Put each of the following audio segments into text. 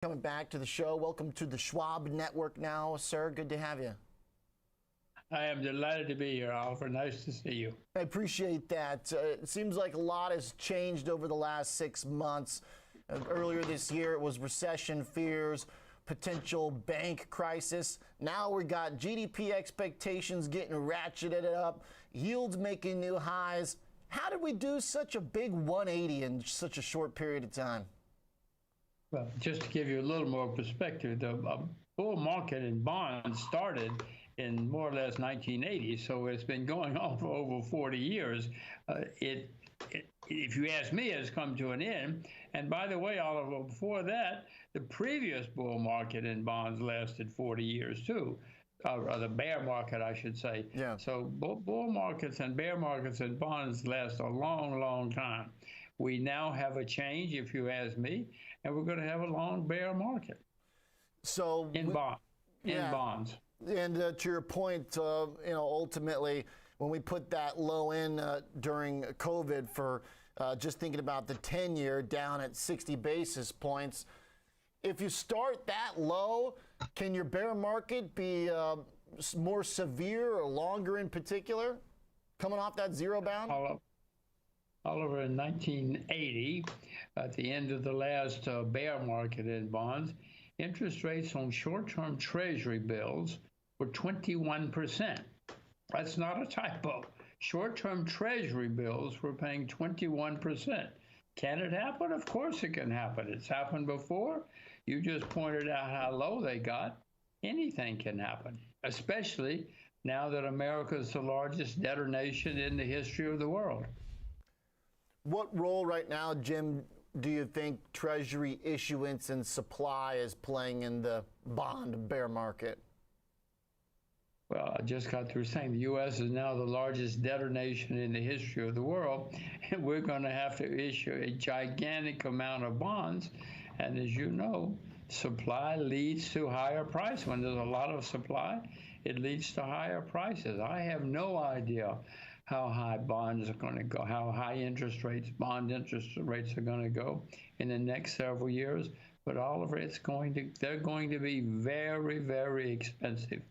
Coming back to the show. Welcome to the Schwab Network now, sir. Good to have you. I am delighted to be here, Oliver. Nice to see you. I appreciate that. It seems like a lot has changed over the last 6 months. Earlier this year, it was recession fears, potential bank crisis. Now we got GDP expectations getting ratcheted up, yields making new highs. How did we do such a big 180 in such a short period of time? Well, just to give you a little more perspective, the bull market in bonds started in more or less 1980, so it's been going on for over 40 years. If you ask me, it's come to an end. And by the way, Oliver, before that, the previous bull market in bonds lasted 40 years too. Or the bear market, I should say. Yeah. So bull markets and bear markets in bonds last a long, long time. We now have a change, if you ask me, and we're going to have a long bear market. So in bonds. And to your point, ultimately, when we put that low in during COVID for just thinking about the 10-year down at 60 basis points, if you start that low, can your bear market be more severe or longer in particular, coming off that zero bound? Oliver, in 1980, at the end of the last bear market in bonds, interest rates on short-term treasury bills were 21%. That's not a typo. Short-term treasury bills were paying 21%. Can it happen? Of course it can happen. It's happened before. You just pointed out how low they got. Anything can happen, especially now that America is the largest debtor nation in the history of the world. What role right now, Jim, do you think Treasury issuance and supply is playing in the bond bear market? Well, I just got through saying the U.S. is now the largest debtor nation in the history of the world, and we're going to have to issue a gigantic amount of bonds. And as you know, supply leads to higher price. When there's a lot of supply, it leads to higher prices. I have no idea how high bonds are going to go, how high bond interest rates are going to go in the next several years. But Oliver, they're going to be very, very expensive.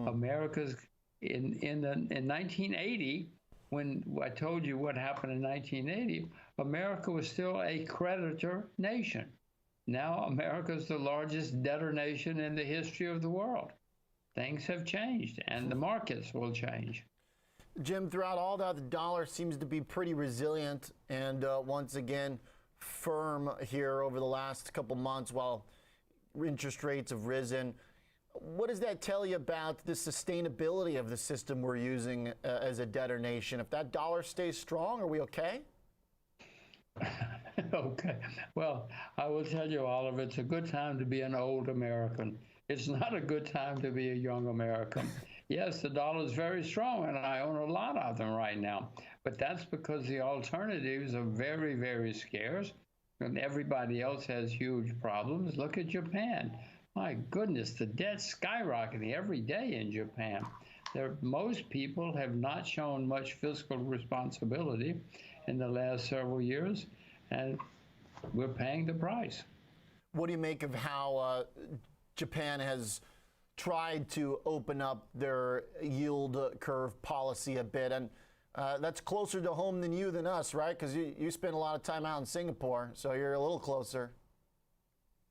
America's in 1980, when I told you what happened in 1980, America was still a creditor nation. Now America's the largest debtor nation in the history of the world. Things have changed, and the markets will change. Jim, throughout all that, the dollar seems to be pretty resilient and once again firm here over the last couple months while interest rates have risen. What does that tell you about the sustainability of the system we're using as a debtor nation? If that dollar stays strong, are we okay? Okay. Well, I will tell you, Oliver, it's a good time to be an old American. It's not a good time to be a young American. Yes, the dollar is very strong, and I own a lot of them right now. But that's because the alternatives are very, very scarce, and everybody else has huge problems. Look at Japan. My goodness, the debt's skyrocketing every day in Japan. Most people have not shown much fiscal responsibility in the last several years, and we're paying the price. What do you make of how Japan has tried to open up their yield curve policy a bit? And that's closer to home than us, right? Because you spend a lot of time out in Singapore, so you're a little closer.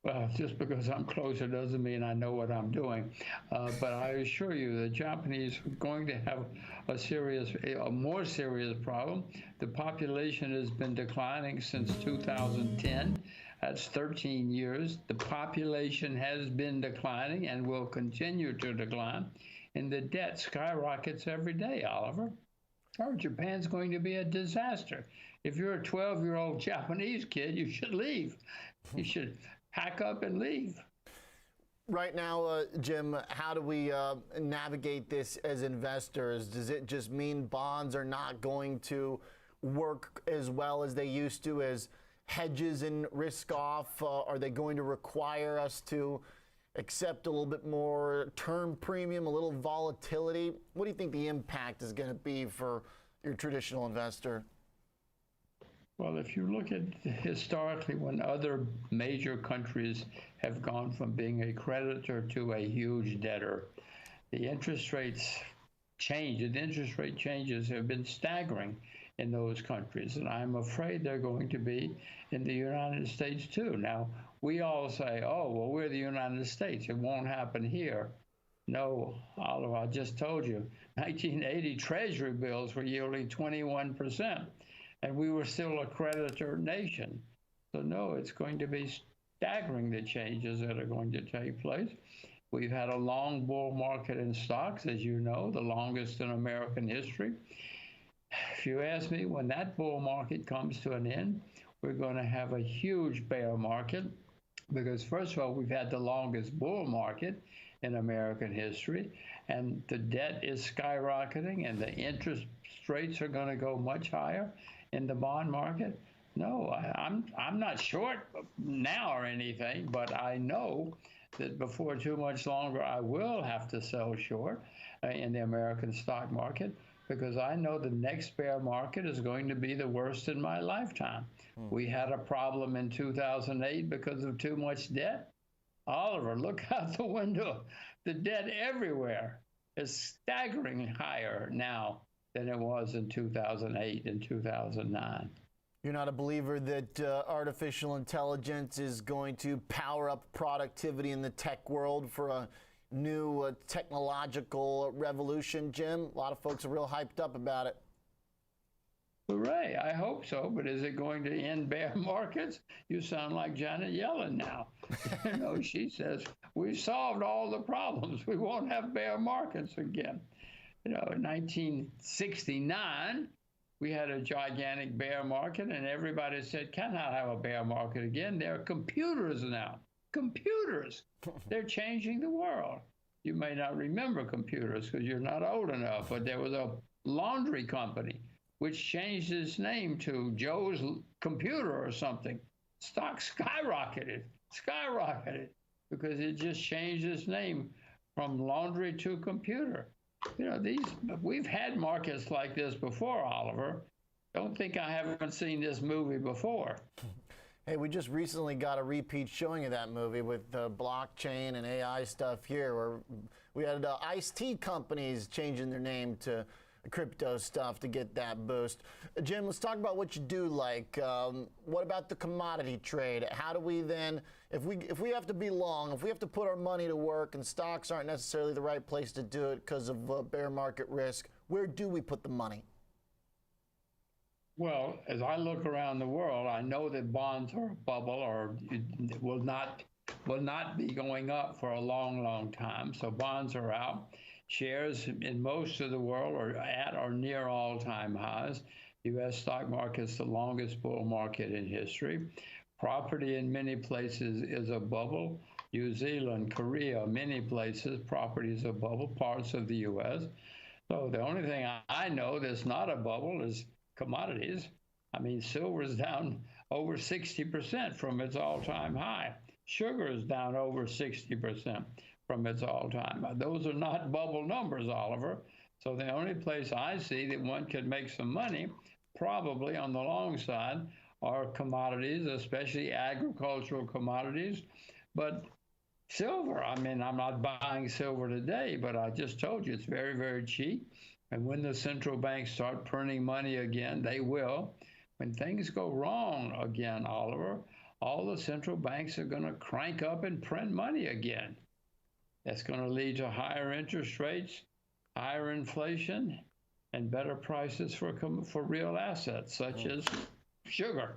Well, just because I'm closer doesn't mean I know what I'm doing. But I assure you, the Japanese are going to have a more serious problem. The population has been declining since 2010. That's 13 years. The population has been declining and will continue to decline. And the debt skyrockets every day, Oliver. Japan's going to be a disaster. If you're a 12-year-old Japanese kid, you should leave. You should pack up and leave. Right now, Jim, how do we navigate this as investors? Does it just mean bonds are not going to work as well as they used to as hedges and risk off? Are they going to require us to accept a little bit more term premium, a little volatility? What do you think the impact is going to be for your traditional investor? Well, if you look at historically when other major countries have gone from being a creditor to a huge debtor, the interest rates the interest rate changes have been staggering in those countries, and I'm afraid they're going to be in the United States too. Now, we all say, oh, well, we're the United States. It won't happen here. No, Oliver, I just told you, 1980 Treasury bills were yielding 21%, and we were still a creditor nation. So no, it's going to be staggering, the changes that are going to take place. We've had a long bull market in stocks, as you know, the longest in American history. If you ask me, when that bull market comes to an end, we're going to have a huge bear market because, first of all, we've had the longest bull market in American history, and the debt is skyrocketing, and the interest rates are going to go much higher in the bond market. No, I'm not short now or anything, but I know that before too much longer, I will have to sell short in the American stock market because I know the next bear market is going to be the worst in my lifetime. We had a problem in 2008 because of too much debt. Oliver, look out the window. The debt everywhere is staggering higher now than it was in 2008 and 2009. You're not a believer that artificial intelligence is going to power up productivity in the tech world for a new technological revolution, Jim? A lot of folks are real hyped up about it. Hooray, I hope so, but is it going to end bear markets? You sound like Janet Yellen now. You know, she says, we've solved all the problems. We won't have bear markets again. You know, in 1969, we had a gigantic bear market, and everybody said, cannot have a bear market again. There are computers now. Computers. They're changing the world. You may not remember computers because you're not old enough, but there was a laundry company which changed its name to Joe's Computer or something. Stock skyrocketed, because it just changed its name from laundry to computer. You know, we've had markets like this before, Oliver. Don't think I haven't seen this movie before. Hey, we just recently got a repeat showing of that movie with blockchain and AI stuff here, where we had iced tea companies changing their name to crypto stuff to get that boost. Jim, let's talk about what you do like. What about the commodity trade? How do we then, if we have to be long, if we have to put our money to work and stocks aren't necessarily the right place to do it because of bear market risk, where do we put the money? Well, as I look around the world, I know that bonds are a bubble or will not be going up for a long, long time. So bonds are out. Shares in most of the world are at or near all-time highs. U.S. stock market is the longest bull market in history. Property in many places is a bubble. New Zealand, Korea, many places, property is a bubble, parts of the U.S. So the only thing I know that's not a bubble is commodities. I mean, silver is down over 60% from its all-time high. Sugar is down over 60% from its all-time. Those are not bubble numbers, Oliver. So the only place I see that one could make some money, probably on the long side, are commodities, especially agricultural commodities. But silver, I mean, I'm not buying silver today, but I just told you it's very, very cheap. And when the central banks start printing money again, they will. When things go wrong again, Oliver, all the central banks are going to crank up and print money again. That's going to lead to higher interest rates, higher inflation, and better prices for real assets, such as sugar.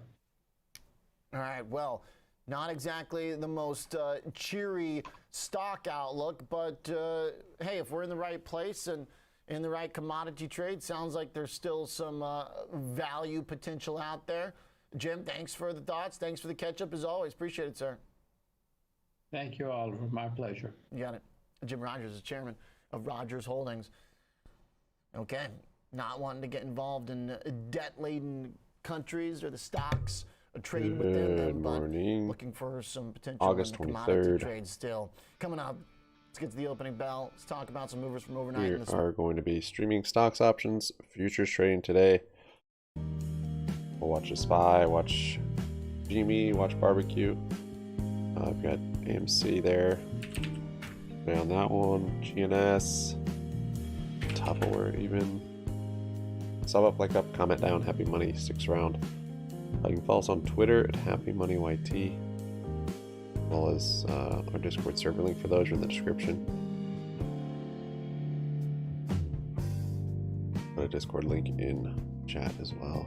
All right, well, not exactly the most cheery stock outlook, but hey, if we're in the right place and in the right commodity trade, sounds like there's still some value potential out there. Jim, thanks for the thoughts. Thanks for the catch-up as always. Appreciate it, sir. Thank you, Oliver. My pleasure. You got it. Jim Rogers is chairman of Rogers Holdings. Okay, not wanting to get involved in debt-laden countries or the stocks or trading within them, but looking for some potential August in the 23rd. commodity trade still. Coming up, let's get to the opening bell. Let's talk about some movers from overnight. We are going to be streaming stocks options, futures trading today. We'll watch The Spy, watch GME, watch Barbecue. I've got AMC there. On that one, GNS, Tupperware even. Sub up, like up, comment down, Happy Money sticks around. You can follow us on Twitter at HappyMoneyYT, as well as our Discord server link for those are in the description. Got a Discord link in chat as well.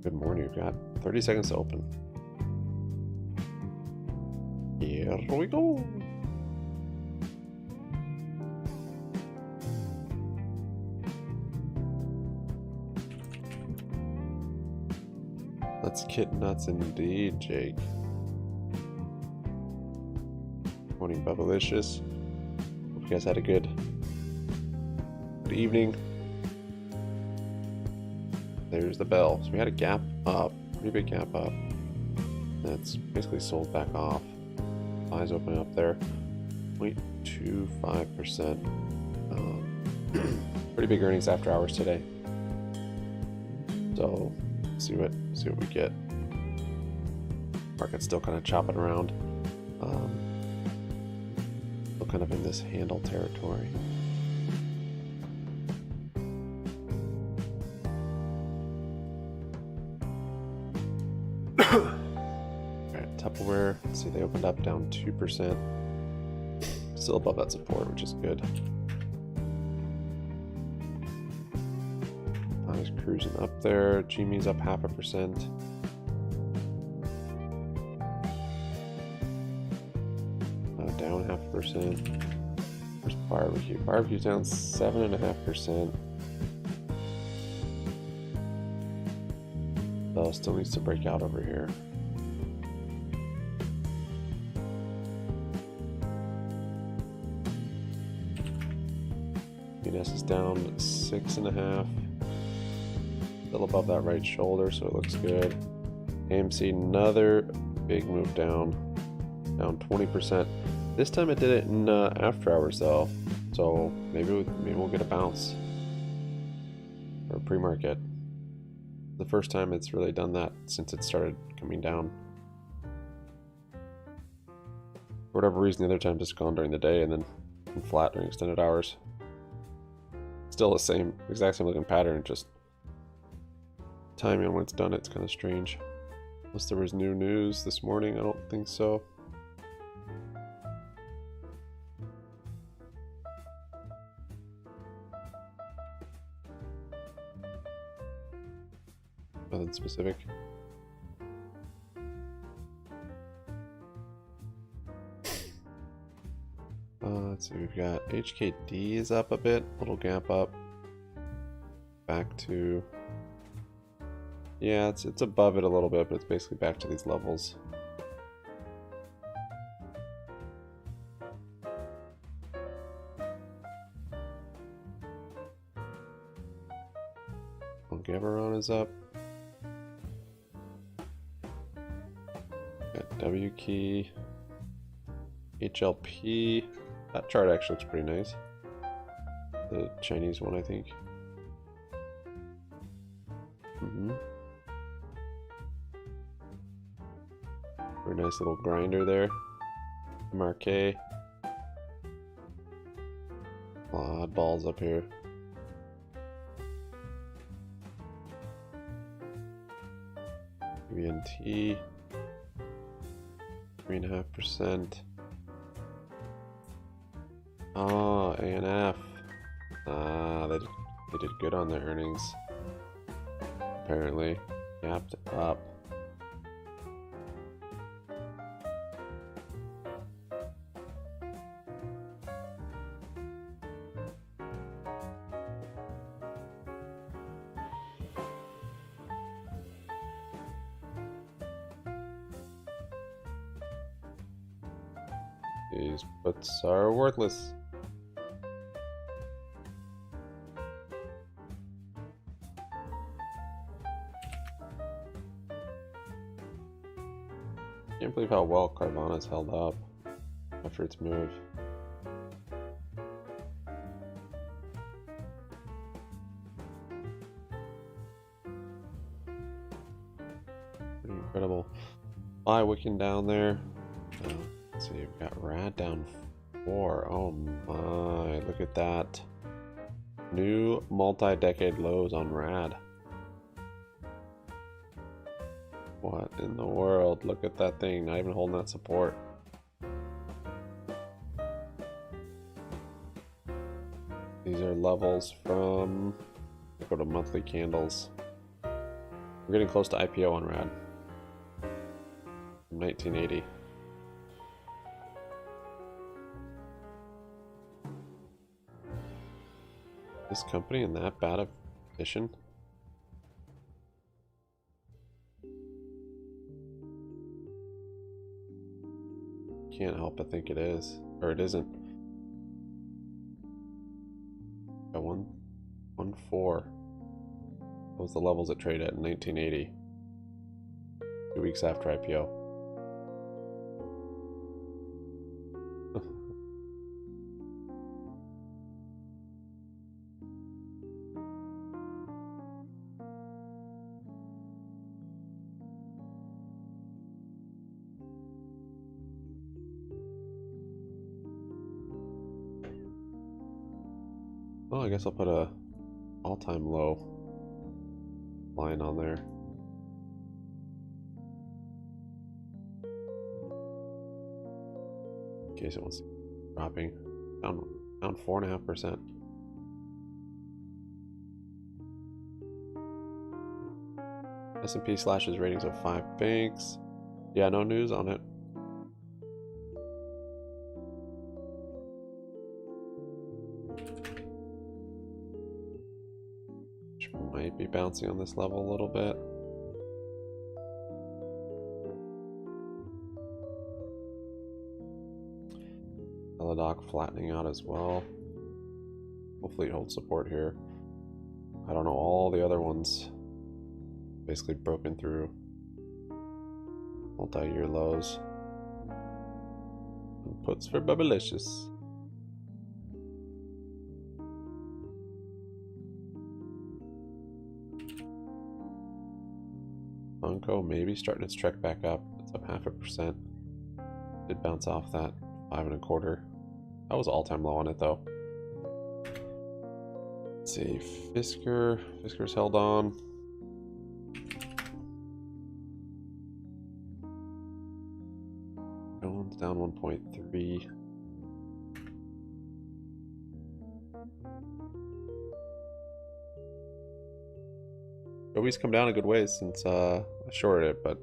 Good morning, we've got 30 seconds to open. Here we go. Let's get nuts indeed, Jake. Morning, Bubblicious. Hope you guys had a good evening. There's the bell. So we had a gap up, pretty big gap up. That's basically sold back off. Eyes open up there, 0.25%. Pretty big earnings after hours today. So see what we get. Market's still kind of chopping around. Still kind of in this handle territory. Alright, Tupperware. Let's see, they opened up down 2%. Still above that support, which is good. Is cruising up there. GME's up 0.5%. Down 0.5%. Where's Barbecue? Barbecue's down 7.5%. Bell still needs to break out over here. GNS is down 6.5%. Still above that right shoulder, so it looks good. AMC, another big move down 20%. This time it did it in after hours though, so maybe we'll get a bounce or pre-market. The first time it's really done that since it started coming down. For whatever reason, the other times it's gone during the day and then flat during extended hours. Still the exact same looking pattern, just timing on when it's done, it's kind of strange. Unless there was new news this morning, I don't think so. Nothing specific. Let's see, we've got HKD is up a bit, little gap up. Back to... Yeah, it's above it a little bit, but it's basically back to these levels. Gaveron is up. Got W key, HLP. That chart actually looks pretty nice. The Chinese one, I think. Very nice little grinder there. MRK. A lot of balls up here. BNT. 3.5%. Oh, ANF. They did good on their earnings. Apparently, gapped up. These puts are worthless. Can't believe how well Carvana's held up after its move. Incredible. Buy wicking down there. Let's see, we've got Rad down 4. Oh my, look at that. New multi-decade lows on Rad. What in the world? Look at that thing, not even holding that support. These are levels from, go to monthly candles. We're getting close to IPO on Rad. 1980. This company in that bad of condition? Can't help but think it is, or it isn't. Got 114. Those the levels it traded at in 1980. 2 weeks after IPO. Well, I guess I'll put a all-time low line on there. In case it wants to keep dropping. Down 4.5%. S&P slashes ratings of 5 banks. Yeah, no news on it. Might be bouncing on this level a little bit. Teladoc flattening out as well. Hopefully it holds support here. I don't know, all the other ones basically broken through multi-year lows. And puts for Bubblicious. Funko maybe starting its trek back up. It's up 0.5%. Did bounce off that 5.25. That was all-time low on it though. Let's see, Fisker's held on. Jones down 1.3. Joey's come down a good ways since I shorted it, but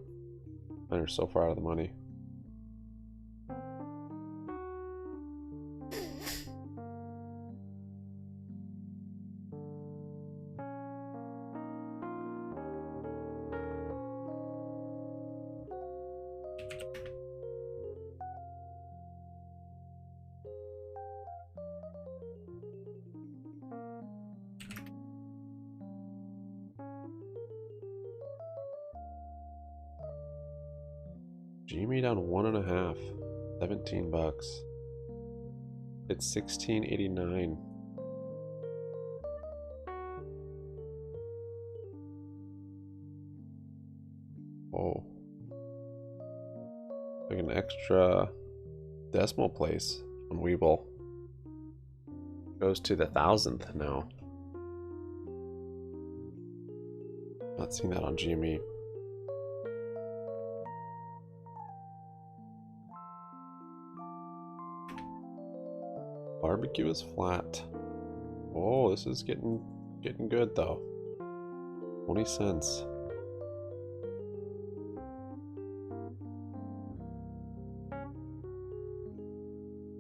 they're so far out of the money. GME down 1.5, 17 bucks. It's 16.89. Oh, like an extra decimal place on Weeble. Goes to the 1,000th now. Not seeing that on GME. Barbecue is flat. Oh, this is getting good though. 20 cents.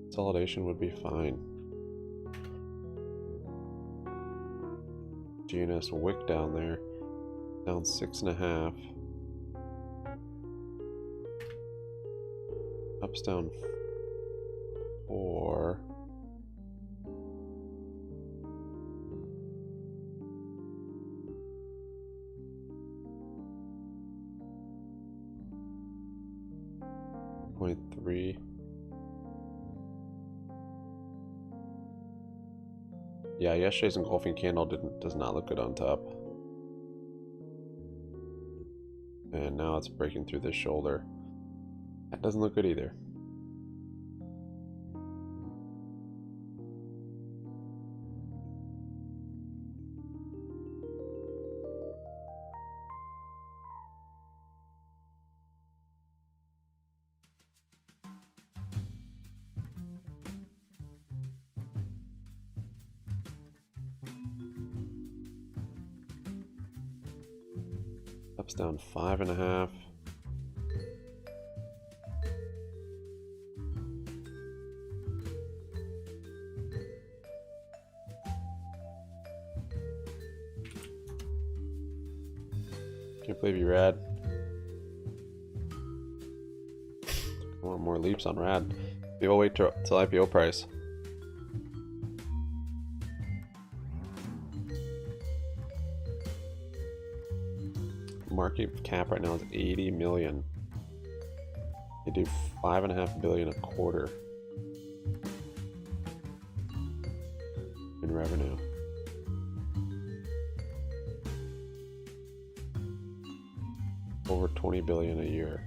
Consolidation would be fine. GNS wick down there. Down 6.5. Ups down 4. .3. Yeah, yesterday's engulfing candle does not look good on top. And now it's breaking through this shoulder. That doesn't look good either. Up's down 5.5. Can't believe you rad. I want more leaps on rad. Maybe I'll wait till IPO price. Market cap right now is 80 million. They do 5.5 billion a quarter in revenue. Over 20 billion a year.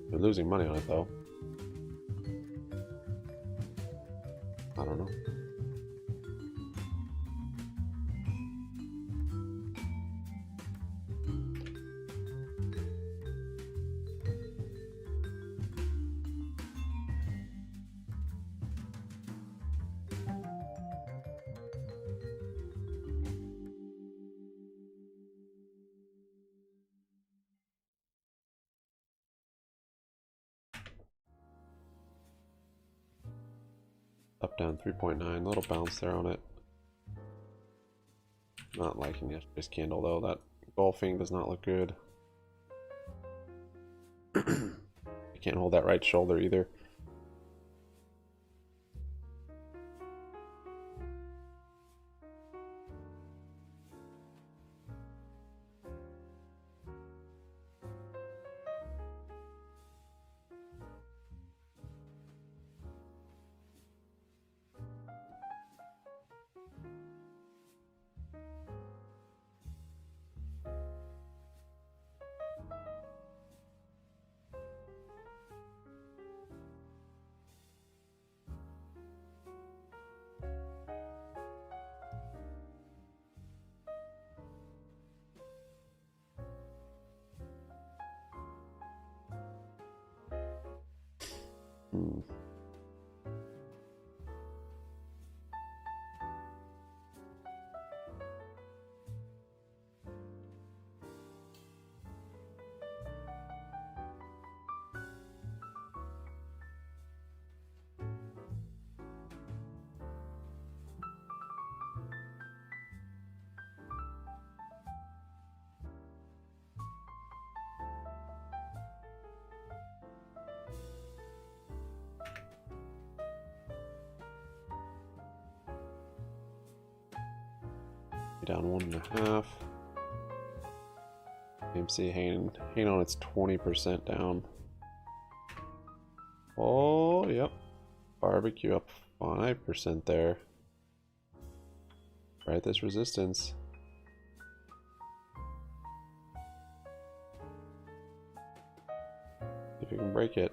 They're losing money on it though. I don't know. Up down 3.9, little bounce there on it. Not liking yesterday's candle though. That golfing does not look good. You can't hold that right shoulder either. Down 1.5. AMC hanging on its 20% down. Oh, yep. Barbecue up 5% there. Right, this resistance. If you can break it.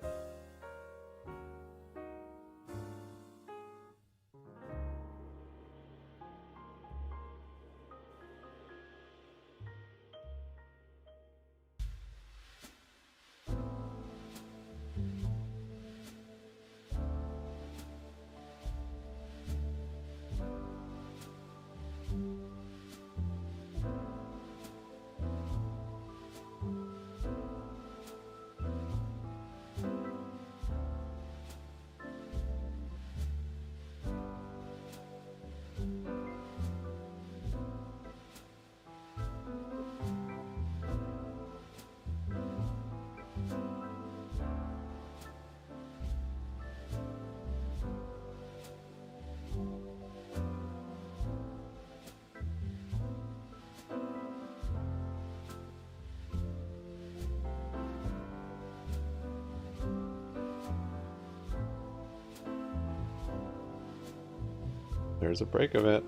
There's a break of it.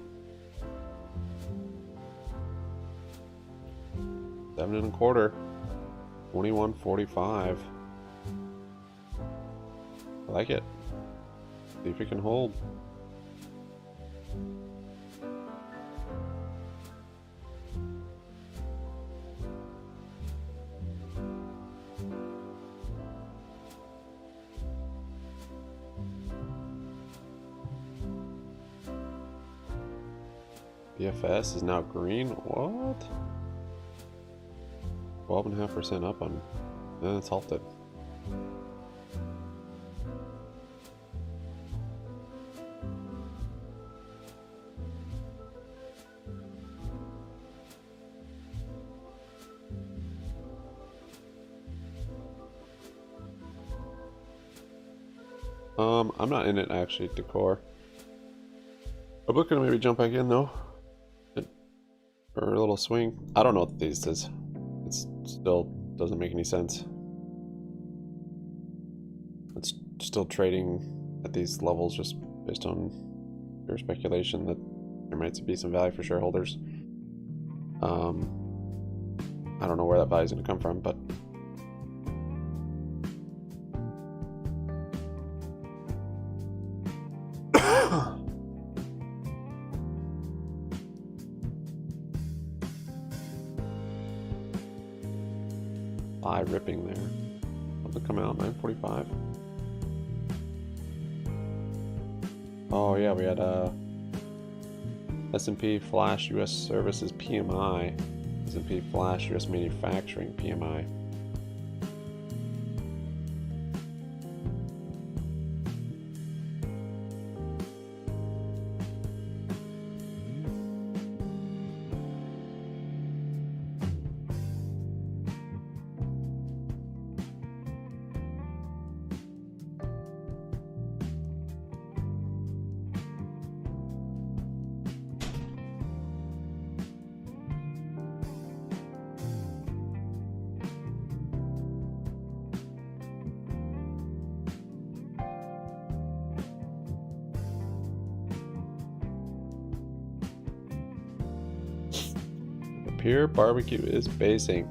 7.25. 21.45. I like it. See if it can hold. BFS is now green. What? 12.5% up on. Then it's halted. I'm not in it actually, decor. I'm looking to maybe jump back in though. For a little swing. I don't know what these is. It still doesn't make any sense. It's still trading at these levels just based on pure speculation that there might be some value for shareholders. I don't know where that value is going to come from, but eye ripping there. Something coming out 9:45. Oh yeah, we had S&P Flash U.S. Services PMI, S&P Flash U.S. Manufacturing PMI. Pure barbecue is basing.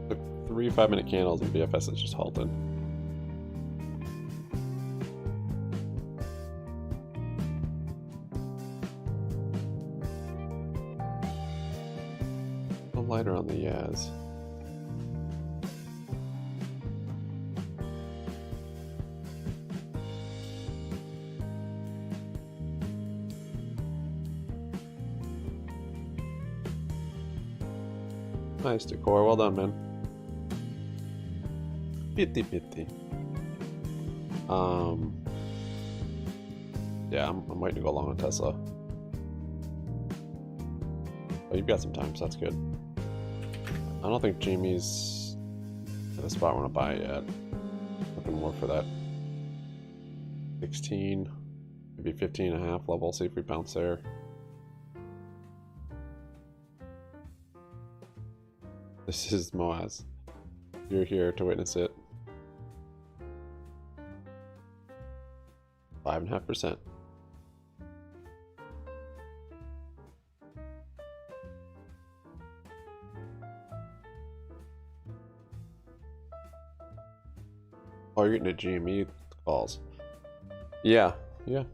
The 3 5-minute candles and BFS is just halted. A lighter on the Yaz. Nice decor, well done, man. 50-50. Yeah, I'm waiting to go along on Tesla. Oh, you've got some time, so that's good. I don't think GME's at a spot I want to buy yet. Looking more for that 16, maybe 15.5 level, see if we bounce there. This is Moaz. You're here to witness it. 5.5%. Oh, you're getting a GME calls. Yeah, yeah.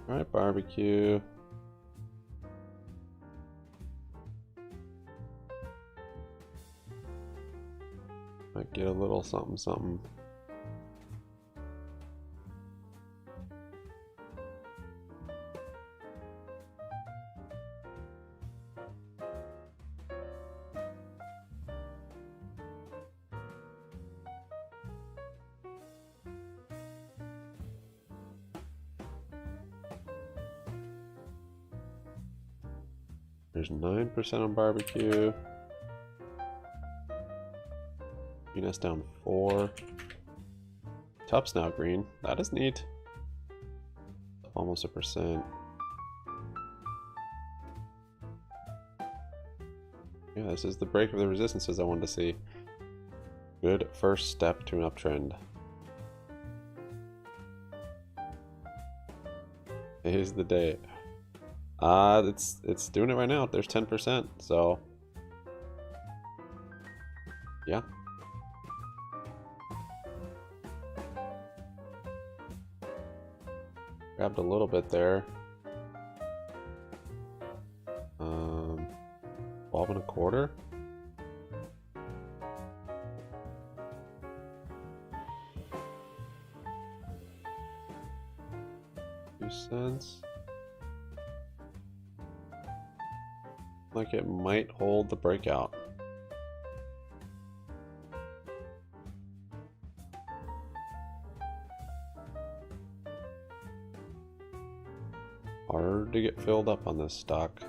Alright, barbecue. Might get a little something, something. There's 9% on barbecue. GNS down 4. Tup's now green. That is neat. Almost 1%. Yeah, this is the break of the resistances I wanted to see. Good first step to an uptrend. Is the day. It's doing it right now. There's 10%, so yeah. Grabbed a little bit there. 12 and a quarter. $0.02. Like it might hold the breakout. Hard to get filled up on this stock.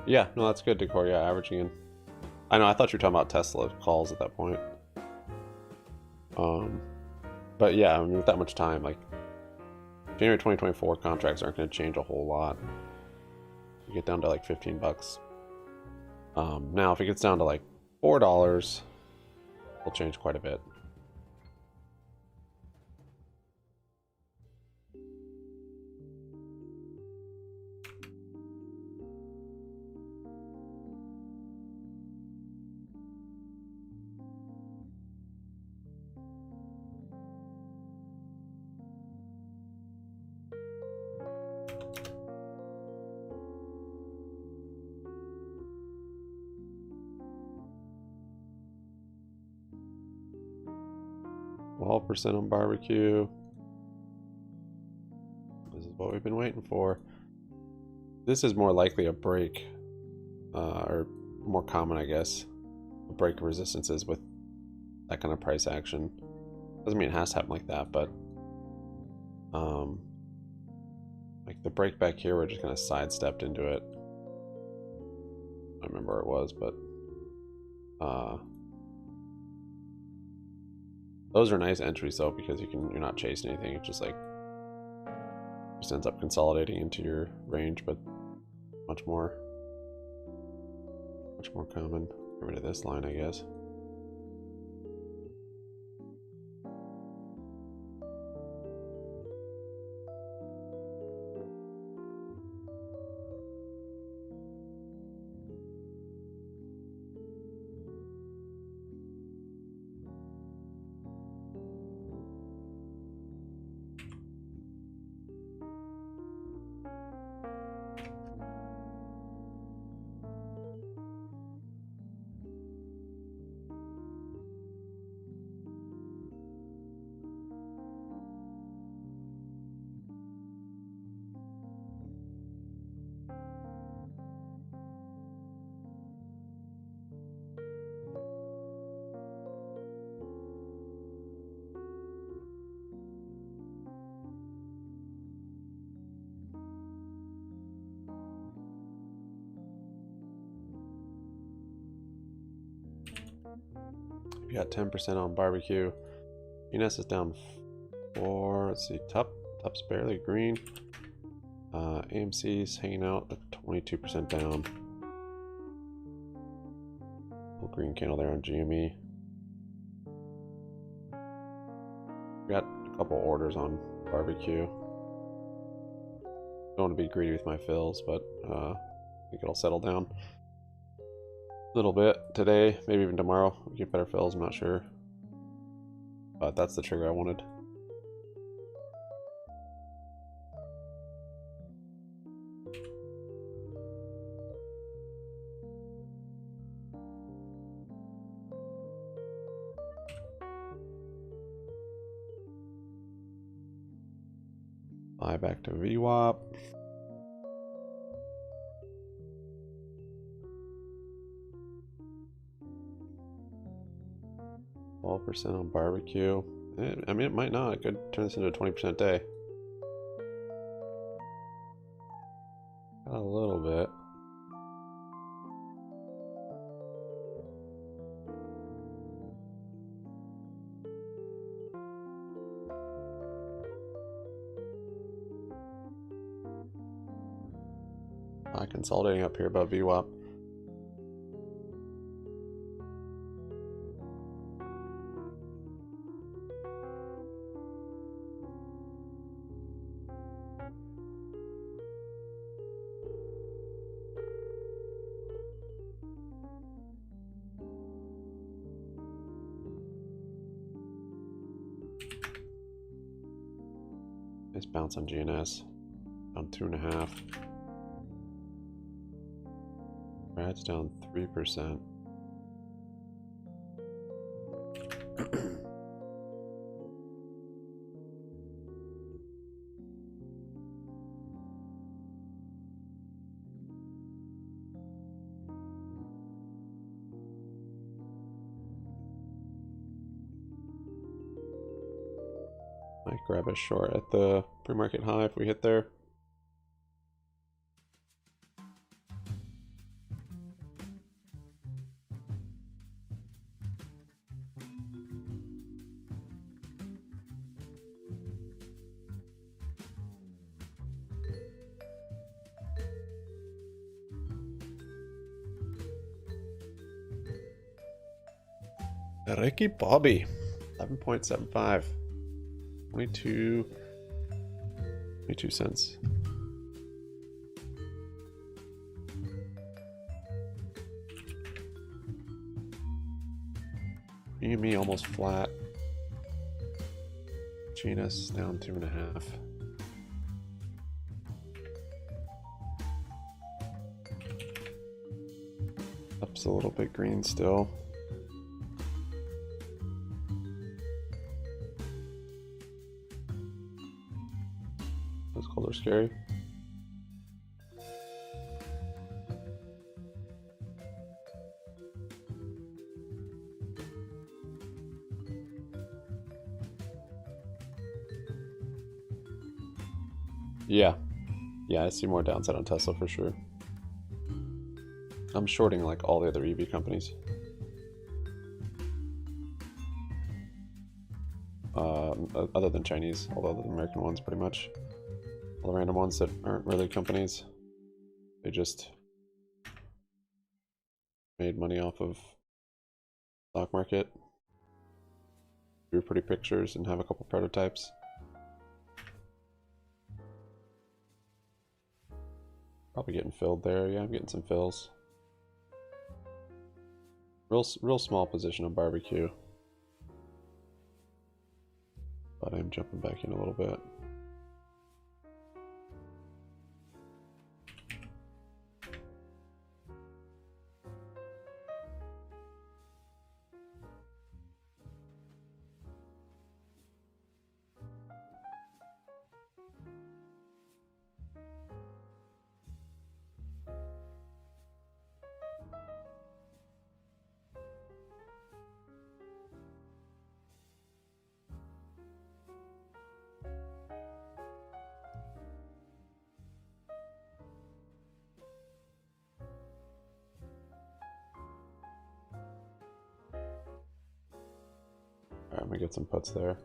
Yeah, no, that's good decor. Yeah, averaging in. I know. I thought you were talking about Tesla calls at that point. But yeah, I mean, with that much time, like January 2024 contracts aren't going to change a whole lot. You get down to like $15. Now, if it gets down to like $4, it'll change quite a bit. %, on barbecue. This is what we've been waiting for. This is more likely a break, or more common, I guess, a break of resistances with that kind of price action. Doesn't mean it has to happen like that, but like the break back here, we're just kind of sidestepped into it. I don't remember where it was, but those are nice entries though, because you're not chasing anything. It just ends up consolidating into your range, but much more common. Get rid of this line, I guess. We got 10% on barbecue. GNS is down 4. Let's see, Tup's barely green. AMC's hanging out at 22% down. Little green candle there on GME. Got a couple orders on barbecue. Don't want to be greedy with my fills, but I think it'll settle down a little bit today, maybe even tomorrow. We get better fills, I'm not sure. But that's the trigger I wanted. Fly back to VWAP. %, on barbecue. I mean, it might not. It could turn this into a 20% day. Got a little bit. Consolidating up here above VWAP. Nice bounce on GNS. Down 2.5. Brad's down 3%. Might grab a short at the pre-market high if we hit there. Ricky Bobby, 11.75, 22 cents. GME almost flat. GNS down 2.5. Up's a little bit green still. Those colors are scary. Yeah, I see more downside on Tesla for sure. I'm shorting like all the other EV companies. Other than Chinese, all the other American ones pretty much. All the random ones that aren't really companies. They just made money off of stock market. Drew pretty pictures and have a couple prototypes. Probably getting filled there. Yeah, I'm getting some fills. Real small position on barbecue. But I'm jumping back in a little bit. Alright, I'm gonna get some puts there.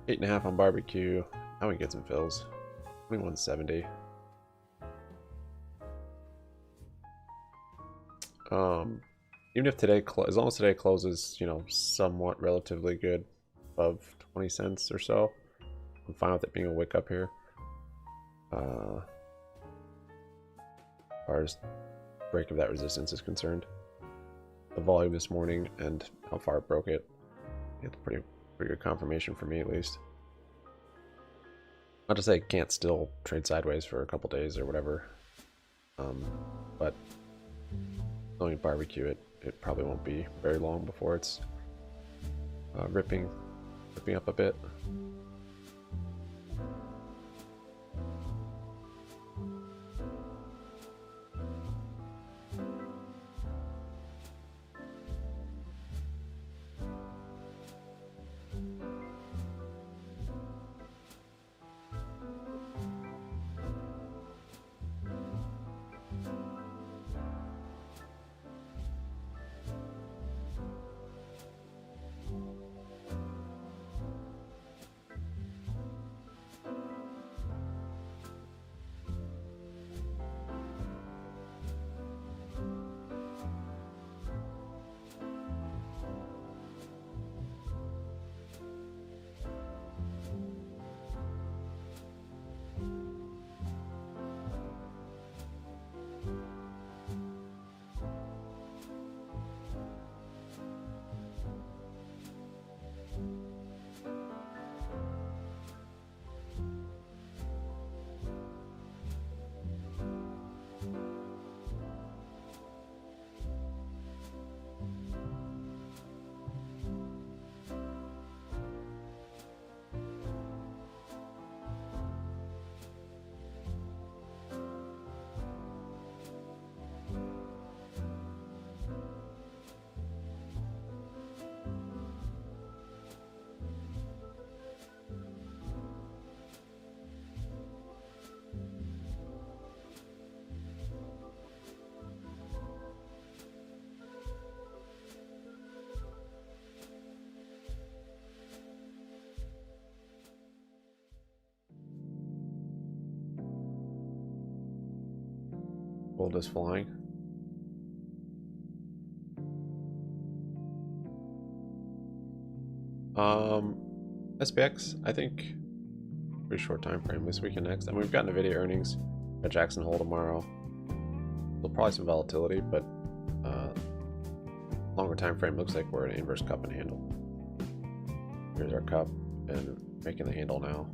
$8.5 on barbecue. Now we can get some fills. 21.70. Even if today, as long as today closes, you know, somewhat relatively good, above 20 cents or so. I'm fine with it being a wick up here. As far as break of that resistance is concerned, the volume this morning and how far it broke it, it's pretty good confirmation for me at least. Not to say it can't still trade sideways for a couple days or whatever, but knowing barbecue, it probably won't be very long before it's ripping up a bit. Gold is flying. SPX, I think pretty short time frame this week and next. And we've got NVIDIA earnings at Jackson Hole tomorrow. There'll probably some volatility, but longer time frame looks like we're in an inverse cup and handle. Here's our cup and making the handle now.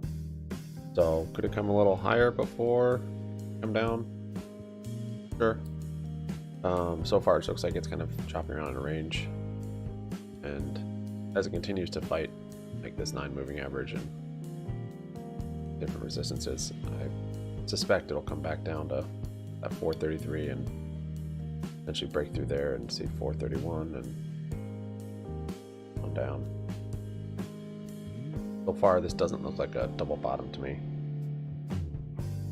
So could it come a little higher before come down? Sure. So far it looks like it's kind of chopping around in a range, and as it continues to fight like this 9 moving average and different resistances, I suspect it'll come back down to that 433 and eventually break through there and see 431 and on down. So far this doesn't look like a double bottom to me,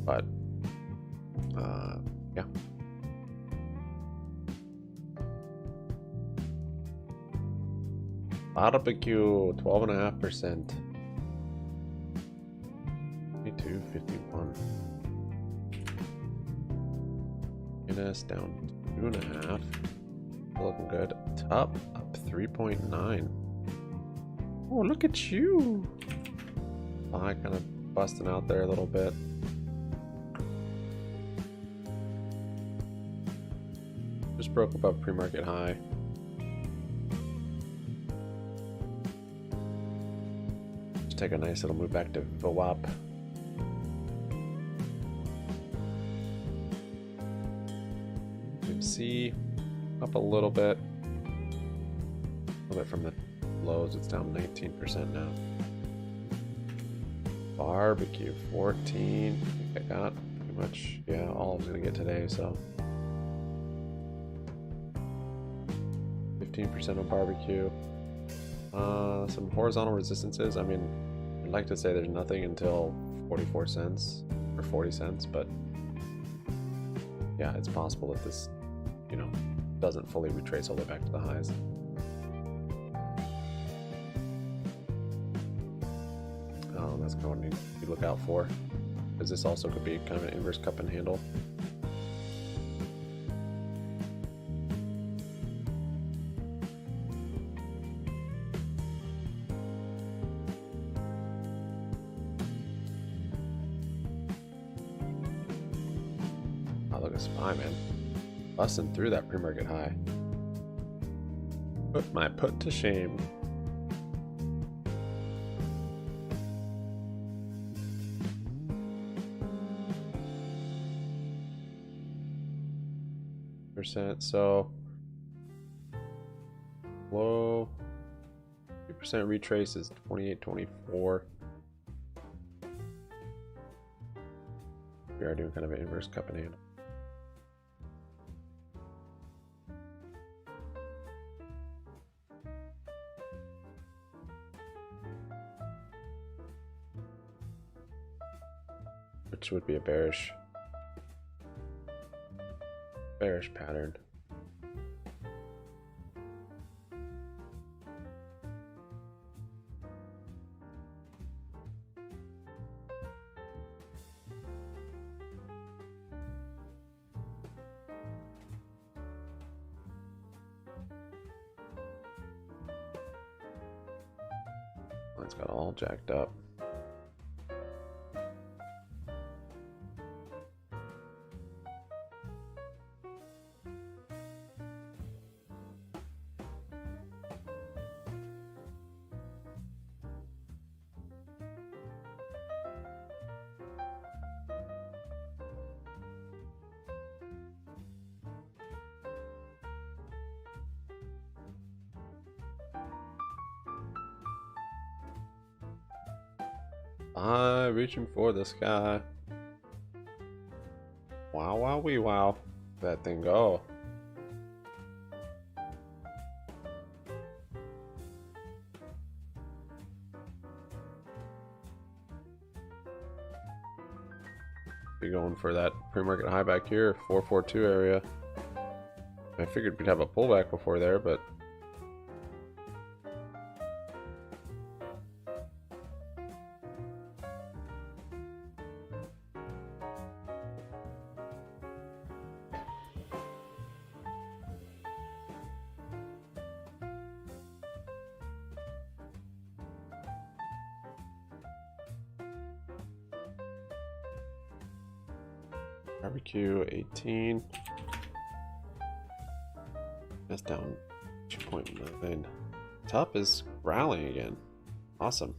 but yeah. Barbecue 12.5%. 22.51. GNS down 2.5. Looking good. Top up 3.9. Oh, look at you. I kind of busting out there a little bit. Just broke above pre-market high. Just take a nice little move back to VWAP. AMC up a little bit from the lows. It's down 19% now. Barbecue 14. I think I got pretty much, yeah, all I was gonna get today, so 15% on barbecue. Some horizontal resistances. I mean, I'd like to say there's nothing until 44 cents or 40 cents, but yeah, it's possible that this, you know, doesn't fully retrace all the way back to the highs. That's kind of what you look out for, because this also could be kind of an inverse cup and handle. SPY, man. Busting through that pre-market high. Put my put to shame. So low 2% retrace is 28.24. We are doing kind of an inverse cup and handle. Which would be a bearish pattern. It's got all jacked up. Reaching for the sky. Wow, wow, wee, wow. That thing go. Be going for that pre-market high back here, 442 area. I figured we'd have a pullback before there, but barbecue 18. That's down 2.9. Top is rallying again. Awesome.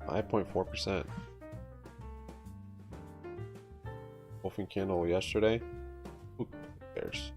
5.4%. Wolfing candle yesterday. Ooh, bears.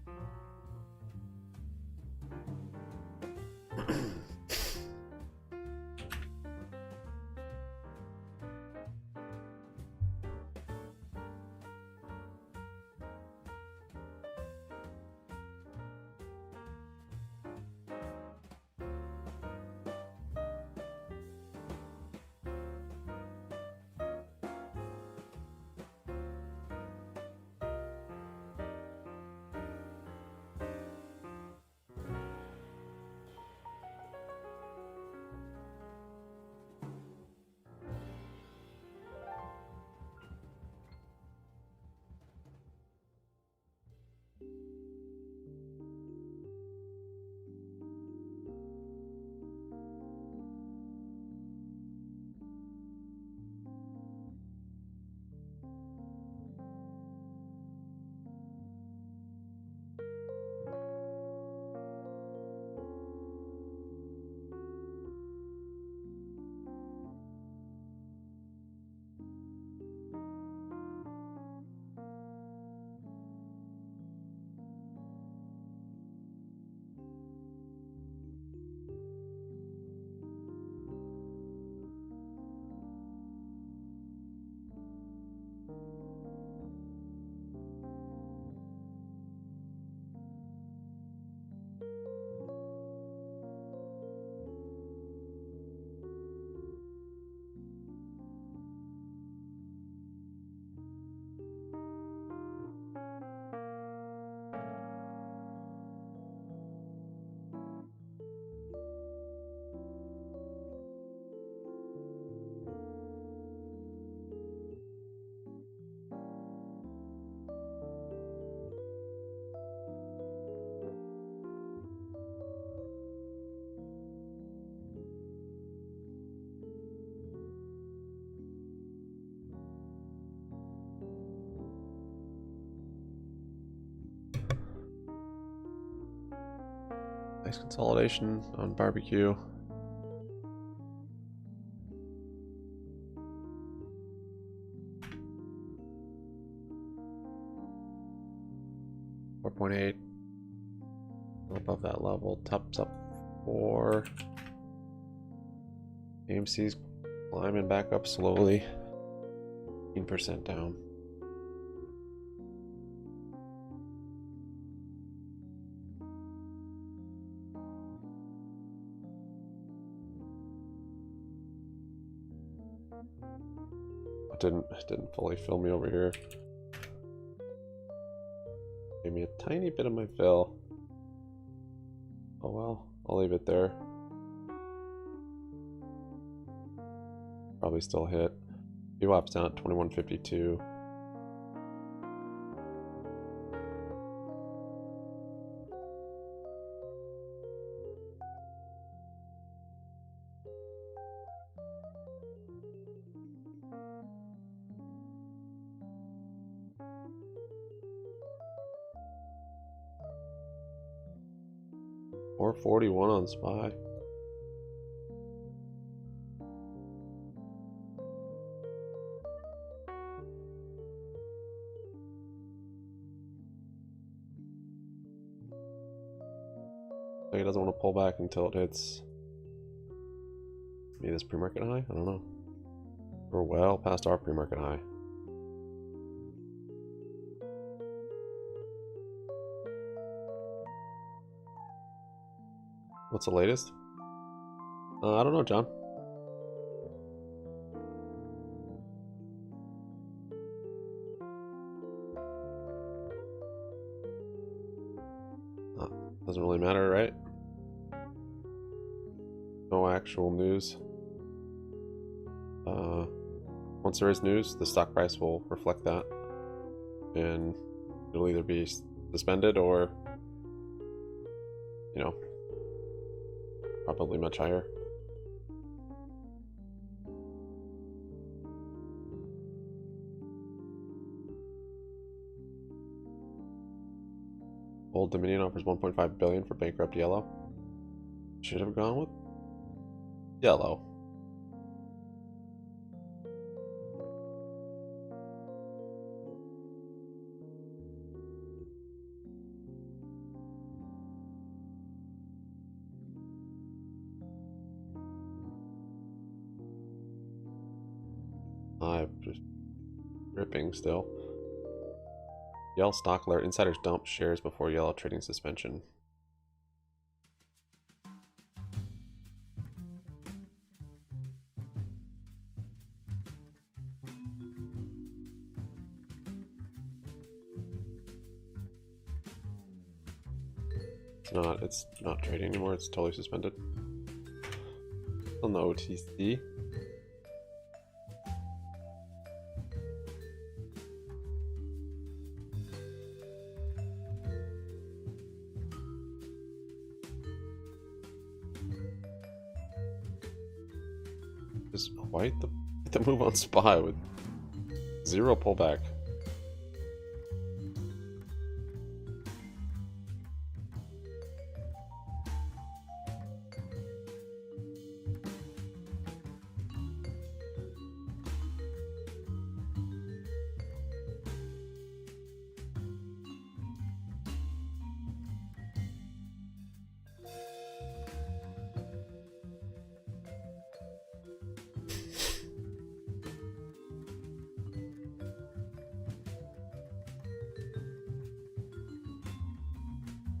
Nice consolidation on barbecue. .8 above that level. Top's up 4. AMC's climbing back up slowly. 15% down. It didn't fully fill me over here. Gave me a tiny bit of my fill. Oh well, I'll leave it there. Probably still hit. VWAP's down at 2152. .41 on SPY. Like it doesn't want to pull back until it hits maybe this pre-market high? I don't know. We're well past our pre-market high. What's the latest? I don't know, John. Doesn't really matter, right? No actual news. Once there is news, the stock price will reflect that. And it'll either be suspended or, you know, probably much higher. Old Dominion offers 1.5 billion for bankrupt Yellow. Should have gone with Yellow. Just ripping still. Yellow stock alert. Insiders dump shares before Yellow trading suspension. It's not trading anymore. It's totally suspended. On the OTC. Just quite the move on SPY with zero pullback.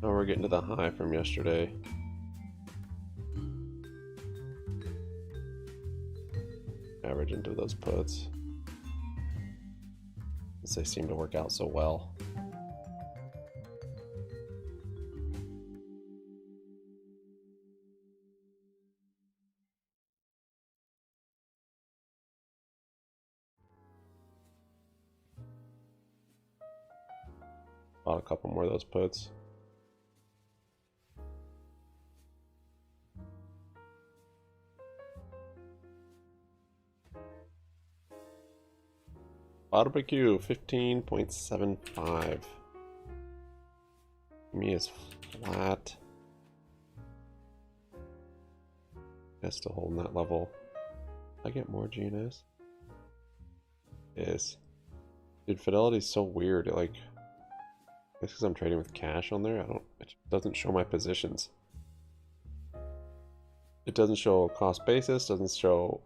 Now we're getting to the high from yesterday. Average into those puts. Since they seem to work out so well. Bought a couple more of those puts. BBBYQ 15.75. GME is flat. That's still holding that level. I get more GNS. Yes. Dude, Fidelity's so weird. It, like, I guess because I'm trading with cash on there, it doesn't show my positions. It doesn't show cost basis, doesn't show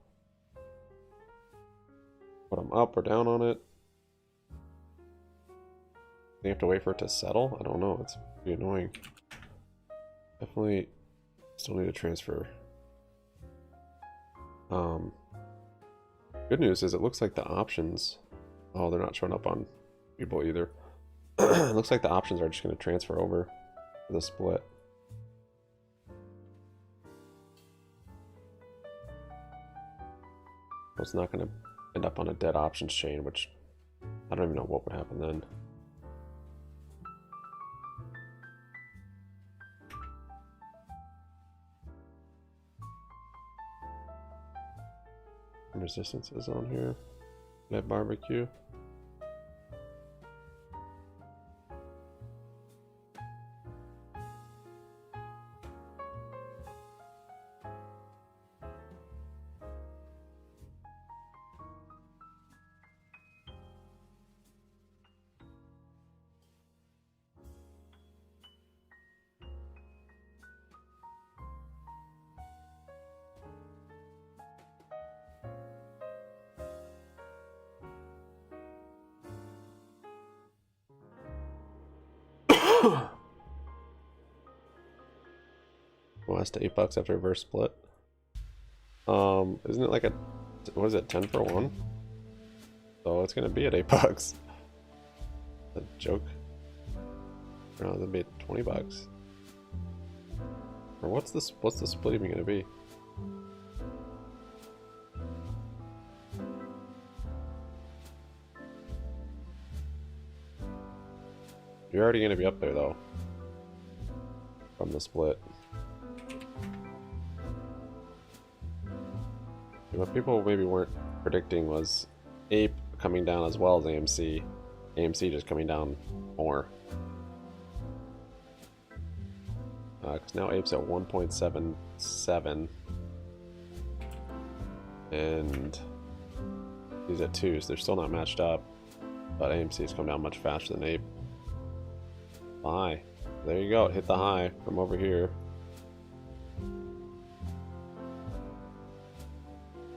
what I'm up or down on it. You have to wait for it to settle? I don't know, it's pretty annoying. Definitely still need to transfer. Good news is it looks like the options, oh, they're not showing up on people either. It looks like the options are just going to transfer over for the split. So it's not going to end up on a dead options chain, which I don't even know what would happen then. Resistances on here. Net barbecue. Well, that's to $8 after reverse split. Isn't it like a, what is it, 10 for 1? So it's gonna be at $8. A joke. No, that'd be $20. Or what's the split even gonna be? You're already gonna be up there though. From the split. What people maybe weren't predicting was Ape coming down as well as AMC. AMC just coming down more. Because now Ape's at 1.77. And he's at 2, so they're still not matched up. But AMC's come down much faster than Ape. High. There you go, it hit the high from over here.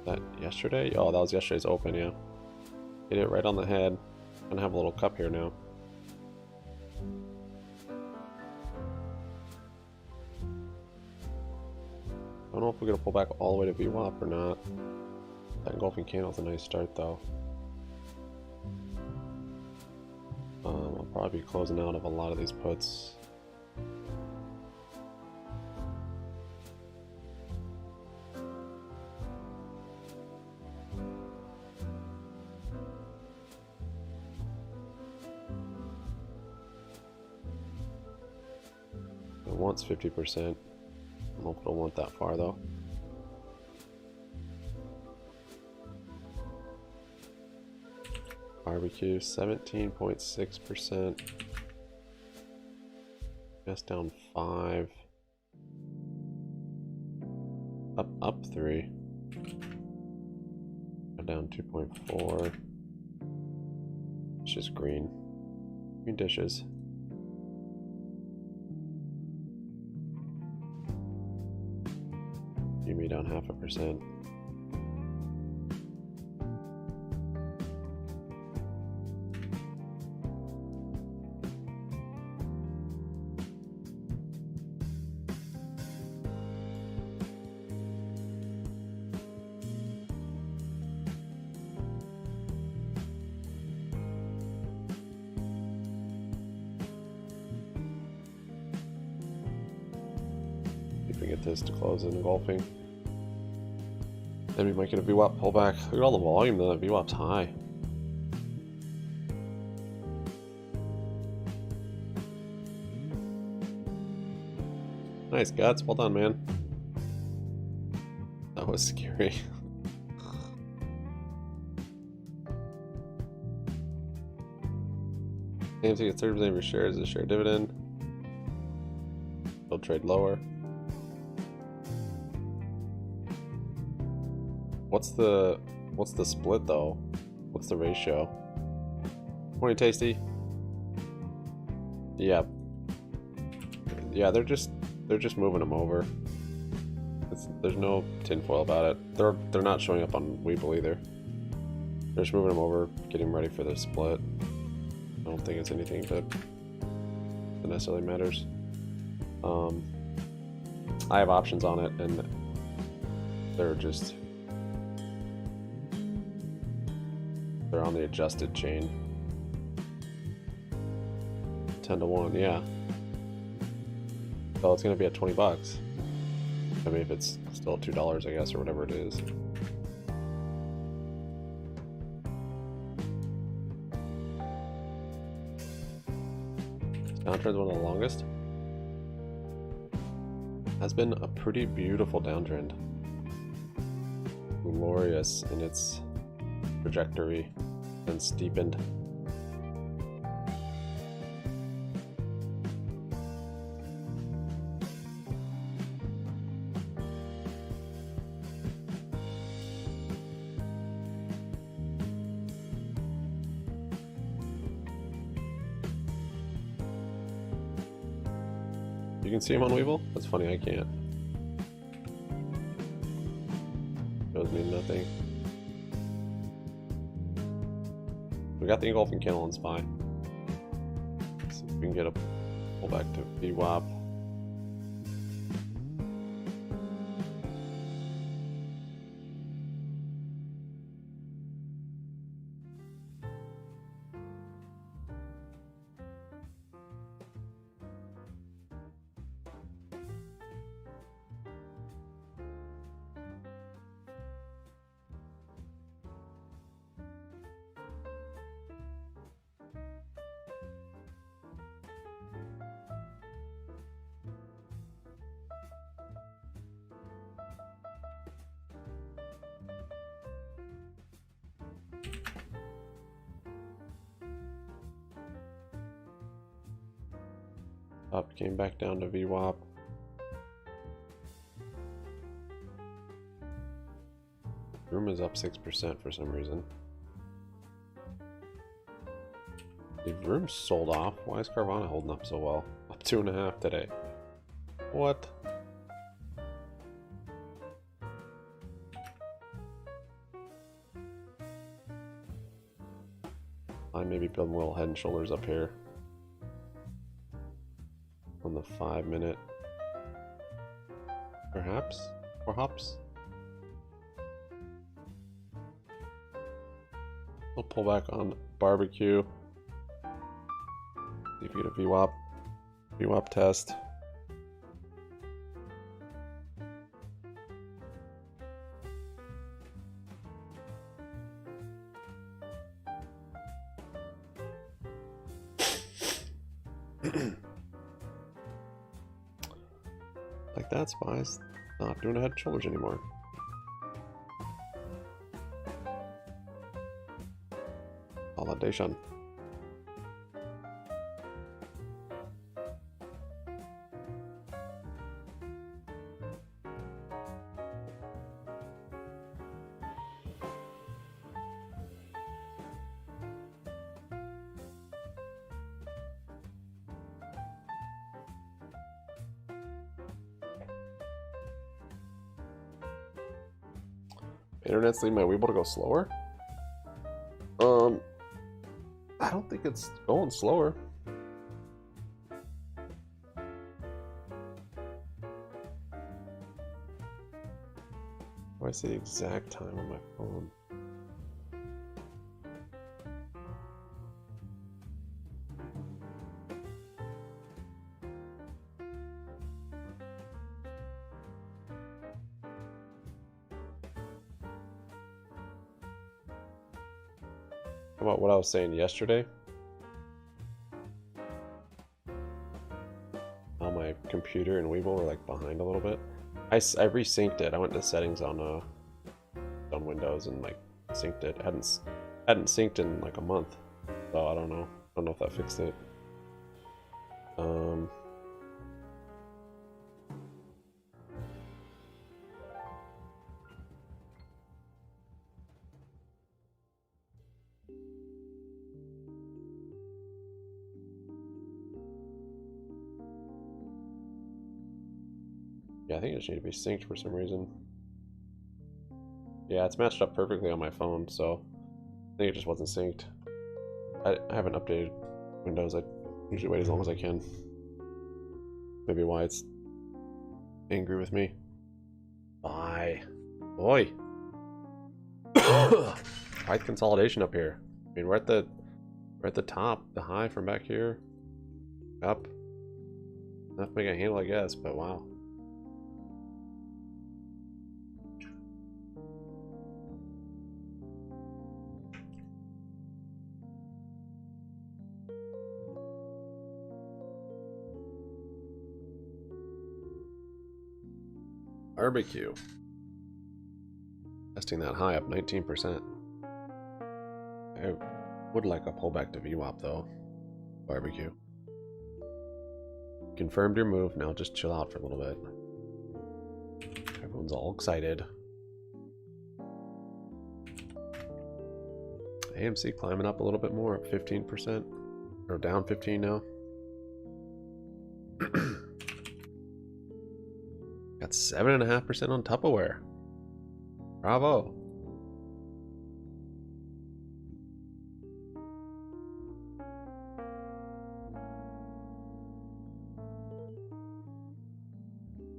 That yesterday? Oh, that was yesterday's open, yeah. Hit it right on the head. Gonna have a little cup here now. I don't know if we're gonna pull back all the way to VWAP or not. That engulfing candle's a nice start though. I'll probably be closing out of a lot of these puts. It wants 50%. I don't know if it'll want that far though. Barbecue 17.6%. Guess down 5. Up 3. Down 2.4. It's just green. Green dishes. GME down 0.5%. If we get this to close in engulfing. Then we might get a VWAP pullback. Look at all the volume though, that VWAP's high. Nice guts, well done man. That was scary. AMC gets 30% of your shares as a share dividend. They'll trade lower. What's the split though? What's the ratio? Morning, Tasty. Yeah. Yeah, they're just moving them over. There's no tinfoil about it. They're not showing up on Weeble either. They're just moving them over, getting ready for the split. I don't think it's anything that necessarily matters. I have options on it, and they're on the adjusted chain. 10-1, yeah. So it's gonna be at $20. I mean, if it's still $2, I guess, or whatever it is. Downtrend's one of the longest. Has been a pretty beautiful downtrend. Glorious in its trajectory and steepened. You can see him on Weevil? That's funny, I can't. Shows me nothing. We got the engulfing candle on SPY. See if we can get a pull back to VWAP. Up, came back down to VWAP. Room is up 6% for some reason. The room sold off. Why is Carvana holding up so well? Up 2.5 today. What? I may be building a little head and shoulders up here. On the 5-minute. Perhaps? We'll pull back on barbecue. See if we get a VWAP test. Like that, SPY's not doing a head and shoulders anymore. Validation. Internet's leading my Weeble to go slower? I don't think it's going slower. Oh, I see the exact time on my phone. About what I was saying yesterday. How my computer and Weeble were like behind a little bit. I resynced it. I went to settings on Windows and like synced it. Hadn't synced in like a month, so I don't know. I don't know if that fixed it. Yeah, I think it just need to be synced for some reason. Yeah, it's matched up perfectly on my phone, so I think it just wasn't synced. I haven't updated Windows. I usually wait as long as I can. Maybe why it's angry with me. Bye. Boy. Price consolidation up here. I mean, we're at the top, the high from back here. Up. Enough to make a handle, I guess, but wow. Barbecue. Testing that high up 19%. I would like a pullback to VWAP though. Barbecue. Confirmed your move, now just chill out for a little bit. Everyone's all excited. AMC climbing up a little bit more, up 15%. Or down 15 now. Got 7.5% on Tupperware. Bravo.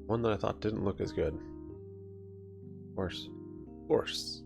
One that I thought didn't look as good. Of course. Of course.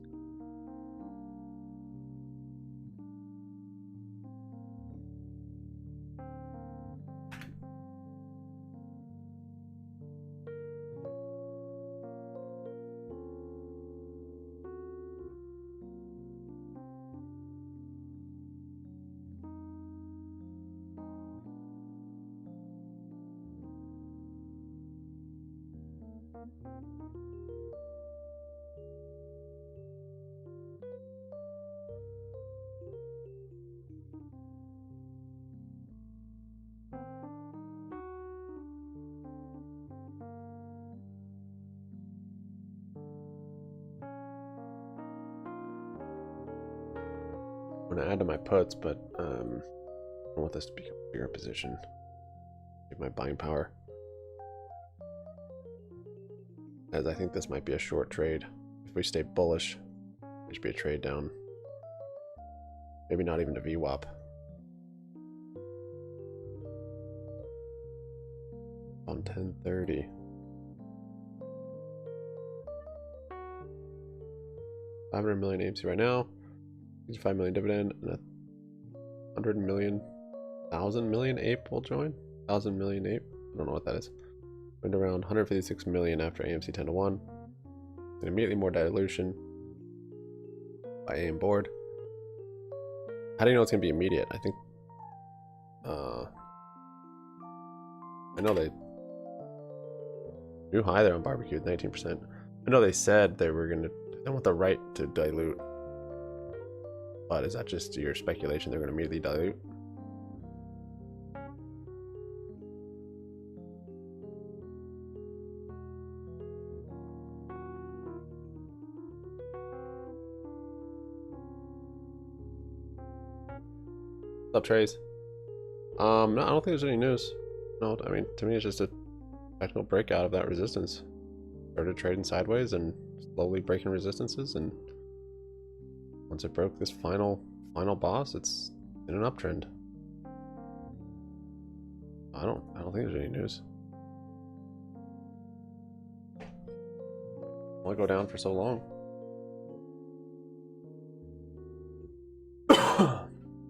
I'm gonna add to my puts, but I want this to become a bigger position. Give my buying power. As I think this might be a short trade. If we stay bullish, it should be a trade down. Maybe not even a VWAP. On 1030. $500 million AMC right now. 5 million dividend and 100 million, 1,000 million ape will join. 1,000 million ape. I don't know what that is. Went around 156 million after AMC 10 to 1. And immediately more dilution by AM board. How do you know it's gonna be immediate? I think I know they new high there on barbecue at 19%. I know they said they were gonna they want the right to dilute. But is that just your speculation they're going to immediately dilute? What's up, Trace? No, I don't think there's any news. No, I mean, to me, it's just a technical breakout of that resistance. Started trading sideways and slowly breaking resistances, and once it broke this final boss, it's in an uptrend. I don't think there's any news. Why go down for so long?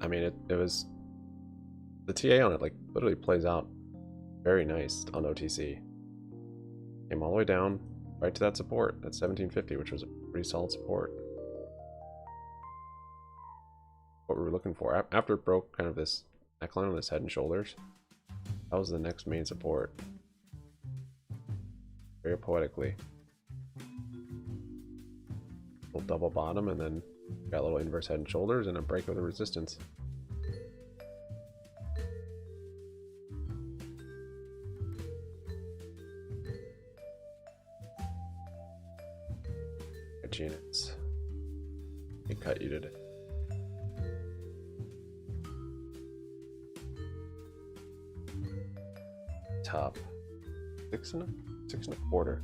I mean, it was the TA on it like literally plays out very nice on OTC. Came all the way down right to that support at 1750, which was a pretty solid support. What we were looking for after it broke kind of this neckline on this head and shoulders, that was the next main support. Very poetically, little double bottom, and then got a little inverse head and shoulders and a break of the resistance. GNS, he cut you today. Top 6.25.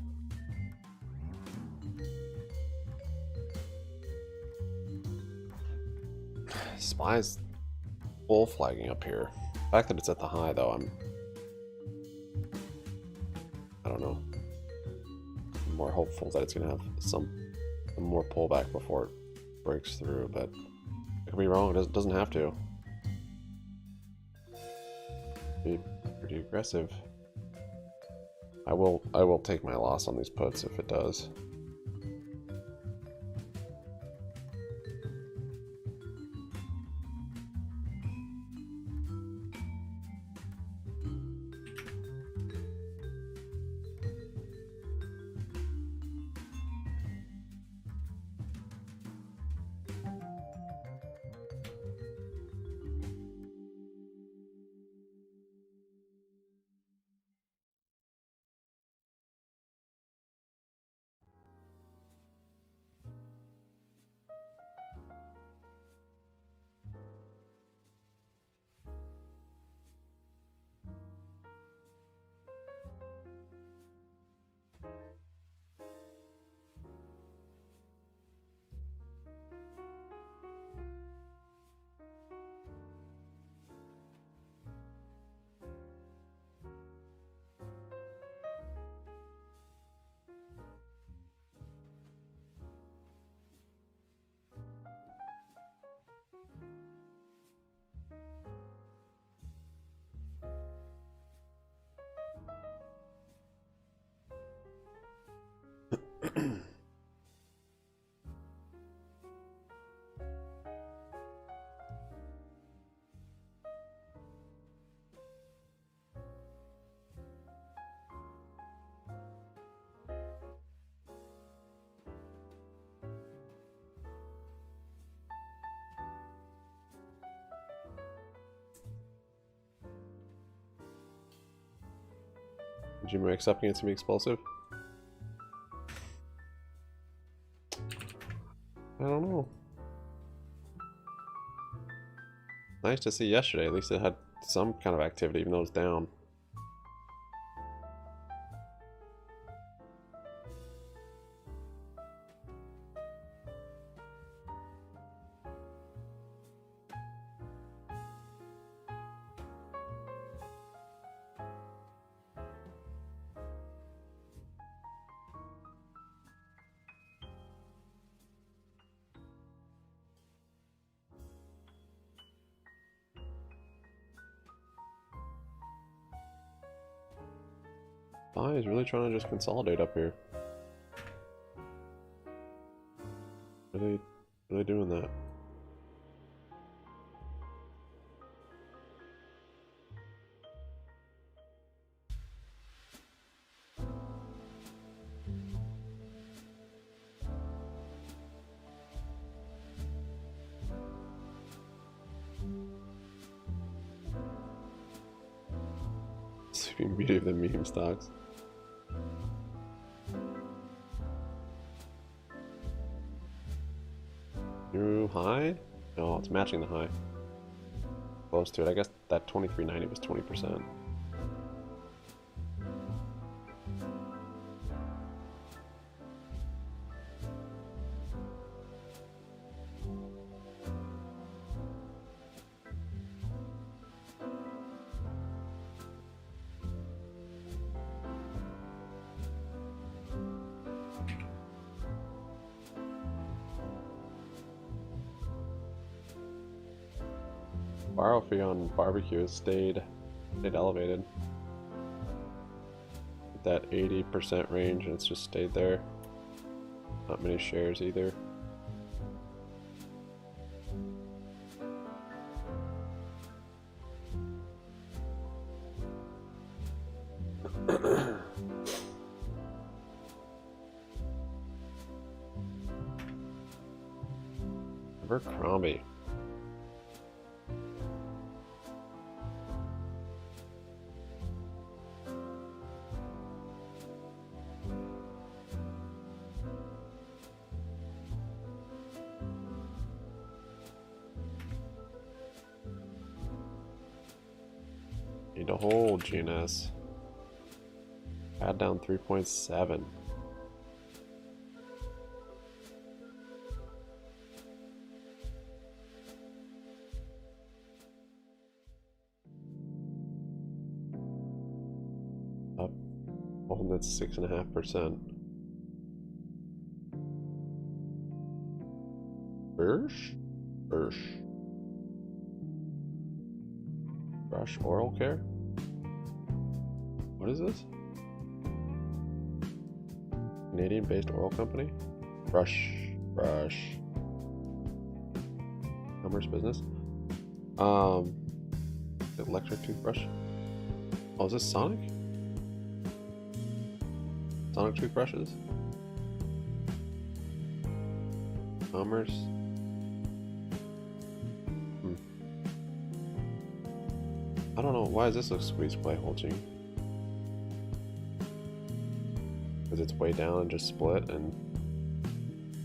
SPY's bull flagging up here. The fact that it's at the high, though, I don't know. I'm more hopeful that it's going to have some more pullback before it breaks through, but I could be wrong. It doesn't have to. Be pretty aggressive. I will take my loss on these puts if it does. GME up against me explosive? I don't know. Nice to see yesterday. At least it had some kind of activity, even though it's down. He's really trying to just consolidate up here. Really doing that. Sweeping beauty of the meme stocks. New high? No, it's matching the high. Close to it. I guess that 2390 was 20%. Borrow fee on barbecue has stayed elevated. That 80% range, and it's just stayed there. Not many shares either. Abercrombie. Need to hold GNS. Add down 3.7. Up. Oh, that's 6.5%. Brush oral care? What is this? Canadian-based oil company? Brush. Commerce business. Electric toothbrush. Oh, is this Sonic? Sonic toothbrushes? Commerce. I don't know, why does this look squeezed by Holching? Because it's way down and just split and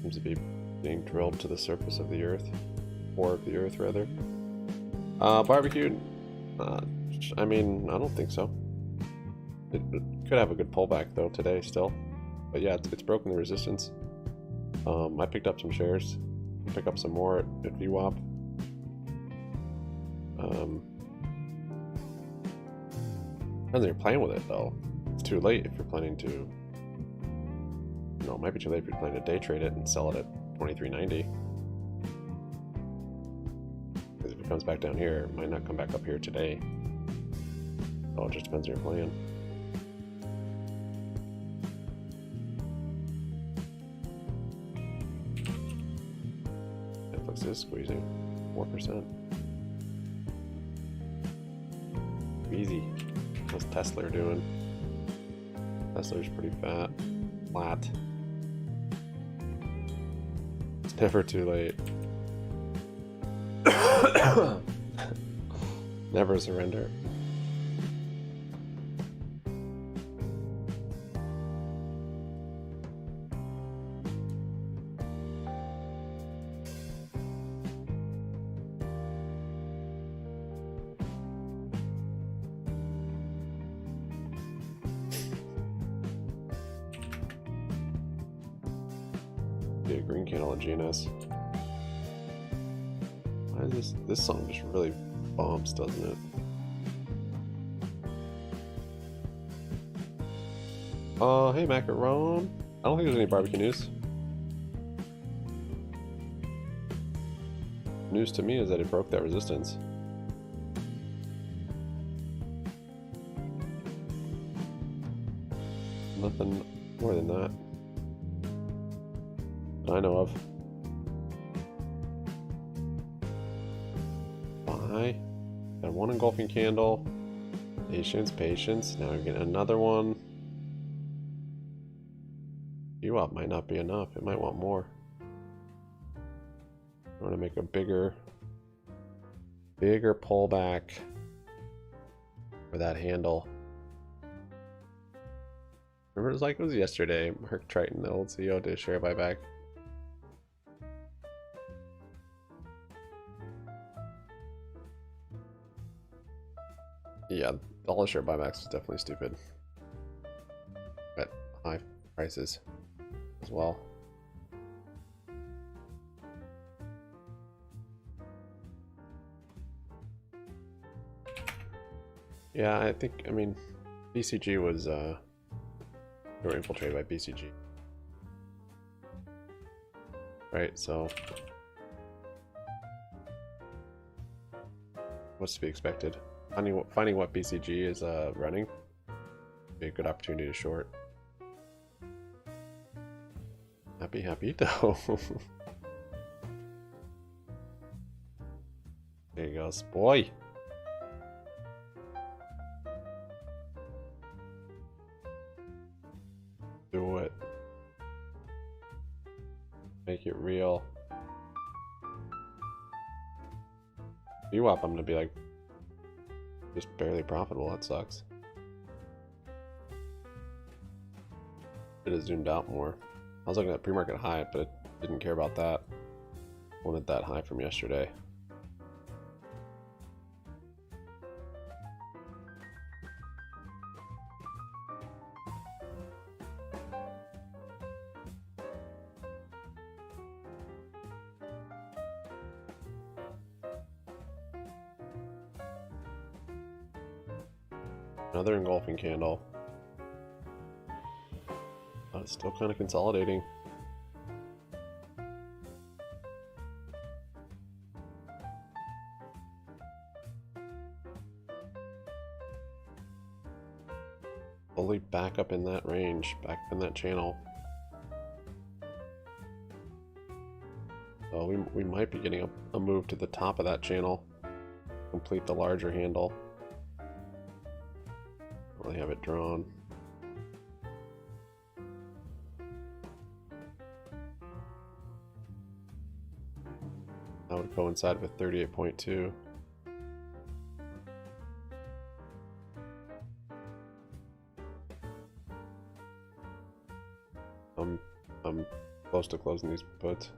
seems to be being drilled to the surface of the earth. Or of the earth, rather. Barbecued? I mean, I don't think so. It could have a good pullback though today still. But yeah, it's broken the resistance. I picked up some shares. Pick up some more at VWAP. Depends if you're playing with it though. It's too late if you're planning to. No, it might be too late if you're planning to day trade it and sell it at 23.90. Because if it comes back down here, it might not come back up here today. So it just depends on your plan. Netflix is squeezing 4%. Easy. What's Tesla doing? Tesla's pretty fat. Flat. It's never too late. Never surrender. Be a green candle at GNS. Why is this song just really bumps, doesn't it? Hey Macaron. I don't think there's any barbecue news. News to me is that it broke that resistance. Nothing more than that I know of. Buy. Got one engulfing candle. Patience. Now we're getting another one. UOP might not be enough. It might want more. I want to make a bigger pullback for that handle. Remember, it was yesterday. Mark Triton, the old CEO, did a share buyback. Yeah, all the share buybacks is definitely stupid. At high prices as well. Yeah, I mean, BCG was, they were infiltrated by BCG. Right, so what's to be expected? Finding what BCG is running would be a good opportunity to short. Happy though. There he goes, boy. Do it. Make it real. VWAP, I'm gonna be like just barely profitable. That sucks. Should have zoomed out more. I was looking at pre-market high, but it didn't care about that. Wanted that high from yesterday. Another engulfing candle. It's still kind of consolidating. Fully back up in that range, back up in that channel. So we might be getting a move to the top of that channel. Complete the larger handle. Don't really have it drawn. That would coincide with 38.2. I'm close to closing these puts.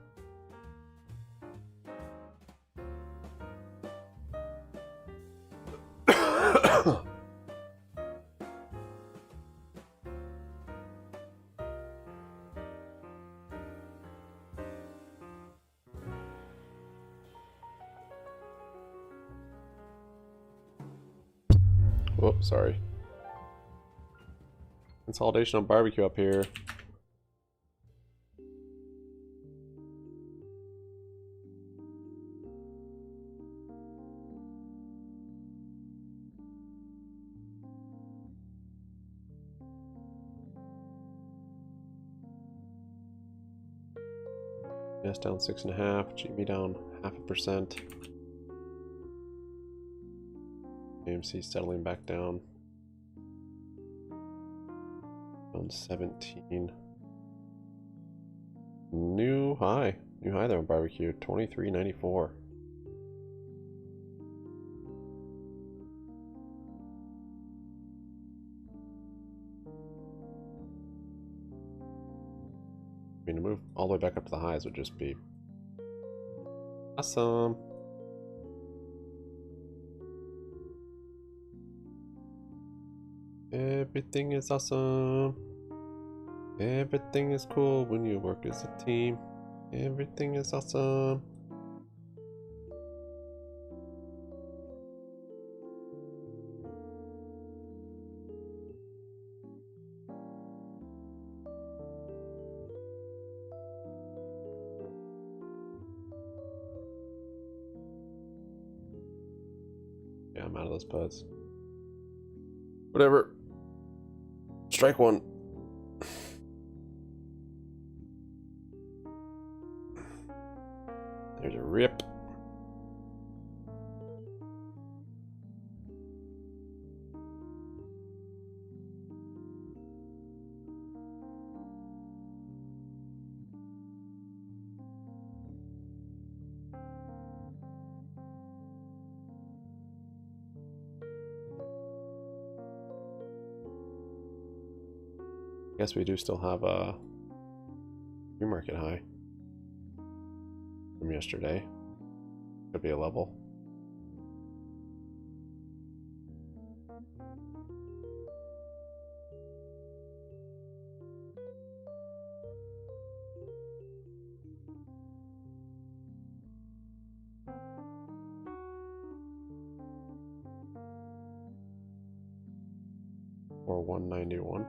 Whoops, sorry. Consolidation on barbecue up here. GNS down 6.5, GME down 0.5%. AMC settling back down. Down 17. New high there on barbecue, 23.94. I mean, to move all the way back up to the highs would just be awesome. Everything is awesome. Everything is cool when you work as a team. Everything is awesome. Yeah, I'm out of those puds. Whatever. Strike one. There's a rip. Guess we do still have a pre-market high from yesterday. Could be a level. Or 191.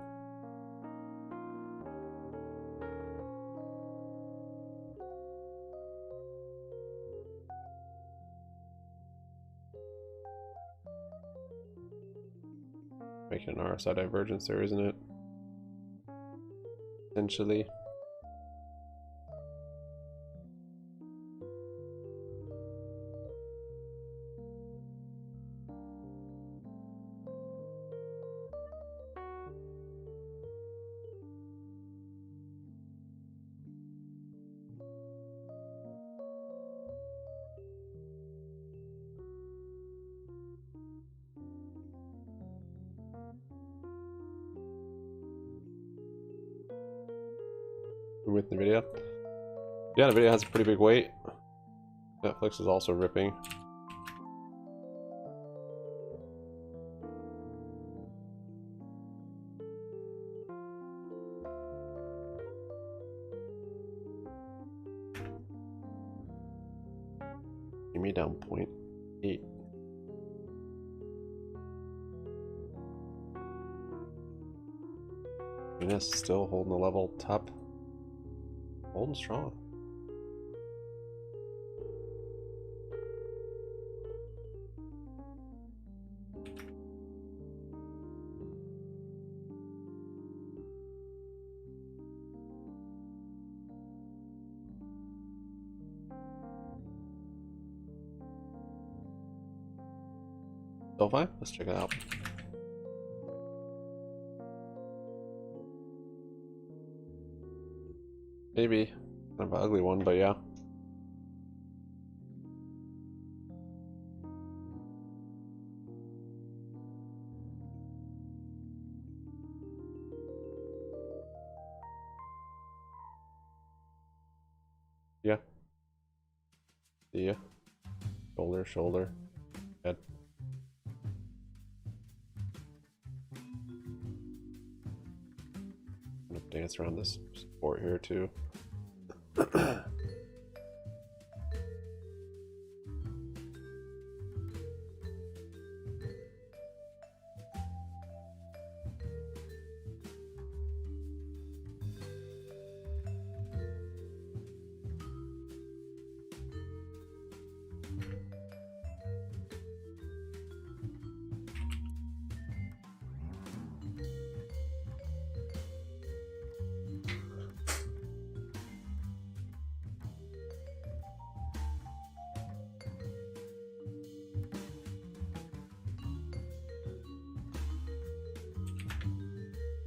Making an RSI divergence there, isn't it? Essentially. With the video. Yeah, the video has a pretty big weight. Netflix is also ripping. Give me down 0.8. GNS still holding the level top. Holding strong. Still fine? Let's check it out. Maybe. Kind of an ugly one, but yeah. Yeah. See ya. Shoulder, shoulder. Head. Gonna dance around this support here too.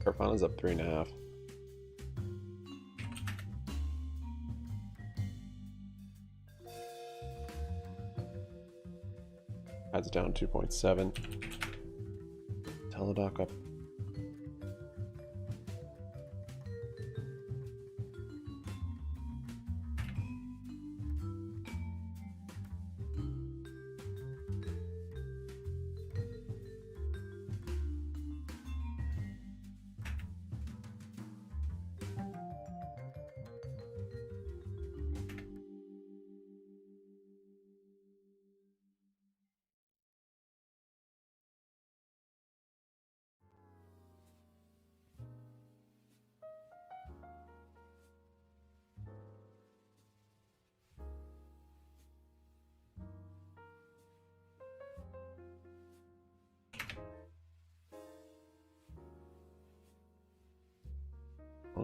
Carvana's up 3.5. Adds down 2.7. Teladoc up.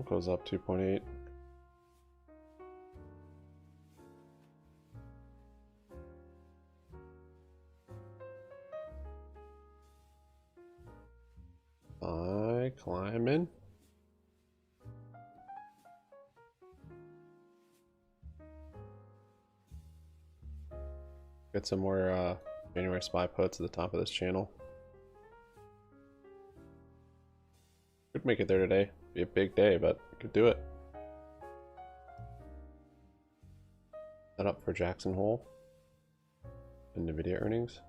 Goes up 2.8. I climb in. Get some more January SPY puts at the top of this channel. Could make it there today. Be a big day, but could do it. Set up for Jackson Hole and NVIDIA earnings.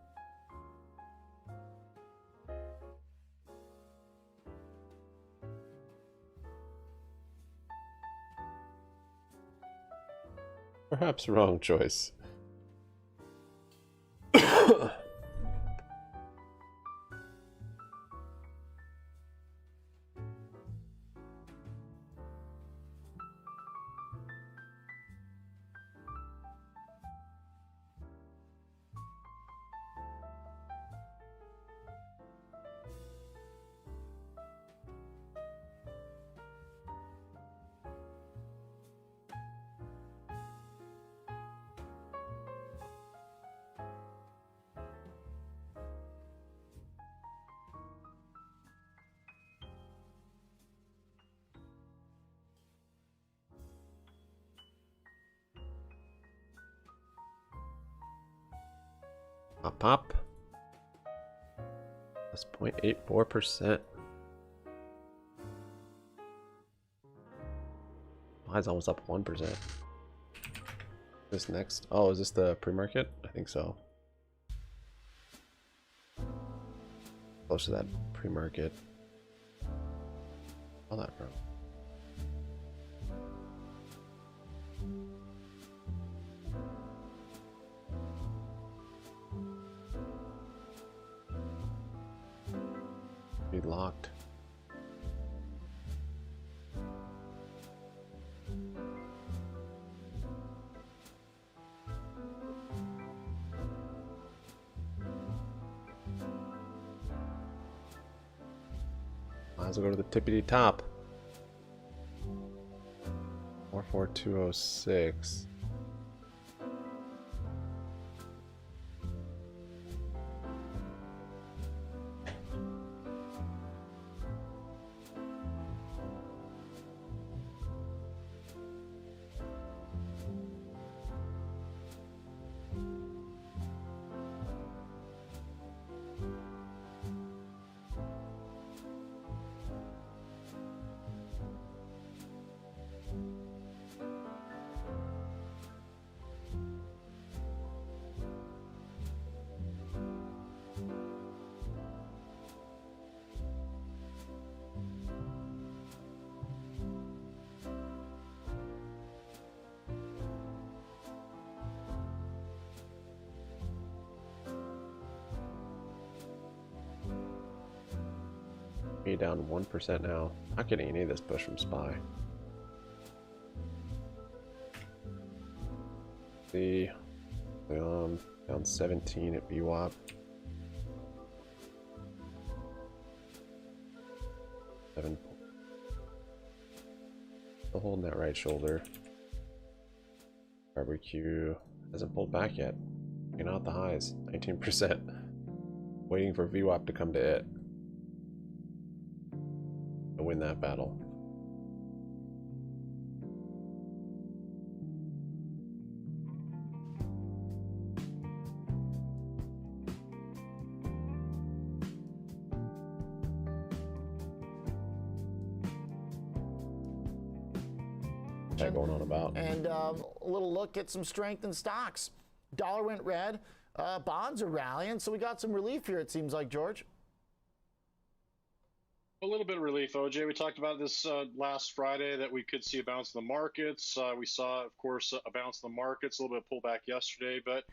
Perhaps wrong choice. Pop. That's 0.84%. Mine's almost up 1%. This next. Oh, is this the pre-market? I think so. Close to that pre-market. All that from. Be locked. Might as well go to the tippity top. 44206. Down 1% now. Not getting any of this push from SPY. See, down 17 at VWAP. 7. Still holding that right shoulder. Barbecue hasn't pulled back yet. Taking out the highs, 19%. Waiting for VWAP to come to it. To win that battle. What's going on about? And a little look at some strength in stocks. Dollar went red. Bonds are rallying, so we got some relief here, it seems like, George. A little bit of relief, OJ. We talked about this last Friday that we could see a bounce in the markets. We saw, of course, a bounce in the markets, a little bit of pullback yesterday. But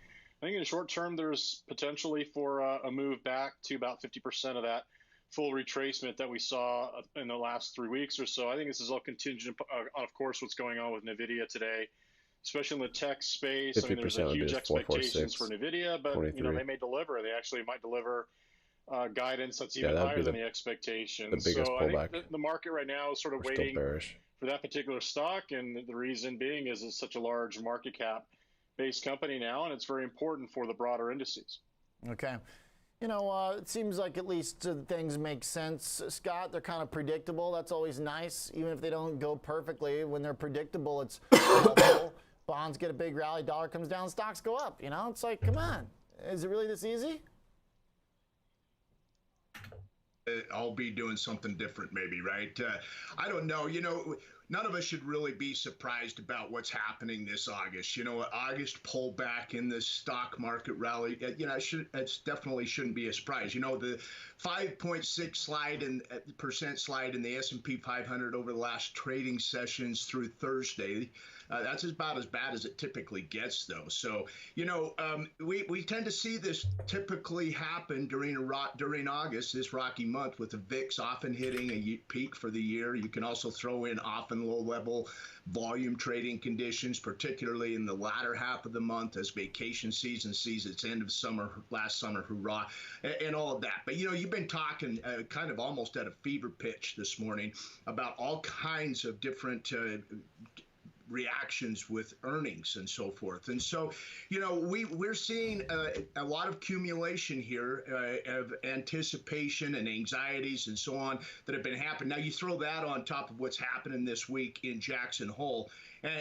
I think in the short term, there's potentially for a move back to about 50% of that full retracement that we saw in the last 3 weeks or so. I think this is all contingent on, of course, what's going on with NVIDIA today, especially in the tech space. I mean, there's a huge expectations for NVIDIA, but you know, they may deliver. They actually might deliver guidance that's even higher than the expectations. So I think the market right now is sort of waiting for that particular stock, and the reason being is it's such a large market cap based company now, and it's very important for the broader indices. Okay. You know, it seems like at least things make sense, Scott. They're kind of predictable. That's always nice, even if they don't go perfectly. When they're predictable, it's helpful. Bonds get a big rally, dollar comes down, stocks go up. You know, it's like, come on. Is it really this easy? I'll be doing something different maybe, right? I don't know. You know, none of us should really be surprised about what's happening this August. You know, August pullback in the stock market rally, you know, it's definitely shouldn't be a surprise. You know, the 5.6% slide in the S&P 500 over the last trading sessions through Thursday. That's about as bad as it typically gets, though. So, you know, we tend to see this typically happen during August, this rocky month, with the VIX often hitting a peak for the year. You can also throw in often low-level volume trading conditions, particularly in the latter half of the month as vacation season sees its end of summer, last summer, hurrah, and all of that. But, you know, you've been talking kind of almost at a fever pitch this morning about all kinds of different reactions with earnings and so forth. And so, you know, we're seeing a lot of accumulation here of anticipation and anxieties and so on that have been happening. Now you throw that on top of what's happening this week in Jackson Hole,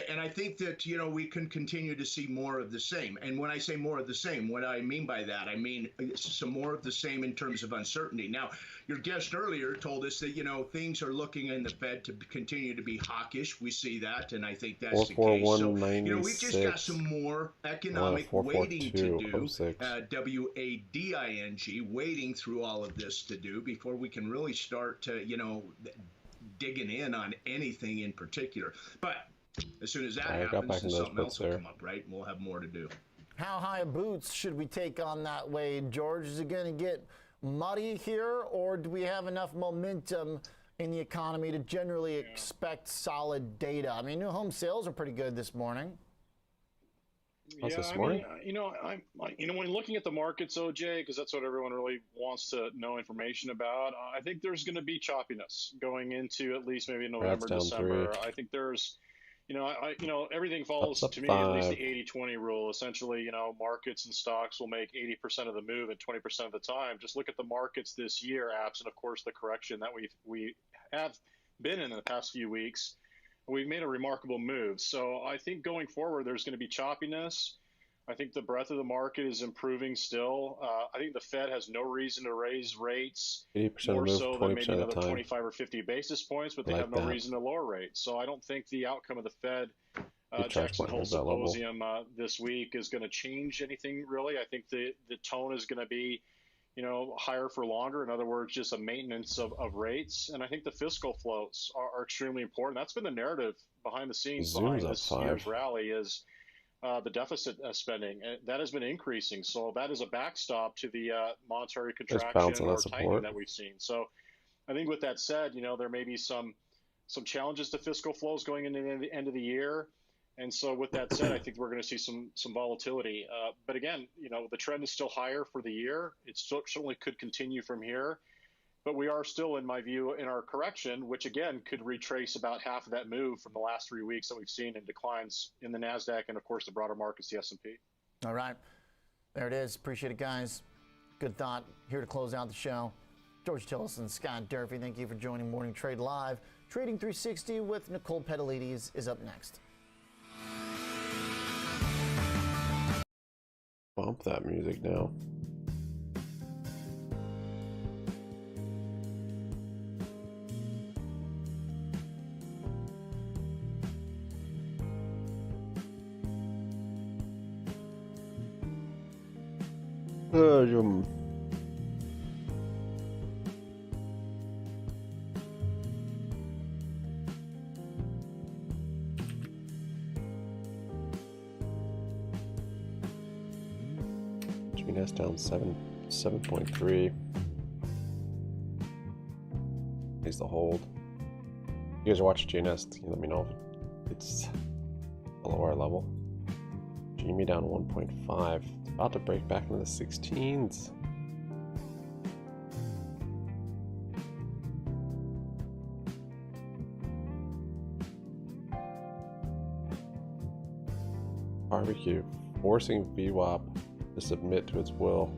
and I think that, you know, we can continue to see more of the same. And when I say more of the same, what I mean by that, I mean some more of the same in terms of uncertainty. Now, your guest earlier told us that, you know, things are looking in the Fed to continue to be hawkish. We see that, and I think that's the case. So, you know, we've just got some more economic waiting to do, WADING, waiting through all of this to do before we can really start to, you know, digging in on anything in particular. But as soon as that happens, then something else will come up, right? And we'll have more to do. How high boots should we take on that, Wade? George, is it going to get muddy here, or do we have enough momentum in the economy to generally expect solid data? I mean, new home sales are pretty good this morning. How's Yeah, this I morning? mean, when looking at the markets, OJ, because that's what everyone really wants to know information about. I think there's going to be choppiness going into at least maybe Brad's November, down 3. December. I think there's, everything Up's follows up to me at least the 5. 80-20 rule. Essentially, markets and stocks will make 80% of the move at 20% of the time. Just look at the markets this year, absent, of course, the correction that we have been in the past few weeks. We've made a remarkable move. So I think going forward, there's going to be choppiness. I think the breadth of the market is improving still. I think the Fed has no reason to raise rates 80% of the more move, so than 20% maybe of the another time. 25 or 50 basis points, but I they like have no that. reason to lower rates. So I don't think the outcome of the Fed Keep charge Jackson point Hole holds that level. Symposium this week is going to change anything really. I think the tone is going to be higher for longer. In other words, just a maintenance of rates. And I think the fiscal flows are extremely important. That's been the narrative behind the scenes Zoom's behind up this 5. year's rally is the deficit spending. That has been increasing. So that is a backstop to the monetary contraction bouncing or that tightening support. that we've seen. So I think with that said, there may be some challenges to fiscal flows going into the end of the year. And so with that said, I think we're going to see some volatility. But again, the trend is still higher for the year. It certainly could continue from here. But we are still, in my view, in our correction, which again could retrace about half of that move from the last 3 weeks that we've seen in declines in the NASDAQ and, of course, the broader markets, the S&P. All right. There it is. Appreciate it, guys. Good thought. Here to close out the show. George Tillison, Scott Durfee, thank you for joining Morning Trade Live. Trading 360 with Nicole Petalides is up next. Bump that music now. Yum. GNS down 7.3. Needs to hold. You guys are watching GNS, let me know if it's below our level. GME down 1.5. It's about to break back into the 16s. Barbecue forcing VWAP to submit to its will.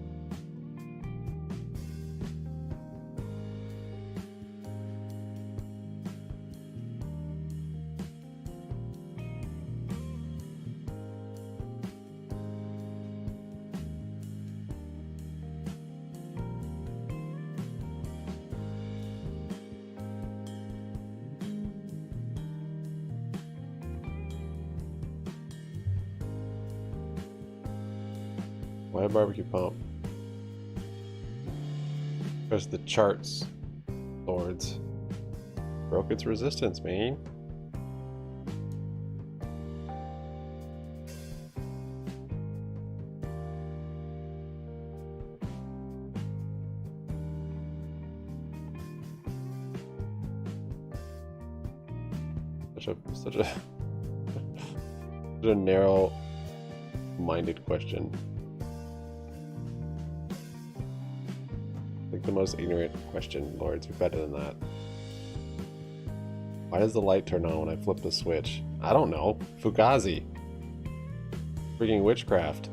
Why a barbecue pump? Because the charts, lords, broke its resistance, man. Such a narrow-minded question. Like the most ignorant question, lords. You're better than that. Why does the light turn on when I flip the switch? I don't know. Fugazi. Freaking witchcraft.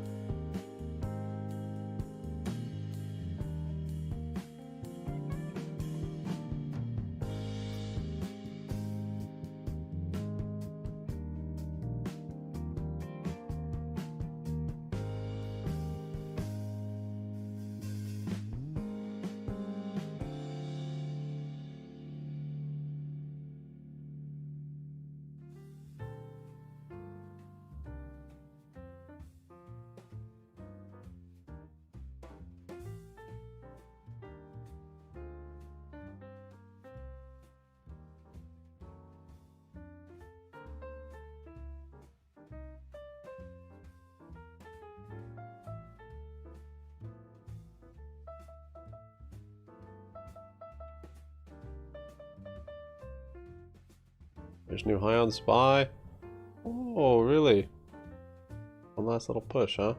There's new high on SPY. Oh, really? One last little push, huh?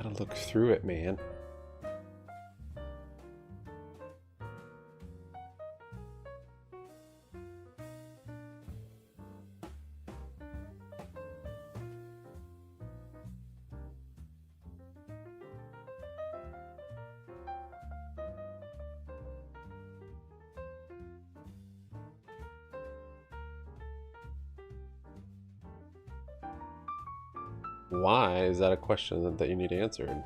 Gotta look through it, man. Why is that a question that you need answered?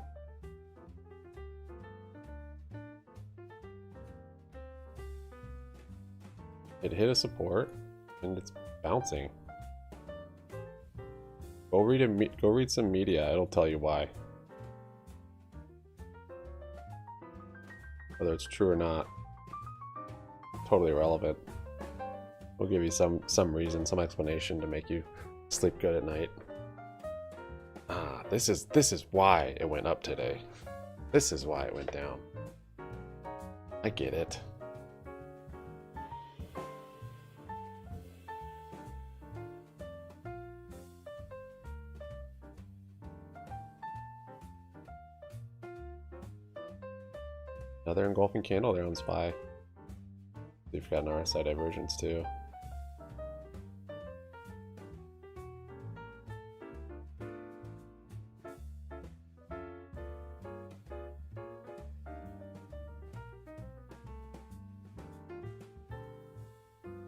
It hit a support and it's bouncing. Go read some media. It'll tell you why. Whether it's true or not, totally irrelevant. We'll give you some reason, some explanation to make you sleep good at night. This is why it went up today. This is why it went down. I get it. Another engulfing candle there on SPY. You've got an RSI divergence too.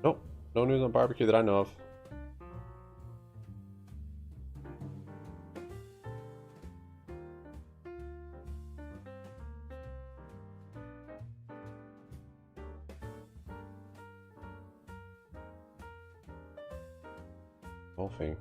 Nope, no news on barbecue that I know of. Golfing.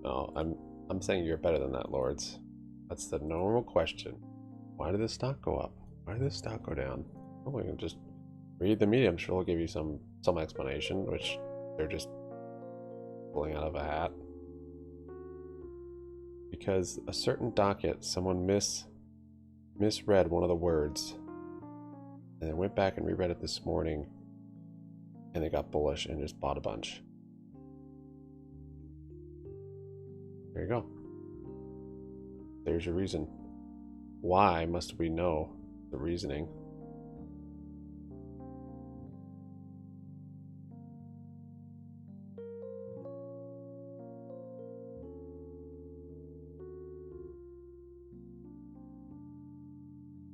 No, I'm saying you're better than that, Lords. That's the normal question. Why did this stock go up? Why did this stock go down? Oh, we can just read the media. I'm sure they'll give you some explanation, which they're just pulling out of a hat. Because a certain docket, someone misread one of the words, and then went back and reread it this morning, and they got bullish and just bought a bunch. There you go. There's your reason. Why must we know the reasoning?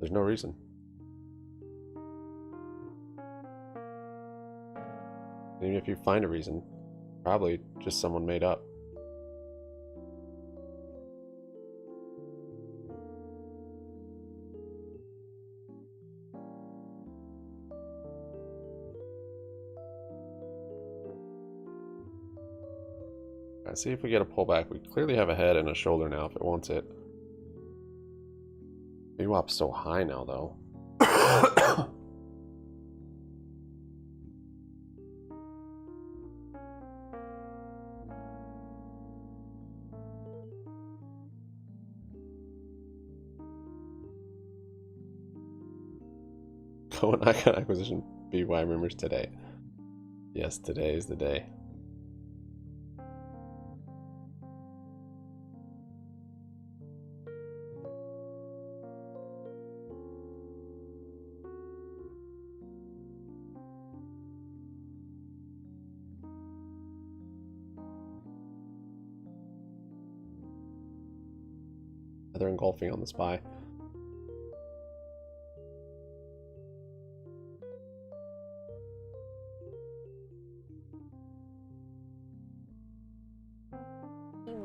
There's no reason. Even if you find a reason, probably just someone made up. Alright, see if we get a pullback. We clearly have a head and a shoulder now if it wants it. VWAP's so high now though. Going icon acquisition BY rumors today. Yes, today is the day. They're engulfing on the SPY.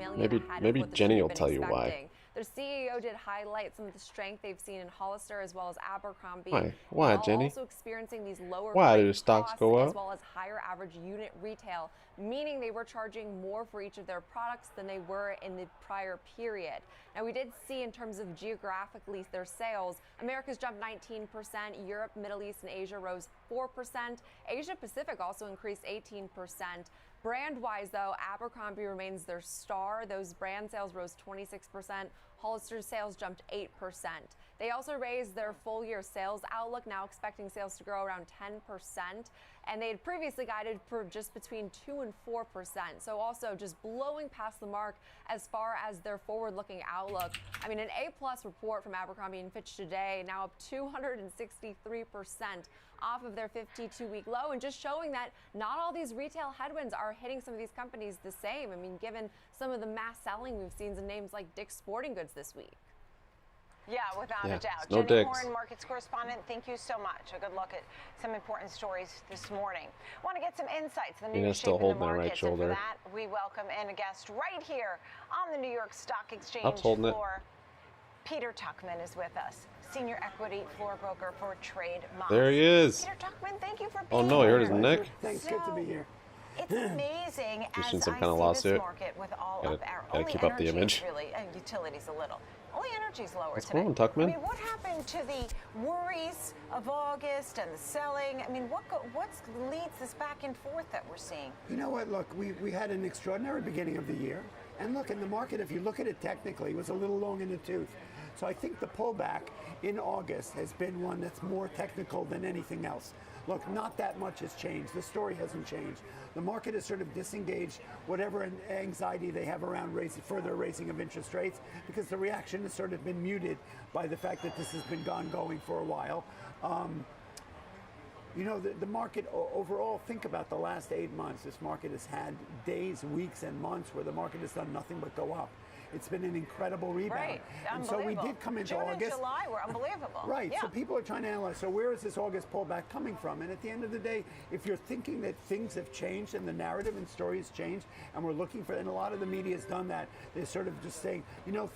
trailing Maybe- ahead maybe of what the Jenny street will had been tell you why. expecting. Their CEO did highlight some of the strength they've seen in Hollister as well as Abercrombie. Why? Why, while Jenny? also experiencing these lower Why freight do stocks costs go as up? well as higher average unit retail, meaning they were charging more for each of their products than they were in the prior period. Now, we did see in terms of geographically their sales, Americas jumped 19%, Europe, Middle East, and Asia rose 4%. Asia Pacific also increased 18%. Brand-wise, though, Abercrombie remains their star. Those brand sales rose 26%. Hollister's sales jumped 8%. They also raised their full-year sales outlook, now expecting sales to grow around 10%. And they had previously guided for just between 2 and 4%. So also just blowing past the mark as far as their forward-looking outlook. I mean, an A-plus report from Abercrombie & Fitch today, now up 263% off of their 52-week low, and just showing that not all these retail headwinds are hitting some of these companies the same. I mean, given some of the mass selling we've seen in names like Dick's Sporting Goods this week. Yeah, without Yeah, a doubt. it's no Jenny Dick's. Horn, markets correspondent, thank you so much. A good look at some important stories this morning. Want to get some insights on the new Nina's shape still in the holding that right markets, and for shoulder. that, we welcome in a guest right here on the New York Stock Exchange Up's holding it. floor. Peter Tuchman is with us, senior equity floor broker for Trade Moss. There he is. Peter Tuchman, thank you for being Oh no, he here. hurt his neck. Thanks, good to be here. It's amazing Just as in some I kind of see lawsuit. this market with all Gotta- of our gotta only keep up the energy image. really, and utilities a little. Only energy's lower What's today. going on, Tuchman? I mean, what happened to the worries of August and the selling? I mean, what leads this back and forth that we're seeing? You know what? Look, we had an extraordinary beginning of the year. And look, in the market, if you look at it technically, it was a little long in the tooth. So I think the pullback in August has been one that's more technical than anything else. Look, not that much has changed. The story hasn't changed. The market has sort of disengaged whatever anxiety they have around further raising of interest rates, because the reaction has sort of been muted by the fact that this has been going for a while. You know, the market overall, think about the last 8 months. This market has had days, weeks, and months where the market has done nothing but go up. It's been an incredible rebound. Right, And so we unbelievable. did come into June August. and July were unbelievable. Right, Yeah. so people are trying to analyze, so where is this August pullback coming from? And at the end of the day, if you're thinking that things have changed and the narrative and story has changed, and we're looking for, and a lot of the media has done that, they're sort of just saying, you know,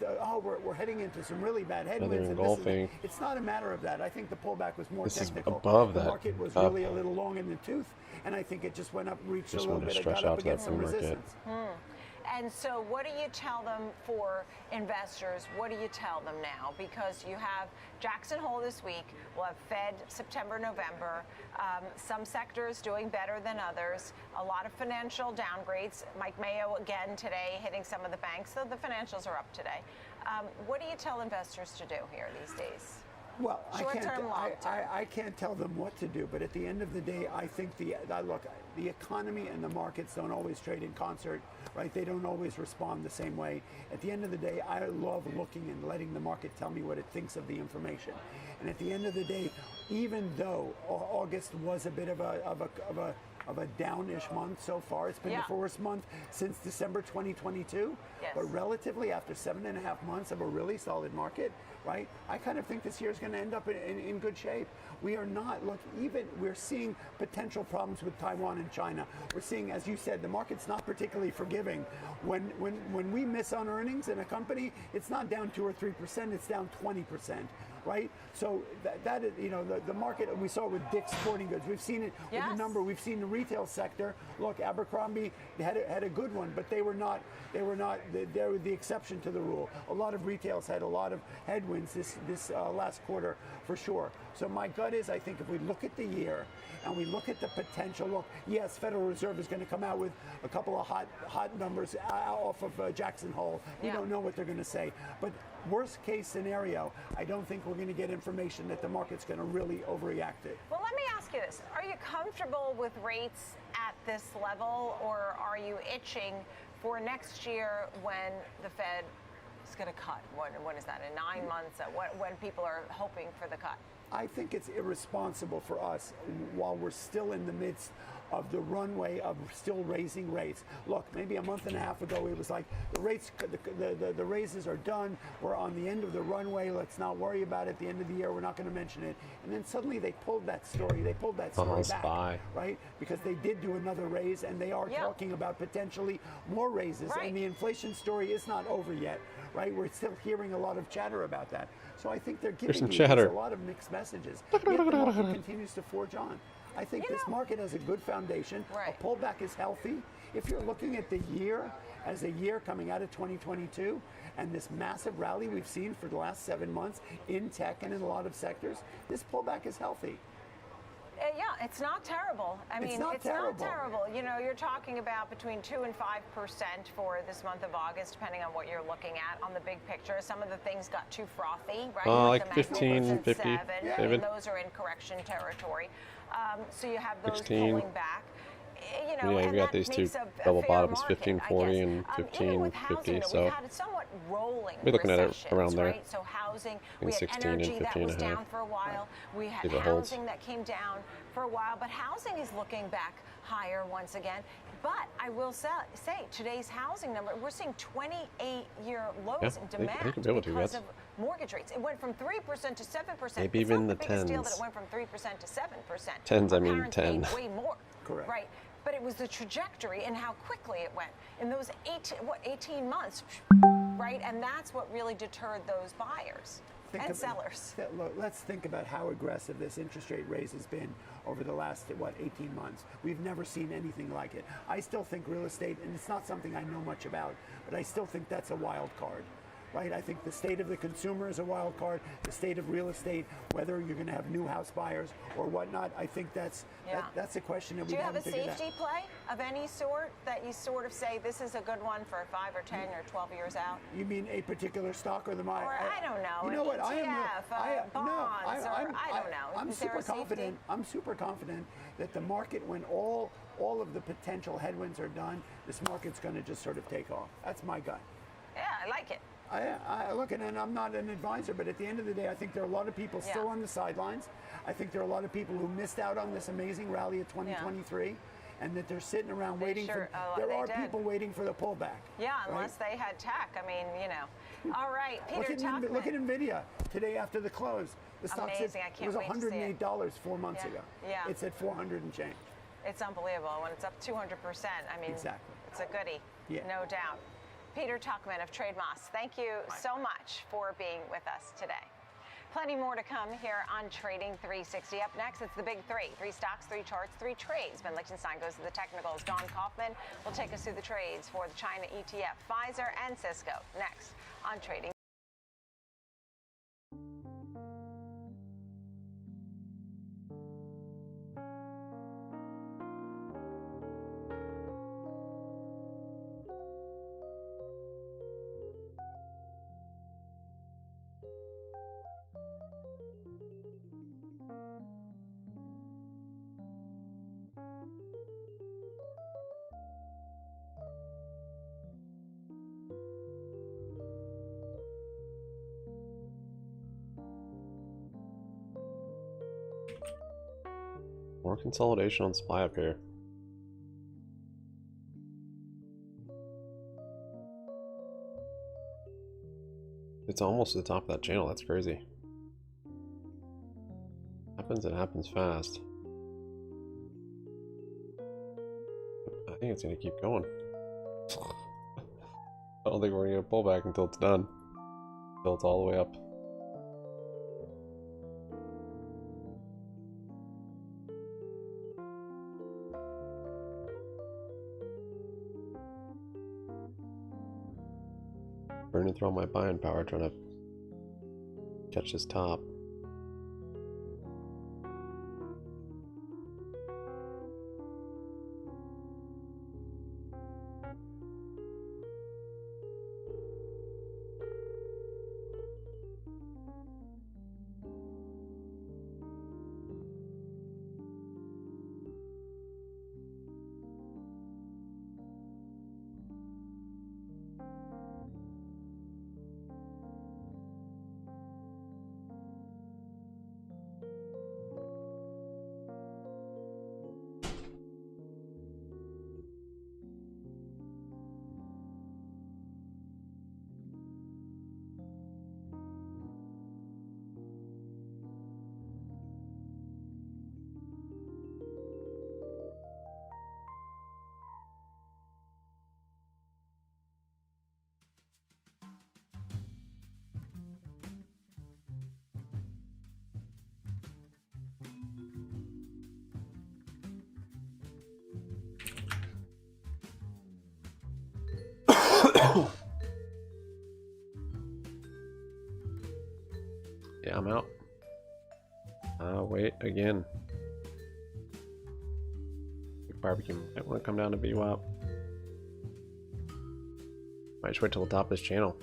we're heading into some really bad headwinds. they're and this engulfing. and that. It's not a matter of that. I think the pullback was more This is technical. above the that. market was Up. really a little long in the tooth, and I think it just went up, reached Just a little wanted to bit, stretch got up out to that against some pre-market. resistance. And so what do you tell them for investors? What do you tell them now? Because you have Jackson Hole this week. We'll have Fed September, November. Some sectors doing better than others. A lot of financial downgrades. Mike Mayo again today hitting some of the banks. So the financials are up today. What do you tell investors to do here these days? Well, Short-term, long-term. I can't tell them what to do, but at the end of the day, I think the economy and the markets don't always trade in concert, right? They don't always respond the same way. At the end of the day, I love looking and letting the market tell me what it thinks of the information. And at the end of the day, even though August was a bit of a downish month so far, it's been the worst month since December 2022. Yes. But relatively, after 7.5 months of a really solid market, right? I kind of think this year is going to end up in good shape. We are not, we're seeing potential problems with Taiwan and China. We're seeing, as you said, the market's not particularly forgiving. When we miss on earnings in a company, it's not down 2 or 3%, it's down 20%. Right, so that is, you know, the market. We saw it with Dick's Sporting Goods. We've seen it with a number. We've seen the retail sector. Look, Abercrombie had a good one, but they were not. They were the exception to the rule. A lot of retails had a lot of headwinds this last quarter for sure. So my gut is, I think if we look at the year and we look at the potential, look, yes, Federal Reserve is going to come out with a couple of hot numbers off of Jackson Hole. We don't know what they're going to say, but worst case scenario, I don't think we're going to get information that the market's going to really overreact to. Well, let me ask you this. Are you comfortable with rates at this level, or are you itching for next year when the Fed is going to cut? When is that, in 9 months? When people are hoping for the cut? I think it's irresponsible for us, while we're still in the midst of the runway of still raising rates. Look, maybe a month and a half ago, it was like the rates, the raises are done. We're on the end of the runway. Let's not worry about it. At the end of the year, we're not going to mention it. And then suddenly they pulled that story. They pulled that story back, right? Because they did do another raise, and they are talking about potentially more raises. And the inflation story is not over yet, right? We're still hearing a lot of chatter about that. So I think they're giving a lot of mixed messages. Yet the market continues to forge on. I think this market has a good foundation. A pullback is healthy. If you're looking at the year as a year coming out of 2022 and this massive rally we've seen for the last 7 months in tech and in a lot of sectors, this pullback is healthy. Yeah, it's not terrible. I mean, it's not terrible. You know, you're talking about between 2 and 5% for this month of August, depending on what you're looking at on the big picture. Some of the things got too frothy, right? Like 15, 50. I mean, those are in correction territory. So you have those 16. pulling back. You know, Yeah, and we got that these two makes a double fair bottoms, market, 1540 and even with 1550. housing, So we've had a somewhat rolling we're looking at it recessions, around there. right? So housing, we had 16 energy and that 15 was and a half. down for a while. We had If it holds. housing that came down for a while, but housing is looking back higher once again. But I will say today's housing number, we're seeing 28-year lows in demand because of mortgage rates. It went from 3% to 7%. Maybe it's even not the biggest deal that 10s. it went from 3% to 7%. Tens, I Our mean parents 10. paid way more. Correct. Right. But it was the trajectory and how quickly it went in those 18 months, right? And that's what really deterred those buyers and sellers. Look, let's think about how aggressive this interest rate raise has been over the last, 18 months. We've never seen anything like it. I still think real estate, and it's not something I know much about, but I still think that's a wild card. Right? I think the state of the consumer is a wild card, the state of real estate, whether you're going to have new house buyers or whatnot. I think that's a question that we haven't figured out. Do you have a safety play of any sort that you sort of say this is a good one for 5 or 10 or 12 years out? You mean a particular stock or the market? Or I don't know. You know what? ETF, bonds, I don't know. I'm Is there super a safety? confident. I'm super confident that the market, when all of the potential headwinds are done, this market's going to just sort of take off. That's my gut. Yeah, I like it. I look, and I'm not an advisor, but at the end of the day, I think there are a lot of people still on the sidelines. I think there are a lot of people who missed out on this amazing rally of 2023, and that they're sitting around waiting for. There are people waiting for the pullback. Yeah, unless they had tech. I mean, you know. All right, Peter Tuchman. Look at Nvidia today after the close. The stock Amazing. I can't was wait to see it. $108 4 months ago. Yeah. It's at 400 and change. It's unbelievable when it's up 200%. I mean, Exactly. it's a goodie, no doubt. Peter Tuchman of TradeMoss, thank you so much for being with us today. Plenty more to come here on Trading 360. Up next, it's the big three. 3 stocks, 3 charts, 3 trades. Ben Lichtenstein goes to the technicals. Don Kaufman will take us through the trades for the China ETF, Pfizer, and Cisco. Next on Trading. More consolidation on supply up here. It's almost to the top of that channel. That's crazy. Happens, it happens fast. I think it's gonna keep going. I don't think we're gonna pull back until it's done. Until it's all the way up. Burning through all my buying power trying to catch this top. wait again. Barbecue might want to come down to VWAP. Might just wait till the top of this channel.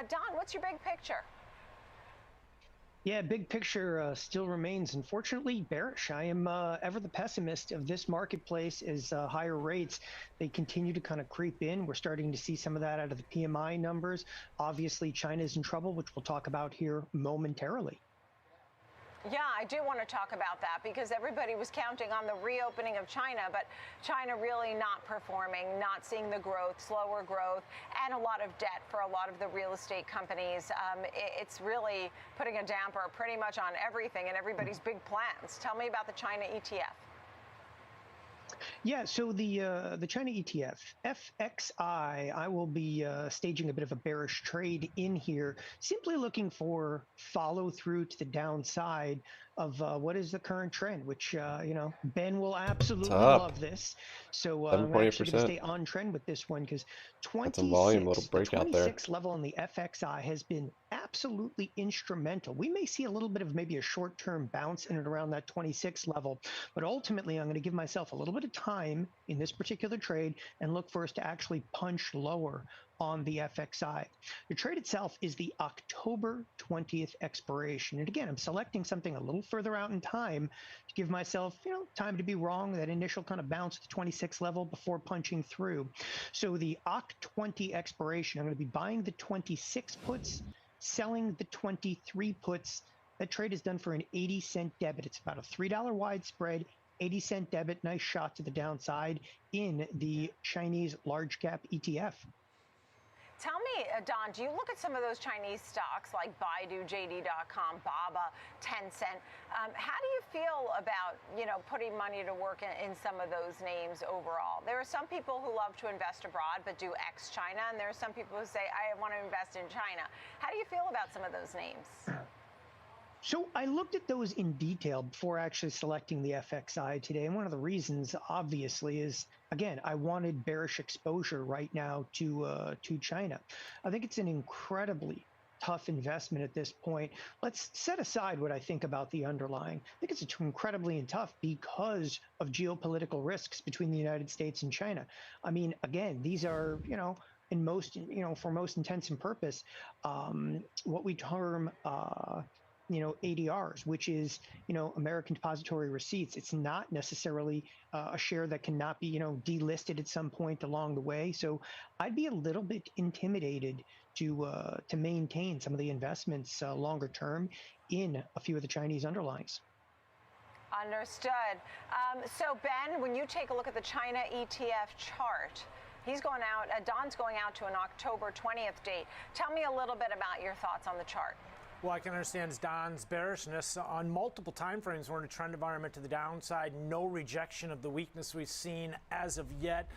Don, what's your big picture? Yeah, big picture still remains, unfortunately, bearish. I am ever the pessimist of this marketplace as higher rates, they continue to kind of creep in. We're starting to see some of that out of the PMI numbers. Obviously, China's in trouble, which we'll talk about here momentarily. Yeah, I do want to talk about that because everybody was counting on the reopening of China, but China really not performing, not seeing the growth, slower growth, and a lot of debt for a lot of the real estate companies. It's really putting a damper pretty much on everything and everybody's big plans. Tell me about the China ETF. Yeah, so the China ETF, FXI, I will be staging a bit of a bearish trade in here, simply looking for follow through to the downside of what is the current trend, which, Ben will absolutely love this. So I'm actually going to stay on trend with this one because 26, the 26 level on the FXI has been absolutely instrumental. We may see a little bit of maybe a short-term bounce in and around that 26 level, but ultimately I'm going to give myself a little bit of time in this particular trade and look for us to actually punch lower on the FXI. The trade itself is the October 20th expiration. And again, I'm selecting something a little further out in time to give myself, time to be wrong, that initial kind of bounce at the 26 level before punching through. So the OC20 expiration, I'm going to be buying the 26 puts, selling the 23 puts. That trade is done for an 80-cent debit. It's about a $3 wide spread, 80-cent debit, nice shot to the downside in the Chinese large cap ETF. Tell me, Don, do you look at some of those Chinese stocks like Baidu, JD.com, Baba, Tencent? How do you feel about, putting money to work in some of those names overall? There are some people who love to invest abroad but do ex-China, and there are some people who say, I want to invest in China. How do you feel about some of those names? So I looked at those in detail before actually selecting the FXI today. And one of the reasons, obviously, is, again, I wanted bearish exposure right now to China. I think it's an incredibly tough investment at this point. Let's set aside what I think about the underlying. I think it's incredibly tough because of geopolitical risks between the United States and China. I mean, again, these are, in most, for most intents and purpose, what we term ADRs, which is, American Depository Receipts. It's not necessarily a share that cannot be, delisted at some point along the way. So I'd be a little bit intimidated to maintain some of the investments longer term in a few of the Chinese underlyings. Understood. So Ben, when you take a look at the China ETF chart, he's going out, Don's going out to an October 20th date. Tell me a little bit about your thoughts on the chart. Well, I can understand Don's bearishness on multiple time frames. We're in a trend environment to the downside. No rejection of the weakness we've seen as of yet.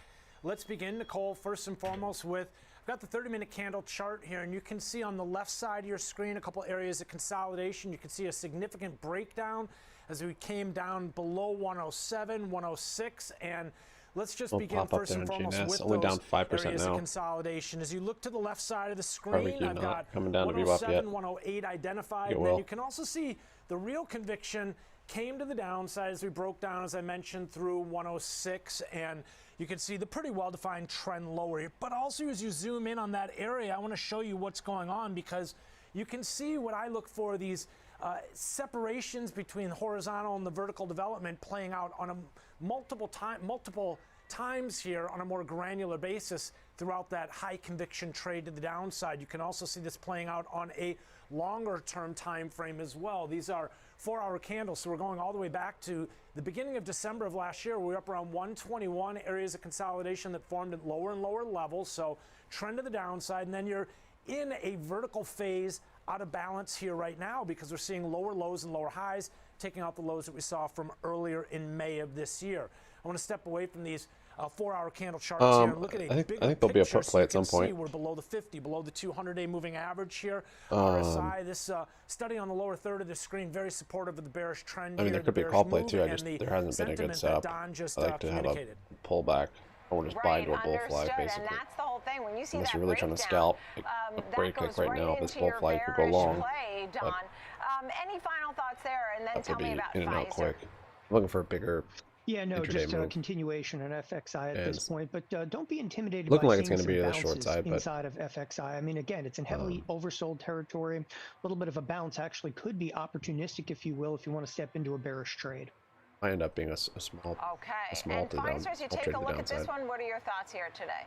Let's begin, Nicole, first and foremost with, I've got the 30-minute candle chart here, and you can see on the left side of your screen a couple areas of consolidation. You can see a significant breakdown as we came down below 107, 106, and let's just We'll begin pop up first there and in foremost GNS. with Only those down 5% areas now. of consolidation. As you look to the left side of the screen, Barbecue I've not got coming down to be up 107, yet. 108 identified. It And then will. you can also see the real conviction came to the downside as we broke down, as I mentioned, through 106, and you can see the pretty well-defined trend lower here. But also, as you zoom in on that area, I want to show you what's going on, because you can see what I look for, these separations between horizontal and the vertical development playing out on a multiple times here on a more granular basis throughout that high conviction trade to the downside. You can also see this playing out on a longer term time frame as well. These are 4-hour candles, so we're going all the way back to the beginning of December of last year. We were up around 121, areas of consolidation that formed at lower and lower levels, so trend to the downside, and then you're in a vertical phase out of balance here right now, because we're seeing lower lows and lower highs, taking out the lows that we saw from earlier in May of this year. I want to step away from these 4-hour candle charts here and look at I a think bigger there'll be a picture, put so play you at some can see point. we're below the 50, below the 200-day moving average here. RSI, this study on the lower third of the screen, very supportive of the bearish trend I mean, here, there could the be a bearish call play move, too. and the There hasn't been a good sentiment setup. that Don just I like to have a communicated. pullback. I want to just buy into a bull understood, flag, basically. and that's the whole thing. When you see Unless that you're really trying to breakdown, scalp a that break goes kick right now, this into bull your flag could go bearish long. play, Don. Any final thoughts there? And then That tell could me be about in and out Pfizer. quick. I'm looking for a bigger Yeah, no, intraday just a move. continuation on FXI at And this point, but don't be intimidated looking by like it's seeing gonna some be the short bounces side, but inside of FXI. I mean, again, it's in heavily oversold territory. A little bit of a bounce actually could be opportunistic, if you will, if you want to step into a bearish trade. might end up being a small, Okay. a small And to down, Pfizer, as you small take trade a to look at this downside. one, what are your thoughts here today?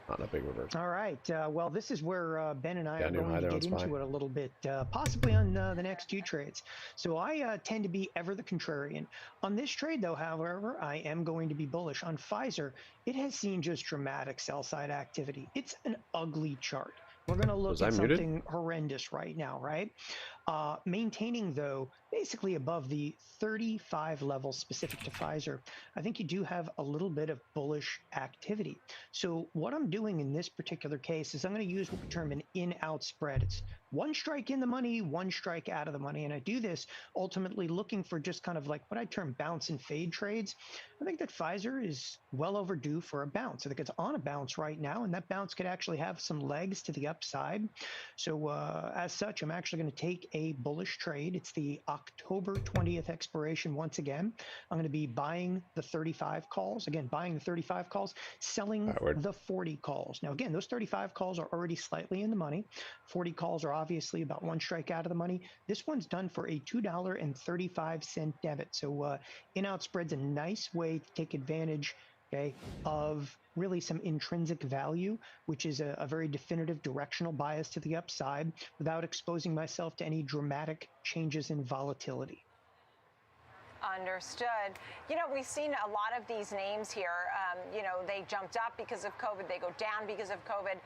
Not in a big reverse. All right. Well, this is where Ben and I Yeah, are new high going to there on get into SPY. it a little bit, possibly on the next two trades. So I tend to be ever the contrarian. On this trade, though, however, I am going to be bullish. On Pfizer, it has seen just dramatic sell-side activity. It's an ugly chart. We're going to look Was I at muted? something horrendous right now, right? Maintaining, though, basically above the 35 level specific to Pfizer, I think you do have a little bit of bullish activity. So what I'm doing in this particular case is I'm going to use what we term an in-out spread. It's one strike in the money, one strike out of the money. And I do this ultimately looking for just kind of like what I term bounce and fade trades. I think that Pfizer is well overdue for a bounce. I think it's on a bounce right now, and that bounce could actually have some legs to the upside. So as such, I'm actually going to take a bullish trade. It's the October 20th expiration once again. I'm going to be buying the 35 calls. Again, buying the 35 calls, selling the 40 calls. Now, again, those 35 calls are already slightly in the money. 40 calls are obviously about one strike out of the money. This one's done for a $2.35 debit. So in-out spread's a nice way to take advantage, okay, of really some intrinsic value, which is a very definitive directional bias to the upside without exposing myself to any dramatic changes in volatility. Understood. You know, we've seen a lot of these names here. You know, they jumped up because of COVID. They go down because of COVID.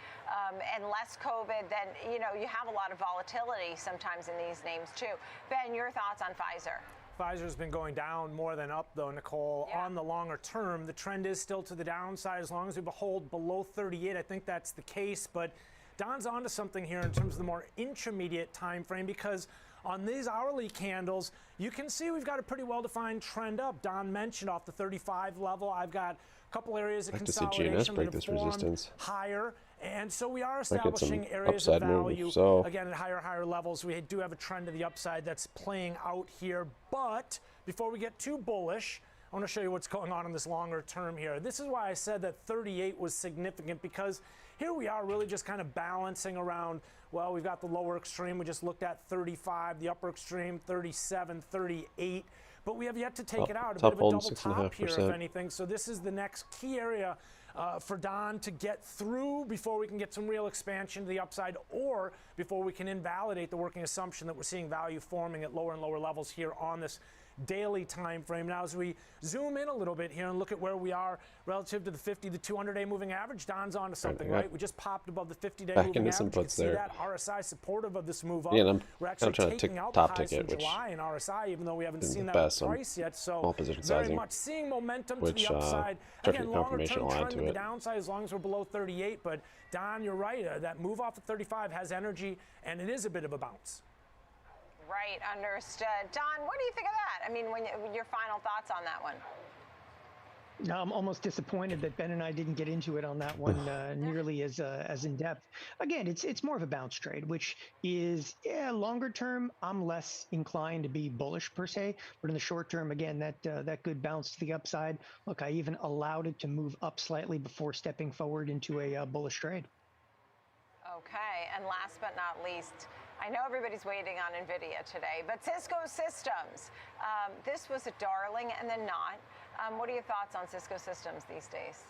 And less COVID, then, you know, you have a lot of volatility sometimes in these names, too. Ben, your thoughts on Pfizer? Pfizer's been going down more than up, though, Nicole. Yeah. On the longer term, the trend is still to the downside as long as we hold below 38. I think that's the case, but Don's onto something here in terms of the more intermediate time frame, because on these hourly candles, you can see we've got a pretty well-defined trend up. Don mentioned off the 35 level, I've got a couple areas of I'd like to see consolidation GNS break that have this formed resistance. higher, and so we are Might get some establishing areas of upside move, value so. again at higher levels. We do have a trend to the upside that's playing out here, but before we get too bullish, I want to show you what's going on in this longer term here. This is why I said that 38 was significant, because here we are really just kind of balancing around. Well, we've got the lower extreme. We just looked at 35, the upper extreme 37, 38. But we have yet to take it out. A bit of a double top here, if anything. So this is the next key area for Don to get through before we can get some real expansion to the upside, or before we can invalidate the working assumption that we're seeing value forming at lower and lower levels here on this daily time frame. Now, as we zoom in a little bit here and look at where we are relative to the 50, the 200-day moving average, Don's onto something, right? We just popped above the 50-day moving average. You can see that RSI supportive of this move up. Yeah, and we're actually trying to taking out top the highs ticket, from which July in RSI, even though we haven't seen that best price yet. So small position very sizing, much seeing momentum which, to the upside. stretching Again, longer confirmation term line trend to to the it. downside as long as we're below 38. But Don, you're right. That move off of 35 has energy, and it is a bit of a bounce. Right, understood. Don, what do you think of that? I mean, your final thoughts on that one? Now I'm almost disappointed that Ben and I didn't get into it on that one nearly as in depth. Again, it's more of a bounce trade, which is longer term. I'm less inclined to be bullish per se, but in the short term, again, that good bounce to the upside. Look, I even allowed it to move up slightly before stepping forward into a bullish trade. Okay, and last but not least, I know everybody's waiting on NVIDIA today, but Cisco Systems. This was a darling and then not. What are your thoughts on Cisco Systems these days?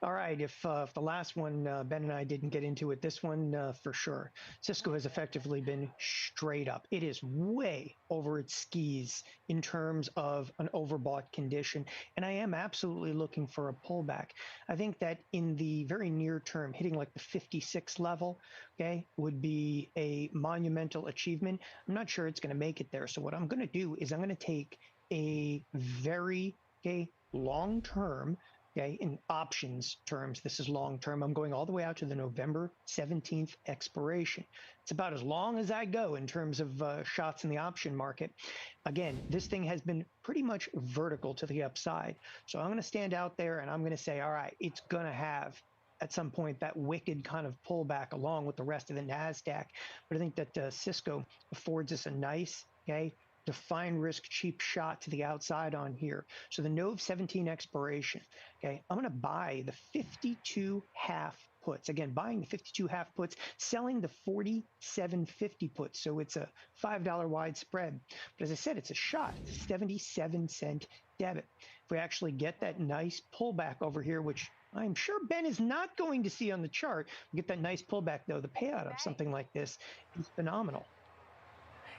All right, if the last one Ben and I didn't get into it, this one for sure. Cisco has effectively been straight up. It is way over its skis in terms of an overbought condition, and I am absolutely looking for a pullback. I think that in the very near term, hitting like the 56 level, okay, would be a monumental achievement. I'm not sure it's going to make it there. So what I'm going to do is I'm going to take a very long term. Okay, in options terms, this is long term. I'm going all the way out to the November 17th expiration. It's about as long as I go in terms of shots in the option market. Again, this thing has been pretty much vertical to the upside. So I'm going to stand out there and I'm going to say, all right, it's going to have at some point that wicked kind of pullback along with the rest of the NASDAQ. But I think that Cisco affords us a nice, defined risk cheap shot to the outside on here. So the Nov 17 expiration, I'm going to buy the 52 half puts. Again, buying the 52 half puts, selling the 47.50 puts. So it's a $5 wide spread. But as I said, it's a shot. It's a 77-cent debit. If we actually get that nice pullback over here, which I'm sure Ben is not going to see on the chart, we get that nice pullback though, the payout of something like this is phenomenal.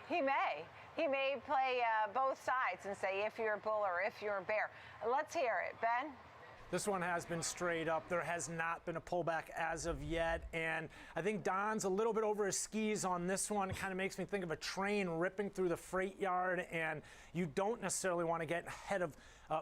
He may. He may play both sides and say if you're a bull or if you're a bear. Let's hear it. Ben? This one has been straight up. There has not been a pullback as of yet. And I think Don's a little bit over his skis on this one. It kind of makes me think of a train ripping through the freight yard. And you don't necessarily want to get ahead of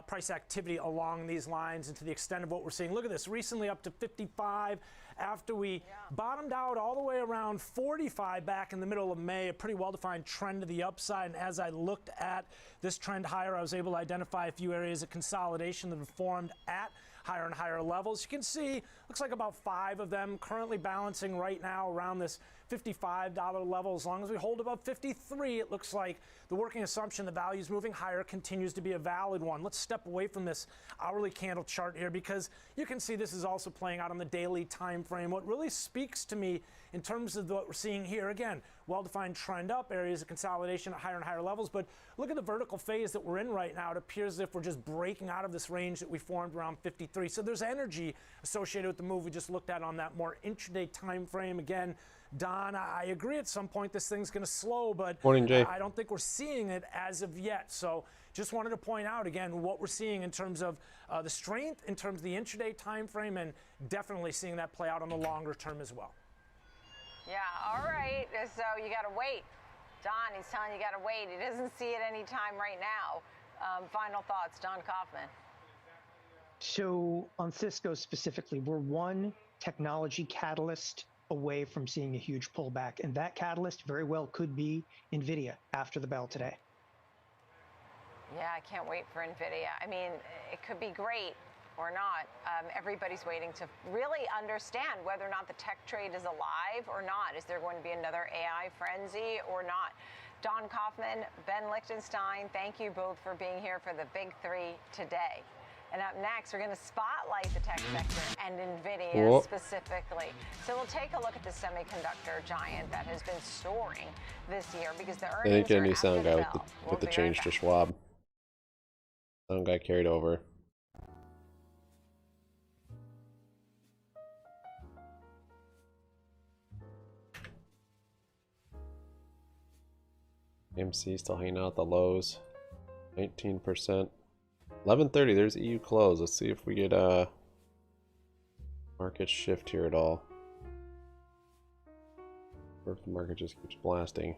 price activity along these lines and to the extent of what we're seeing. Look at this. Recently up to 55 after we bottomed out all the way around 45 back in the middle of May, a pretty well-defined trend to the upside. And as I looked at this trend higher, I was able to identify a few areas of consolidation that have formed at higher and higher levels. You can see, looks like about 5 of them currently balancing right now around this $55 level. As long as we hold above 53, it looks like the working assumption the value is moving higher continues to be a valid one. Let's step away from this hourly candle chart here because you can see this is also playing out on the daily time frame. What really speaks to me in terms of what we're seeing here, again, well-defined trend up, areas of consolidation at higher and higher levels, but look at the vertical phase that we're in right now. It appears as if we're just breaking out of this range that we formed around 53. So there's energy associated with the move we just looked at on that more intraday time frame. Again, Don, I agree at some point this thing's going to slow, but Morning, Jay. I don't think we're seeing it as of yet. So just wanted to point out, again, what we're seeing in terms of the strength, in terms of the intraday time frame, and definitely seeing that play out on the longer term as well. Yeah, all right. So you got to wait. Don, he's telling you got to wait. He doesn't see it any time right now. Final thoughts, Don Kaufman. So on Cisco specifically, we're one technology catalyst away from seeing a huge pullback, and that catalyst very well could be NVIDIA after the bell today. Yeah, I can't wait for NVIDIA. I mean, it could be great or not. Everybody's waiting to really understand whether or not the tech trade is alive or not. Is there going to be another AI frenzy or not? Don Kaufman, Ben Lichtenstein, thank you both for being here for the Big Three today. And up next, we're going to spotlight the tech sector and NVIDIA specifically. So we'll take a look at the semiconductor giant that has been soaring this year because the earnings I think a are new after sound the guy bell. with the We'll be change right to back. Schwab. Sound guy carried over. AMC still hanging out at the lows. 19%. 11:30, there's EU close. Let's see if we get a market shift here at all. Or if the market just keeps blasting.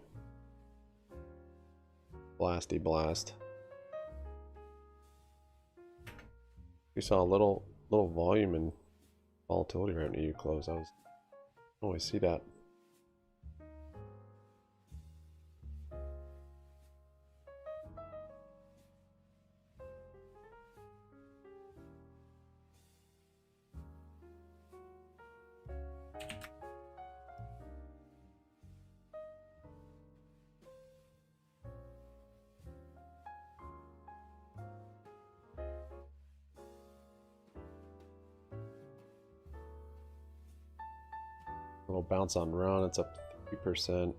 Blasty blast. We saw a little volume and volatility right when EU close. I always see that. Little bounce on run. It's up 3%.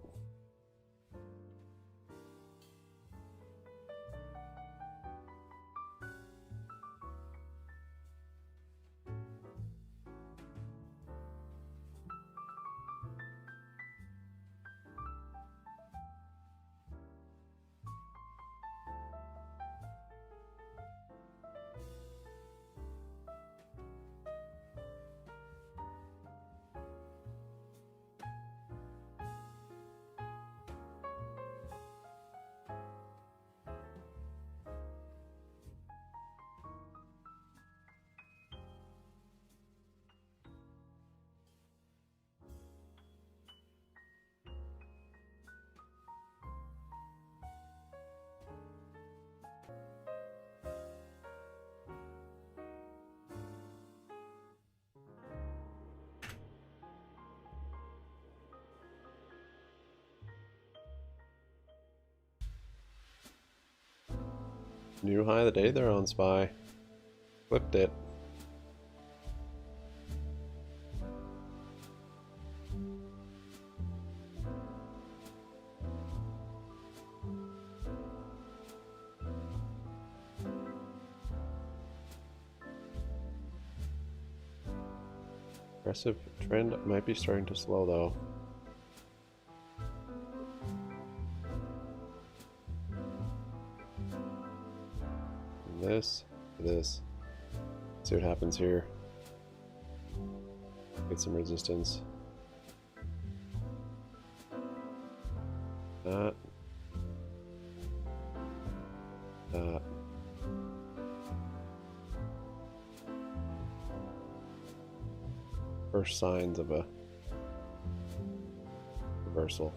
New high of the day there on SPY. Flipped it. Aggressive trend might be starting to slow though. This, this. See what happens here. Get some resistance. That. That. First signs of a reversal.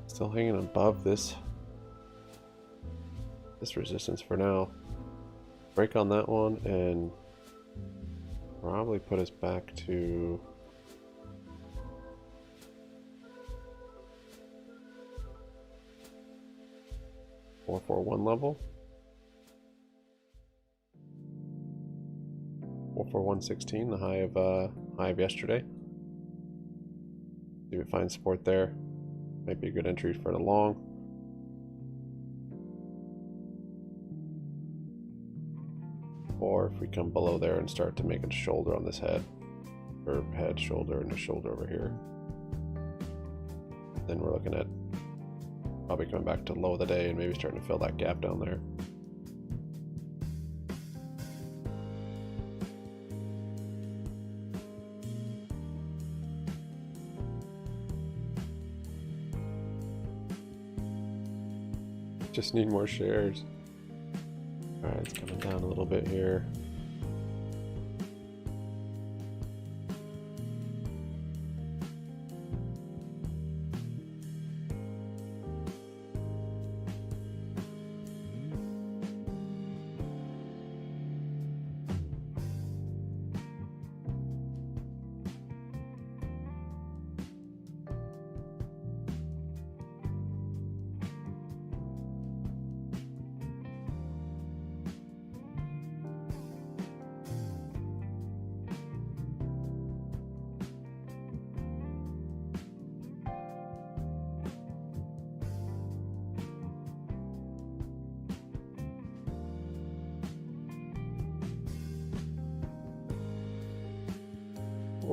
Still hanging above this resistance for now. Break on that one and probably put us back to $441 level. 441.16, the high of yesterday. See if it finds support there. Might be a good entry for the long. Or if we come below there and start to make a shoulder on this head, or head, shoulder, and a shoulder over here, then we're looking at probably coming back to low of the day and maybe starting to fill that gap down there. Just need more shares. Alright, it's coming down a little bit here.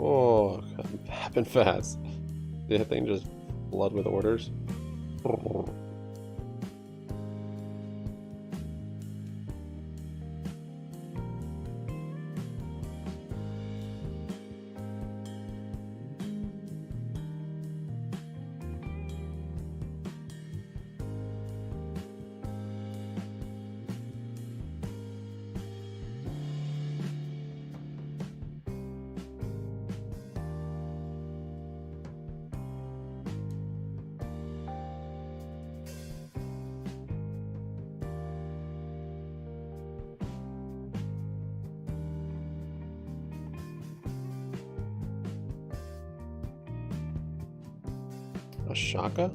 Oh, happened fast. The thing just flood with orders. Ashoka?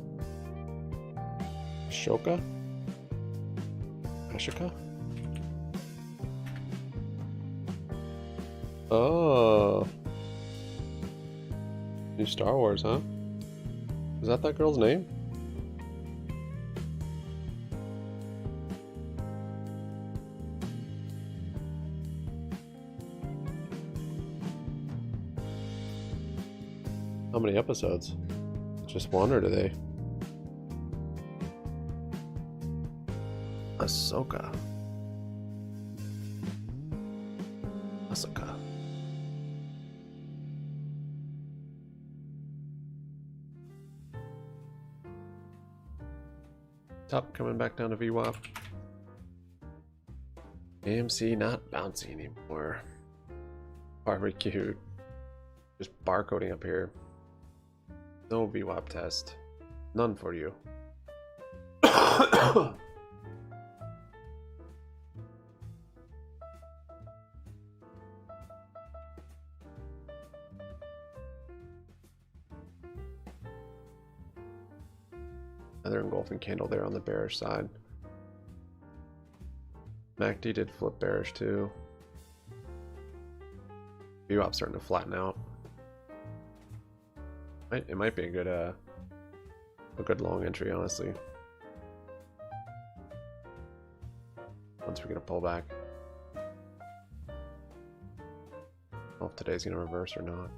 Ashoka? Ashoka? Oh. New Star Wars, huh? Is that girl's name? How many episodes? Just one, or do they? Ahsoka. Ahsoka. Top coming back down to VWAP. AMC not bouncy anymore. Barbecue. Just barcoding up here. No VWAP test. None for you. Another engulfing candle there on the bearish side. MACD did flip bearish too. VWAP starting to flatten out. It might be a good long entry, honestly. Once we're gonna pull back. I don't know if today's gonna reverse or not.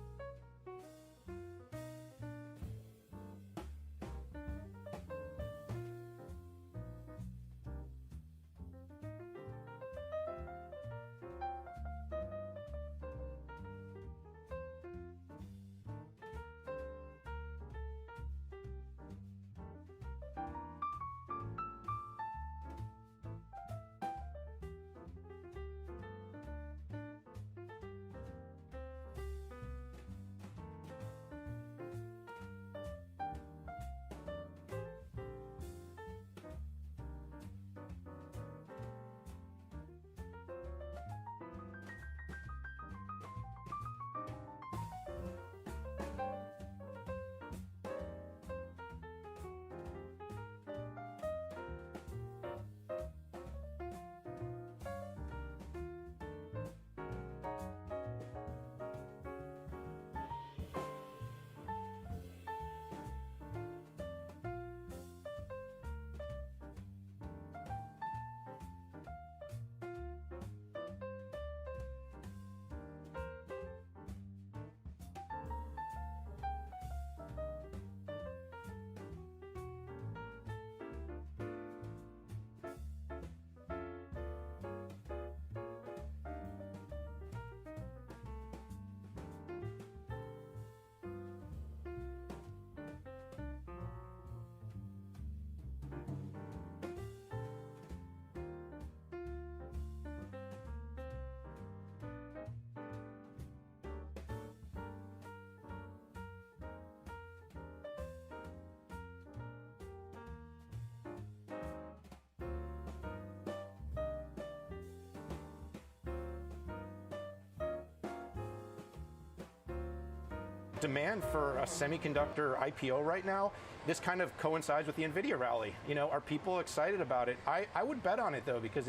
Demand for a semiconductor IPO right now, this kind of coincides with the NVIDIA rally. You know, are people excited about it? I would bet on it though, because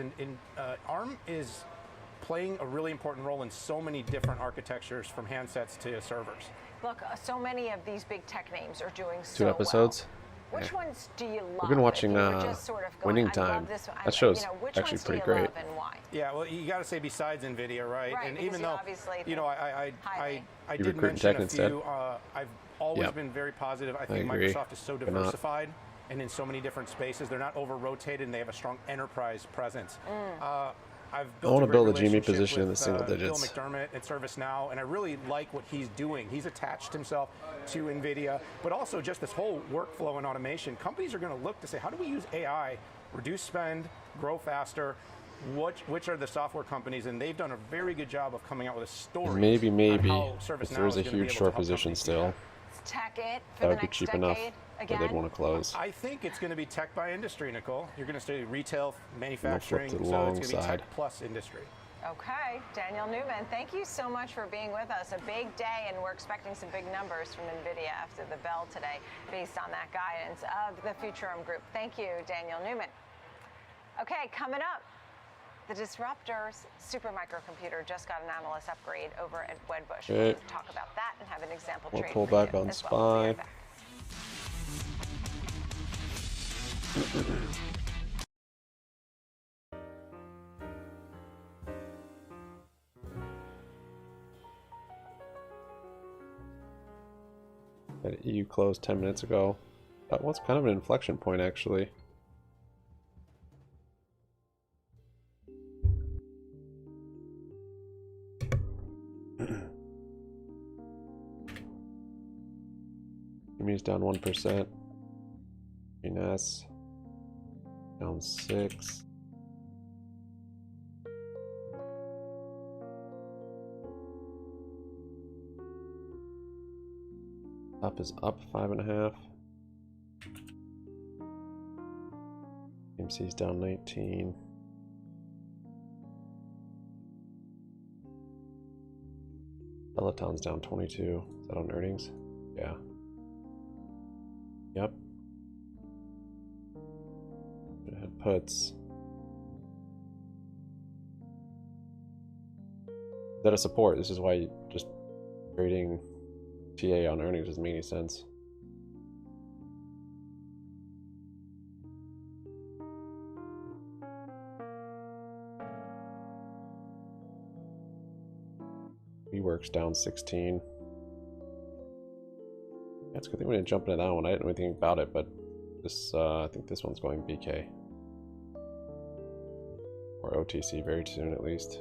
ARM is playing a really important role in so many different architectures, from handsets to servers. Look, so many of these big tech names are doing so Two episodes. Well. Which ones do you love? We've been watching If you were just sort of going, Winning I Time. love this one. That show's which actually ones pretty do you great. love and why? Yeah, well, you got to say besides NVIDIA, right? Right, And because even you though, obviously you know, I You did recruit mention tech a instead? few. I've always Yep. been very positive. I think agree. Microsoft is so They're not. diversified and in so many different spaces. They're not over-rotated, and they have a strong enterprise presence. I've built wanna a great build a GME relationship position in with, the single Bill digits. McDermott at ServiceNow, and I really like what he's doing. He's attached himself to NVIDIA, but also just this whole workflow and automation. Companies are going to look to say, how do we use AI, reduce spend, grow faster? Which are the software companies? And they've done a very good job of coming out with a story. Maybe, on how if ServiceNow there's a is gonna be huge able to short help position companies do still, that. Tech it for that the would be next cheap decade enough that again? they'd want to close. I think it's going to be tech by industry, Nicole. You're going to say retail, manufacturing, to the so long it's going to be side. tech plus industry. Okay, Daniel Newman, thank you so much for being with us. A big day, and we're expecting some big numbers from NVIDIA after the bell today based on that guidance of the Futurum Group. Thank you, Daniel Newman. Okay, coming up, the Disruptors supermicrocomputer just got an analyst upgrade over at Wedbush. Okay. We'll talk about that and have an example We'll trade pull for back you on as well. We'll be SPY. right back. That EU closed 10 minutes ago. That was kind of an inflection point, actually. GME's down 1%. GNS down 6. Up is up 5.5. AMC's down 19. Peloton's down 22. Is that on earnings? Yeah. Yep. It had puts. Is that a support? This is why just trading TA on earnings doesn't make any sense. WeWork's down 16. That's a good thing we didn't jump into that one. I didn't know anything about it, but this I think this one's going BK. Or OTC very soon at least.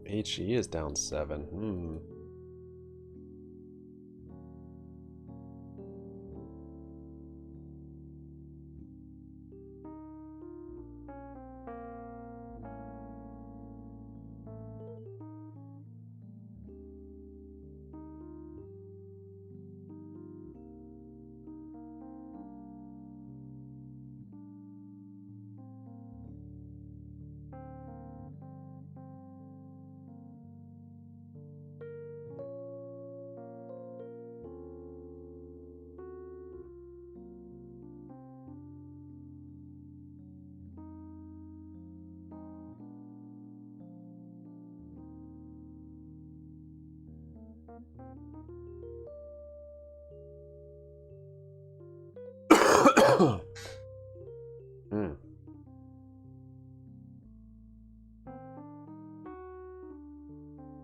HE is down 7.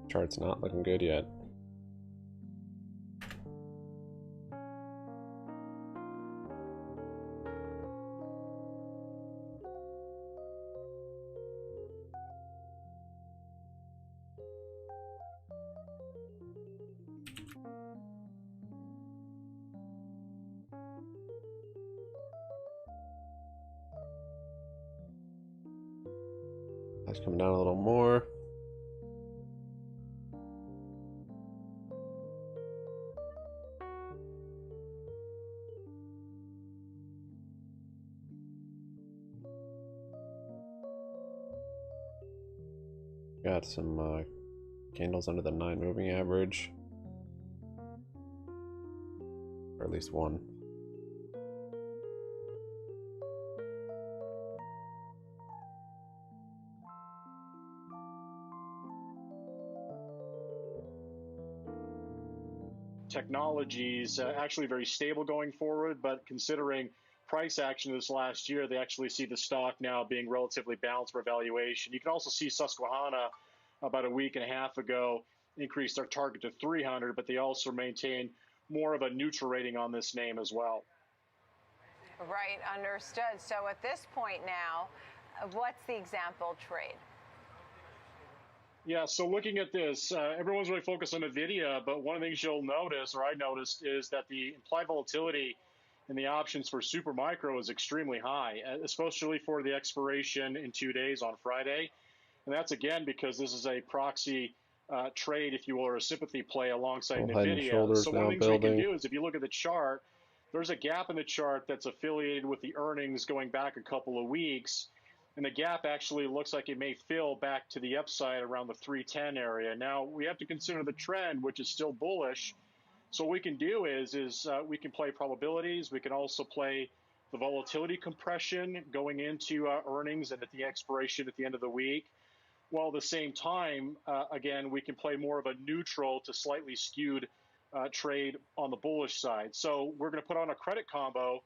Chart's not looking good yet. That's coming down a little more. Got some candles under the 9 moving average. Or at least one. Technologies actually very stable going forward, but considering price action this last year, they actually see the stock now being relatively balanced for valuation. You can also see Susquehanna about a week and a half ago increased their target to 300, but they also maintain more of a neutral rating on this name as well. Right, understood. So at this point now, what's the example trade? Yeah, so looking at this, everyone's really focused on NVIDIA, but one of the things you'll notice, or I noticed, is that the implied volatility in the options for Supermicro is extremely high, especially for the expiration in 2 days on Friday. And that's, again, because this is a proxy trade, if you will, or a sympathy play alongside Head and NVIDIA. shoulders So one of now the things we can building. do is if you look at the chart, there's a gap in the chart that's affiliated with the earnings going back a couple of weeks. And the gap actually looks like it may fill back to the upside around the 310 area. Now, we have to consider the trend, which is still bullish. So what we can do is we can play probabilities. We can also play the volatility compression going into earnings and at the expiration at the end of the week. While at the same time, again, we can play more of a neutral to slightly skewed trade on the bullish side. So we're going to put on a credit combo,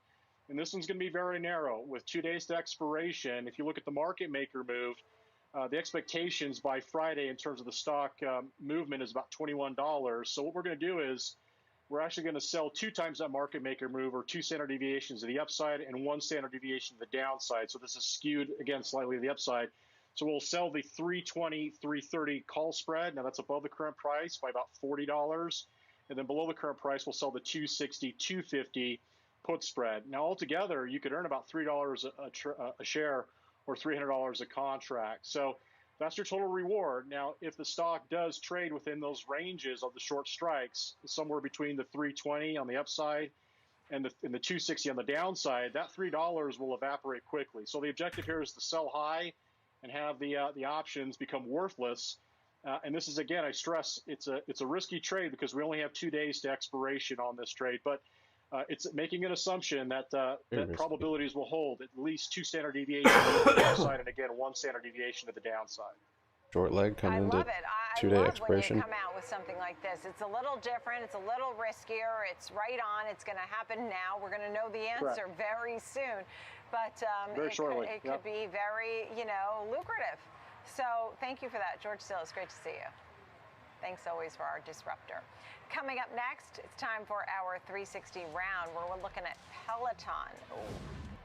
and this one's going to be very narrow with 2 days to expiration. If you look at the market maker move, the expectations by Friday in terms of the stock movement is about $21. So what we're going to do is we're actually going to sell 2 times that market maker move, or 2 standard deviations to the upside and 1 standard deviation to the downside. So this is skewed, again, slightly to the upside. So we'll sell the 320, 330 call spread. Now that's above the current price by about $40. And then below the current price, we'll sell the 260, 250 put spread. Now altogether, you could earn about $3 a share or $300 a contract. So that's your total reward. Now, if the stock does trade within those ranges of the short strikes, somewhere between the 320 on the upside and the 260 on the downside, that $3 will evaporate quickly. So the objective here is to sell high and have the options become worthless. And this is, again, I stress, it's a risky trade because we only have 2 days to expiration on this trade. But it's making an assumption that probabilities will hold at least 2 standard deviations to the upside and, again, 1 standard deviation to the downside. Short leg coming into 2-day expiration. When you come out with something like this. It's a little different. It's a little riskier. It's right on. It's going to happen now. We're going to know the answer very soon. But it could be very, lucrative. So thank you for that, George Still. It's great to see you. Thanks always for our disruptor. Coming up next, it's time for our 360 round where we're looking at Peloton.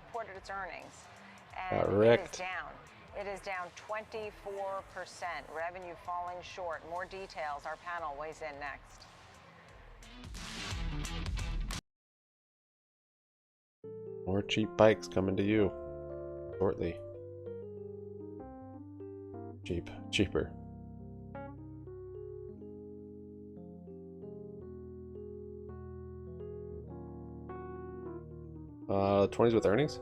Reported its earnings. And it is down. It is down 24%. Revenue falling short. More details. Our panel weighs in next. More cheap bikes coming to you shortly. Cheaper. 20s with earnings?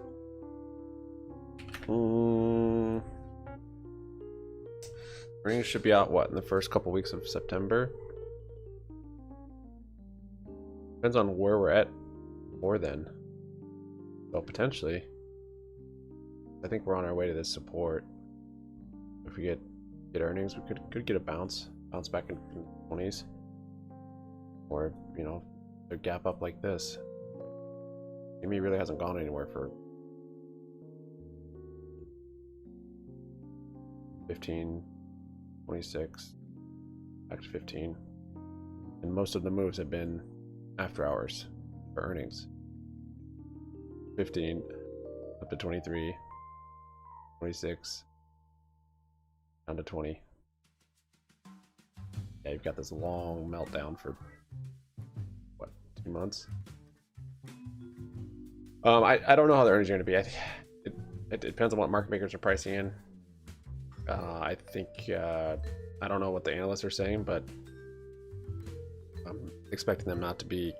Earnings should be out, what, in the first couple weeks of September? Depends on where we're at before then. So potentially, I think we're on our way to this support. If we get earnings, we could get a bounce back in 20s. Or, a gap up like this. GME really hasn't gone anywhere for 15, 26, back to 15. And most of the moves have been after hours for earnings. 15 up to 23, 26 down to 20. Yeah, you've got this long meltdown for what, 2 months? I don't know how the earnings are going to be. I think it depends on what market makers are pricing in. I think I don't know what the analysts are saying, but I'm expecting them not to be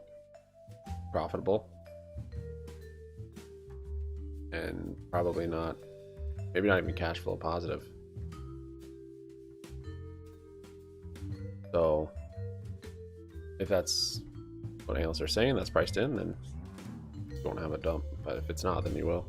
profitable, and probably not, maybe not even cash flow positive. So if that's what analysts are saying, that's priced in, then you won't have a dump. But if it's not, then you will.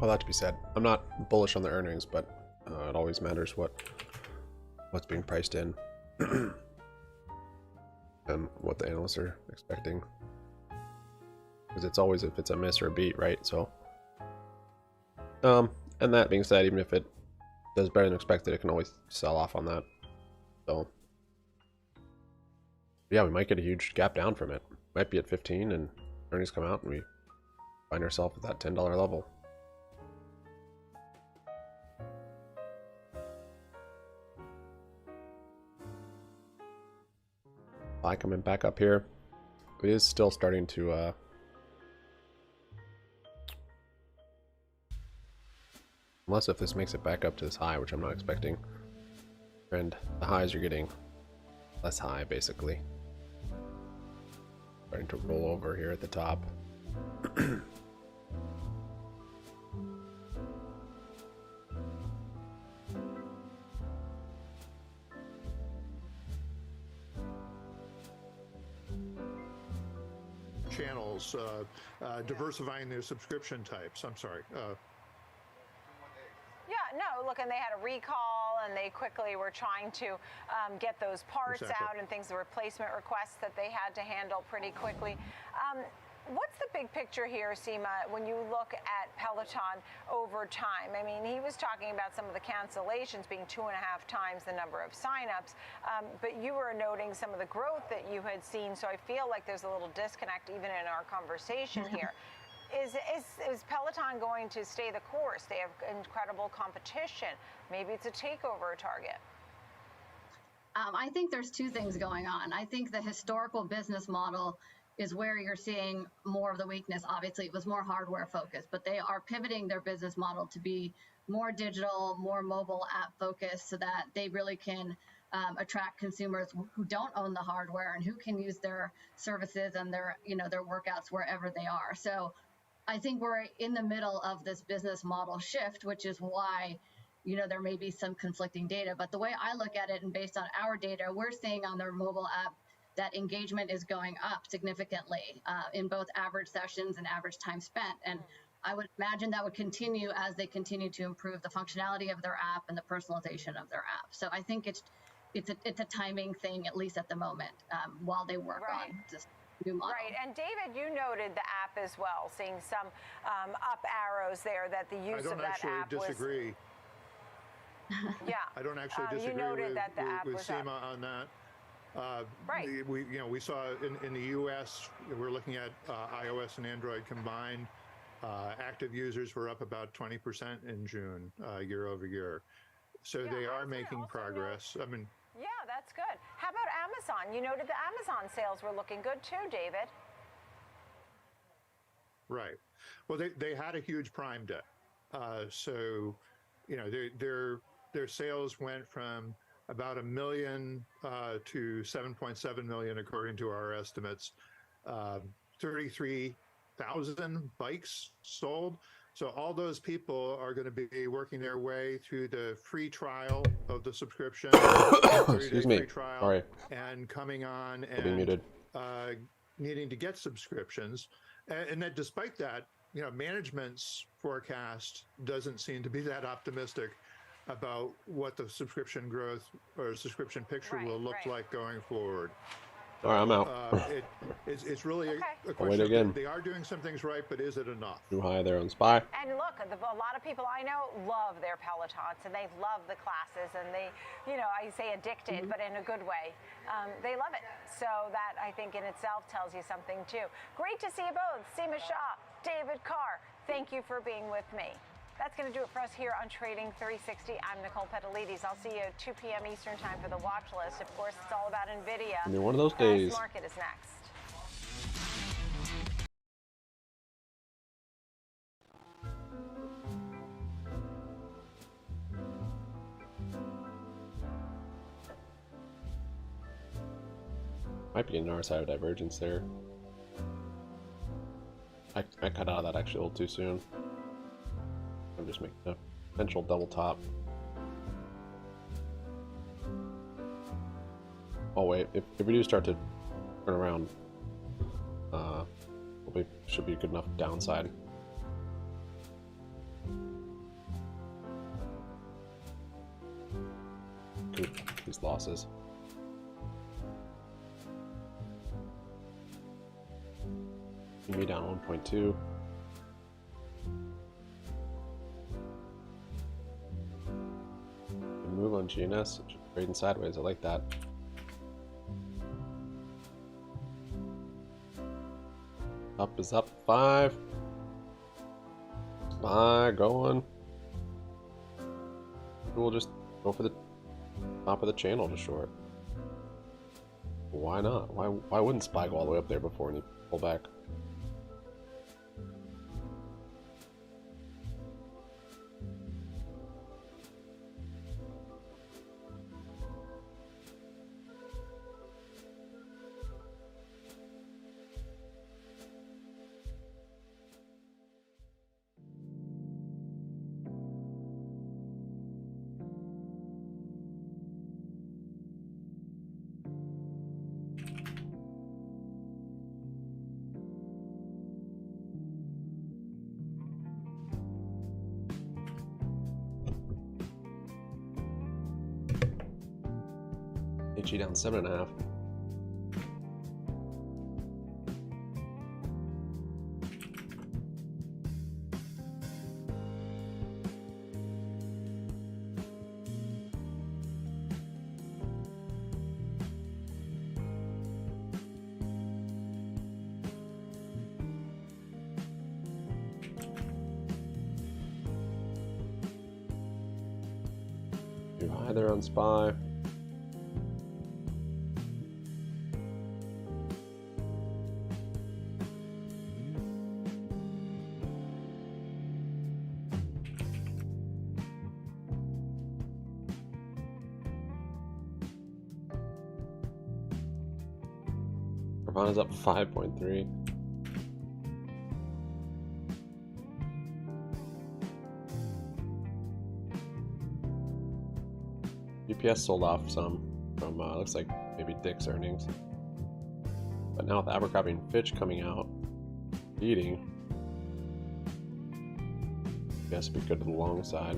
Well, that to be said, I'm not bullish on the earnings, but it always matters what's being priced in and what the analysts are expecting. Because it's always if it's a miss or a beat, right? So, and that being said, even if it does better than expected, it can always sell off on that. So, yeah, we might get a huge gap down from it. Might be at 15, and earnings come out, and we find ourselves at that $10 level. Buy coming back up here. It is still starting to unless if this makes it back up to this high, which I'm not expecting. And the highs are getting less high, basically. Starting to roll over here at the top. Channels, diversifying their subscription types. I'm sorry. Yeah, no, look, and they had a recall, and they quickly were trying to get those parts out and things, the replacement requests that they had to handle pretty quickly. What's the big picture here, Seema, when you look at Peloton over time? I mean, he was talking about some of the cancellations being 2.5 times the number of signups, but you were noting some of the growth that you had seen, so I feel like there's a little disconnect even in our conversation here. Is Peloton going to stay the course? They have incredible competition. Maybe it's a takeover target. I think there's two things going on. I think the historical business model is where you're seeing more of the weakness. Obviously, it was more hardware focused, but they are pivoting their business model to be more digital, more mobile app focused, so that they really can attract consumers who don't own the hardware and who can use their services and their workouts wherever they are. So I think we're in the middle of this business model shift, which is why, there may be some conflicting data. But the way I look at it, and based on our data, we're seeing on their mobile app that engagement is going up significantly in both average sessions and average time spent. And I would imagine that would continue as they continue to improve the functionality of their app and the personalization of their app. So I think it's a timing thing, at least at the moment, while they work on this new model. Right, and David, you noted the app as well, seeing some up arrows there that the use of that app was. I don't actually disagree. Yeah. I don't actually disagree with Seema on that. Right. We saw in the U.S. we're looking at iOS and Android combined. Active users were up about 20% in June, year over year. So they are making progress. I mean. Yeah, that's good. How about Amazon? You noted the Amazon sales were looking good too, David. Right. Well, they had a huge Prime Day, so their sales went from about 1 million to 7.7 million, according to our estimates. 33,000 bikes sold. So all those people are going to be working their way through the free trial of the subscription. Excuse me. Sorry. And coming on I'll be muted. Needing to get subscriptions. And that despite that, management's forecast doesn't seem to be that optimistic about what the subscription growth or subscription picture will look like going forward. All right, I'm out. It's really a I'll wait question again. of they are doing some things right, but is it enough? Too high there on SPY. And look, a lot of people I know love their Pelotons, and they love the classes, and they, I say addicted, but in a good way. They love it. So that, I think, in itself tells you something, too. Great to see you both. Seema Shah, David Carr, thank you for being with me. That's going to do it for us here on Trading 360. I'm Nicole Petalides. I'll see you at 2 p.m. Eastern time for the watch list. Of course, it's all about NVIDIA. Give me one of those days. Market is next. Might be an R side of divergence there. I cut out of that actually a little too soon. I'm just making a potential double top. Oh wait, if we do start to turn around, should be a good enough downside. recoup these losses. GME down 1.2. Move on GNS, trading sideways. I like that. Up is up 5. Going. We'll just go for the top of the channel to short. Why not? Why wouldn't SPY go all the way up there before and you pull back? HE down 7.5. Too high there on SPY. Nirvana's up 5.3. UPS sold off some from looks like maybe Dick's earnings, but now with Abercrombie and Fitch coming out beating, I guess we go to the long side.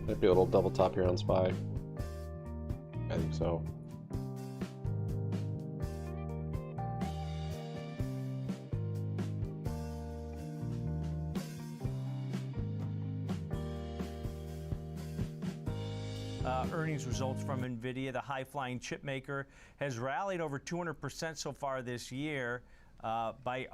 Might be a little double top here on SPY. I think so. Earnings results from NVIDIA, the high-flying chip maker, has rallied over 200% so far this year by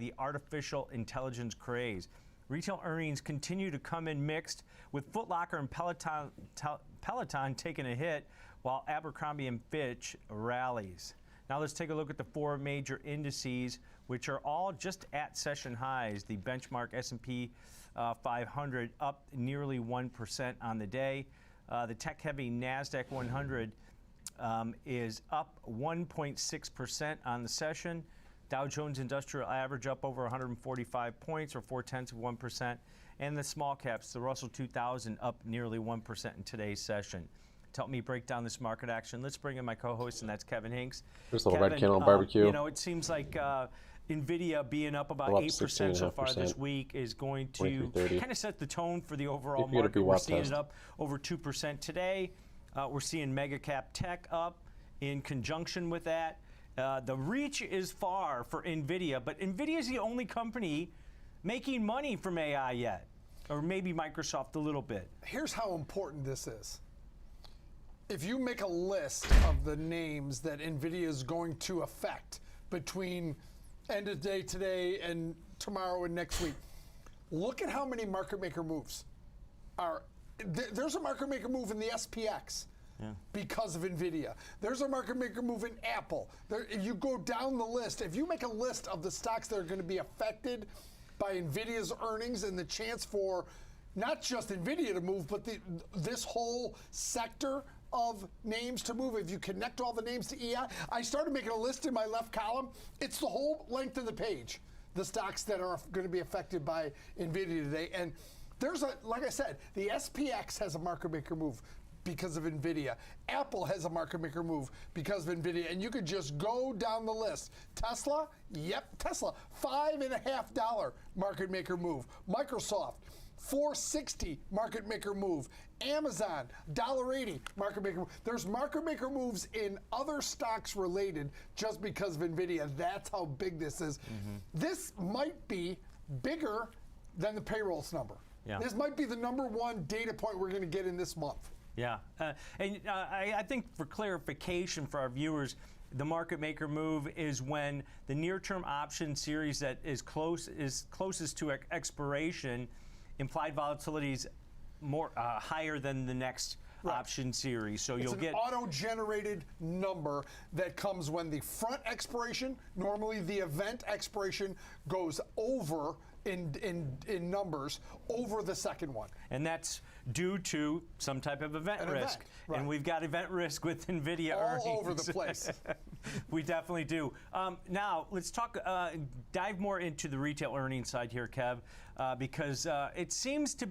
the artificial intelligence craze. Retail earnings continue to come in mixed, with Foot Locker and Peloton taking a hit, while Abercrombie and Fitch rallies. Now let's take a look at the four major indices, which are all just at session highs. The benchmark S&P 500 up nearly 1% on the day. The tech-heavy NASDAQ 100 is up 1.6% on the session. Dow Jones Industrial Average up over 145 points, or 0.4%. And the small caps, the Russell 2000, up nearly 1% in today's session. To help me break down this market action, let's bring in my co-host, and that's Kevin Hinks. There's a little red candle on barbecue. You know, it seems like NVIDIA being up about 8% so far this week is going to kind of set the tone for the overall market. We're seeing it up over 2% today. We're seeing mega cap tech up in conjunction with that. The reach is far for NVIDIA, but NVIDIA is the only company making money from AI yet, or maybe Microsoft a little bit. Here's how important this is. If you make a list of the names that NVIDIA is going to affect between end of day today and tomorrow and next week, look at how many market maker moves are. There's a market maker move in the SPX. because of NVIDIA. There's a market maker move in Apple. If you go down the list, if you make a list of the stocks that are going to be affected by NVIDIA's earnings and the chance for not just NVIDIA to move, but this whole sector of names to move. If you connect all the names to EI, I started making a list in my left column. It's the whole length of the page, the stocks that are going to be affected by NVIDIA today. And there's like I said, the SPX has a market maker move because of NVIDIA. Apple has a market maker move because of NVIDIA. And you could just go down the list. Tesla, yep, Tesla, $5.50 market maker move. Microsoft, $4.60 market maker move. Amazon, $1.80 market maker move. There's market maker moves in other stocks related just because of NVIDIA. That's how big this is. This might be bigger than the payrolls number. Yeah. This might be the #1 data point we're going to get in this month. Yeah, I think for clarification for our viewers, the market maker move is when the near-term option series that is closest to expiration, implied volatility is more higher than the next option series. So you'll get an auto-generated number that comes when the front expiration, normally the event expiration, goes over in numbers over the second one. And that's due to some type of event risk. Right. And we've got event risk with NVIDIA earnings. All over the place. We definitely do. Now, let's talk, dive more into the retail earnings side here, Kev, because it seems to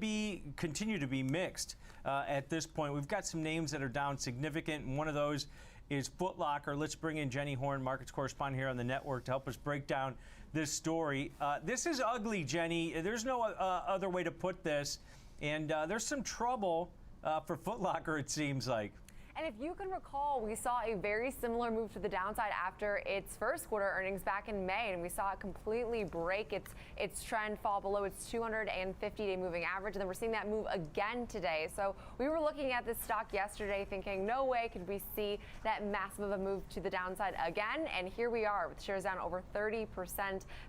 continue to be mixed at this point. We've got some names that are down significant, and one of those is Foot Locker. Let's bring in Jenny Horn, markets correspondent here on the network, to help us break down this story. This is ugly, Jenny. There's no other way to put this. And there's some trouble for Foot Locker, it seems like. And if you can recall, we saw a very similar move to the downside after its first quarter earnings back in May, and we saw it completely break its trend, fall below its 250-day moving average, and then we're seeing that move again today. So we were looking at this stock yesterday thinking, no way could we see that massive of a move to the downside again, and here we are with shares down over 30%,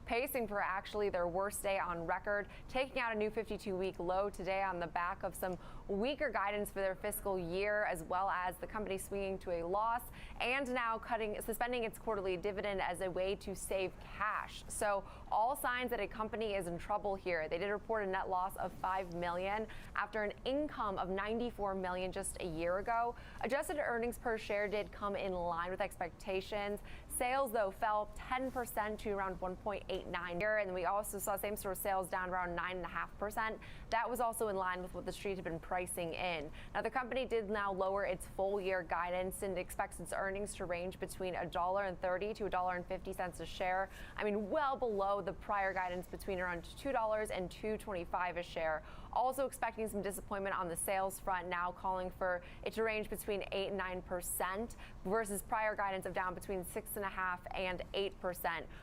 pacing for actually their worst day on record, taking out a new 52-week low today on the back of some weaker guidance for their fiscal year, as well as the company swinging to a loss and now suspending its quarterly dividend as a way to save cash. So all signs that a company is in trouble here. They did report a net loss of $5 million after an income of $94 million just a year ago. Adjusted earnings per share did come in line with expectations. Sales, though, fell 10% to around 1.89 here, and we also saw same-store sales down around 9.5%. That was also in line with what the street had been pricing in. Now, the company did now lower its full-year guidance and expects its earnings to range between $1.30 to $1.50 a share. I mean, well below the prior guidance between around $2 and $2.25 a share. Also expecting some disappointment on the sales front, now calling for it to range between 8 and 9% versus prior guidance of down between 6.5% and 8%.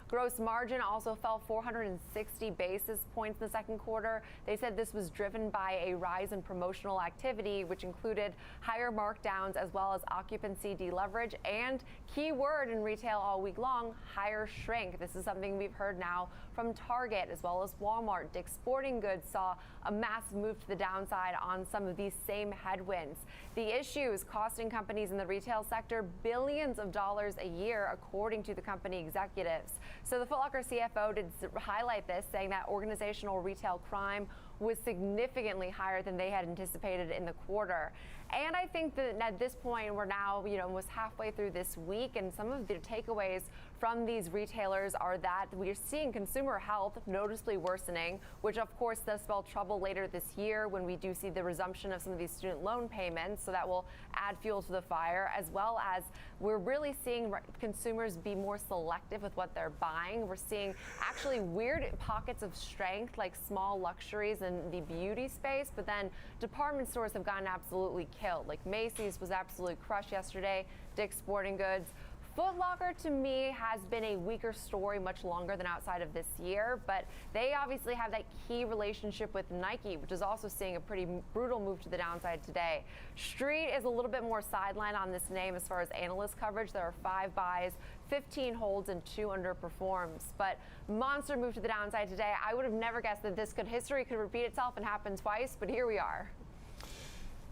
Gross margin also fell 460 basis points in the second quarter. They said this was driven by a rise in promotional activity, which included higher markdowns as well as occupancy deleverage, and key word in retail all week long, higher shrink. This is something we've heard now from Target as well as Walmart. Dick's Sporting Goods saw a massive move to the downside on some of these same headwinds. The issue is costing companies in the retail sector billions of dollars a year, according to the company executives. So the Foot Locker CFO did highlight this, saying that organizational retail crime was significantly higher than they had anticipated in the quarter. And I think that at this point, we're now, almost halfway through this week, and some of the takeaways from these retailers are that we're seeing consumer health noticeably worsening, which of course does spell trouble later this year when we do see the resumption of some of these student loan payments. So that will add fuel to the fire, as well as we're really seeing consumers be more selective with what they're buying. We're seeing actually weird pockets of strength, like small luxuries in the beauty space, but then department stores have gotten absolutely killed. Like Macy's was absolutely crushed yesterday, Dick's Sporting Goods. Foot Locker, to me, has been a weaker story much longer than outside of this year, but they obviously have that key relationship with Nike, which is also seeing a pretty brutal move to the downside today. Street is a little bit more sideline on this name as far as analyst coverage. There are 5 buys, 15 holds, and 2 underperforms. But monster move to the downside today. I would have never guessed that history could repeat itself and happen twice, but here we are.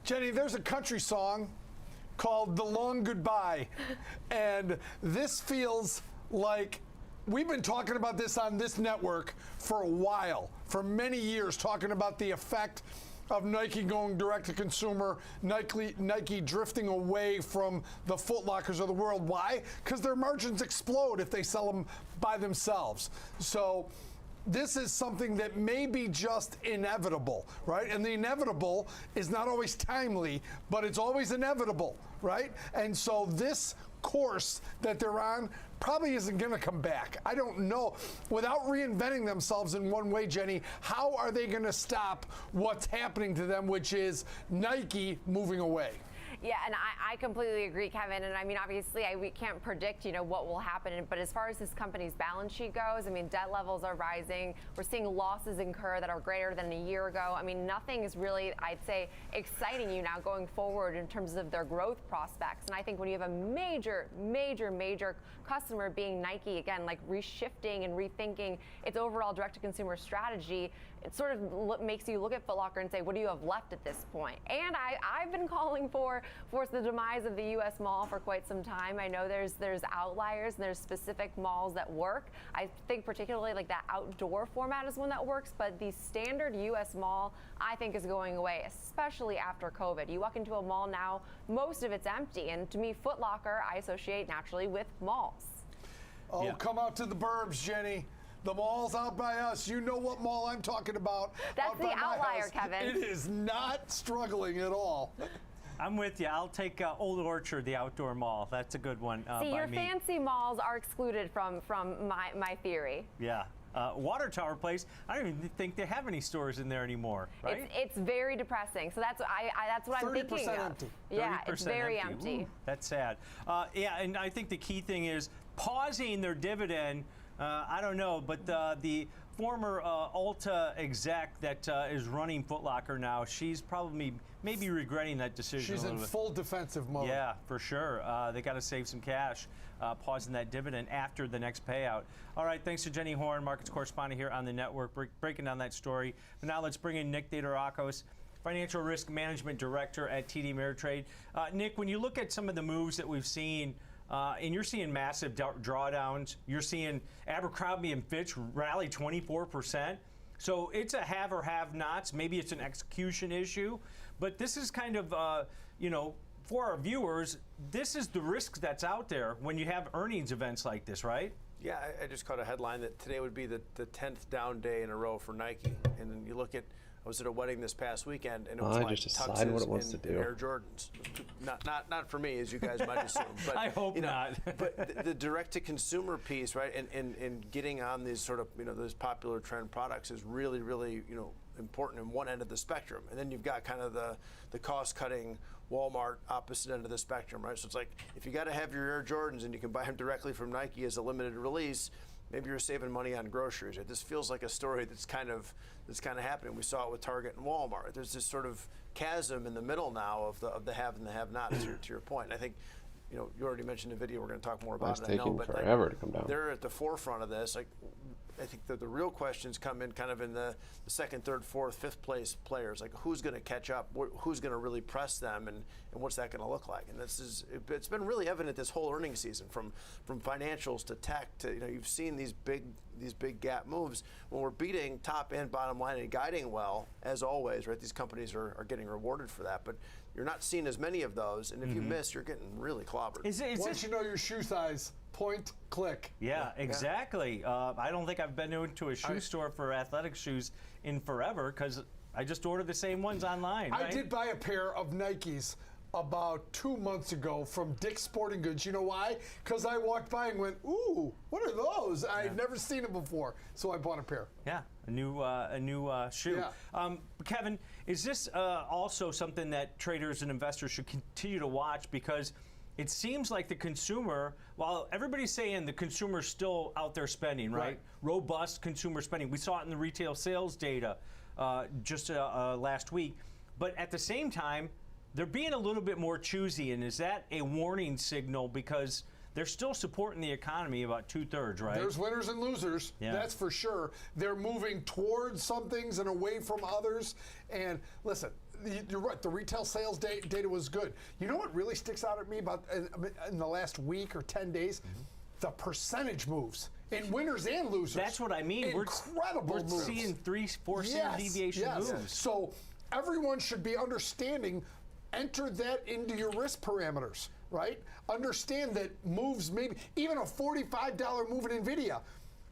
Jenny, there's a country song called The Long Goodbye. And this feels like we've been talking about this on this network for a while, for many years, talking about the effect of Nike going direct to consumer, Nike drifting away from the Foot Lockers of the world. Why? Because their margins explode if they sell them by themselves. So this is something that may be just inevitable, right? And the inevitable is not always timely, but it's always inevitable, right? And so this course that they're on probably isn't going to come back. I don't know. Without reinventing themselves in one way, Jenny, how are they going to stop what's happening to them, which is Nike moving away? Yeah, and I completely agree, Kevin. And I mean, obviously, we can't predict, what will happen. But as far as this company's balance sheet goes, I mean, debt levels are rising. We're seeing losses incur that are greater than a year ago. I mean, nothing is really, I'd say, exciting you now going forward in terms of their growth prospects. And I think when you have a major, major, major customer being Nike, again, like reshifting and rethinking its overall direct-to-consumer strategy, it sort of makes you look at Foot Locker and say, what do you have left at this point? And I've been calling for the demise of the U.S. mall for quite some time. I know there's outliers and there's specific malls that work. I think particularly like that outdoor format is one that works, but the standard U.S. mall I think is going away, especially after COVID. You walk into a mall now, most of it's empty, and to me, Foot Locker I associate naturally with malls. Oh, yeah. Come out to the burbs, Jenny. The mall's out by us. You know what mall I'm talking about. That's the outlier, Kevin. It is not struggling at all. I'm with you. I'll take Old Orchard, the outdoor mall. That's a good one. See, your fancy malls are excluded from my theory. Yeah. Water Tower Place, I don't even think they have any stores in there anymore, right? It's very depressing. So that's what I'm thinking of. Empty. Yeah, it's very empty. Ooh, that's sad. Yeah, and I think the key thing is pausing their dividend. I don't know, but the former Ulta exec that is running Foot Locker now, she's probably maybe regretting that decision. She's in full defensive mode. Yeah, for sure. They got to save some cash, pausing that dividend after the next payout. All right, thanks to Jenny Horn, markets correspondent here on the network, breaking down that story. But now let's bring in Nick Theodorakis, Financial Risk Management Director at TD Ameritrade. Nick, when you look at some of the moves that we've seen, and you're seeing massive drawdowns. You're seeing Abercrombie and Fitch rally 24%. So it's a have or have nots. Maybe it's an execution issue. But this is kind of, for our viewers, this is the risk that's out there when you have earnings events like this, right? Yeah, I just caught a headline that today would be the 10th down day in a row for Nike. And then you look at, I was at a wedding this past weekend, and it was like tuxes and Air Jordans. Not for me, as you guys might assume. But, I hope not. But the direct-to-consumer piece, right, and getting on these sort of, those popular trend products is really, really, important in one end of the spectrum. And then you've got kind of the cost-cutting Walmart opposite end of the spectrum, right? So it's like, if you got to have your Air Jordans and you can buy them directly from Nike as a limited release, maybe you're saving money on groceries. This feels like a story that's kind of happening. We saw it with Target and Walmart. There's this sort of chasm in the middle now of the have and the have-nots. To your point, and I think you already mentioned NVIDIA. We're going to talk more about it. It's taking forever to come down. They're at the forefront of this. I think that the real questions come in kind of in the second, third, fourth, fifth place players. Like, who's going to catch up? Who's going to really press them? And what's that going to look like? And it's been really evident this whole earnings season, from financials to tech to, you've seen these big gap moves. When we're beating top and bottom line and guiding well, as always, right? These companies are getting rewarded for that. But you're not seeing as many of those. And if you miss, you're getting really clobbered. Once you know your shoe size, point, click. Yeah, exactly. I don't think I've been into a shoe store for athletic shoes in forever because I just ordered the same ones online. Right? I did buy a pair of Nikes about 2 months ago from Dick's Sporting Goods. You know why? Because I walked by and went, ooh, what are those? I had never seen them before, so I bought a pair. Yeah, a new shoe. Yeah. Kevin, is this also something that traders and investors should continue to watch? Because it seems like the consumer, while everybody's saying the consumer's still out there spending, right? Robust consumer spending. We saw it in the retail sales data just last week. But at the same time, they're being a little bit more choosy. And is that a warning signal? Because they're still supporting the economy about 2/3, right? There's winners and losers, that's for sure. They're moving towards some things and away from others. And listen, you're right. The retail sales data was good. You know what really sticks out at me about in the last week or 10 days? The percentage moves in winners and losers. That's what I mean. Incredible We're moves. seeing 3-4 standard deviation moves. So everyone should be understanding. Enter that into your risk parameters, right? Understand that moves, maybe even a $45 move in NVIDIA,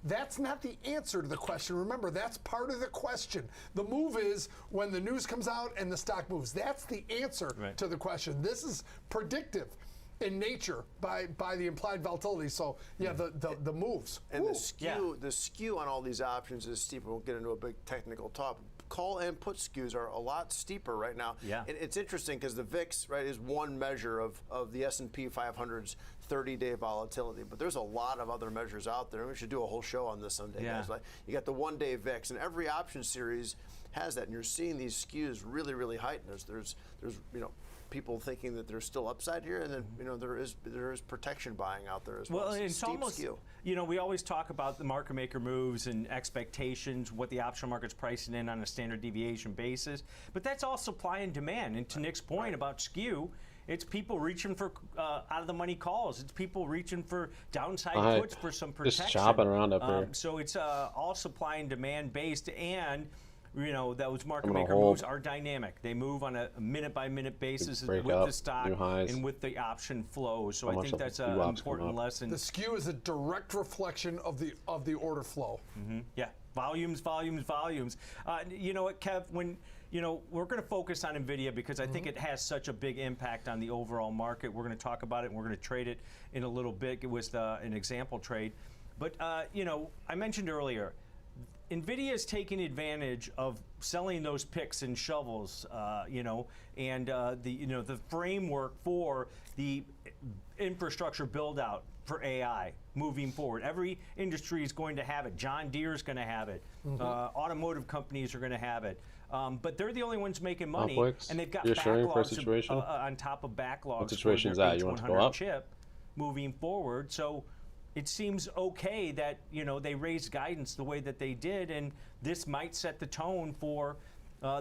that's not the answer to the question. Remember, that's part of the question. The move is when the news comes out and the stock moves. That's the answer to the question. This is predictive in nature by the implied volatility. So yeah, the moves. And the skew on all these options is steep. We'll get into a big technical talk. Call and put skews are a lot steeper right now. Yeah. And it's interesting because the VIX, right, is one measure of the S&P 500's 30-day volatility. But there's a lot of other measures out there. We should do a whole show on this someday, guys. Like, you got the one-day VIX, and every option series has that. And you're seeing these skews really, really heighten. There's people thinking that there's still upside here, and then there is protection buying out there as well. Well, it's steep almost skew. We always talk about the market maker moves and expectations, what the option market's pricing in on a standard deviation basis, but that's all supply and demand. And to Nick's point about skew, it's people reaching for out of the money calls. It's people reaching for downside puts for some protection. Just chopping around up here. So it's all supply and demand based, and those market maker moves are dynamic. They move on a minute-by-minute basis with the stock and with the option flow. So I think that's an important lesson. The skew is a direct reflection of the order flow. Yeah, volumes. You know what, Kev? When we're going to focus on NVIDIA because I think it has such a big impact on the overall market. We're going to talk about it, and we're going to trade it in a little bit. It was an example trade. But, I mentioned earlier, NVIDIA is taking advantage of selling those picks and shovels, and the framework for the infrastructure build out for AI moving forward. Every industry is going to have it. John Deere is going to have it. Automotive companies are going to have it. But they're the only ones making money, and they've got backlogs on top of backlogs. What situation is that? You want to go up? Chip moving forward. So it seems okay that they raised guidance the way that they did, and this might set the tone for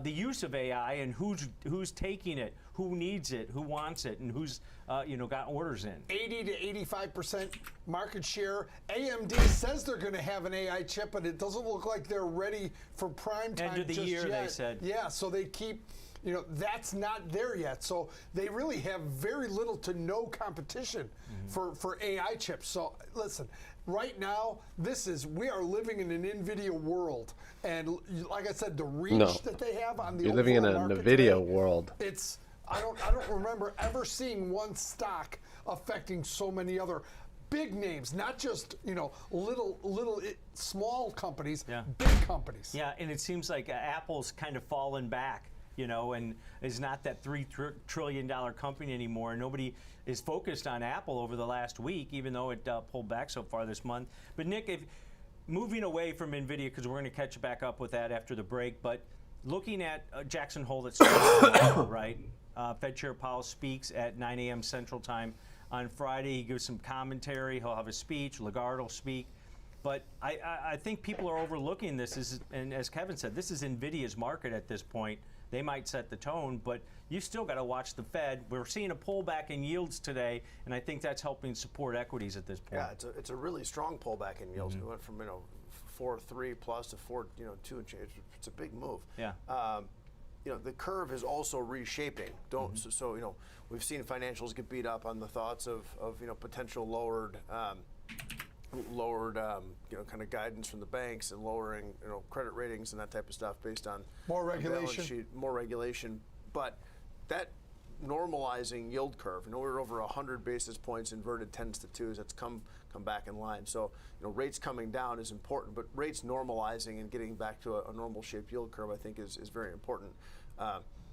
the use of AI and who's taking it, who needs it, who wants it, and who's got orders in. 80 to 85% market share. AMD says they're going to have an AI chip, but it doesn't look like they're ready for prime time. End of the year, yet. They said. Yeah, so they keep. That's not there yet. So they really have very little to no competition for AI chips. So listen, right now, we are living in an NVIDIA world. And like I said, the reach that they have on the You're living in a NVIDIA world. I don't remember ever seeing one stock affecting so many other big names, not just small companies, big companies. Yeah, and it seems like Apple's kind of fallen back. And is not that $3 trillion company anymore. Nobody is focused on Apple over the last week, even though it pulled back so far this month. But Nick, moving away from NVIDIA, because we're going to catch back up with that after the break, but looking at Jackson Hole that's right? Fed Chair Powell speaks at 9 a.m. Central Time on Friday. He gives some commentary. He'll have a speech. Lagarde will speak. But I think people are overlooking this, and as Kevin said, this is NVIDIA's market at this point. They might set the tone, but you still got to watch the Fed. We're seeing a pullback in yields today, and I think that's helping support equities at this point. Yeah, it's a really strong pullback in yields. We went from 4.3 plus to 4.2 and change. It's a big move. Yeah. The curve is also reshaping. So we've seen financials get beat up on the thoughts of potential lowered kind of guidance from the banks and lowering credit ratings and that type of stuff based on more regulation. Balance sheet, more regulation. But that normalizing yield curve, we're over 100 basis points inverted 10s to 2s. That's come back in line. So rates coming down is important, but rates normalizing and getting back to a normal shaped yield curve, I think, is very important.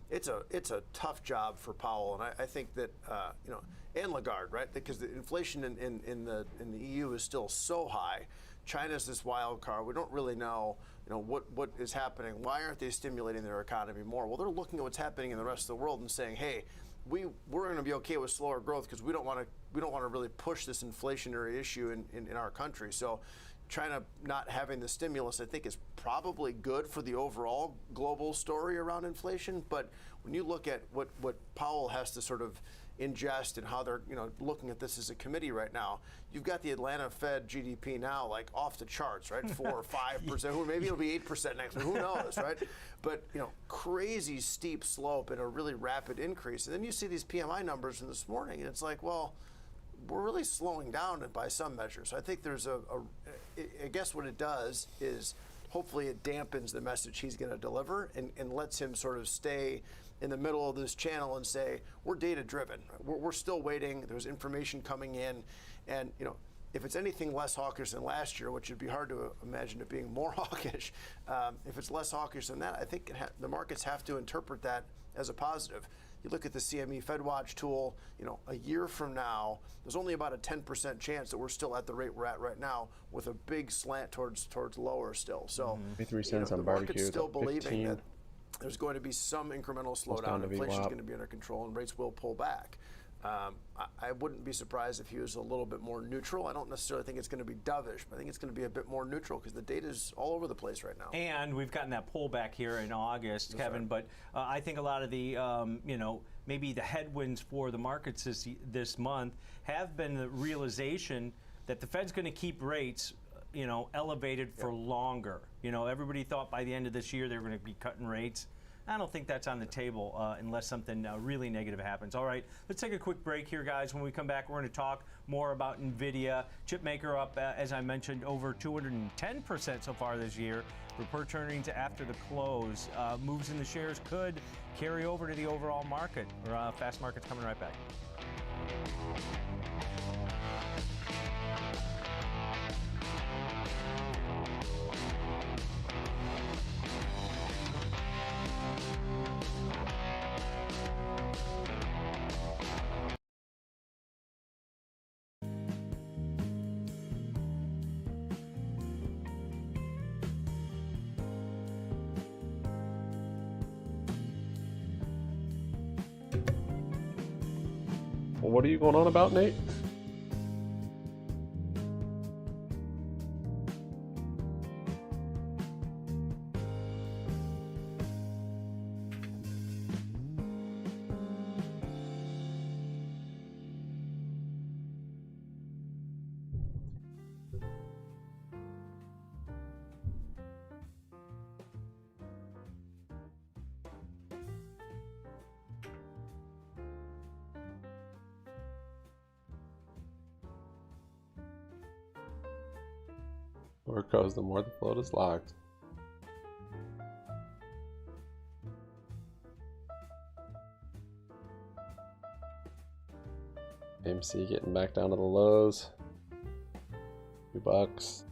It's a tough job for Powell, and I think that and Lagarde, right? Because the inflation in the EU is still so high. China's this wild card. We don't really know, what is happening. Why aren't they stimulating their economy more? Well, they're looking at what's happening in the rest of the world and saying, hey, we're going to be okay with slower growth because we don't want to really push this inflationary issue in our country. So China not having the stimulus, I think, is probably good for the overall global story around inflation. But when you look at what Powell has to sort of ingest and how they're looking at this as a committee right now, you've got the Atlanta Fed GDP now like off the charts, right? 4 or 5%, maybe it'll be 8% next. Who knows, right? But crazy steep slope and a really rapid increase. And then you see these PMI numbers from this morning, and it's like, well, we're really slowing down by some measures. I think there's I guess what it does is hopefully it dampens the message he's going to deliver and lets him sort of stay in the middle of this channel and say, we're data driven. We're still waiting. There's information coming in. And, if it's anything less hawkish than last year, which would be hard to imagine it being more hawkish, if it's less hawkish than that, I think the markets have to interpret that as a positive. You look at the CME FedWatch tool, a year from now, there's only about a 10% chance that we're still at the rate we're at right now with a big slant towards lower still. So 3 cents on the barbecue. market's still believing 15. that there's going to be some incremental slowdown. Inflation is going to be under control and rates will pull back. I wouldn't be surprised if he was a little bit more neutral. I don't necessarily think it's going to be dovish, but I think it's going to be a bit more neutral because the data is all over the place right now. And we've gotten that pullback here in August, That's Kevin. right. But I think a lot of the, maybe the headwinds for the markets this month have been the realization that the Fed's going to keep rates, elevated for longer. Everybody thought by the end of this year they were going to be cutting rates. I don't think that's on the table unless something really negative happens. All right, let's take a quick break here, guys. When we come back, we're going to talk more about NVIDIA. Chip maker up, as I mentioned, over 210% so far this year. Report earnings after the close. Moves in the shares could carry over to the overall market. Fast Markets coming right back. Well, what are you going on about, Nate? The more it goes, the more the float is locked. AMC getting back down to the lows. $2.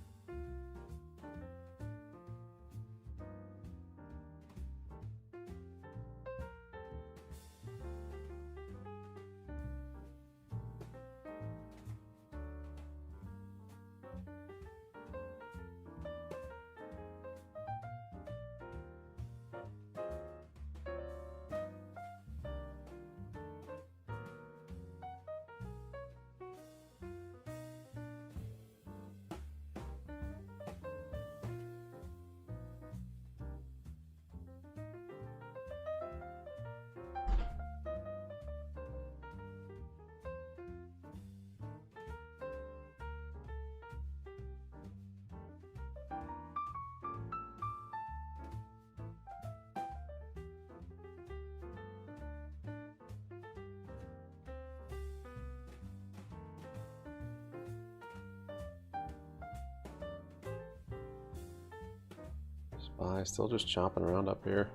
SPY still just chopping around up here.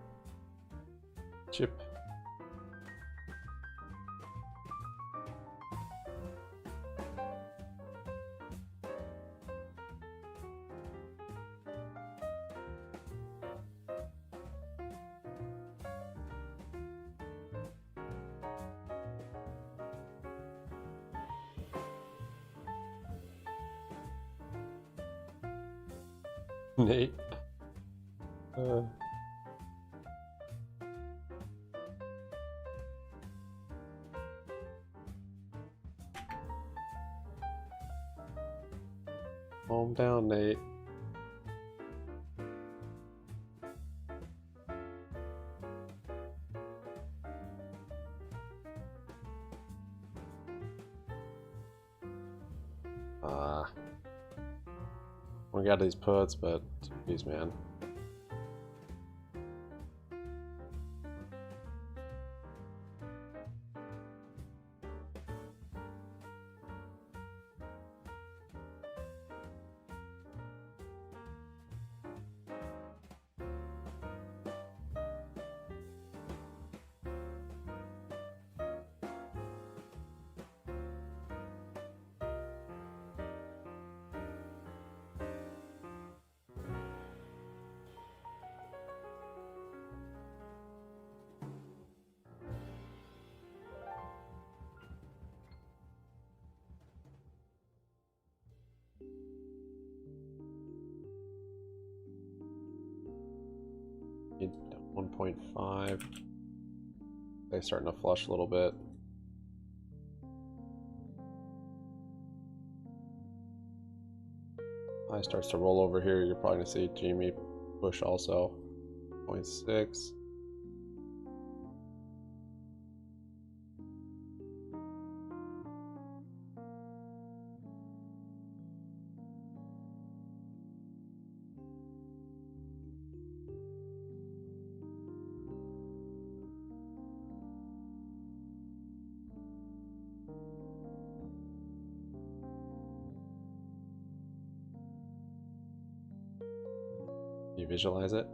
Chip. Nate. Calm down, Nate. We got these puts, but geez, man. Need 1.5. They're starting to flush a little bit. High starts to roll over here. You're probably gonna see GME push also. 0.6. You visualize it?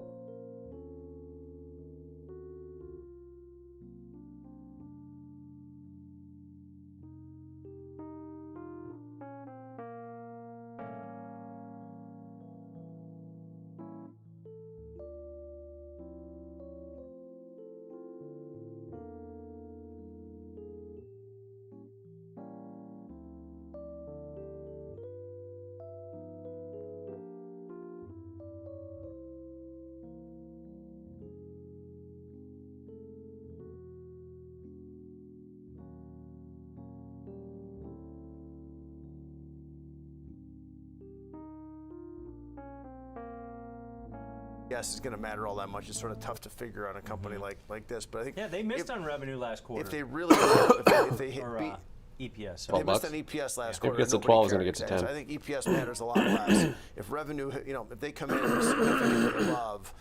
Yes, is going to matter all that much. It's sort of tough to figure on a company like this. But I think they missed on revenue last quarter. If they really if they hit or, EPS. They missed on EPS last quarter. If it gets to 12, it's going to get to 10. So I think EPS matters a lot less. If revenue, if they come in significantly above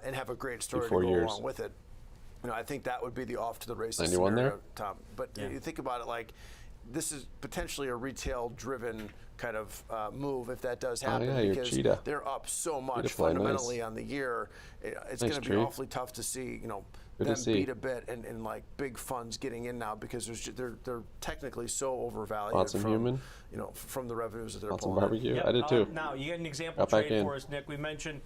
and have a great story to go along with it, I think that would be the off to the races scenario, there? Tom. But you think about it like this is potentially a retail-driven kind of move if that does happen, because they're up so much fundamentally on the year. It's going to be awfully tough to see, them beat a bit and like big funds getting in now because they're technically so overvalued from the revenues that they're pulling. Barbecue. I did too. Now you get an example trade for us, Nick. We mentioned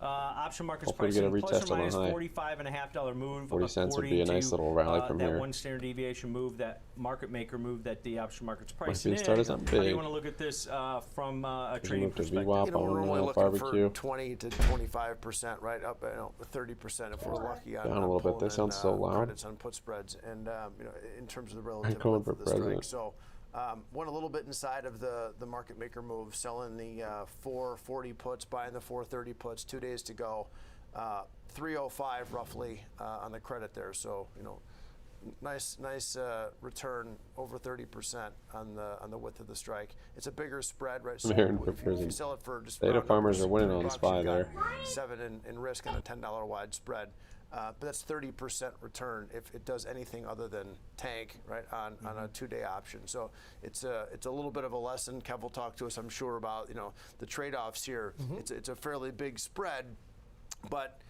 option markets pricing plus or minus $45.50 move. 40 cents would be a nice little rally from that here. One standard deviation move, that market maker move that the option markets pricing in. How do you want to look at this from a trading perspective? We're normally looking barbecue. for 20 to 25%, right up 30% if we're lucky on down a little bit. They sound so loud. Credits on put spreads, and in terms of the relative width of the strike. So. Went a little bit inside of the market maker move, selling the 440 puts, buying the 430 puts. 2 days to go, 305 roughly on the credit there. So nice return over 30% on the width of the strike. It's a bigger spread, right? So if you sell it for just data farmers are winning on SPY there. 7 in risk on a $10 wide spread. But that's 30% return if it does anything other than tank, right, on a 2-day option. So it's a little bit of a lesson. Kev will talk to us, I'm sure, about the trade-offs here. It's a fairly big spread, but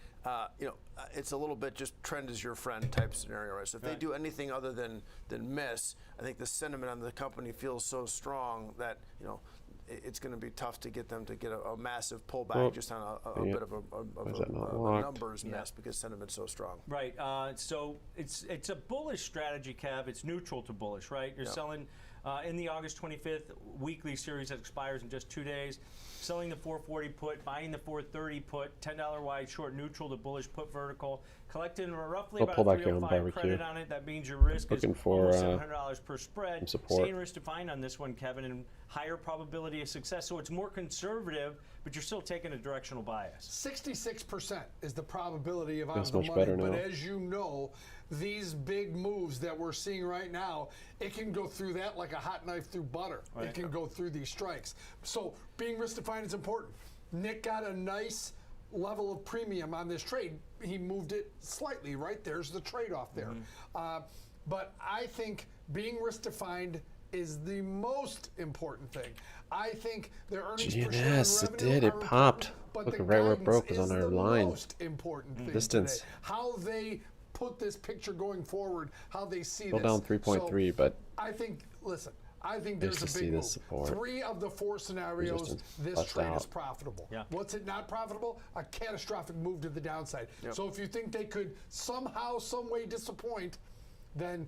it's a little bit just trend is your friend type scenario, right? So if they do anything other than miss, I think the sentiment on the company feels so strong that it's going to be tough to get them to get a massive pullback just on a bit of a numbers mess because sentiment's so strong. Right. So it's a bullish strategy, Kev. It's neutral to bullish, right? You're selling in the August 25th weekly series that expires in just 2 days. Selling the 440 put, buying the 430 put, $10 wide short, neutral to bullish put vertical, collecting roughly about a 305 credit on it. That means your risk is almost $700 per spread. Same risk defined on this one, Kevin. And higher probability of success. So it's more conservative, but you're still taking a directional bias. 66% is the probability of out Feels of the much money. better But now. as you know, these big moves that we're seeing right now, it can go through that like a hot knife through butter. Right. It can go through these strikes. So being risk defined is important. Nick got a nice level of premium on this trade. He moved it slightly, right? There's the trade-off there. But I think being risk defined is the most important thing. I think their earnings per share and GNS, it revenue did. are It popped. important, but Look, the right where it guidance broke was is on our the line. most important thing Distance. today. How they put this picture going forward, how they see Still this. down 3.3, but I think, listen, I think nice there's to a see big this move. support. 3 of the 4 scenarios, Resistance this bust trade is out. profitable. Yeah. What's it not profitable? A catastrophic move to the downside. So if you think they could somehow, some way disappoint, then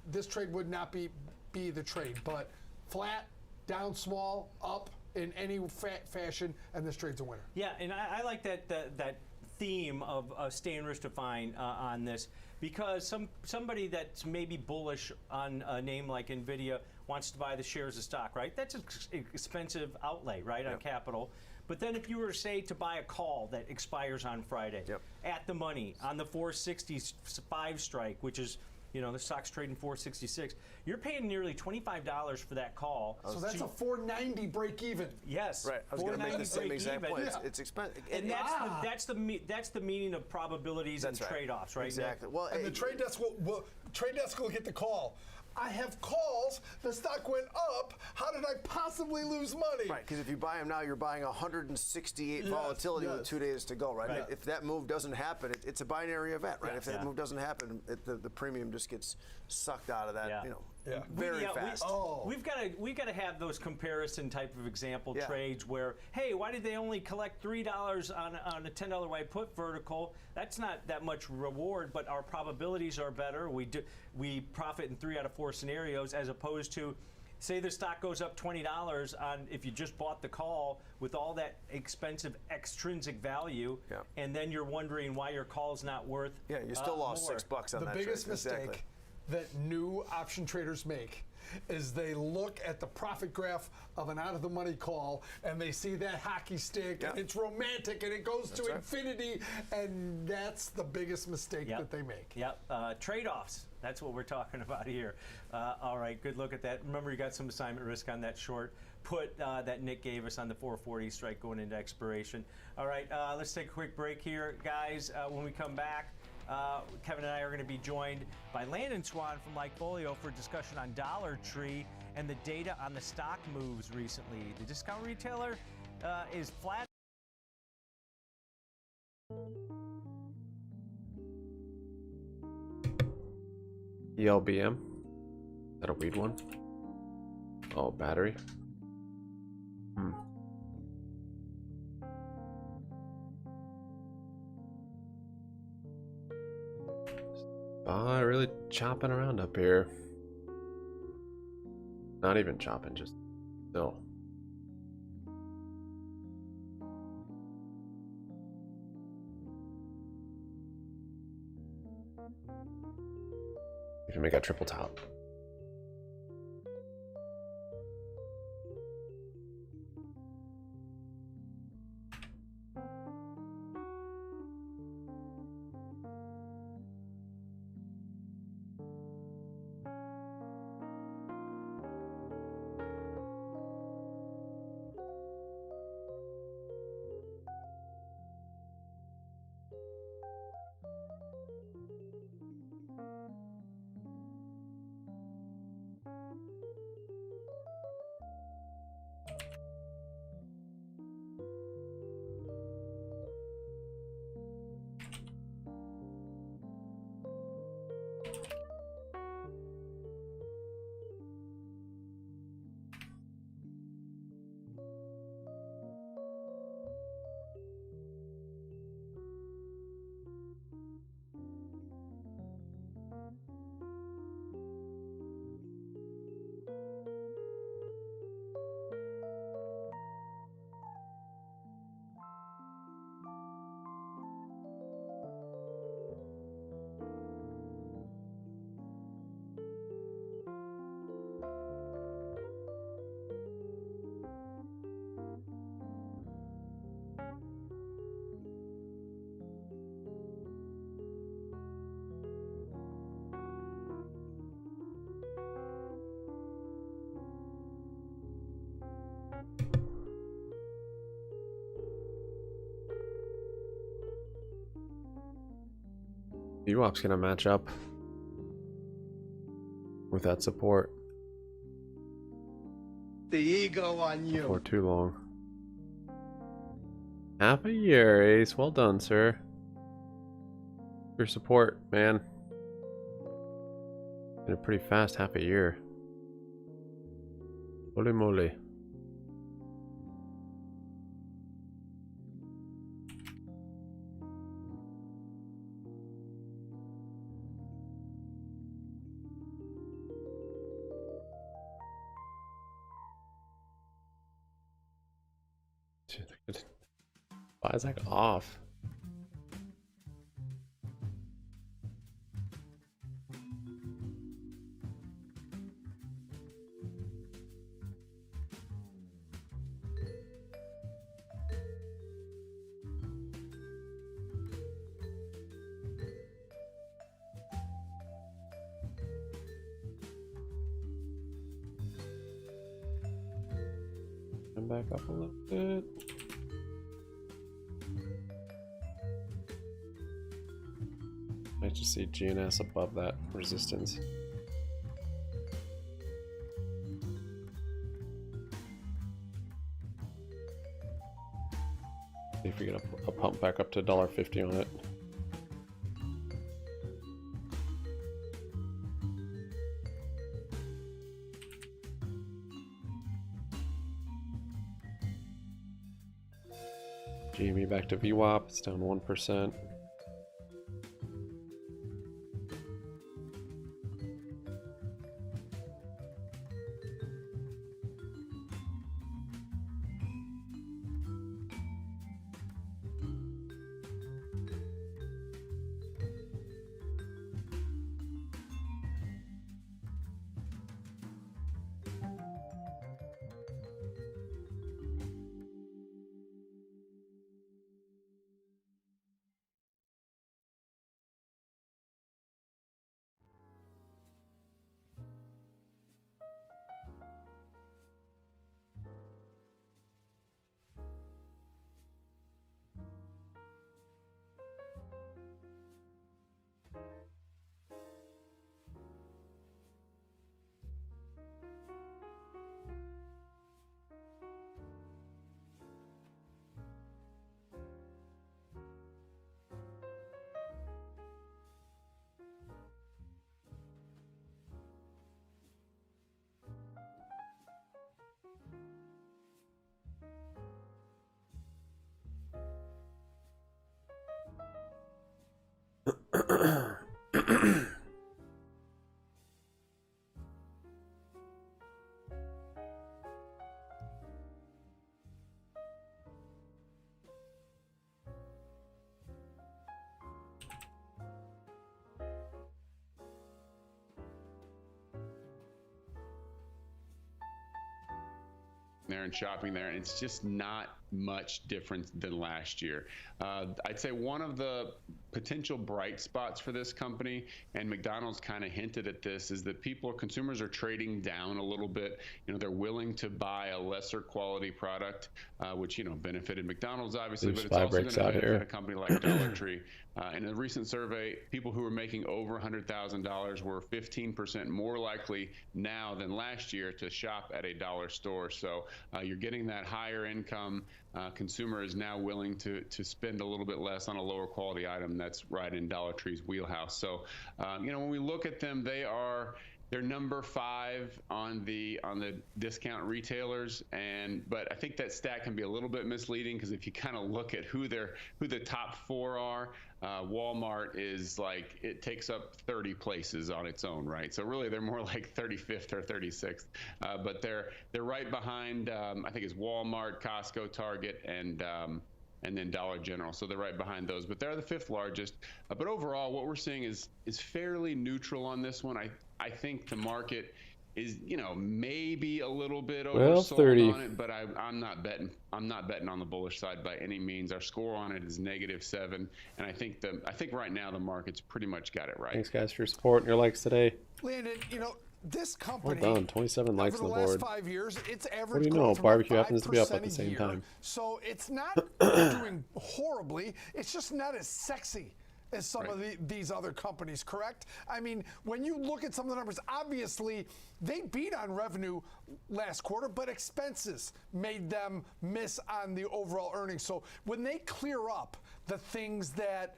this trade would not be the trade. But flat, down small, up in any fashion, and this trade's a winner. Yeah, and I like that theme of staying risk defined on this, because somebody that's maybe bullish on a name like NVIDIA wants to buy the shares of stock, right? That's an expensive outlay, right, on capital. But then if you were, say, to buy a call that expires on Friday at the money on the 465 strike, which is, you know, the stock's trading 466, you're paying nearly $25 for that call. So that's a 490 break even. Yes. Right. I was going to make the same exact point. It's expensive. And that's the meaning of probabilities and trade-offs, right? Exactly. Nick? Well, And the trade desk will get the call. I have calls. The stock went up. How did I possibly lose money? Right, because if you buy them now, you're buying 168 volatility with 2 days to go, right? If that move doesn't happen, it's a binary event, right? If that move doesn't happen, the premium just gets sucked out of that, you know, very fast. We've got to have those comparison type of example trades where, hey, why did they only collect $3 on a $10 white put vertical? That's not that much reward, but our probabilities are better. We profit in 3 out of 4 scenarios, as opposed to, say the stock goes up $20 on if you just bought the call with all that expensive extrinsic value, and then you're wondering why your call's not worth you still lost more. $6 on The that biggest trade. mistake that new option traders make is they look at the profit graph of an out-of-the-money call and they see that hockey stick and it's romantic and it goes to infinity, and that's the biggest mistake that they make. Trade-offs. That's what we're talking about here. All right, good look at that. Remember, you got some assignment risk on that short put that Nick gave us on the 440 strike going into expiration. All right, let's take a quick break here, guys. When we come back, Kevin and I are going to be joined by Landon Swan from Likefolio for a discussion on Dollar Tree and the data on the stock moves recently. The discount retailer is flat. ELBM. Is that a weed one? Oh, battery. Really chopping around up here. Not even chopping, just still. You can make a triple top. VWAP's gonna match up with that support. The ego on you. For too long. Half a year, Ace. Well done, sir. Your support, man. Been a pretty fast half a year. Holy moly. Why is that off? Come back up a little bit. I just see GNS above that resistance. See if we get a pump back up to $1.50 on it. GME back to VWAP, it's down 1%. there and shopping there, and it's just not much different than last year. I'd say one of the potential bright spots for this company, and McDonald's kind of hinted at this, is that consumers are trading down a little bit. You know, they're willing to buy a lesser quality product, which, you know, benefited McDonald's obviously, but it's also going to benefit a company like Dollar Tree. In a recent survey, people who were making over $100,000 were 15% more likely now than last year to shop at a dollar store. So you're getting that higher income consumer is now willing to spend a little bit less on a lower quality item that's right in Dollar Tree's wheelhouse. So, you know, when we look at them, they're number 5 on the discount retailers, but I think that stat can be a little bit misleading, because if you kind of look at who the top 4 are, Walmart is like, it takes up 30 places on its own, right? So really they're more like 35th or 36th, but they're right behind, I think it's Walmart, Costco, Target, and then Dollar General. So they're right behind those, but they're the 5th largest. But overall, what we're seeing is fairly neutral on this one. I think the market is, you know, maybe a little bit oversold on it, but I'm not betting on the bullish side by any means. Our score on it is -7, and I think right now the market's pretty much got it right. Thanks guys for your support and your likes today. Landon, you know, this company, well done, 27 likes on the board. Over the last 5 years, its average what do you know? Barbecue happens to be up at the same time. So it's not doing horribly. It's just not as sexy as some of these other companies, correct? I mean, when you look at some of the numbers, obviously they beat on revenue last quarter, but expenses made them miss on the overall earnings. So when they clear up the things that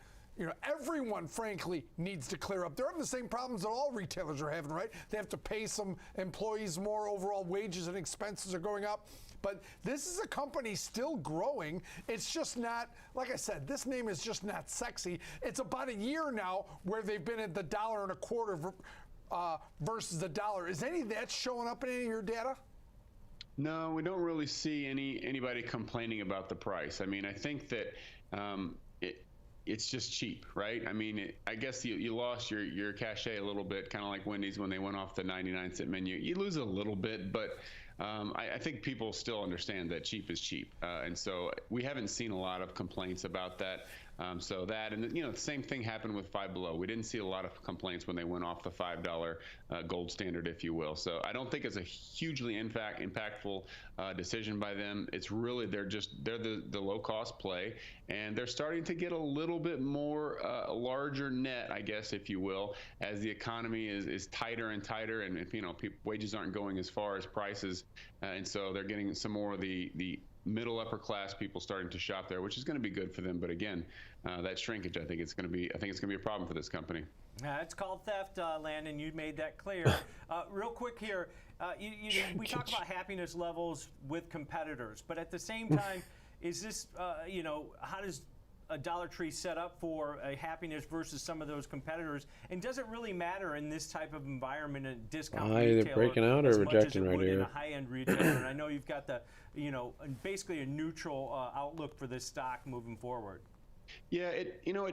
everyone, frankly, needs to clear up. They're having the same problems that all retailers are having, right? They have to pay some employees more, overall wages and expenses are going up. But this is a company still growing. It's just not, like I said, this name is just not sexy. It's about a year now where they've been at the $1.25 versus the dollar. Is any of that showing up in any of your data? No, we don't really see anybody complaining about the price. I mean, I think that it's just cheap, right? I mean, I guess you lost your cachet a little bit, kind of like Wendy's when they went off the 99-cent menu. You lose a little bit, but I think people still understand that cheap is cheap. And so we haven't seen a lot of complaints about that. So that, and the same thing happened with Five Below. We didn't see a lot of complaints when they went off the $5 gold standard, if you will. So I don't think it's a hugely impactful decision by them. It's really, they're the low cost play, and they're starting to get a little bit more larger net, I guess, if you will, as the economy is tighter and tighter, and if wages aren't going as far as prices, and so they're getting some more of the middle upper class people starting to shop there, which is going to be good for them. But again, that shrinkage, I think it's going to be a problem for this company. It's called theft, Landon. You made that clear. Real quick here, we talk about happiness levels with competitors, but at the same time, is this, how does a Dollar Tree set up for a happiness versus some of those competitors? And does it really matter in this type of environment and discount retailer? They're breaking out or rejecting right here? In a high-end retailer, and I know you've got the, basically a neutral outlook for this stock moving forward. Yeah,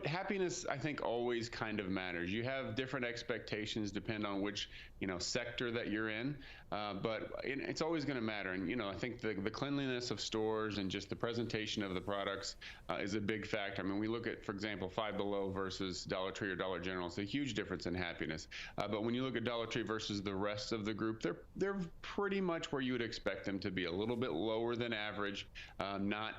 happiness, I think, always kind of matters. You have different expectations depend on which, sector that you're in, but it's always going to matter. And, I think the cleanliness of stores and just the presentation of the products is a big factor. I mean, we look at, for example, Five Below versus Dollar Tree or Dollar General. It's a huge difference in happiness. But when you look at Dollar Tree versus the rest of the group, they're pretty much where you would expect them to be, a little bit lower than average, not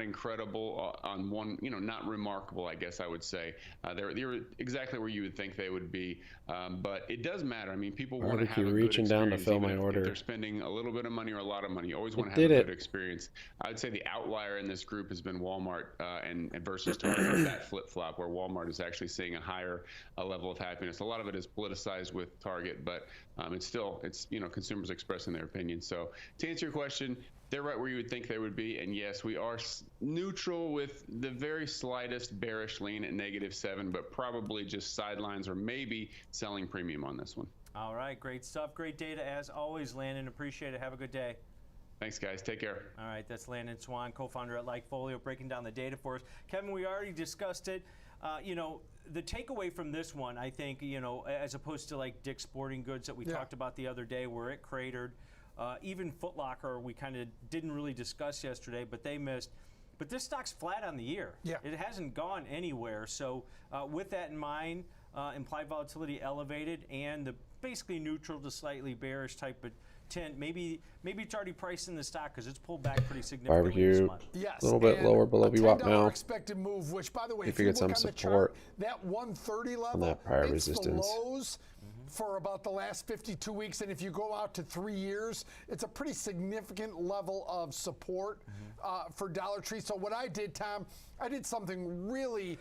incredible on one, not remarkable, I guess I would say. They're exactly where you would think they would be, but it does matter. I mean, people want to have a good reaching down to fill my if order. they're spending a little bit of money or a lot of money. You always want to have a good experience. I would say the outlier in this group has been Walmart and versus Target, that flip-flop where Walmart is actually seeing a higher level of happiness. A lot of it is politicized with Target, but it's consumers expressing their opinion. So to answer your question, they're right where you would think they would be, and yes, we are neutral with the very slightest bearish lean at -7, but probably just sidelines or maybe selling premium on this one. All right, great stuff, great data as always, Landon. Appreciate it. Have a good day. Thanks, guys. Take care. All right, that's Landon Swan, co-founder at Likefolio, breaking down the data for us. Kevin, we already discussed it. The takeaway from this one, I think, as opposed to like Dick's Sporting Goods that we talked about the other day, where it cratered. Even Foot Locker, we kind of didn't really discuss yesterday, but they missed. But this stock's flat on the year. Yeah. It hasn't gone anywhere. So with that in mind, implied volatility elevated and the basically neutral to slightly bearish type of tint. Maybe it's already priced in the stock because it's pulled back pretty significantly this month. Yes, a little bit lower below VWAP now. Expected move, which by the way, if you get some support that 130 level, on that prior it's resistance. The lows for about the last 52 weeks, and if you go out to 3 years, it's a pretty significant level of support for Dollar Tree. So what I did, Tom, I did something really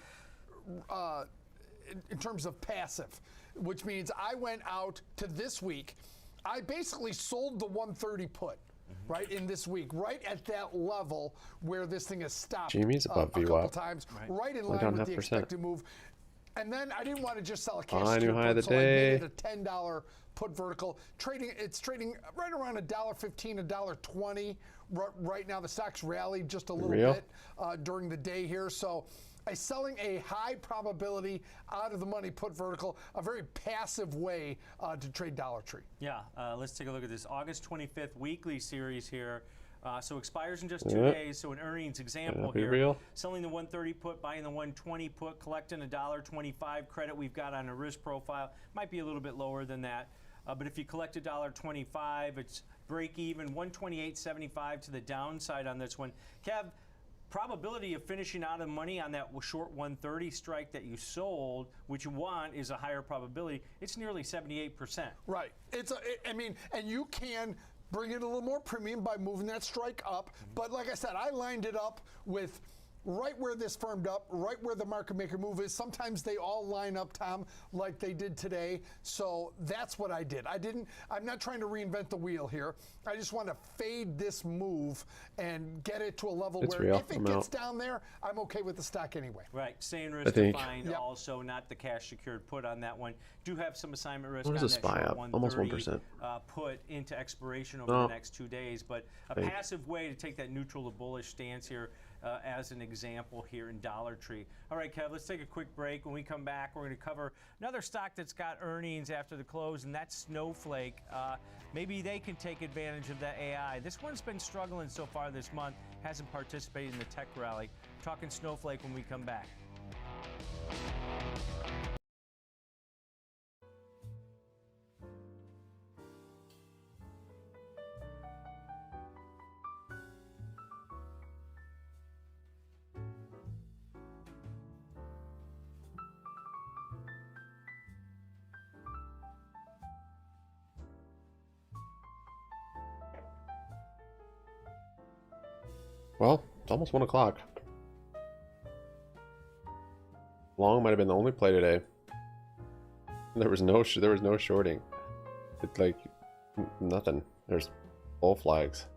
in terms of passive, which means I went out to this week. I basically sold the 130 put. Right in this week, right at that level where this thing has stopped GME's above a couple VWAP. times, right in line with the expected move. And then I didn't want to just sell a cash new high of the so day. I made it a $10 put vertical. It's trading right around $1.15, $1.20. Right now the stock's rallied just a little bit during the day here. So I'm selling a high probability out of the money put vertical, a very passive way to trade Dollar Tree. Yeah, let's take a look at this August 25th weekly series here. So expires in just 2 days. So an earnings example here. Selling the 130 put, buying the 120 put, collecting $1.25 credit we've got on a risk profile. Might be a little bit lower than that. But if you collect $1.25, it's break even, 128.75 to the downside on this one. Kev, probability of finishing out of money on that short 130 strike that you sold, which you want, is a higher probability. It's nearly 78%. Right. I mean, and you can bring it a little more premium by moving that strike up. But like I said, I lined it up with right where this firmed up, right where the market maker move is. Sometimes they all line up, Tom, like they did today. So that's what I did. I'm not trying to reinvent the wheel here. I just want to fade this move and get it to a level It's where real. if it I'm gets out. down there, I'm okay with the stock anyway. Right, same I risk think. defined Yep. also, not the cash secured put on that one. Do have some assignment risk What on is that a SPY short up? Almost 130 1%. Put into expiration over No. the next 2 days. But a Thank- passive way to take that neutral to bullish stance here as an example here in Dollar Tree. All right, Kev, let's take a quick break. When we come back, we're going to cover another stock that's got earnings after the close, and that's Snowflake. Maybe they can take advantage of that AI. This one's been struggling so far this month, hasn't participated in the tech rally. Talking Snowflake when we come back. Well, it's almost 1 o'clock. Long might have been the only play today. There was no shorting. It's like nothing. There's bull flags.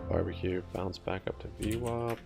Barbecue bounce back up to VWAP.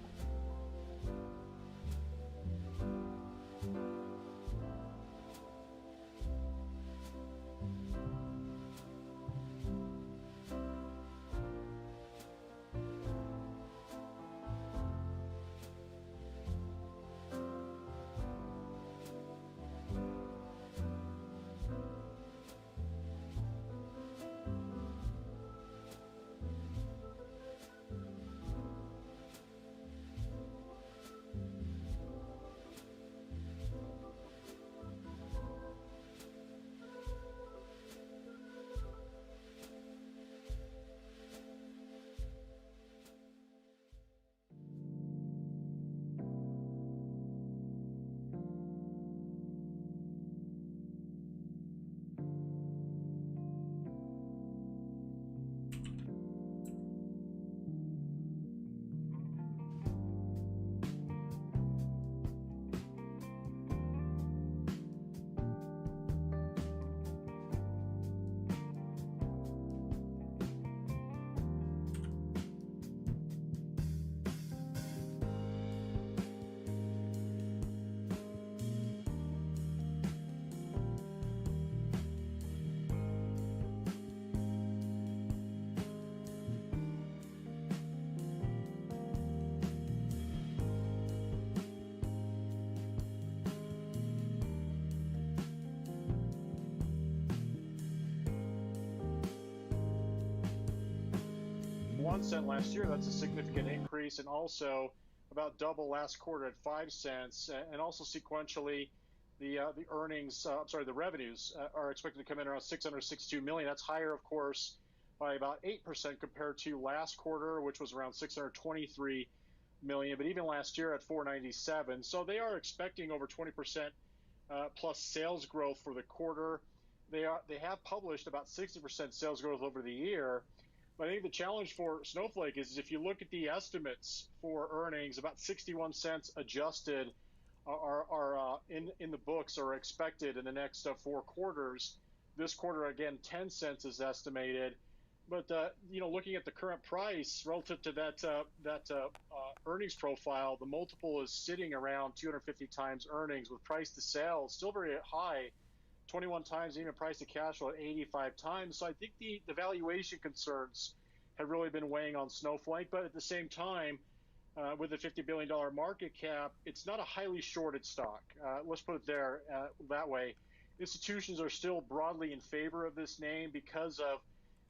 61 cents last year. That's a significant increase, and also about double last quarter at 5 cents. And also sequentially, the earnings, the revenues are expected to come in around 662 million. That's higher, of course, by about 8% compared to last quarter, which was around 623 million. But even last year at 497. So they are expecting over 20% plus sales growth for the quarter. They have published about 60% sales growth over the year. But I think the challenge for Snowflake is if you look at the estimates for earnings, about 61 cents adjusted are in the books or expected in the next 4 quarters. This quarter, again, 10 cents is estimated. But looking at the current price relative to that earnings profile, the multiple is sitting around 250 times earnings, with price to sales still very high, 21 times, even price to cash flow at 85 times. So I think the valuation concerns have really been weighing on Snowflake. But at the same time, with a $50 billion market cap, it's not a highly shorted stock. Let's put it that way. Institutions are still broadly in favor of this name because of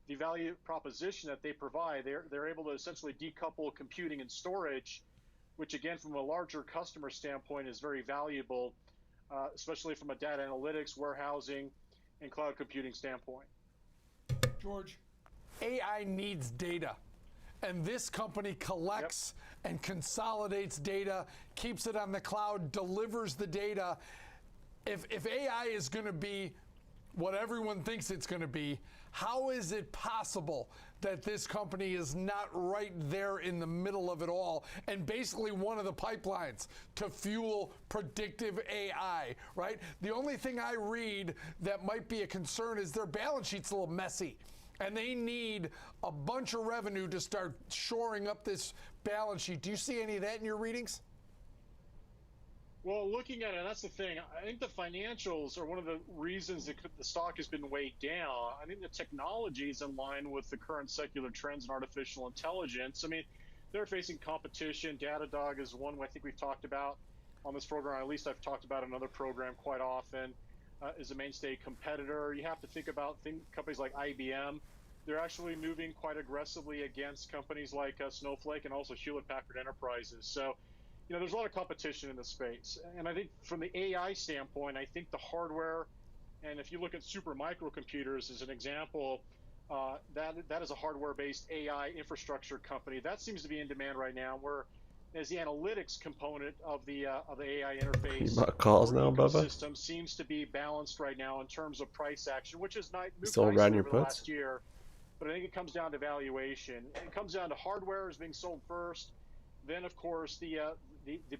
the value proposition that they provide. They're able to essentially decouple computing and storage, which again, from a larger customer standpoint, is very valuable, especially from a data analytics, warehousing, and cloud computing standpoint. George, AI needs data. And this company collects and consolidates data, keeps it on the cloud, delivers the data. If AI is going to be what everyone thinks it's going to be, how is it possible that this company is not right there in the middle of it all and basically one of the pipelines to fuel predictive AI, right? The only thing I read that might be a concern is their balance sheet's a little messy. And they need a bunch of revenue to start shoring up this balance sheet. Do you see any of that in your readings? Well, looking at it, that's the thing. I think the financials are one of the reasons that the stock has been weighed down. I think the technology is in line with the current secular trends in artificial intelligence. I mean, they're facing competition. Datadog is one I think we've talked about on this program. At least I've talked about another program quite often. Is a mainstay competitor. You have to think about companies like IBM. They're actually moving quite aggressively against companies like Snowflake and also Hewlett-Packard Enterprises. So, there's a lot of competition in the space. And I think from the AI standpoint, I think the hardware, and if you look at super microcomputers as an example, that is a hardware-based AI infrastructure company. That seems to be in demand right now, where as the analytics component of the AI interface system seems to be balanced right now in terms of price action, which is moved nicely over the last year. But I think it comes down to valuation. It comes down to hardware is being sold first. Then, of course, the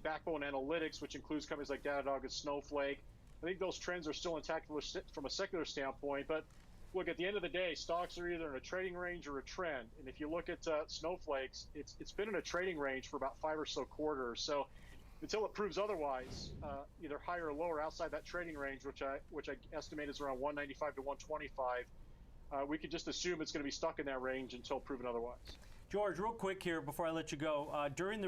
backbone analytics, which includes companies like Datadog and Snowflake. I think those trends are still intact from a secular standpoint. But look, at the end of the day, stocks are either in a trading range or a trend. And if you look at Snowflake's, it's been in a trading range for about 5 or so quarters. So until it proves otherwise, either higher or lower outside that trading range, which I estimate is around 195 to 125, we could just assume it's going to be stuck in that range until proven otherwise. George, real quick here before I let you go. During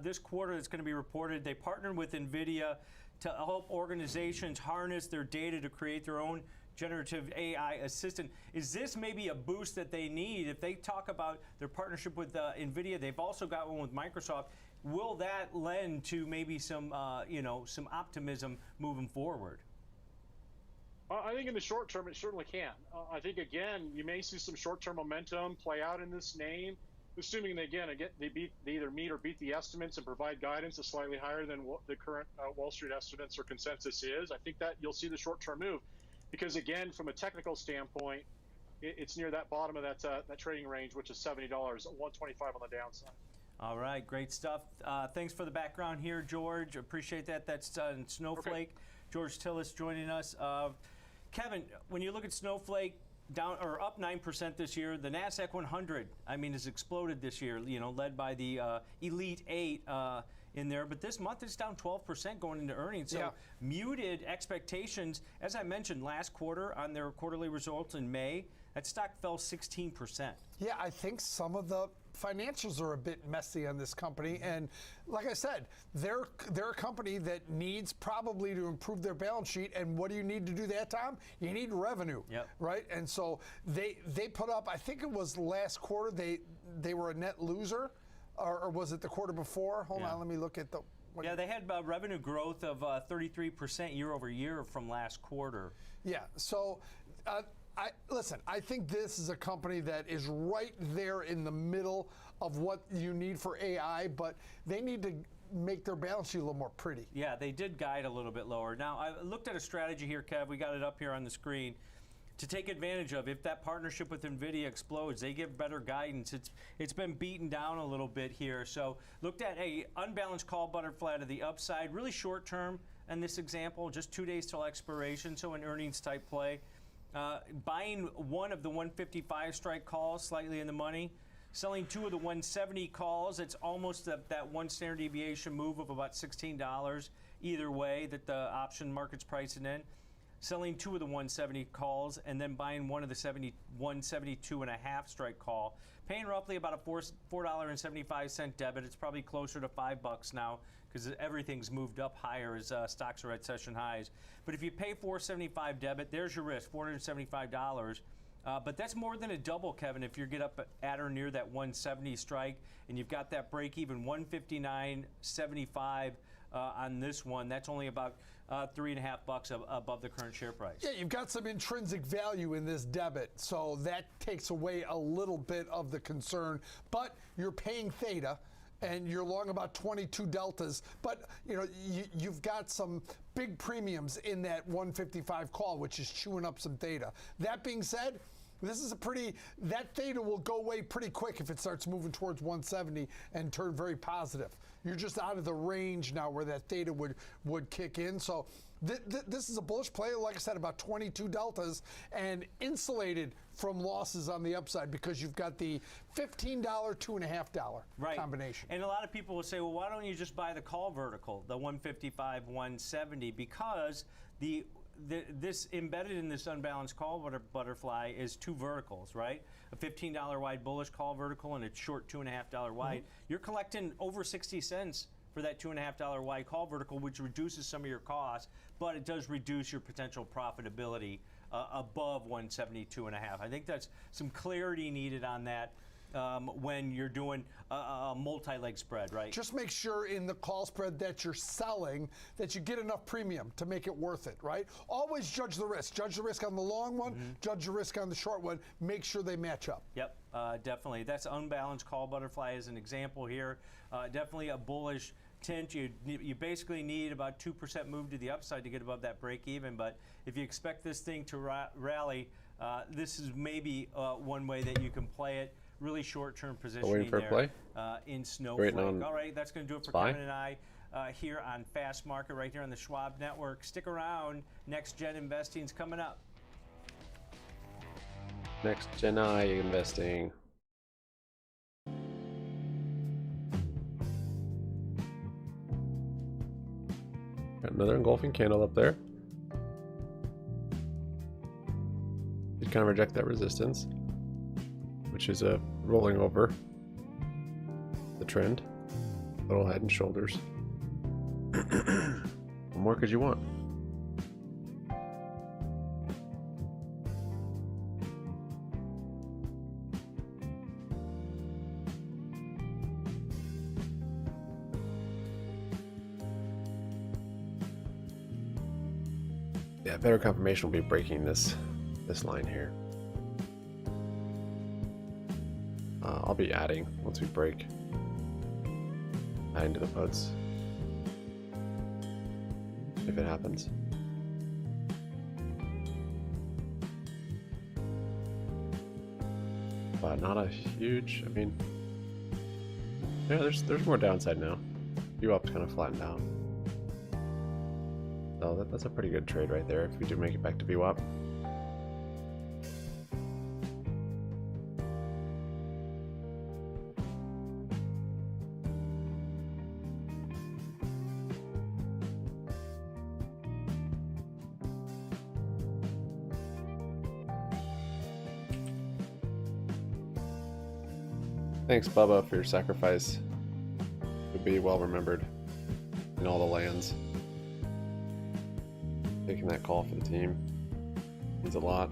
this quarter that's going to be reported, they partnered with NVIDIA to help organizations harness their data to create their own generative AI assistant. Is this maybe a boost that they need? If they talk about their partnership with NVIDIA, they've also got one with Microsoft. Will that lend to maybe some optimism moving forward? I think in the short term, it certainly can. I think, again, you may see some short-term momentum play out in this name, assuming they either meet or beat the estimates and provide guidance that's slightly higher than what the current Wall Street estimates or consensus is. I think that you'll see the short-term move, because again, from a technical standpoint, it's near that bottom of that trading range, which is $70, 125 on the downside. All right, great stuff. Thanks for the background here, George. Appreciate that. That's Snowflake. Okay. George Tillis joining us. Kevin, when you look at Snowflake, down or up 9% this year. The NASDAQ 100, has exploded this year. Led by the Elite 8 in there. But this month it's down 12% going into earnings. So muted expectations. As I mentioned last quarter on their quarterly results in May, that stock fell 16%. Yeah, I think some of the financials are a bit messy on this company, and like I said, they're a company that needs probably to improve their balance sheet. And what do you need to do that, Tom? You need revenue, right? And so they put up, I think it was last quarter, they were a net loser, or was it the quarter before? Hold on, let me look at the. Yeah, they had revenue growth of 33% year over year from last quarter. Yeah, so listen, I think this is a company that is right there in the middle of what you need for AI, but they need to make their balance sheet a little more pretty. Yeah, they did guide a little bit lower. Now, I looked at a strategy here, Kev. We got it up here on the screen. To take advantage of, if that partnership with NVIDIA explodes, they give better guidance. It's been beaten down a little bit here. So looked at a unbalanced call butterfly to the upside, really short term in this example, just 2 days till expiration, so an earnings type play. Buying one of the 155 strike calls, slightly in the money. Selling 2 of the 170 calls. It's almost that 1 standard deviation move of about $16 either way that the option market's pricing in. Selling 2 of the 170 calls, and then buying one of the 172.5 strike call, paying roughly about a $4.75 debit. It's probably closer to $5 now because everything's moved up higher as stocks are at session highs. But if you pay $4.75 debit, there's your risk, $475. But that's more than a double, Kevin, if you get up at or near that 170 strike, and you've got that break even 159.75 on this one. That's only about $3.50 above the current share price. Yeah, you've got some intrinsic value in this debit, so that takes away a little bit of the concern. But you're paying theta, and you're long about 22 deltas. But you've got some big premiums in that 155 call, which is chewing up some theta. That being said, this is that theta will go away pretty quick if it starts moving towards 170 and turn very positive. You're just out of the range now where that theta would kick in. So this is a bullish play, like I said, about 22 deltas and insulated from losses on the upside because you've got the $15, $2.50 combination. And a lot of people will say, well, why don't you just buy the call vertical, the 155, 170? Because this embedded in this unbalanced call butterfly is 2 verticals, right? A $15 wide bullish call vertical and a short $2.50 wide. You're collecting over 60 cents for that $2.50 wide call vertical, which reduces some of your costs, but it does reduce your potential profitability above 172.5. I think that's some clarity needed on that. When you're doing a multi-leg spread, right? Just make sure in the call spread that you're selling that you get enough premium to make it worth it, right? Always judge the risk. Judge the risk on the long one, judge the risk on the short one. Make sure they match up. Yep, definitely. That's unbalanced call butterfly as an example here. Definitely a bullish tint. You basically need about 2% move to the upside to get above that break even, but if you expect this thing to rally, this is maybe one way that you can play it. Really short-term positioning waiting for there a play? In Snowflake. All right, that's going to do it for SPY? Kevin and I here on Fast Market, right here on the Schwab Network. Stick around. Next Gen Investing's coming up. Next Gen I investing. Got another engulfing candle up there. Did kind of reject that resistance, which is a rolling over the trend. Little head and shoulders. What more could you want? Yeah, better confirmation will be breaking this line here. I'll be adding once we break. Adding to the puts. If it happens. But not a huge, I mean, yeah, there's more downside now. UP's kind of flattened out. So that's a pretty good trade right there if we do make it back to VWAP. Thanks, Bubba, for your sacrifice. You'll be well remembered in all the lands. Taking that call for the team means a lot.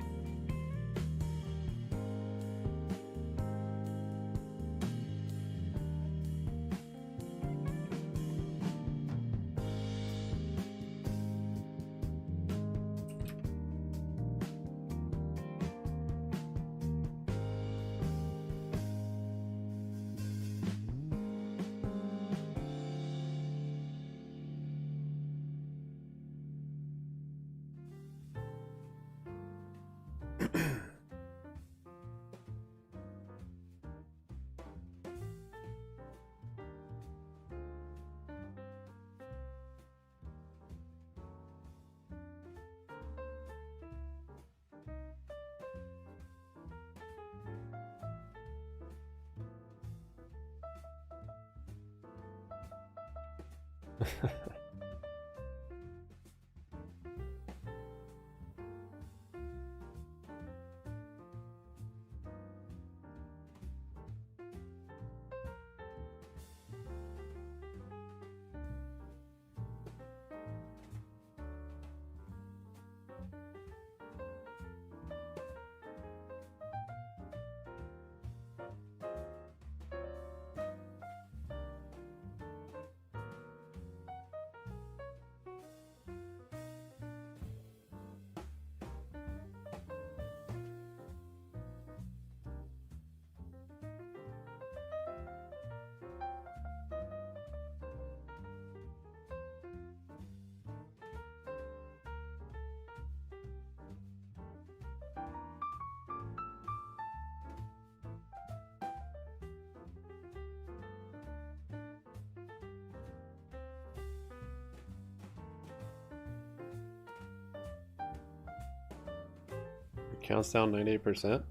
Counts down 98%.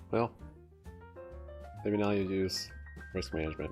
Well, maybe now you use risk management.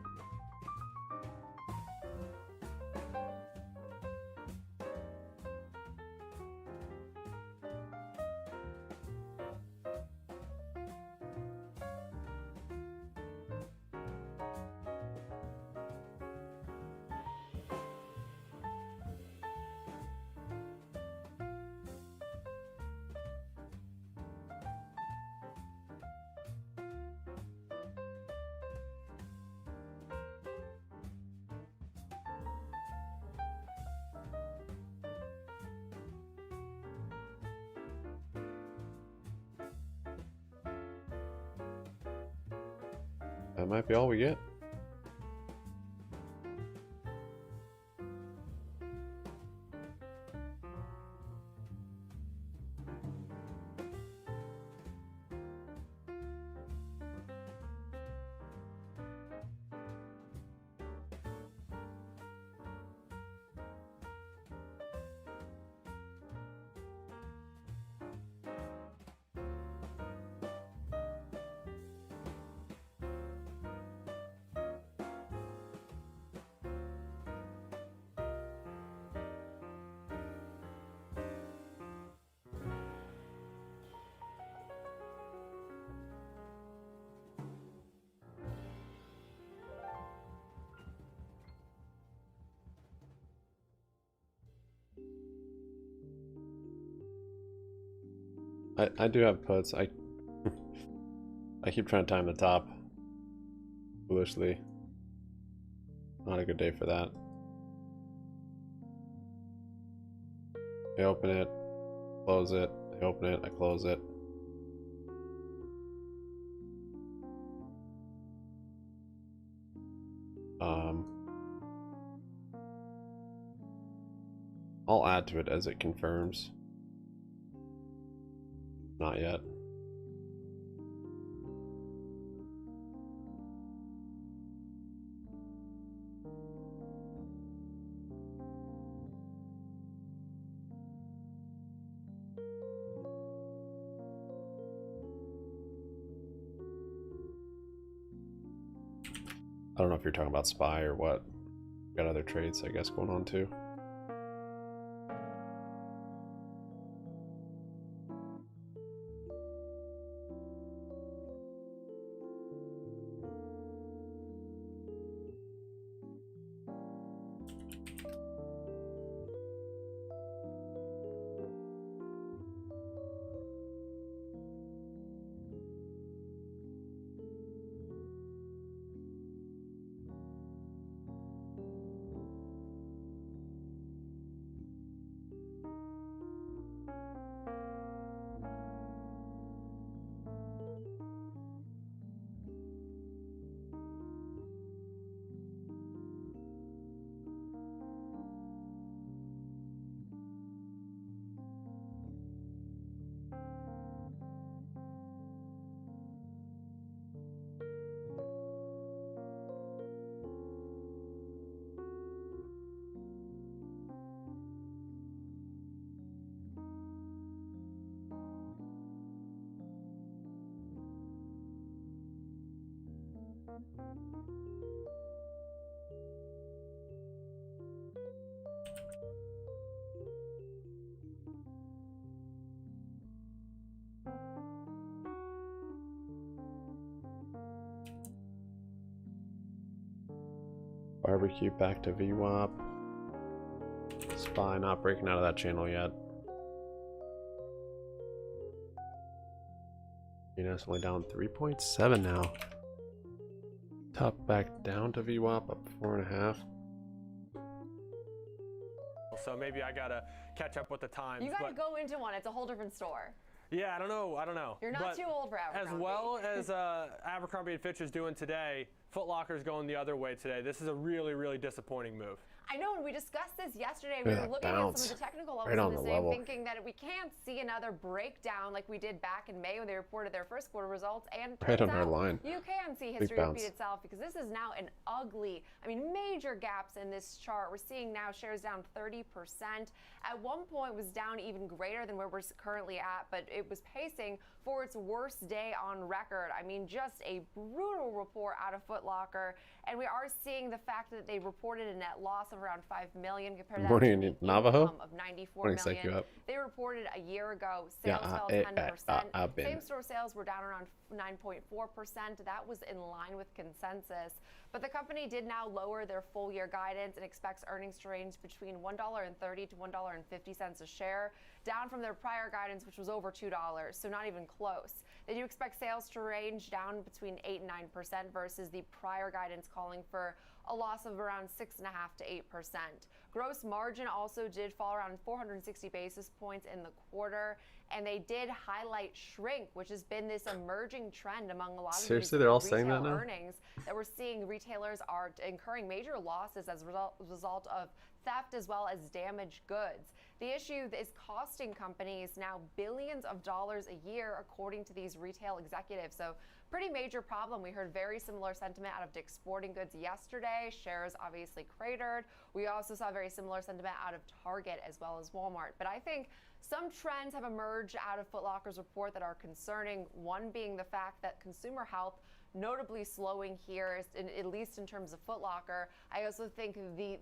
That might be all we get. I do have puts. I keep trying to time the top foolishly. Not a good day for that. I open it, close it, I open it, I close it. I'll add to it as it confirms. Not yet. I don't know if you're talking about SPY or what. Got other trades, I guess, going on too. Barbecue back to VWAP. Spy not breaking out of that channel yet. GNS only down 3.7 now. Top back down to VWAP, up 4.5. So maybe I gotta catch up with the times. You gotta go into one. It's a whole different store. Yeah, I don't know. You're not too old for Abercrombie. As well as Abercrombie & Fitch is doing today, Foot Locker's going the other way today. This is a really, really disappointing move. I know, and we discussed this yesterday. We were looking at some of the technical levels of this thing, thinking that we can't see another breakdown like we did back in May when they reported their first quarter results. And right on our line. You can see history repeat itself because this is now an ugly, major gaps in this chart. We're seeing now shares down 30%. At one point, it was down even greater than where we're currently at, but it was pacing for its worst day on record. Just a brutal report out of Foot Locker. And we are seeing the fact that they reported a net loss of around $5 million compared to that income of $94 million. They reported a year ago sales fell 10%. Same-store sales were down around 9.4%. That was in line with consensus. But the company did now lower their full-year guidance and expects earnings to range between $1.30 to $1.50 a share, down from their prior guidance, which was over $2, so not even close. They do expect sales to range down between 8 and 9% versus the prior guidance calling for a loss of around 6.5 to 8%. Gross margin also did fall around 460 basis points in the quarter, and they did highlight shrink, which has been this emerging trend among a lot of these they're all retail saying that now? earnings that we're seeing. Retailers are incurring major losses as a result of theft as well as damaged goods. The issue is costing companies now billions of dollars a year, according to these retail executives. So pretty major problem. We heard very similar sentiment out of Dick's Sporting Goods yesterday. Shares obviously cratered. We also saw very similar sentiment out of Target as well as Walmart. But I think some trends have emerged out of Foot Locker's report that are concerning. One being the fact that consumer health notably slowing here, at least in terms of Foot Locker. I also think the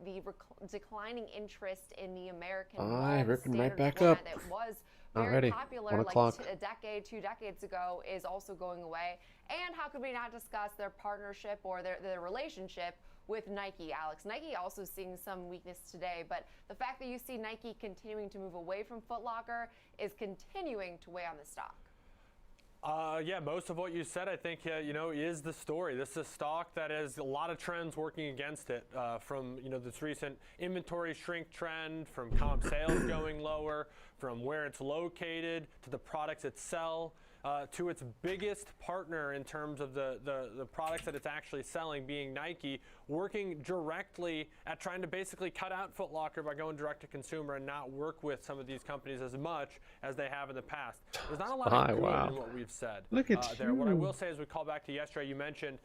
declining interest in the American ripping right back format up. that was Not very ready. popular 1 o'clock. like a decade, 2 decades ago is also going away. And how could we not discuss their partnership or their relationship with Nike, Alex? Nike also seeing some weakness today, but the fact that you see Nike continuing to move away from Foot Locker is continuing to weigh on the stock. Yeah, most of what you said, I think, is the story. This is a stock that has a lot of trends working against it, from, this recent inventory shrink trend, from comp sales going lower, from where it's located, to the products it sells, to its biggest partner in terms of the products that it's actually selling, being Nike, working directly at trying to basically cut out Foot Locker by going direct to consumer and not work with some of these companies as much as they have in the past. There's not a lot of good in what we've said. Look at there. What I will say is, we call back to yesterday, you mentioned,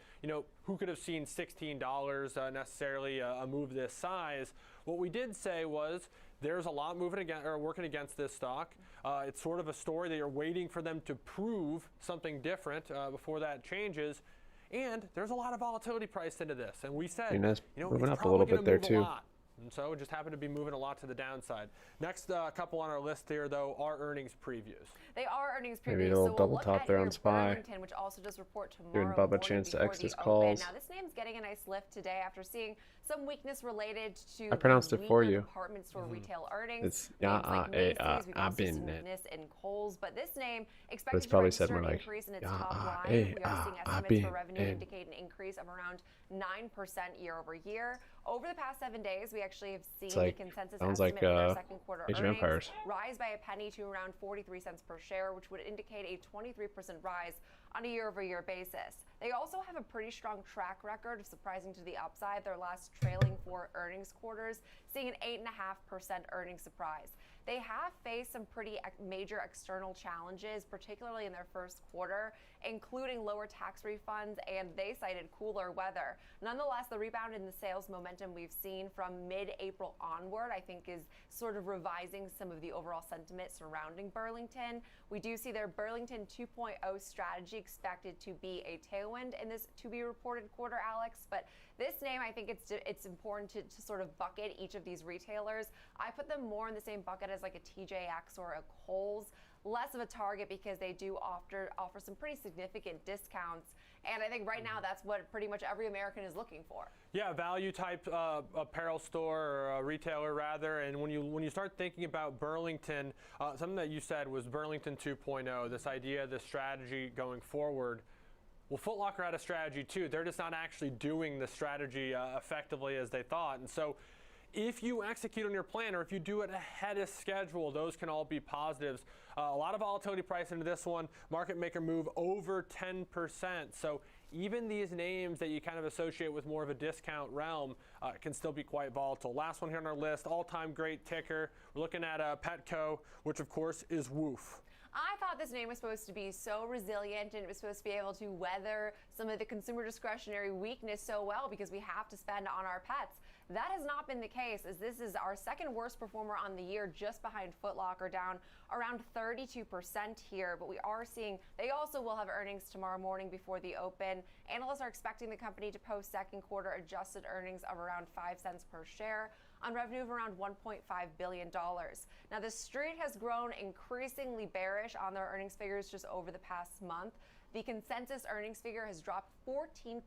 who could have seen $16 necessarily a move this size. What we did say was there's a lot working against this stock. It's sort of a story that you're waiting for them to prove something different before that changes. And there's a lot of volatility priced into this. And we said, moving it's up a little bit there move too. A lot. And so it just happened to be moving a lot to the downside. Next couple on our list here, though, are earnings previews. They are earnings previews. Maybe a little double top there on SPY. Burlington, which also does report tomorrow. Giving Bubba a chance to X his calls. Now, this name's getting a nice lift today after seeing some weakness related to I pronounced it for you. department store retail earnings. It's I've been weakness in Kohl's, but this name expected to probably register said more an like increase in its top line. We are seeing estimates for revenue indicate an increase of around 9% year over year. Over the past 7 days, we actually have seen the consensus estimate for their second quarter earnings rise by a penny to around 43 cents per share, which would indicate a 23% rise on a year-over-year basis. They also have a pretty strong track record of surprising to the upside. Their last trailing 4 earnings quarters, seeing an 8.5% earnings surprise. they have faced some pretty major external challenges, particularly in their first quarter, including lower tax refunds, and they cited cooler weather. Nonetheless, the rebound in the sales momentum we've seen from mid-April onward, I think, is sort of revising some of the overall sentiment surrounding Burlington. We do see their Burlington 2.0 strategy expected to be a tailwind in this to-be-reported quarter, Alex, but this name, I think it's important to sort of bucket each of these retailers. I put them more in the same bucket as like a TJX or a Kohl's, less of a Target because they do offer some pretty significant discounts. And I think right now that's what pretty much every American is looking for. Yeah, value type apparel store or a retailer rather. And when you start thinking about Burlington, something that you said was Burlington 2.0, this idea, this strategy going forward. Well, Foot Locker had a strategy too. They're just not actually doing the strategy effectively as they thought. And so if you execute on your plan or if you do it ahead of schedule, those can all be positives. A lot of volatility price into this one. Market maker move over 10%. So even these names that you kind of associate with more of a discount realm can still be quite volatile. Last one here on our list, all-time great ticker. We're looking at Petco, which of course is Woof. I thought this name was supposed to be so resilient and it was supposed to be able to weather some of the consumer discretionary weakness so well because we have to spend on our pets. That has not been the case, as this is our second worst performer on the year, just behind Foot Locker, down around 32% here. But we are seeing they also will have earnings tomorrow morning before the open. Analysts are expecting the company to post second quarter adjusted earnings of around 5 cents per share on revenue of around $1.5 billion. Now, the street has grown increasingly bearish on their earnings figures just over the past month. The consensus earnings figure has dropped 14%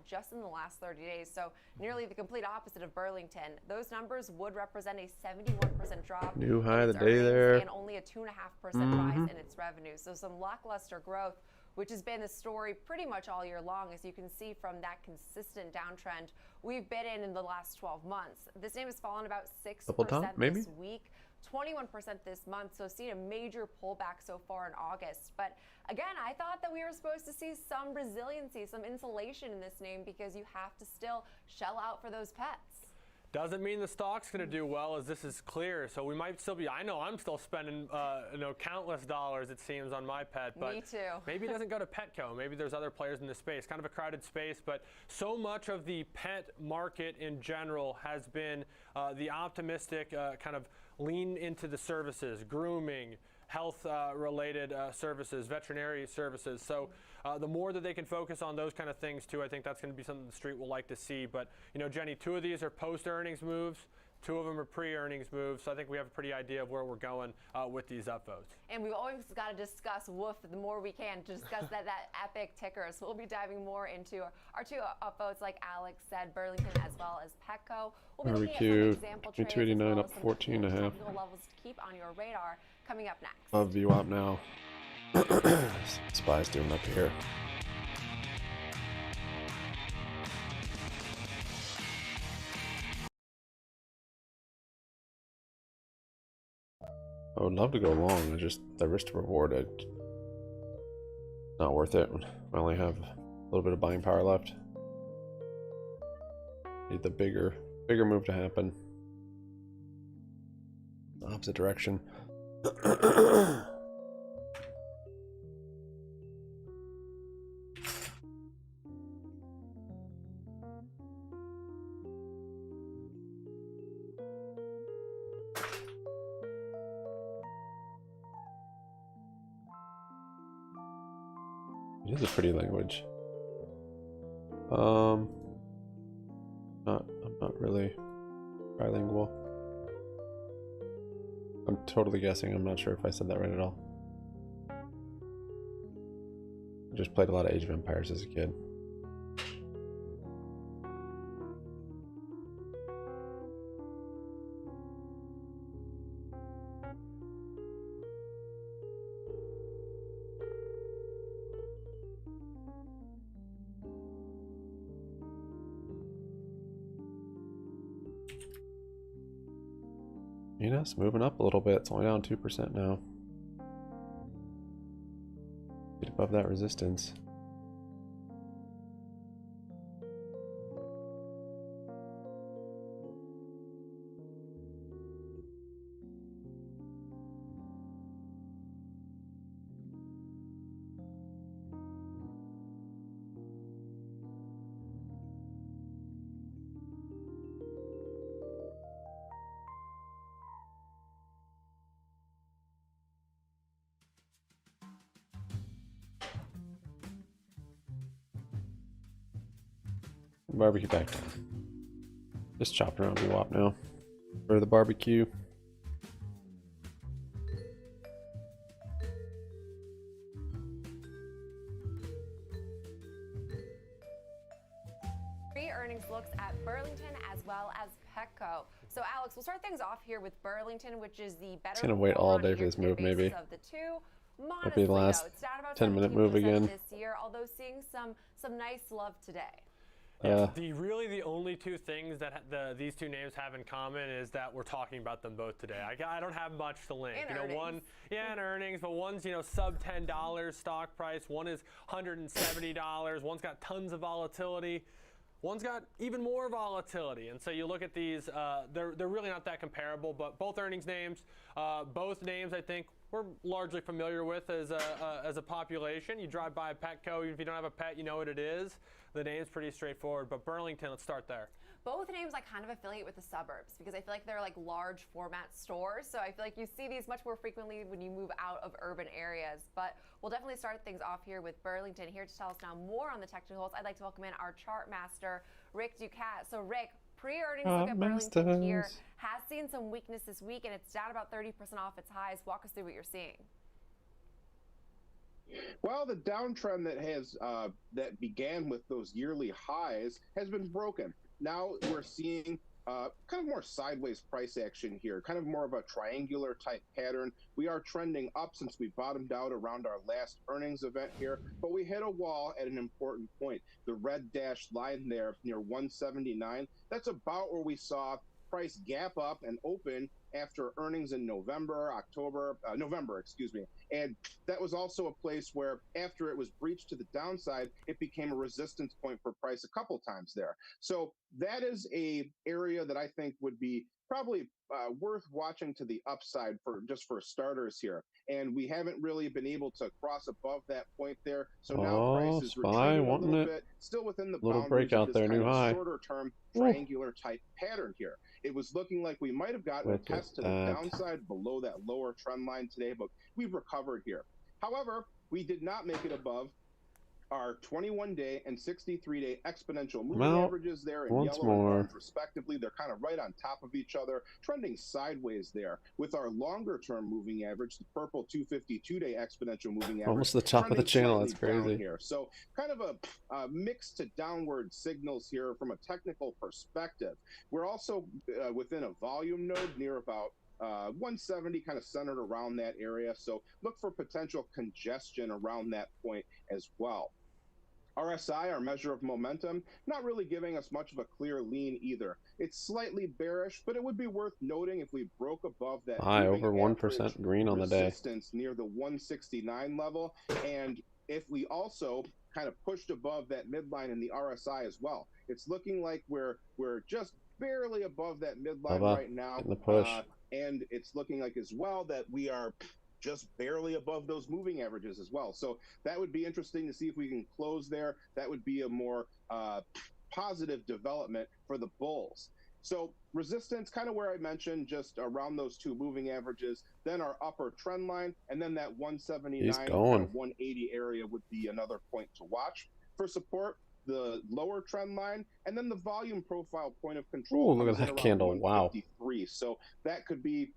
just in the last 30 days, so nearly the complete opposite of Burlington. Those numbers would represent a 71% drop New in high of its the day earnings there. and only a 2.5% rise in its revenue. So some lackluster growth, which has been the story pretty much all year long, as you can see from that consistent downtrend we've been in the last 12 months. This name has fallen about 6% maybe? this week, 21% this month, so seen a major pullback so far in August. But again, I thought that we were supposed to see some resiliency, some insulation in this name because you have to still shell out for those pets. Doesn't mean the stock's going to do well, as this is clear. So we might still be. I know I'm still spending, countless dollars, it seems, on my pet. But me too. Maybe it doesn't go to Petco. Maybe there's other players in this space. Kind of a crowded space, but so much of the pet market in general has been the optimistic kind of lean into the services, grooming, health-related services, veterinary services. So the more that they can focus on those kind of things too, I think that's going to be something the street will like to see. But, Jenny, 2 of these are post-earnings moves. 2 of them are pre-earnings moves. So I think we have a pretty idea of where we're going with these upvotes. And we've always got to discuss Woof the more we can to discuss that epic ticker. So we'll be diving more into our 2 upvotes, like Alex said, Burlington as well as Petco. We'll be looking at some example trades as well as some technical levels to keep on your radar coming up next. Love VWAP now. Spy's doing up here. I would love to go long. It's just the risk to reward it. Not worth it. I only have a little bit of buying power left. Need the bigger move to happen. Opposite direction. It is a pretty language. I'm not really bilingual. I'm totally guessing. I'm not sure if I said that right at all. I just played a lot of Age of Empires as a kid. GNS moving up a little bit. It's only down 2% now. Get above that resistance. Barbecue back down. Just chopping around VWAP now for the barbecue. Earnings looks at Burlington as well as Petco. So Alex, we'll start things off here with Burlington, which is the better. It's gonna wait all day for this move, maybe. Of the two. Might be the last 10-minute move again. This year, although seeing some nice love today. Yeah, really the only two things that these two names have in common is that we're talking about them both today. I don't have much to link. And earnings. One, in earnings, but one's sub $10 stock price. One is $170. One's got tons of volatility. One's got even more volatility, and so you look at these, they're really not that comparable, but both earnings names, both names I think we're largely familiar with as a population. You drive by a Petco, even if you don't have a pet, you know what it is. The name's pretty straightforward, but Burlington, let's start there. Both names I kind of affiliate with the suburbs because I feel like they're like large format stores. So I feel like you see these much more frequently when you move out of urban areas. But we'll definitely start things off here with Burlington. Here to tell us now more on the technicals, I'd like to welcome in our chart master, Rick Ducat. So Rick, pre-earnings look at Burlington here has seen some weakness this week, and it's down about 30% off its highs. Walk us through what you're seeing. Well, the downtrend that began with those yearly highs has been broken. Now we're seeing kind of more sideways price action here, kind of more of a triangular type pattern. We are trending up since we bottomed out around our last earnings event here, but we hit a wall at an important point. The red dashed line there near 179, that's about where we saw price gap up and open after earnings in November, excuse me. And that was also a place where after it was breached to the downside, it became a resistance point for price a couple times there. So that is a area that I think would be probably worth watching to the upside for starters here. And we haven't really been able to cross above that point there. So now price is retreating a little bit, still within the little boundaries breakout of this there, kind new of high. shorter term triangular type pattern here. It was looking like we might have gotten a test to the downside below that lower trend line today, but we've recovered here. However, we did not make it above our 21-day and 63-day exponential moving averages there in yellow and orange respectively. They're kind of right on top of each other, trending sideways there. With our longer-term moving average, the purple 252-day exponential moving average, almost the top of the channel. That's crazy. Here. So kind of a mix to downward signals here from a technical perspective. We're also within a volume node near about 170, kind of centered around that area. So look for potential congestion around that point as well. RSI, our measure of momentum, not really giving us much of a clear lean either. It's slightly bearish, but it would be worth noting if we broke above that high over 1% green on the day, resistance near the 169 level, and if we also kind of pushed above that midline in the RSI as well. It's looking like we're just barely above that midline right now, in the push. And it's looking like as well that we are just barely above those moving averages as well. So that would be interesting to see if we can close there. That would be a more positive development for the bulls. So resistance, kind of where I mentioned, just around those two moving averages, then our upper trend line, and then that 179 or 180 area would be another point to watch. For support, the lower trend line, and then the volume profile point of control. Ooh, look at that candle. Wow. So that could be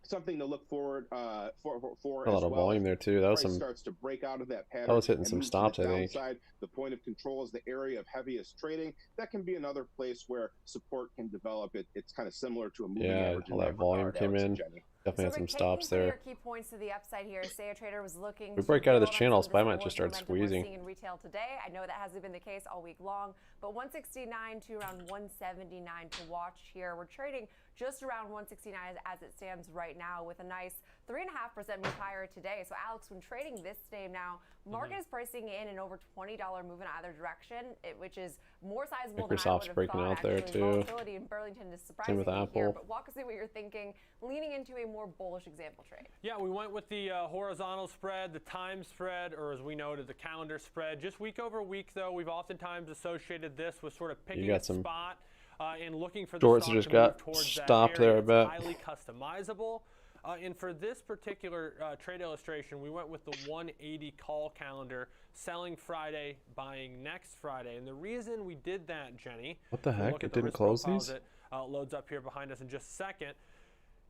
something to look forward for a lot of volume there too. That was some starts to break out of that pattern. That was hitting some stops, I think. The point of control is the area of heaviest trading. That can be another place where support can develop. It's kind of similar to a moving average. All that volume came in. Definitely had some stops there. Your key points to the upside here. Say a trader was looking. We break out of this channel, so I might just start squeezing. We're seeing in retail today. I know that hasn't been the case all week long, but 169 to around 179 to watch here. We're trading just around 169 as it stands right now, with a nice 3.5% move higher today. So Alex, when trading this name now, market is pricing in an over $20 move in either direction, which is more sizable than I would have breaking thought. out there too. Volatility in Burlington is surprising with Apple. here, but walk us through what you're thinking, leaning into a more bullish example trade. Yeah, we went with the horizontal spread, the time spread, or as we noted, the calendar spread. Just week over week, though, we've oftentimes associated this with sort of picking a spot and looking for the shorts stock just to move got towards stopped that area. there, I bet. It's highly customizable. And for this particular trade illustration, we went with the 180 call calendar, selling Friday, buying next Friday. And the reason we did that, Jenny, What the if you heck? look It at the didn't risk close profiles these? that loads up here behind us in just a second,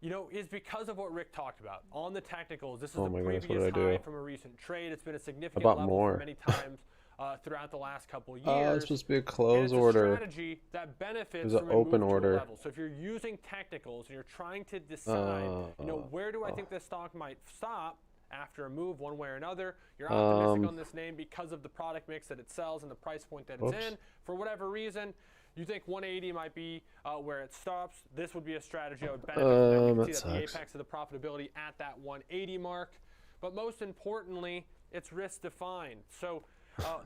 you know, is because of what Rick talked about. On the technicals, this is Oh the my goodness, what previous did I high do? from a recent trade. It's been a significant bought level more. for many times throughout the last couple years. Oh, it's supposed to be a And close it's a order. strategy that It benefits was an from a open move to a order. level. So if you're using technicals and you're trying to decide, you know, where do I think this stock might stop after a move one way or another, you're optimistic on this name because of the product mix that it sells and the price point that it's Oops. in. For whatever reason, you think 180 might be where it stops. This would be a strategy that would benefit from that. You can that see that the sucks. apex of the profitability at that 180 mark. But most importantly, it's risk defined. So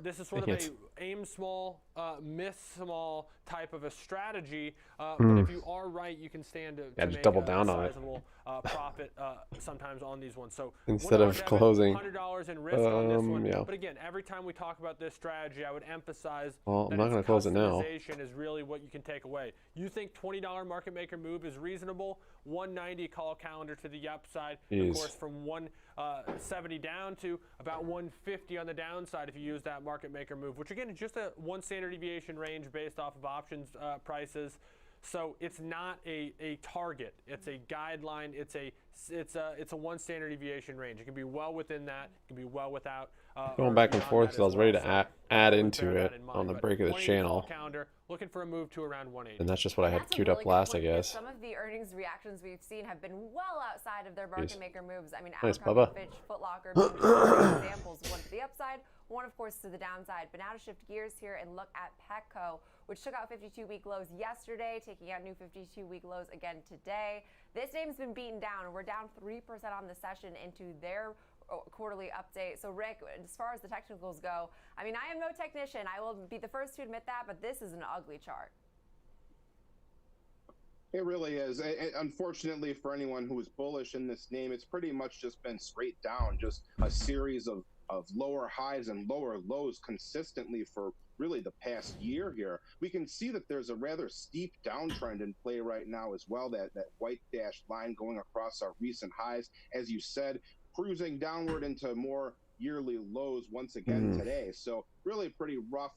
this is sort of Dang a it. aim small, miss small type of a strategy. But Hmm. if you are right, you can stand to just make double a down on it. sizable profit sometimes on these ones. So Instead $1 of debit, closing. $100 in risk on this one. Yeah. But again, every time we talk about this strategy, I would emphasize Well, I'm that not its gonna close it now. customization is really what you can take away. You think $20 market maker move is reasonable? 190 call calendar to the upside. Jeez. Of course, from 170 down to about 150 on the downside if you use that market maker move, which again is just a one standard deviation range based off of options prices. So it's not a target. It's a guideline. It's a one standard deviation range. It can be well within that. It can be well without. Going or back and beyond forth that because I was as ready well. to So add would into bear that it in on mind. the But break of the 180 call channel. calendar, looking for a move to around 180. And that's just what I had That's a queued really up good last, I point, because guess. some of the earnings reactions we've seen have been well outside of their market Jeez. maker moves. I mean, Nice, Abercrombie, Bubba. Fitch, Foot Locker being two examples, one to the upside, one of course to the downside. But now to shift gears here and look at Petco, which took out 52-week lows yesterday, taking out new 52-week lows again today. This name's been beaten down, and we're down 3% on the session into their quarterly update. So Rick, as far as the technicals go, I mean, I am no technician. I will be the first to admit that, but this is an ugly chart. It really is. Unfortunately, for anyone who is bullish in this name, it's pretty much just been straight down, just a series of lower highs and lower lows consistently for really the past year here. We can see that there's a rather steep downtrend in play right now as well, that white dashed line going across our recent highs, as you said, cruising downward into more yearly lows once again today. So really pretty rough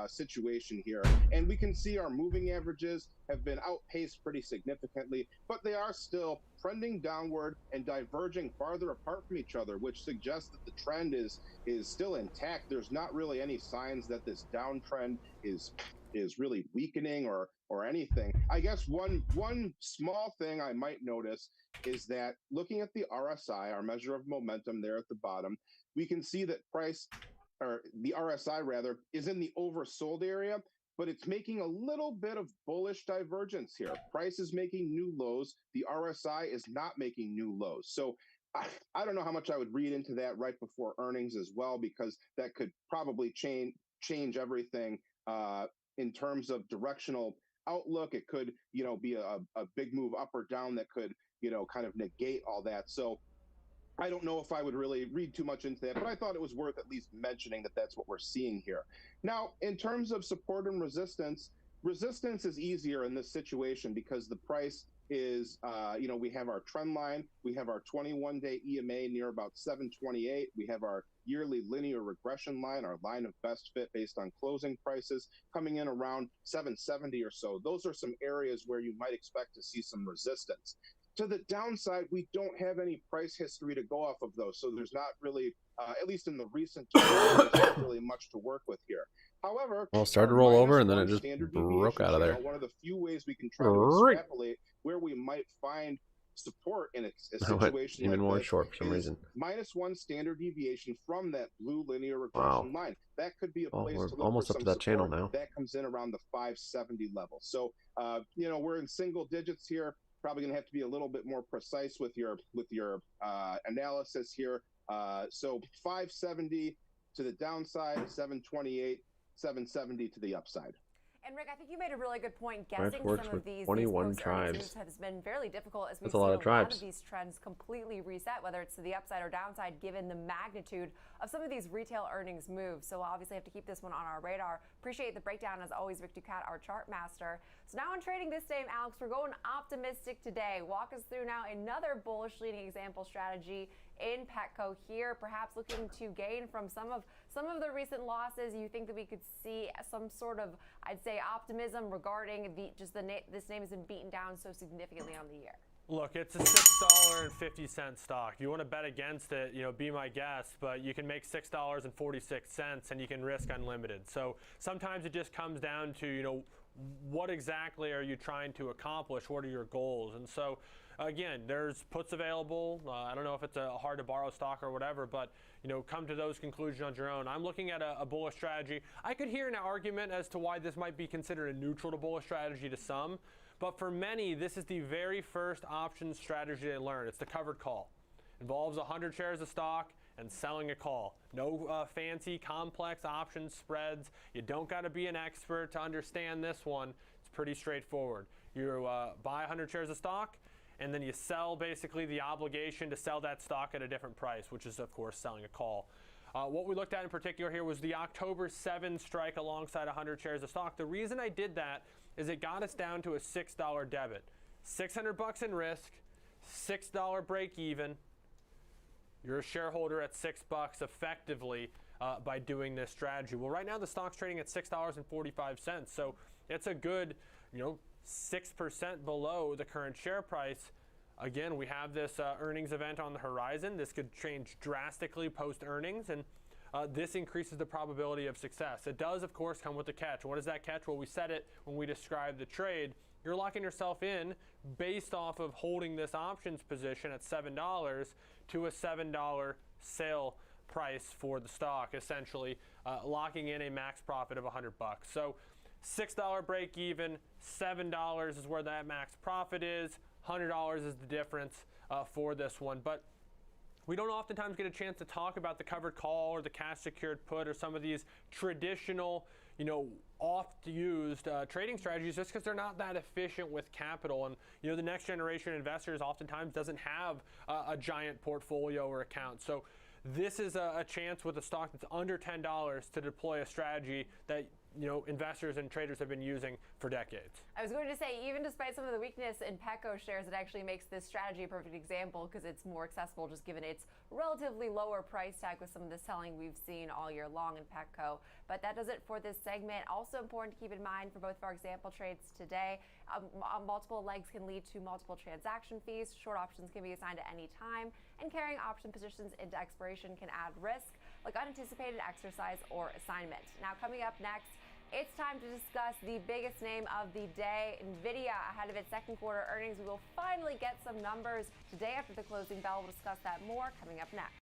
situation here. And we can see our moving averages have been outpaced pretty significantly, but they are still trending downward and diverging farther apart from each other, which suggests that the trend is still intact. There's not really any signs that this downtrend is really weakening or anything. I guess one small thing I might notice is that looking at the RSI, our measure of momentum there at the bottom, we can see that price, or the RSI rather, is in the oversold area, but it's making a little bit of bullish divergence here. Price is making new lows. The RSI is not making new lows. So I don't know how much I would read into that right before earnings as well, because that could probably change everything in terms of directional outlook. It could, be a big move up or down that could, kind of negate all that. So I don't know if I would really read too much into that, but I thought it was worth at least mentioning that that's what we're seeing here. Now, in terms of support and resistance is easier in this situation because the price is, we have our trend line, we have our 21-day EMA near about 728, we have our yearly linear regression line, our line of best fit based on closing prices, coming in around 770 or so. Those are some areas where you might expect to see some resistance. To the downside, we don't have any price history to go off of those, so there's not really, at least in the recent term, there's not really much to work with here. However, Well, it started to roll over and then it just broke out of there. One of the few ways we can try to extrapolate where we might find support in a situation even like more this short for some reason. -1 standard deviation from that blue linear regression line. That could be a place we're to look almost for up some to that channel support. now. That comes in around the 570 level. So, we're in single digits here. Probably going to have to be a little bit more precise with your analysis here. So 570 to the downside, 728, 770 to the upside. And Rick, I think you made a really good point. March Guessing works some with of these 21 post-earnings tribes. moves has been fairly difficult as we've That's a seen lot of a lot tribes. of these trends completely reset, whether it's to the upside or downside, given the magnitude of some of these retail earnings moves. So we'll obviously have to keep this one on our radar. Appreciate the breakdown as always, Rick Ducat, our chart master. So now in trading this day, Alex, we're going optimistic today. Walk us through now another bullish leading example strategy in Petco here, perhaps looking to gain from some of the recent losses. You think that we could see some sort of, I'd say, optimism regarding this name has been beaten down so significantly on the year. Look, it's a $6.50 stock. If you want to bet against it, be my guest, but you can make $6.46 and you can risk unlimited. So sometimes it just comes down to, what exactly are you trying to accomplish? What are your goals? And so, again, there's puts available. I don't know if it's a hard to borrow stock or whatever, but come to those conclusions on your own. I'm looking at a bullish strategy. I could hear an argument as to why this might be considered a neutral to bullish strategy to some, but for many, this is the very first option strategy they learned. It's the covered call. Involves 100 shares of stock and selling a call. No fancy, complex option spreads. You don't got to be an expert to understand this one. It's pretty straightforward. You buy 100 shares of stock, and then you sell basically the obligation to sell that stock at a different price, which is, of course, selling a call. What we looked at in particular here was the October 7 strike alongside 100 shares of stock. The reason I did that is it got us down to a $6 debit. $600 in risk, $6 break even. You're a shareholder at $6 effectively by doing this strategy. Well, right now the stock's trading at $6.45, so it's a good, 6% below the current share price. Again, we have this earnings event on the horizon. This could change drastically post-earnings, and this increases the probability of success. It does, of course, come with a catch. What is that catch? Well, we said it when we described the trade. You're locking yourself in based off of holding this options position at $7 to a $7 sale price for the stock, essentially locking in a max profit of $100. So $6 break even, $7 is where that max profit is, $100 is the difference for this one. But we don't oftentimes get a chance to talk about the covered call or the cash secured put or some of these traditional, oft-used trading strategies just because they're not that efficient with capital. And, the next generation investors oftentimes doesn't have a giant portfolio or account. So this is a chance with a stock that's under $10 to deploy a strategy that investors and traders have been using for decades. I was going to say, even despite some of the weakness in Petco shares, it actually makes this strategy a perfect example because it's more accessible just given its relatively lower price tag with some of the selling we've seen all year long in Petco. But that does it for this segment. Also important to keep in mind for both of our example trades today, multiple legs can lead to multiple transaction fees. Short options can be assigned at any time, and carrying option positions into expiration can add risk, like unanticipated exercise or assignment. Now, coming up next, it's time to discuss the biggest name of the day, NVIDIA. Ahead of its second quarter earnings, we will finally get some numbers today after the closing bell. We'll discuss that more coming up next.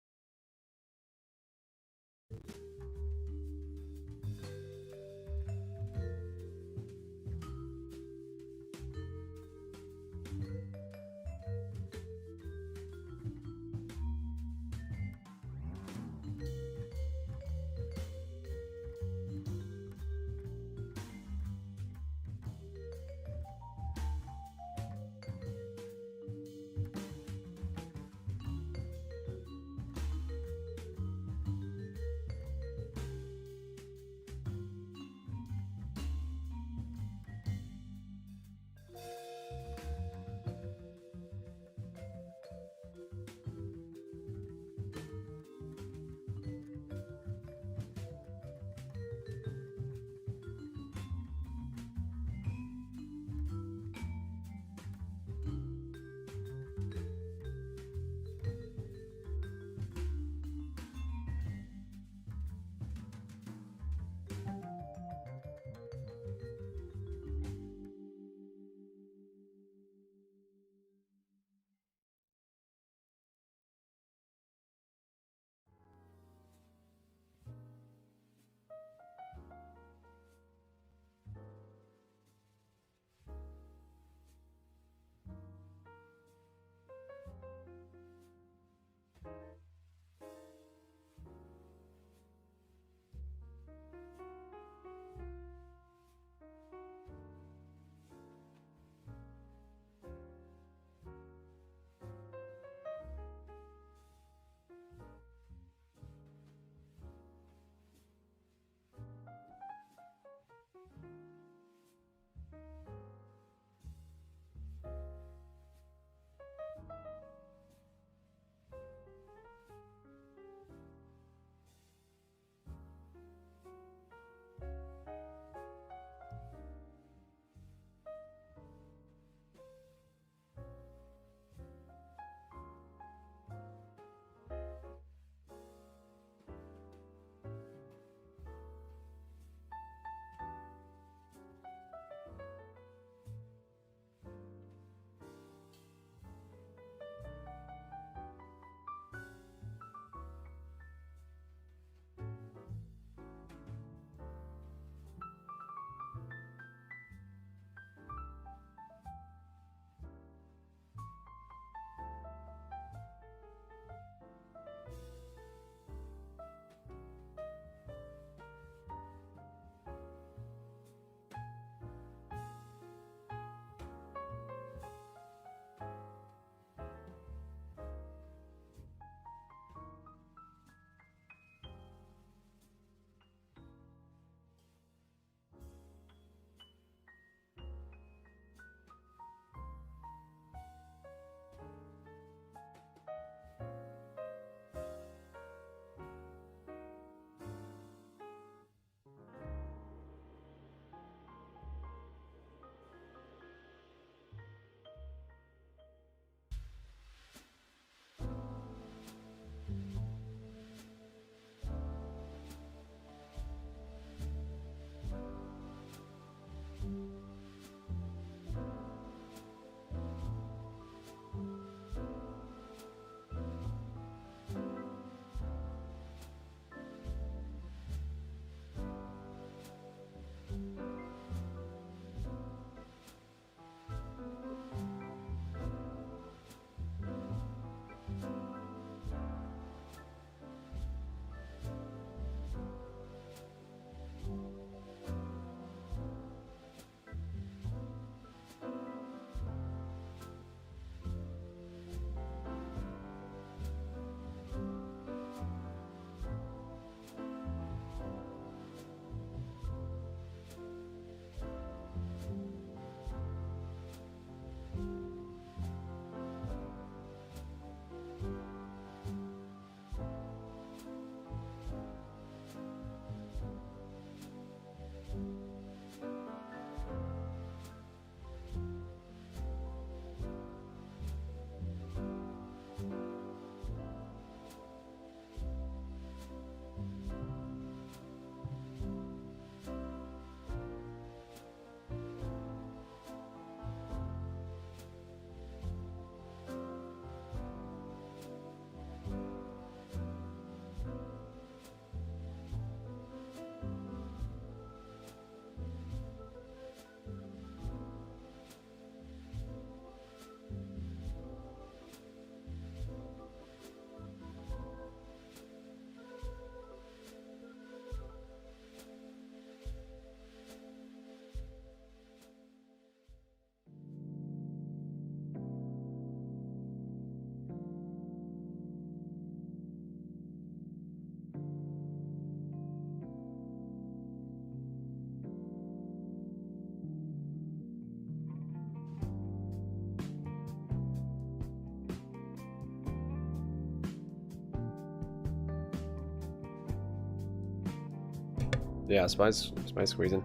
Yeah, SPY's squeezing.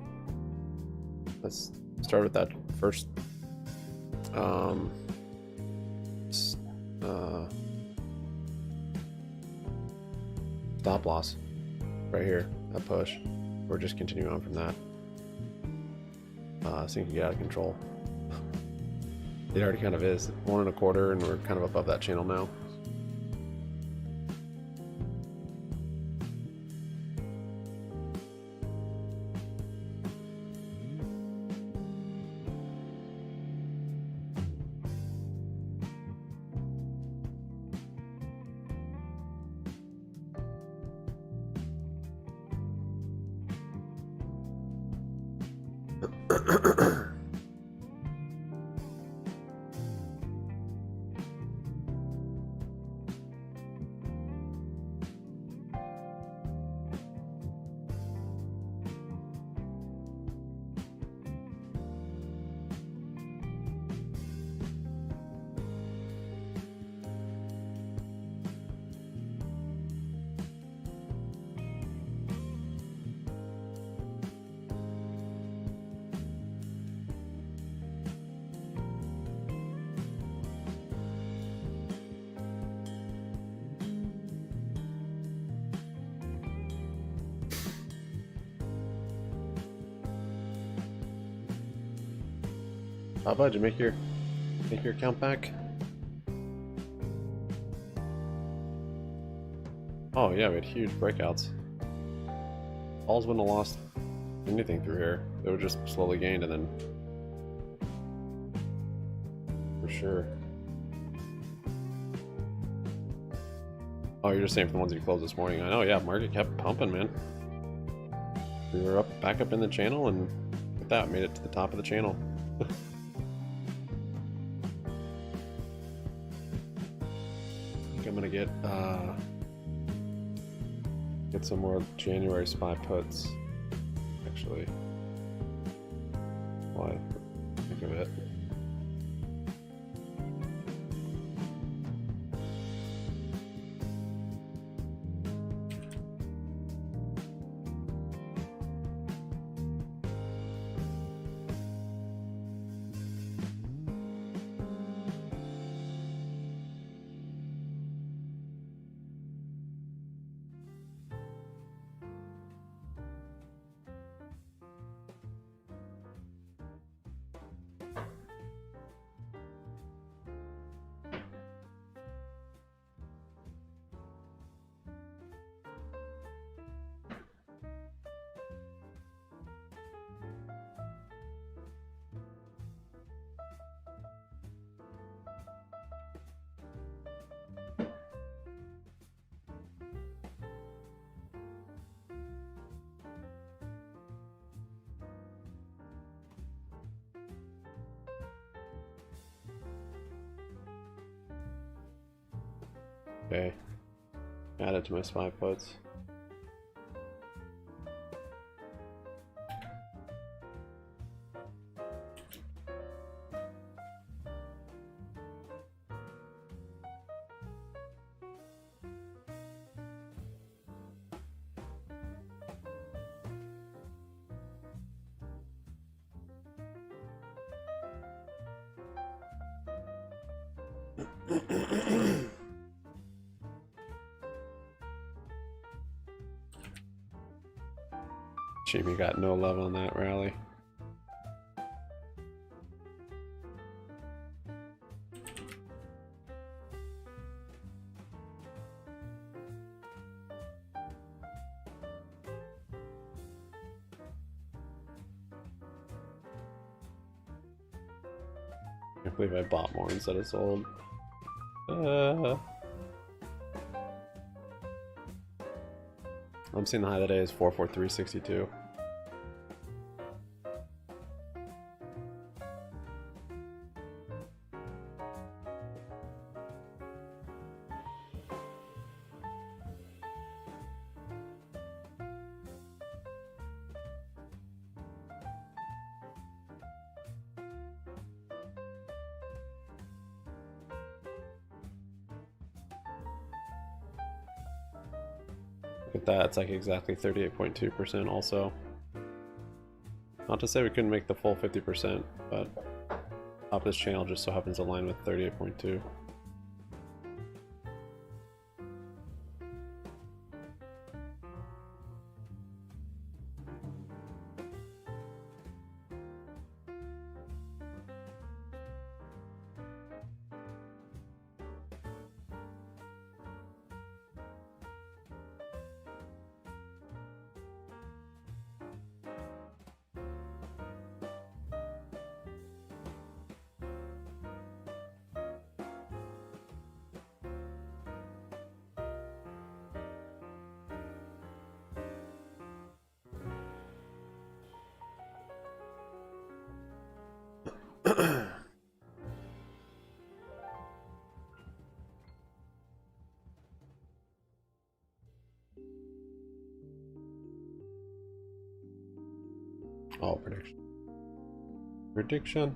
Let's start with that first stop loss right here, that push. We're just continuing on from that. This thing can get out of control. It already kind of is. 1.25, and we're kind of above that channel now. Papa, did you make your account back? Oh yeah, we had huge breakouts. Balls wouldn't have lost anything through here. They would just slowly gained and then for sure. Oh, you're just saying for the ones you closed this morning. I know, yeah, market kept pumping, man. We were back up in the channel, and with that, made it to the top of the channel. I think I'm gonna get some more January SPY puts. Actually, why think of it? Okay, add it to my SPY puts. GME got no love on that rally. I can't believe I bought more instead of sold. I'm seeing the high of the day is 443.62. Look at that, it's like exactly 38.2% also. Not to say we couldn't make the full 50%, but top of this channel just so happens to align with 38.2. Oh, prediction. Prediction.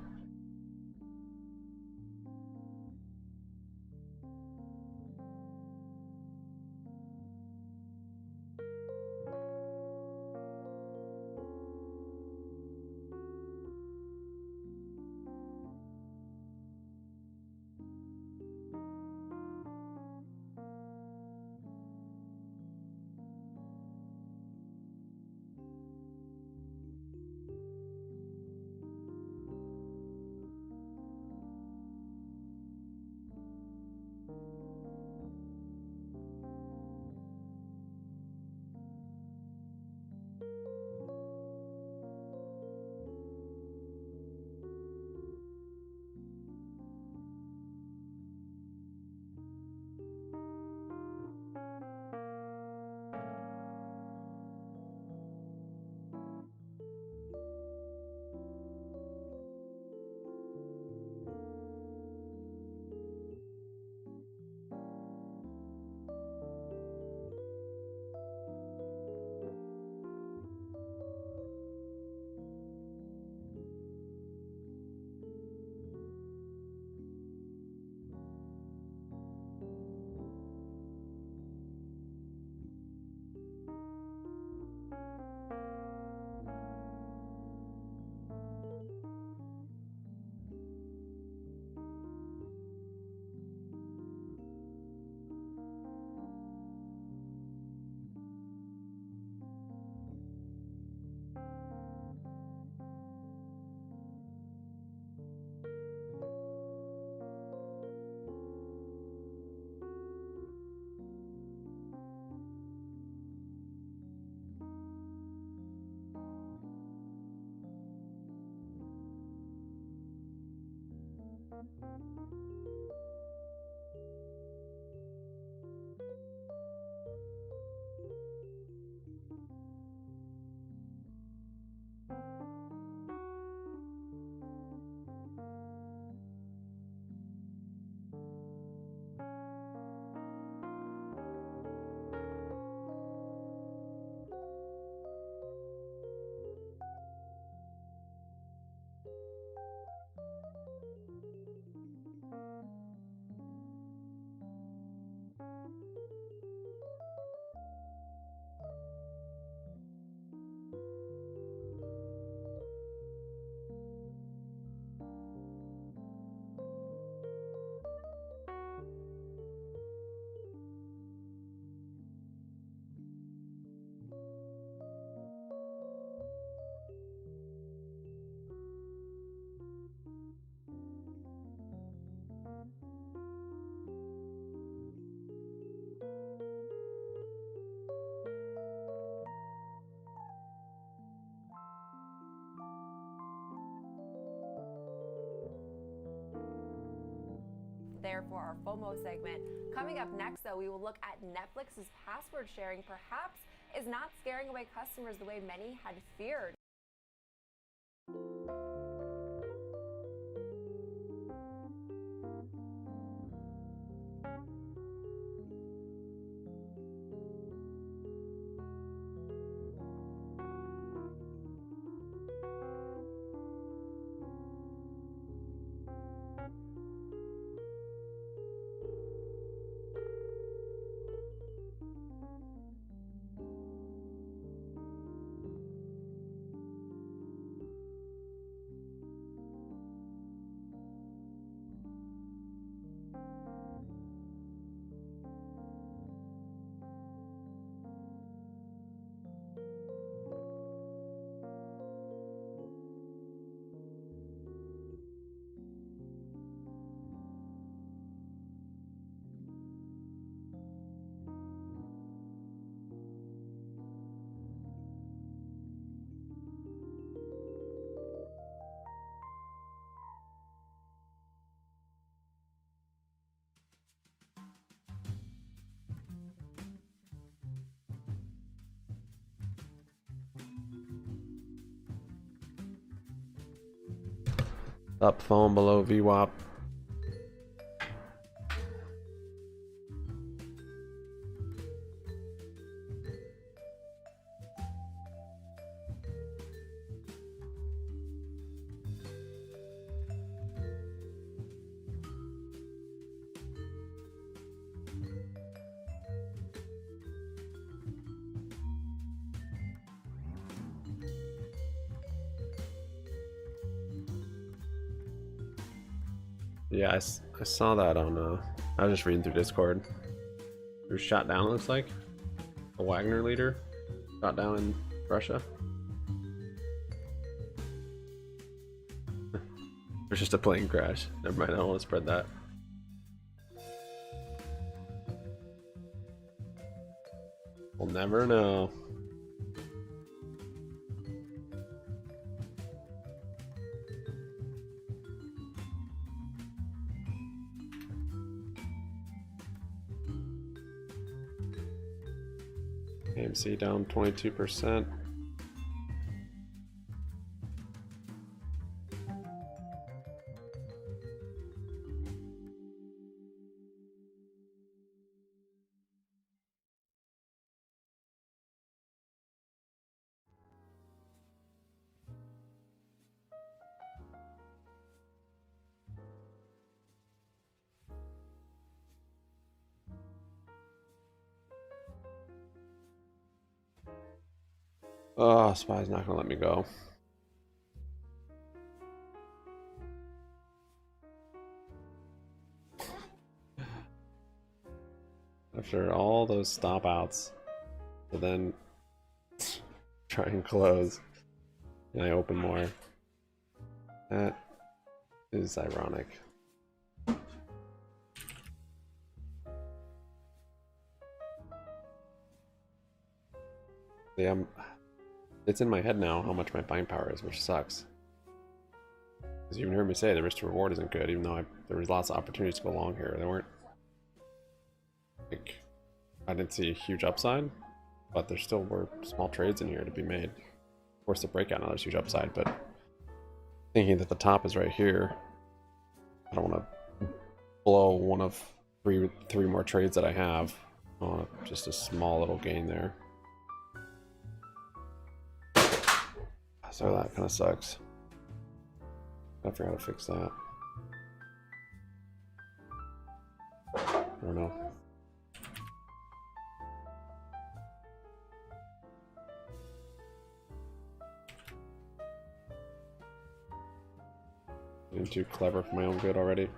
There for our FOMO segment. Coming up next, though, we will look at Netflix's password sharing perhaps is not scaring away customers the way many had feared. Up phone below VWAP. Yeah, I saw that on, I was just reading through Discord. He was shot down, it looks like. A Wagner leader shot down in Russia. There's just a plane crash. Never mind, I don't want to spread that. We'll never know. AMC down 22%. Oh, Spy's not gonna let me go. After all those stop outs, to then try and close, and I open more. That is ironic. Yeah, it's in my head now how much my buying power is, which sucks. Because you even heard me say the risk to reward isn't good, even though there was lots of opportunities to go long here. There weren't, like, I didn't see a huge upside, but there still were small trades in here to be made. Of course, the breakout now there's huge upside, but thinking that the top is right here, I don't want to blow one of three more trades that I have on just a small little gain there. So that kind of sucks. I forgot how to fix that. I don't know. I'm too clever for my own good already.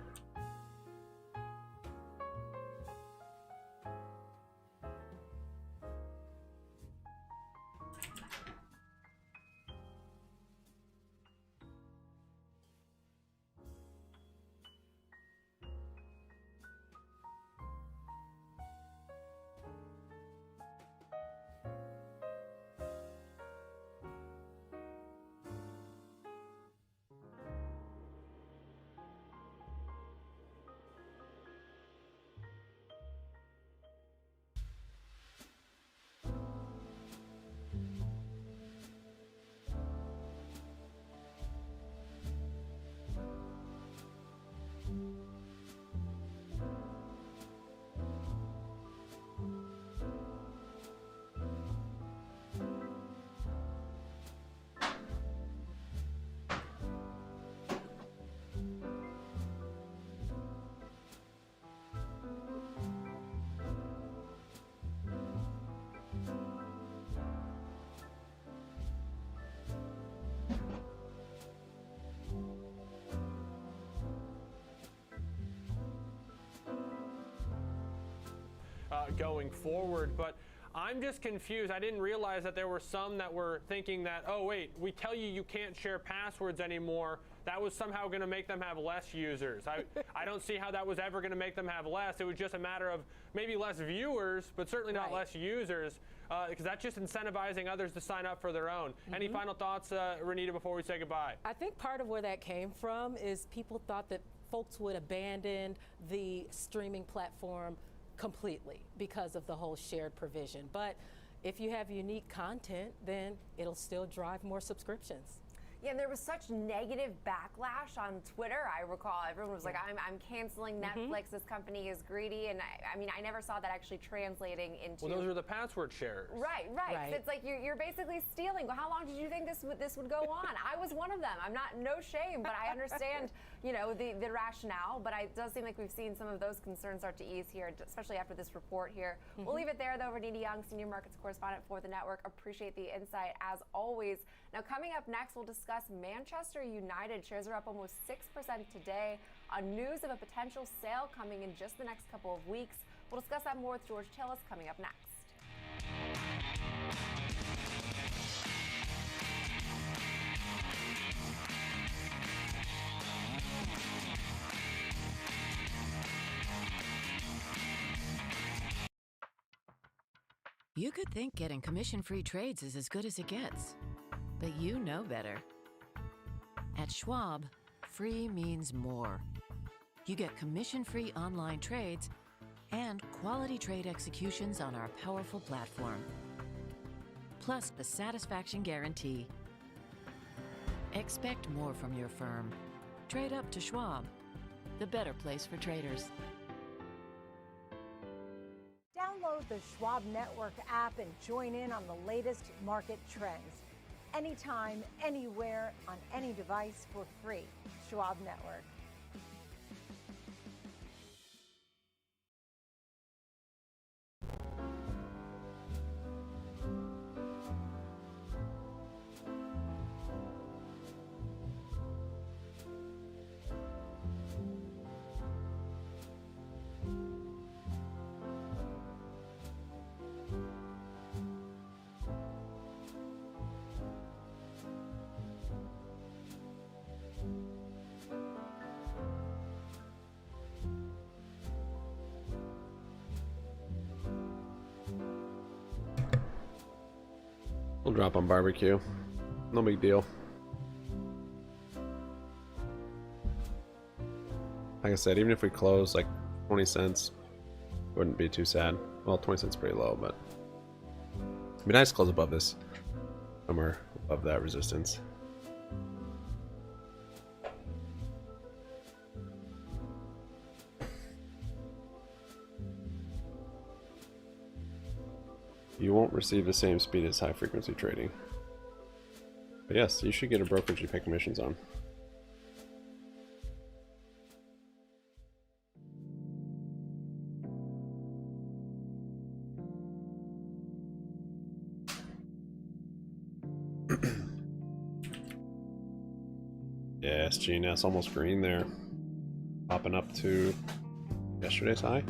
Going forward, but I'm just confused. I didn't realize that there were some that were thinking that, oh wait, we tell you you can't share passwords anymore. That was somehow going to make them have less users. I don't see how that was ever going to make them have less. It was just a matter of maybe less viewers, but certainly not less users, because that's just incentivizing others to sign up for their own. Any final thoughts, Renita, before we say goodbye? I think part of where that came from is people thought that folks would abandon the streaming platform completely because of the whole shared provision. But if you have unique content, then it'll still drive more subscriptions. Yeah, and there was such negative backlash on Twitter. I recall everyone was like, I'm canceling Netflix. This company is greedy. And I mean, I never saw that actually translating into. Well, those are the password shares. Right. So it's like you're basically stealing. Well, how long did you think this would go on? I was one of them. I'm not, no shame, but I understand, the rationale. But it does seem like we've seen some of those concerns start to ease here, especially after this report here. We'll leave it there, though. Renita Young, Senior Markets Correspondent for the network. Appreciate the insight, as always. Now, coming up next, we'll discuss Manchester United. Shares are up almost 6% today on news of a potential sale coming in just the next couple of weeks. We'll discuss that more with George Tillis coming up next. You could think getting commission-free trades is as good as it gets, but you know better. At Schwab, free means more. You get commission-free online trades and quality trade executions on our powerful platform. Plus the satisfaction guarantee. Expect more from your firm. Trade up to Schwab, the better place for traders. Download the Schwab Network app and join in on the latest market trends. Anytime, anywhere, on any device for free. Schwab Network. We'll drop on barbecue. No big deal. Like I said, even if we close like 20 cents, wouldn't be too sad. Well, 20 cents is pretty low, but it'd be nice to close above this. Somewhere above that resistance. You won't receive the same speed as high frequency trading. But yes, you should get a brokerage you pay commissions on. Yes, GNS almost green there. Popping up to yesterday's high.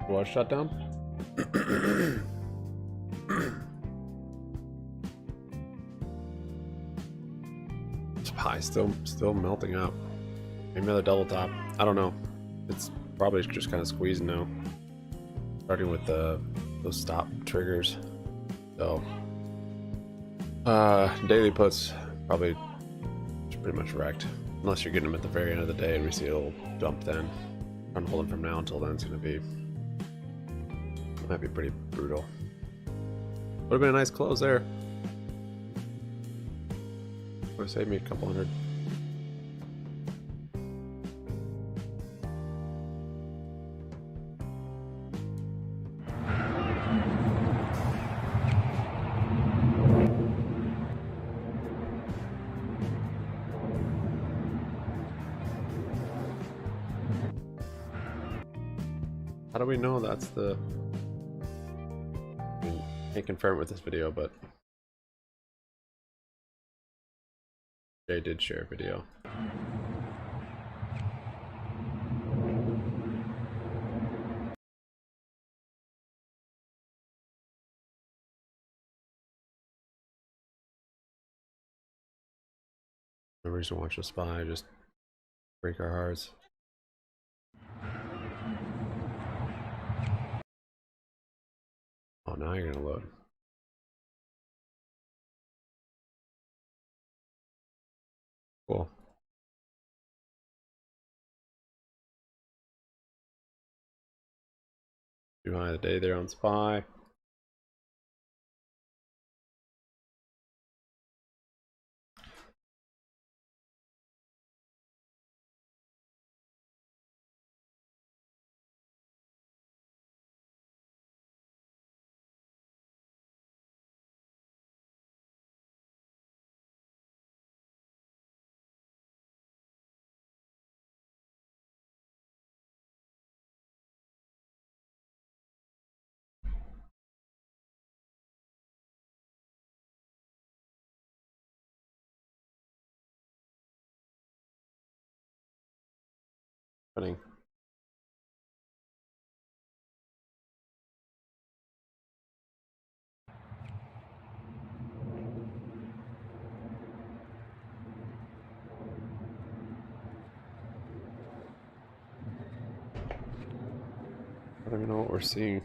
Was shut down? Pie still melting up. Maybe another double top. I don't know. It's probably just kind of squeezing now. Starting with those stop triggers. So daily puts probably pretty much wrecked. Unless you're getting them at the very end of the day and we see a little dump then. I'm holding from now until then. It's gonna be might be pretty brutal. Would have been a nice close there. Would have saved me a couple hundred. How do we know that's the... I mean, can't confirm it with this video, but Jay did share a video. No reason to watch a spy, just break our hearts. Oh, now you're gonna load. Cool. Too high the day there on spy. Funny. I don't even know what we're seeing.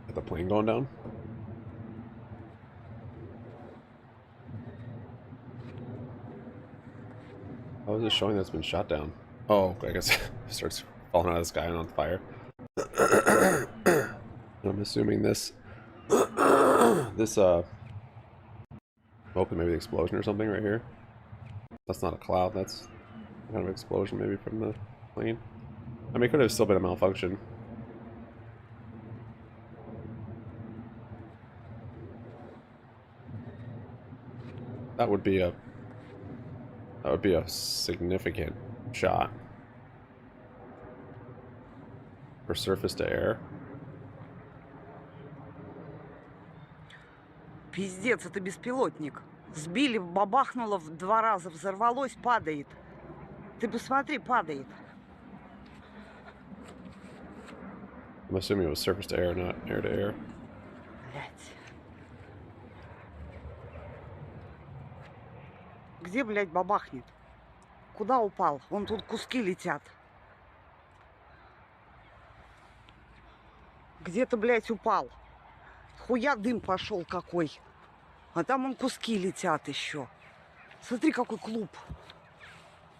Is the plane going down? How is it showing that's been shot down? Oh, I guess it starts falling out of the sky and on fire. I'm assuming this smoke is maybe the explosion or something right here. That's not a cloud, that's kind of explosion maybe from the plane. I mean, it could have still been a malfunction. That would be a significant shot for surface to air. Пиздец, это беспилотник. Сбили, бабахнуло в 2 раза, взорвалось, падает. Ты посмотри, падает. I'm assuming it was surface to air, not air to air. Блять. Где, блядь, бабахнет? Куда упал? Вон тут куски летят. Где-то, блядь, упал. Хуя дым пошел какой. А там вон куски летят еще. Смотри, какой клуб.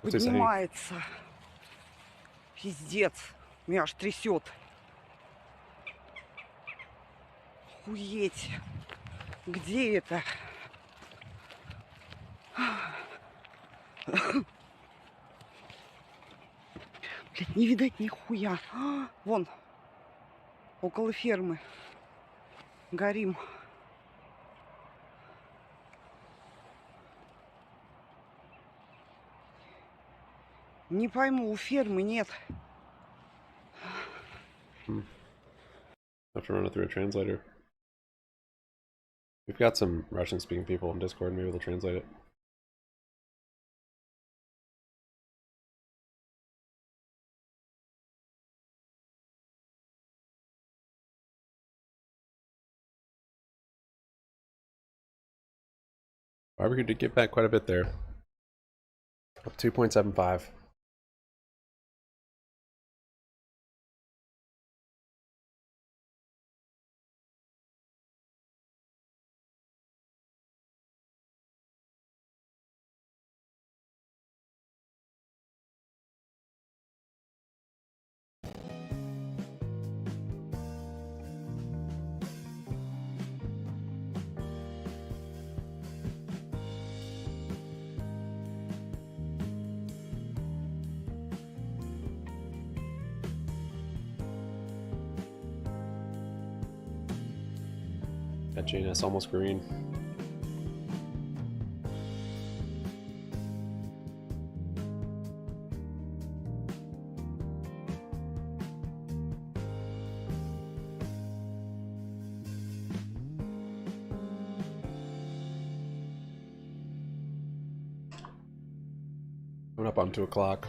Поднимается. Пиздец. Меня аж трясет. Охуеть. Где это? Блядь, не видать нихуя. Вон. Около фермы. Горим. Не пойму, у фермы нет. Have to run it through a translator. We've got some Russian-speaking people in Discord. Maybe they'll translate it. Barbecue did get back quite a bit there. Up 2.75. Got GNS almost green. Coming up on 2 o'clock.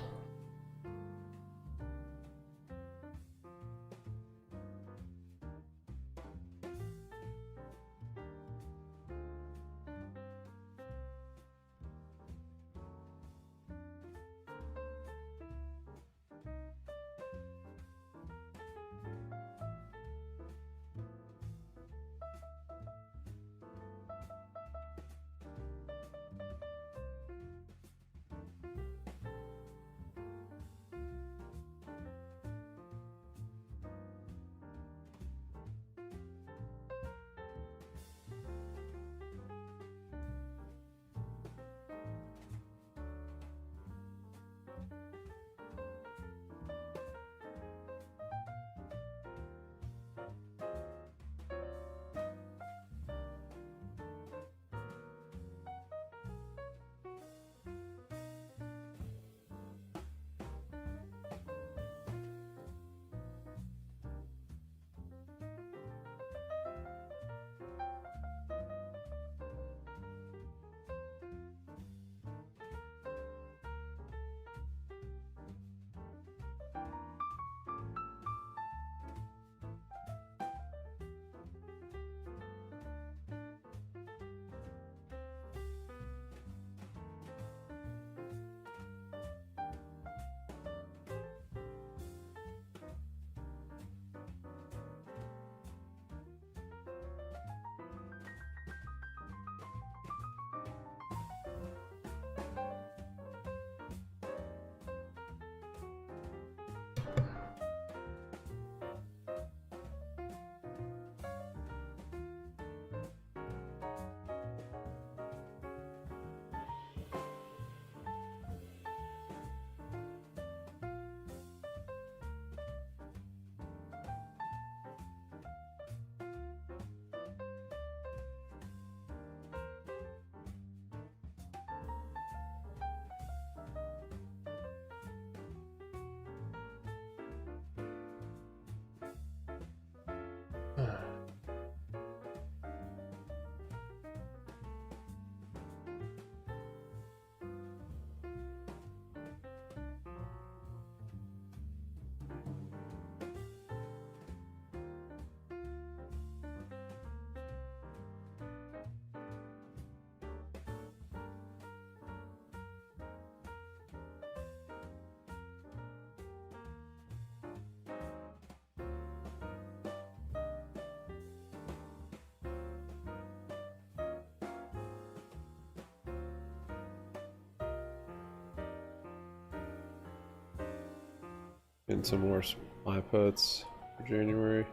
And some more SPY puts for January.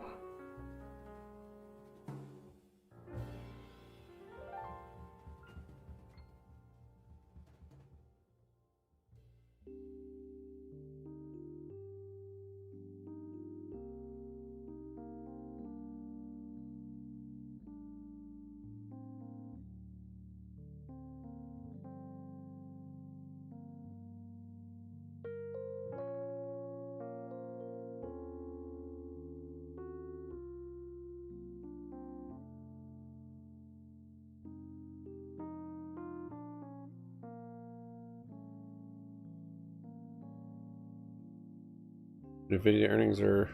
NVIDIA earnings are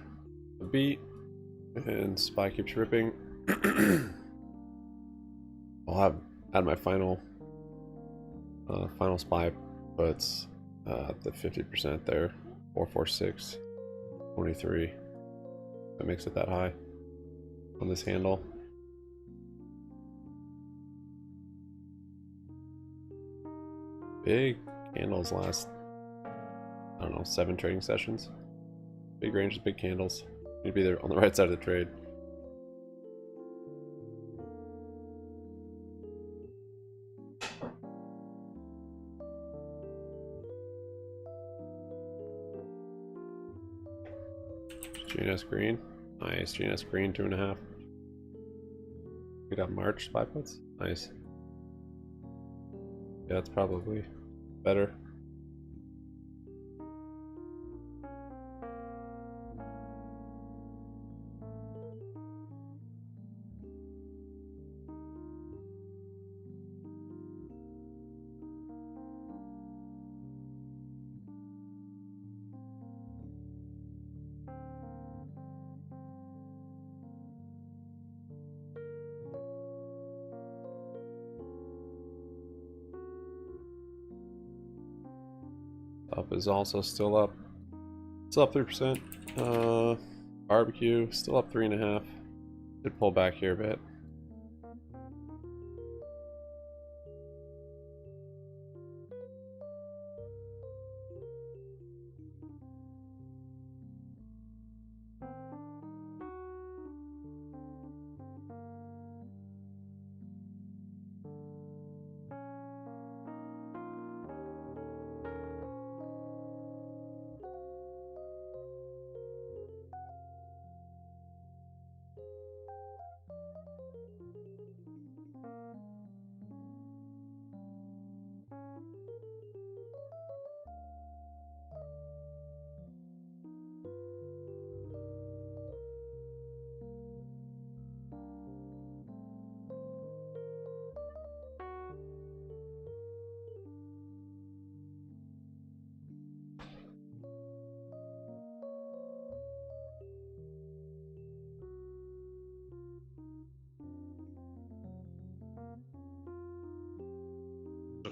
a beat, and SPY keeps ripping. I'll add my final SPY puts the 50% there, 446, 23. That makes it that high on this handle. Big candles last, I don't know, 7 trading sessions. Big ranges, big candles. Need to be there on the right side of the trade. GNS green. Nice. GNS green, 2.5. We got March SPY puts. Nice. Yeah, that's probably better. Up is also still up. Still up 3%. Barbecue still up 3.5%. Did pull back here a bit.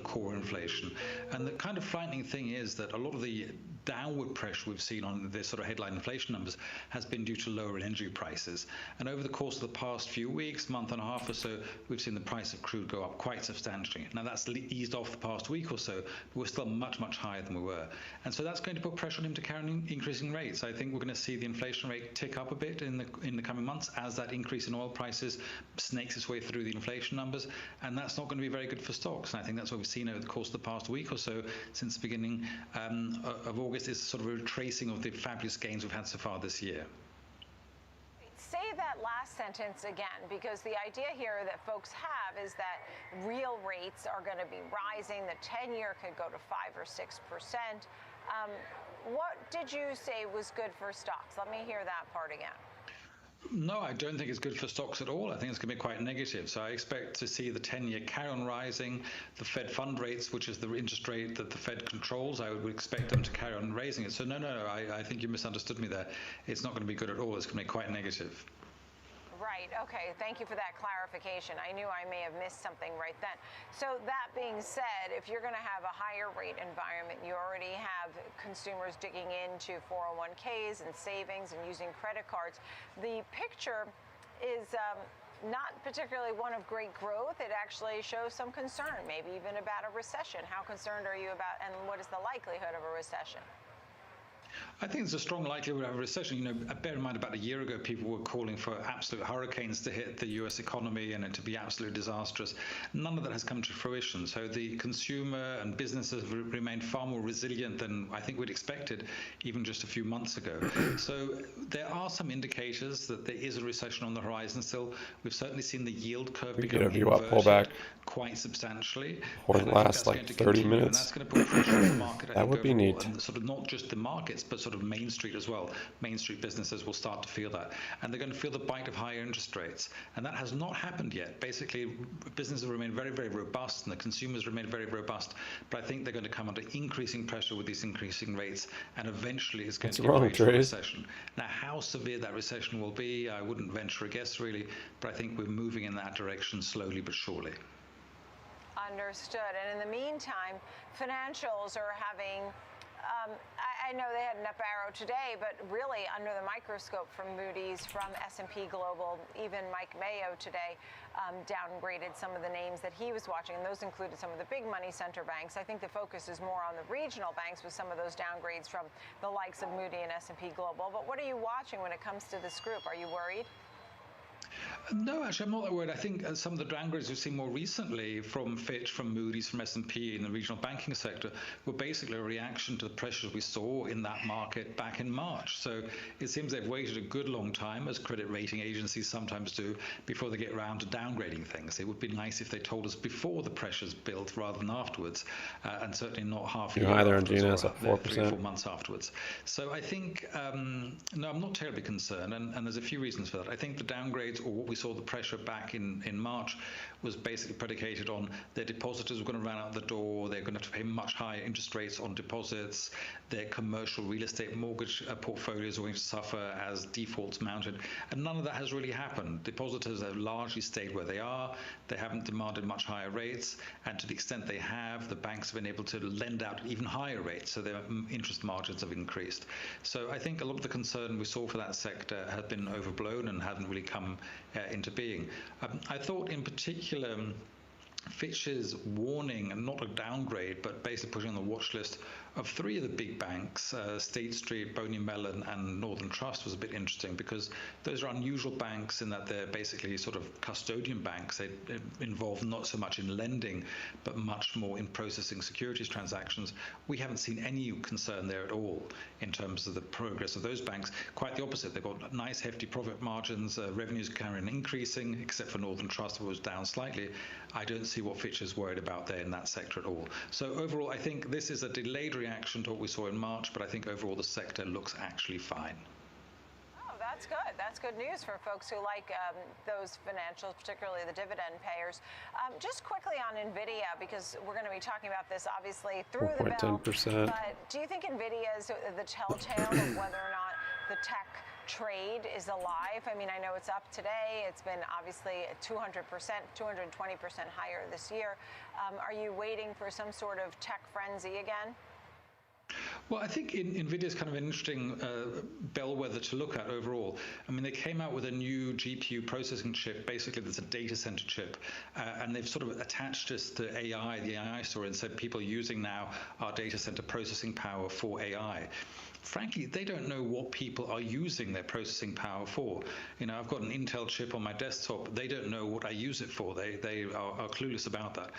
Core inflation. And the kind of frightening thing is that a lot of the downward pressure we've seen on the sort of headline inflation numbers has been due to lower energy prices. And over the course of the past few weeks, month and a half or so, we've seen the price of crude go up quite substantially. Now that's eased off the past week or so, but we're still much, much higher than we were. And so that's going to put pressure on him to carry on increasing rates. I think we're going to see the inflation rate tick up a bit in the coming months as that increase in oil prices snakes its way through the inflation numbers. And that's not going to be very good for stocks. And I think that's what we've seen over the course of the past week or so since the beginning of August is sort of a retracing of the fabulous gains we've had so far this year. Say that last sentence again, because the idea here that folks have is that real rates are going to be rising. The 10-year could go to 5 or 6%. What did you say was good for stocks? Let me hear that part again. No, I don't think it's good for stocks at all. I think it's going to be quite negative. So I expect to see the 10-year carry on rising. The Fed fund rates, which is the interest rate that the Fed controls, I would expect them to carry on raising it. So no, I think you misunderstood me there. It's not going to be good at all. It's going to be quite negative. Right. Okay. Thank you for that clarification. I knew I may have missed something right then. So that being said, if you're going to have a higher rate environment, you already have consumers digging into 401ks and savings and using credit cards. The picture is not particularly one of great growth. It actually shows some concern, maybe even about a recession. How concerned are you about, and what is the likelihood of a recession? I think there's a strong likelihood of a recession. You know, bear in mind about a year ago, people were calling for absolute hurricanes to hit the U.S. economy and it to be absolutely disastrous. None of that has come to fruition. So the consumer and businesses have remained far more resilient than I think we'd expected even just a few months ago. So there are some indicators that there is a recession on the horizon still. We've certainly seen the yield curve become inverted quite substantially. Or last like 30 minutes. And that's going to put pressure on the market. That would be neat. And sort of not just the markets, but sort of Main Street as well. Main Street businesses will start to feel that. And they're going to feel the bite of higher interest rates. And that has not happened yet. Basically, businesses remain very, very robust and the consumers remain very robust. But I think they're going to come under increasing pressure with these increasing rates. And eventually it's going to get to a recession. Now, how severe that recession will be, I wouldn't venture a guess really. But I think we're moving in that direction slowly but surely. Understood. And in the meantime, financials are having, I know they had an up arrow today, but really under the microscope from Moody's, from S&P Global, even Mike Mayo today downgraded some of the names that he was watching, and those included some of the big money center banks. I think the focus is more on the regional banks with some of those downgrades from the likes of Moody and S&P Global. But what are you watching when it comes to this group? Are you worried? No, actually, I'm not that worried. I think some of the downgrades we've seen more recently from Fitch, from Moody's, from S&P in the regional banking sector were basically a reaction to the pressures we saw in that market back in March. So it seems they've waited a good long time, as credit rating agencies sometimes do, before they get around to downgrading things. It would be nice if they told us before the pressures built rather than afterwards, and certainly not half a year high there on afterwards, GNS at 4%. 3 or 4 months afterwards. So I think, no, I'm not terribly concerned, and there's a few reasons for that. I think the downgrades, or what we saw the pressure back in March, was basically predicated on their depositors were going to run out the door, they're going to have to pay much higher interest rates on deposits, their commercial real estate mortgage portfolios are going to suffer as defaults mounted, and none of that has really happened. Depositors have largely stayed where they are, they haven't demanded much higher rates, and to the extent they have, the banks have been able to lend out even higher rates, so their interest margins have increased. So I think a lot of the concern we saw for that sector has been overblown and hasn't really come into being. I thought in particular Fitch's warning, and not a downgrade, but basically putting on the watch list of three of the big banks, State Street, Boney Mellon, and Northern Trust, was a bit interesting because those are unusual banks in that they're basically sort of custodian banks. They involve not so much in lending, but much more in processing securities transactions. We haven't seen any concern there at all in terms of the progress of those banks. Quite the opposite. They've got nice, hefty profit margins, revenues carrying increasing, except for Northern Trust, which was down slightly. I don't see what Fitch is worried about there in that sector at all. So overall, I think this is a delayed reaction to what we saw in March, but I think overall the sector looks actually fine. Oh, that's good. That's good news for folks who like those financials, particularly the dividend payers. Just quickly on NVIDIA, because we're going to be talking about this obviously through the bell. 4.10%. But do you think NVIDIA is the telltale of whether or not the tech trade is alive? I mean, I know it's up today. It's been obviously 200%, 220% higher this year. Are you waiting for some sort of tech frenzy again? Well, I think NVIDIA is kind of an interesting bellwether to look at overall. I mean, they came out with a new GPU processing chip, basically that's a data center chip, and they've sort of attached this to AI, the AI story, and said people are using now our data center processing power for AI. Frankly, they don't know what people are using their processing power for. You know, I've got an Intel chip on my desktop. They don't know what I use it for. They are clueless about that.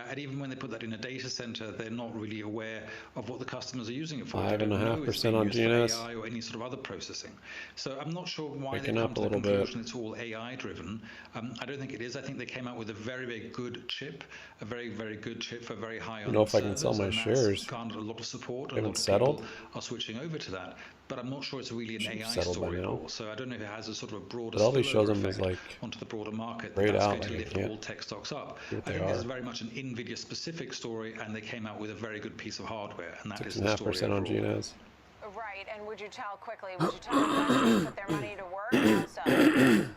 And even when they put that in a data center, they're not really aware of what the customers are using it for. 5.5% on GNS. AI or any sort of other processing. So I'm not sure why Waking they come up to a the little conclusion bit. it's all AI driven. I don't think it is. I think they came out with a very, very good chip, a very, very good chip for very high You know, if I can sell my shares, garnered a lot of support. A haven't lot of settled. people are switching over to that. But I'm not sure it's really an Should have AI settled by story at now. all. So I don't know if it has a sort of a broader But all these shows spillover them as effect like onto the broader market. grayed That's out, going to like I lift can't all tech stocks up. see what I they think this are. is very much an NVIDIA specific story, and they came out with a very good piece of hardware, and that is the story 6.5% on overall. GNS. Right, and would you tell investors to put their money to work? And also,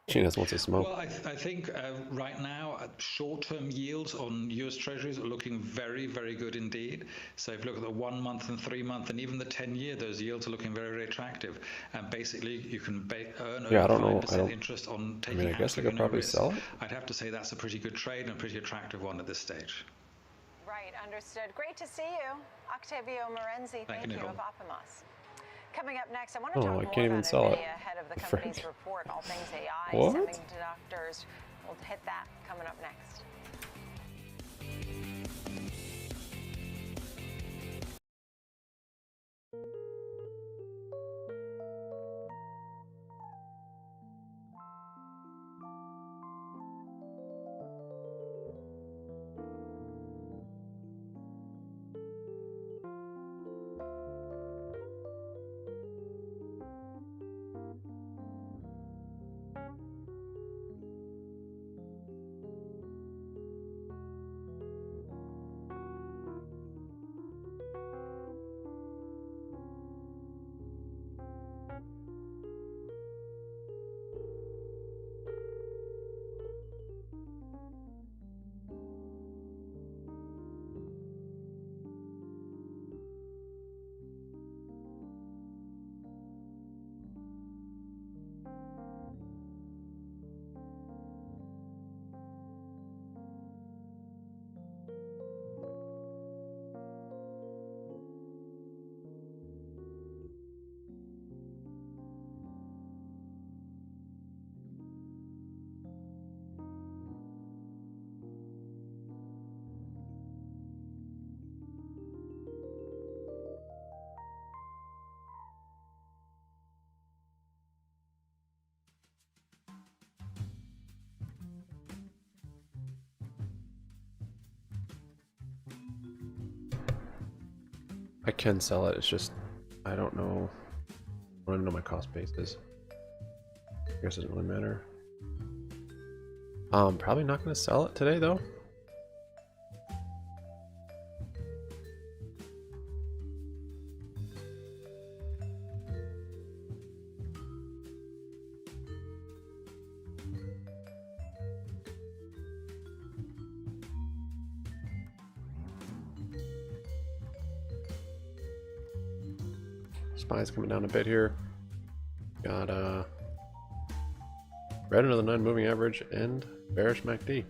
GNS wants to smoke. Well, I think right now, short-term yields on US Treasuries are looking very, very good indeed. So if you look at the 1 month and 3 month and even the 10-year, those yields are looking very, very attractive. And basically, you can earn Yeah, I over don't know. 5% interest on taking I guess I absolutely could no probably risk. sell it. I'd have to say that's a pretty good trade and a pretty attractive one at this stage. right, understood. Great to see you, Octavio Morenzi. Thank you of Optimus. Coming up next, I want to talk I more can't even about sell NVIDIA it. ahead of the company's Frick. report, all things AI, What? semiconductors. We'll hit that coming up next. I can sell it. It's just I don't know. I don't know my cost basis. I guess it doesn't really matter. Probably not going to sell it today though. SPY's coming down a bit here. Got red under the 9 moving average and bearish MACD.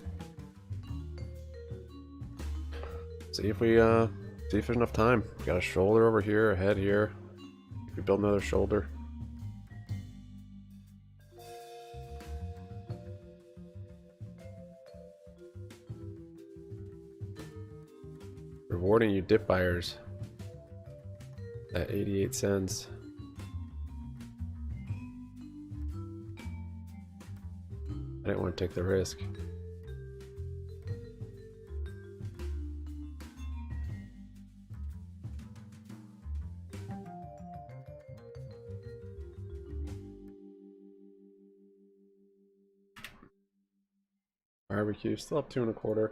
See if there's enough time. We got a shoulder over here, a head here. If we build another shoulder. Rewarding you dip buyers at 88 cents. I didn't want to take the risk. Barbecue still up 2 1/4.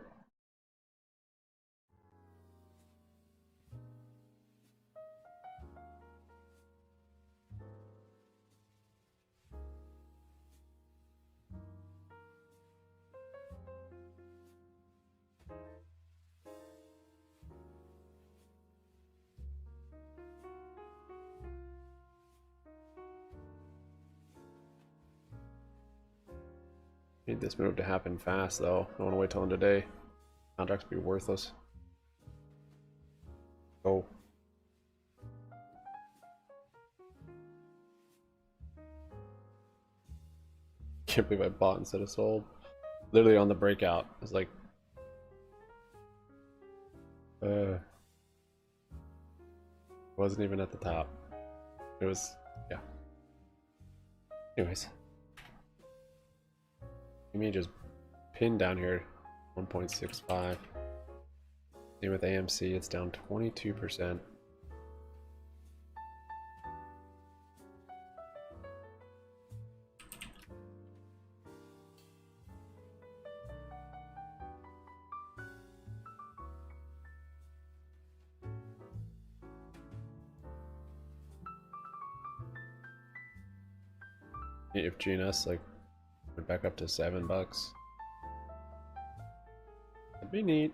Need this move to happen fast though. I don't want to wait till end of day. Contracts be worthless. Go. Can't believe I bought instead of sold. Literally on the breakout. It's like wasn't even at the top. It was, yeah. Anyways. GME just pinned down here 1.65. Same with AMC, it's down 22%. If GNS like went back up to $7, that'd be neat.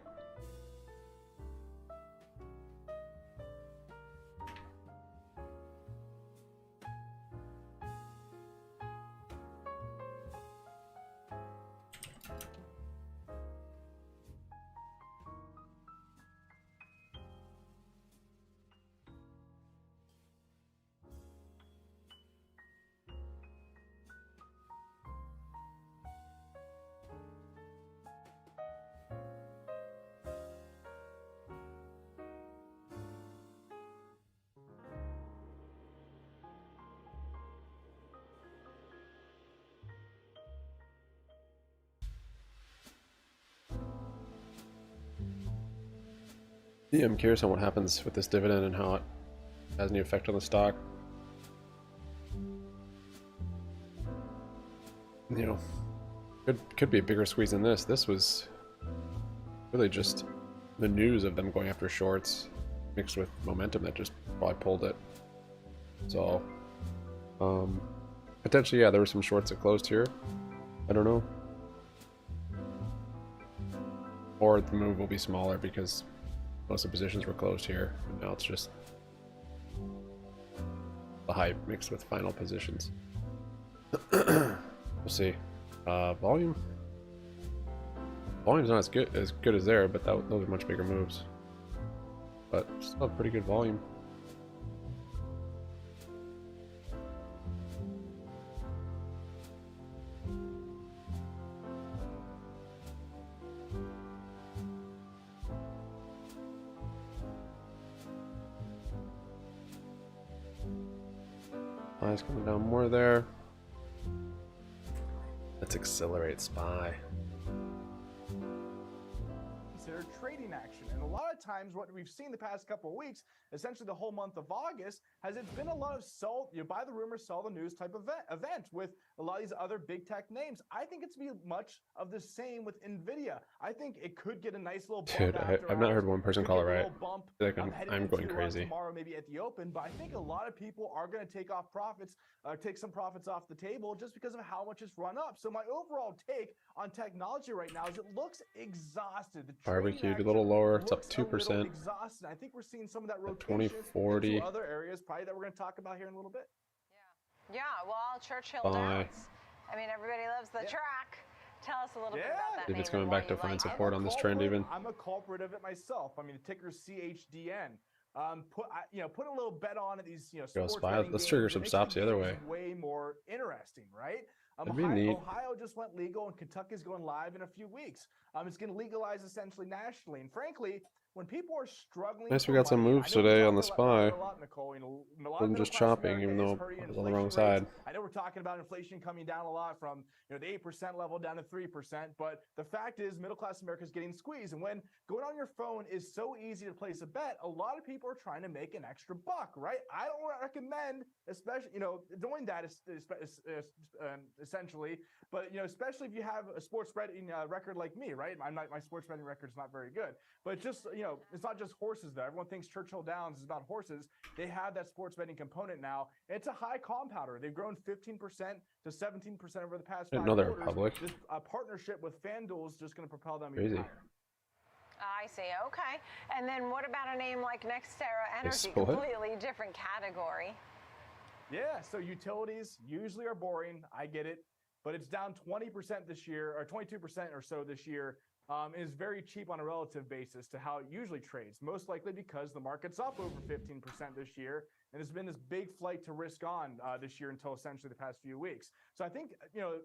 Yeah, I'm curious on what happens with this dividend and how it has any effect on the stock. You know, could be a bigger squeeze than this. This was really just the news of them going after shorts mixed with momentum that just probably pulled it. So, potentially, yeah, there were some shorts that closed here. I don't know. Or the move will be smaller because most of the positions were closed here, and now it's just the hype mixed with final positions. We'll see. Volume's not as good as there, but those are much bigger moves. But still have pretty good volume. SPY's coming down more there. Let's accelerate SPY. Consider trading action, and a lot of times what we've seen the past couple of weeks, essentially the whole month of August, it's been a lot of buy the rumor, sell the news type event with a lot of these other big tech names. I think it's be much of the same with Nvidia. I think it could get a nice little bump. Dude, I've not heard one person call it right. Like I'm going into, crazy. Tomorrow, maybe at the open, but I think a lot of people are going to take some profits off the table just because of how much it's run up. So my overall take on technology right now is it looks exhausted. The Barbecue a little lower. It's up 2%. Exhausted. I think we're seeing some of that rotation 2040 into other areas, probably that we're going to talk about here in a little bit. Yeah, well, Churchill Bye. Downs. I mean, everybody loves the track. Tell us a little bit about that. If it's going back to find support on this trend even. I'm a culprit of it myself. I mean, the ticker's CHDN. Put a little bet on it. These sports betting let's games, trigger some stops the other way. Way more interesting, right? That'd be neat. Ohio just went legal, and Kentucky's going live in a few weeks. It's going to legalize essentially nationally, and frankly, when people are struggling, Nice, we got some moves today on the SPY. I'm just chopping, even though I was on the wrong side. I know we're talking about inflation coming down a lot from the 8% level down to 3%, but the fact is middle class America is getting squeezed. And when going on your phone is so easy to place a bet, a lot of people are trying to make an extra buck, right? I don't recommend, especially doing that essentially, but especially if you have a sports betting record like me, right? My sports betting record is not very good, but just it's not just horses though. Everyone thinks Churchill Downs is about horses. They have that sports betting component now. It's a high compounder. They've grown 15% to 17% over the past 5 quarters. Public. This partnership with FanDuel is just going to propel them Crazy. even higher. I see. Okay. And then what about a name like NextEra Energy? Completely different category. Yeah. So utilities usually are boring. I get it. But it's down 20% this year, or 22% or so this year. Is very cheap on a relative basis to how it usually trades, most likely because the market's up over 15% this year, and there's been this big flight to risk on this year until essentially the past few weeks. So I think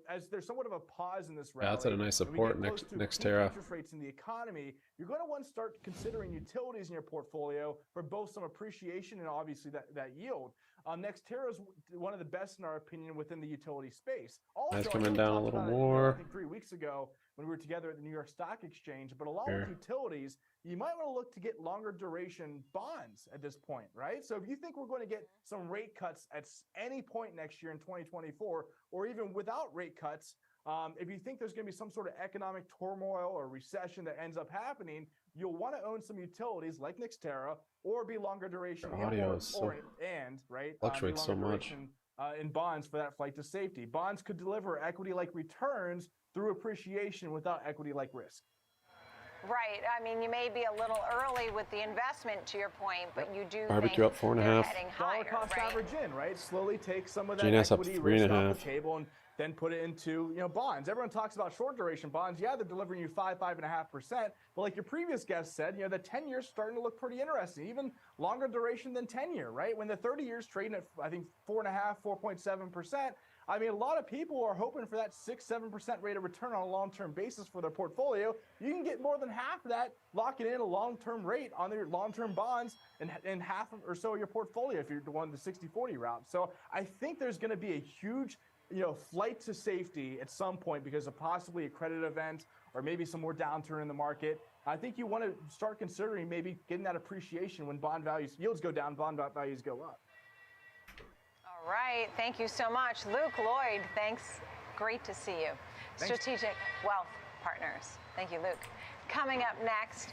as there's somewhat of a pause in this rally, that's at a nice support next NextEra. Interest rates in the economy, you're going to want to start considering utilities in your portfolio for both some appreciation and obviously that yield. NextEra is one of the best in our opinion within the utility space. Also, That's coming down a little more. I think 3 weeks ago when we were together at the New York Stock Exchange, but along with utilities, you might want to look to get longer duration bonds at this point, right? So if you think we're going to get some rate cuts at any point next year in 2024, or even without rate cuts, if you think there's going to be some sort of economic turmoil or recession that ends up happening, you'll want to own some utilities like NextEra or be longer duration fluctuates so much in bonds for that flight to safety. Bonds could deliver equity-like returns through appreciation without equity-like risk. Right. I mean, you may be a little early with the investment, to your point, but you do Barbecue up 4.5. Dollar cost average in, right? Slowly take some of that GNS equity up risk 3.5. off the table and then put it into bonds. Everyone talks about short duration bonds. Yeah, they're delivering you 5.5%. But like your previous guest said, the 10 years starting to look pretty interesting, even longer duration than 10 year, right? When the 30 years trading at I think 4.5, 4.7%. I mean, a lot of people are hoping for that 6-7% rate of return on a long-term basis for their portfolio. You can get more than half of that locking in a long-term rate on your long-term bonds and half or so of your portfolio if you're doing the 60-40 route. So I think there's going to be a huge flight to safety at some point because of possibly a credit event or maybe some more downturn in the market. I think you want to start considering maybe getting that appreciation when yields go down, bond values go up. All right. Thank you so much. Luke Lloyd, thanks. Great to see you. Thanks. Strategic Wealth Partners. Thank you, Luke. Coming up next,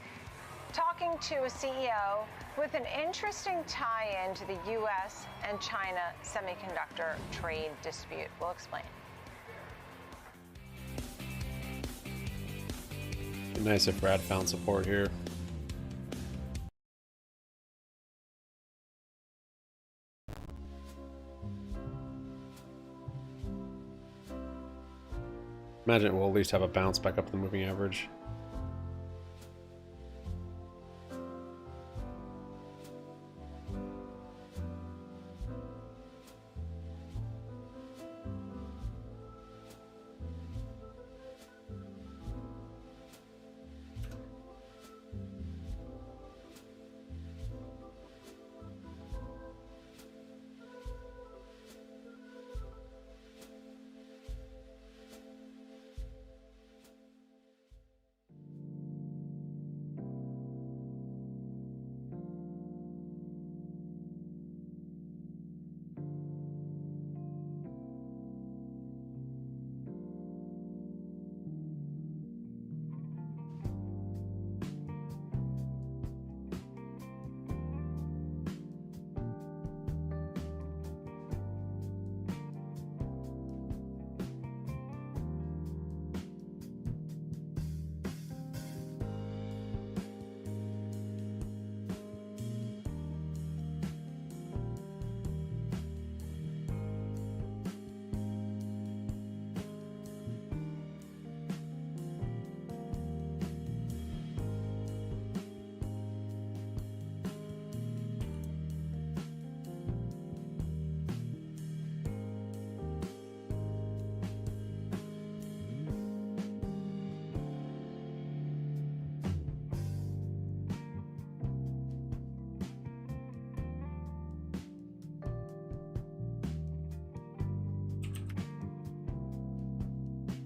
talking to a CEO with an interesting tie-in to the U.S. and China semiconductor trade dispute. We'll explain. It'd be nice if Brad found support here. Imagine we'll at least have a bounce back up to the moving average.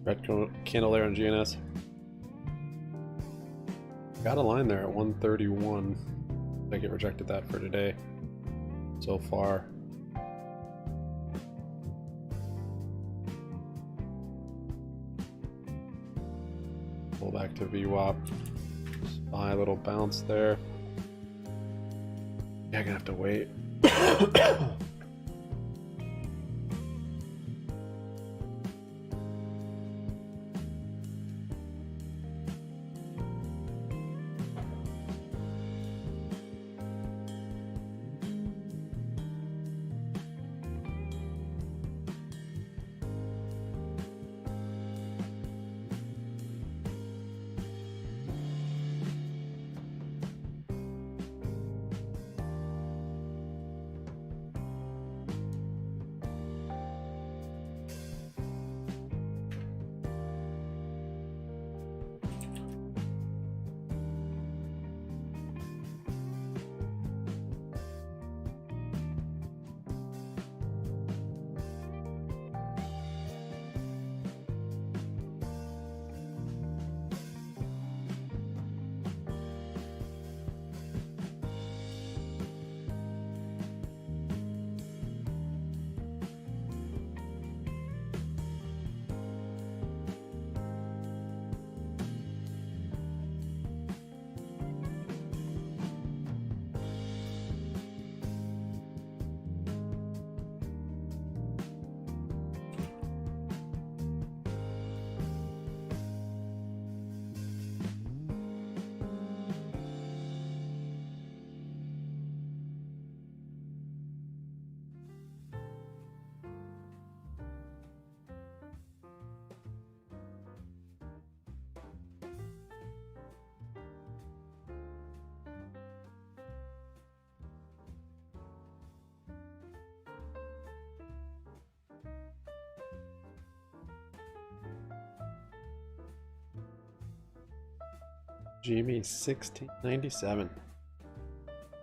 Red candle there on GNS. Got a line there at 131. I get rejected that for today so far. Pull back to VWAP. Buy a little bounce there. Yeah, I'm gonna have to wait. GME 1697.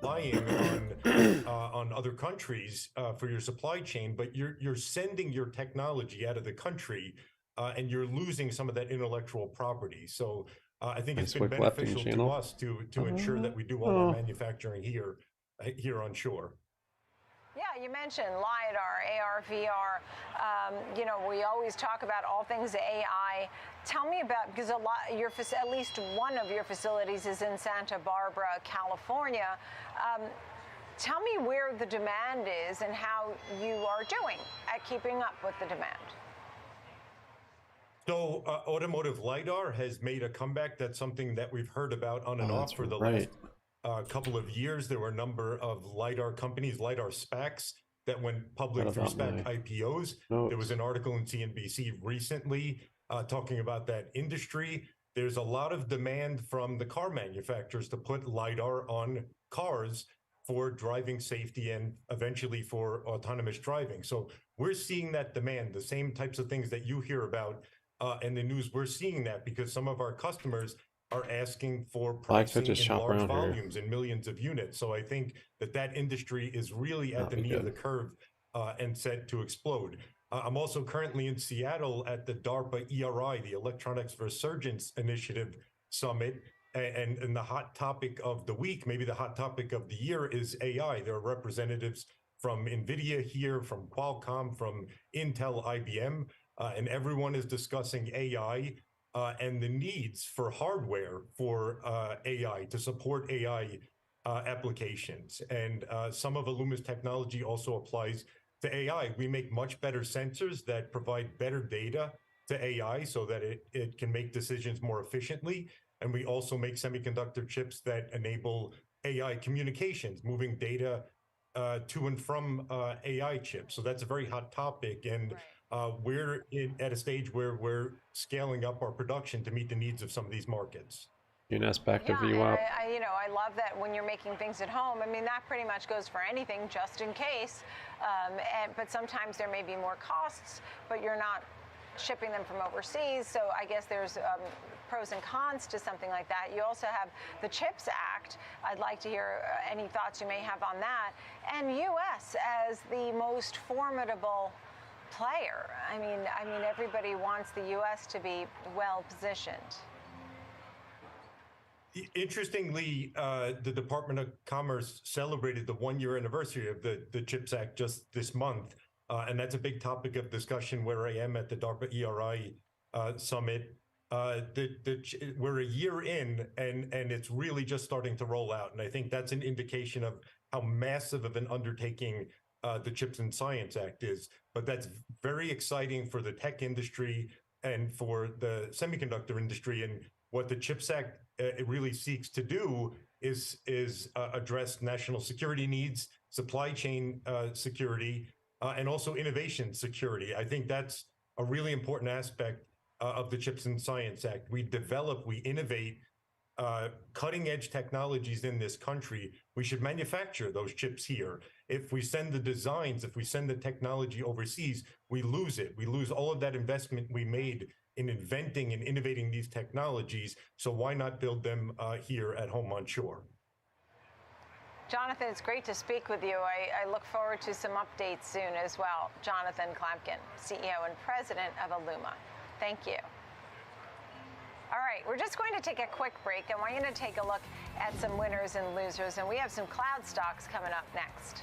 Relying on other countries for your supply chain, but you're sending your technology out of the country, and you're losing some of that intellectual property. So I think it's been beneficial to us to ensure that we do all our manufacturing here on shore. Yeah, you mentioned LiDAR, AR, VR. You know, we always talk about all things AI. Tell me about, because at least one of your facilities is in Santa Barbara, California. Tell me where the demand is and how you are doing at keeping up with the demand. So automotive LiDAR has made a comeback. That's something that we've heard about on and off for the last couple of years. There were a number of LiDAR companies, LiDAR SPACs, that went public through SPAC IPOs. There was an article in CNBC recently talking about that industry. There's a lot of demand from the car manufacturers to put LiDAR on cars for driving safety and eventually for autonomous driving. So we're seeing that demand, the same types of things that you hear about in the news. We're seeing that because some of our customers are asking for pricing in large volumes in millions of units. So I think that industry is really at the knee of the curve and set to explode. I'm also currently in Seattle at the DARPA ERI, the Electronics Resurgence Initiative Summit. And the hot topic of the week, maybe the hot topic of the year, is AI. There are representatives from NVIDIA here, from Qualcomm, from Intel, IBM, and everyone is discussing AI and the needs for hardware for AI to support AI applications. And some of Aluma's technology also applies to AI. We make much better sensors that provide better data to AI so that it can make decisions more efficiently. And we also make semiconductor chips that enable AI communications, moving data to and from AI chips. So that's a very hot topic. And we're at a stage where we're scaling up our production to meet the needs of some of these markets. GNS back to VWAP. I love that when you're making things at home. I mean, that pretty much goes for anything, just in case. But sometimes there may be more costs, but you're not shipping them from overseas. So I guess there's pros and cons to something like that. You also have the CHIPS Act. I'd like to hear any thoughts you may have on that. And U.S. as the most formidable player. I mean, everybody wants the U.S. to be well positioned. Interestingly, the Department of Commerce celebrated the 1-year anniversary of the CHIPS Act just this month. And that's a big topic of discussion where I am at the DARPA ERI summit. We're a year in, and it's really just starting to roll out. And I think that's an indication of how massive of an undertaking the CHIPS and Science Act is. But that's very exciting for the tech industry and for the semiconductor industry. And what the CHIPS Act it really seeks to do is address national security needs, supply chain security, and also innovation security. I think that's a really important aspect of the CHIPS and Science Act. We develop, we innovate cutting edge technologies in this country. We should manufacture those chips here. If we send the designs, if we send the technology overseas, we lose it. We lose all of that investment we made in inventing and innovating these technologies. So why not build them here at home on shore? Jonathan, it's great to speak with you. I look forward to some updates soon as well. Jonathan Klemkin, CEO and President of Illuma. Thank you. All right, we're just going to take a quick break. I want you to take a look at some winners and losers, and we have some cloud stocks coming up next.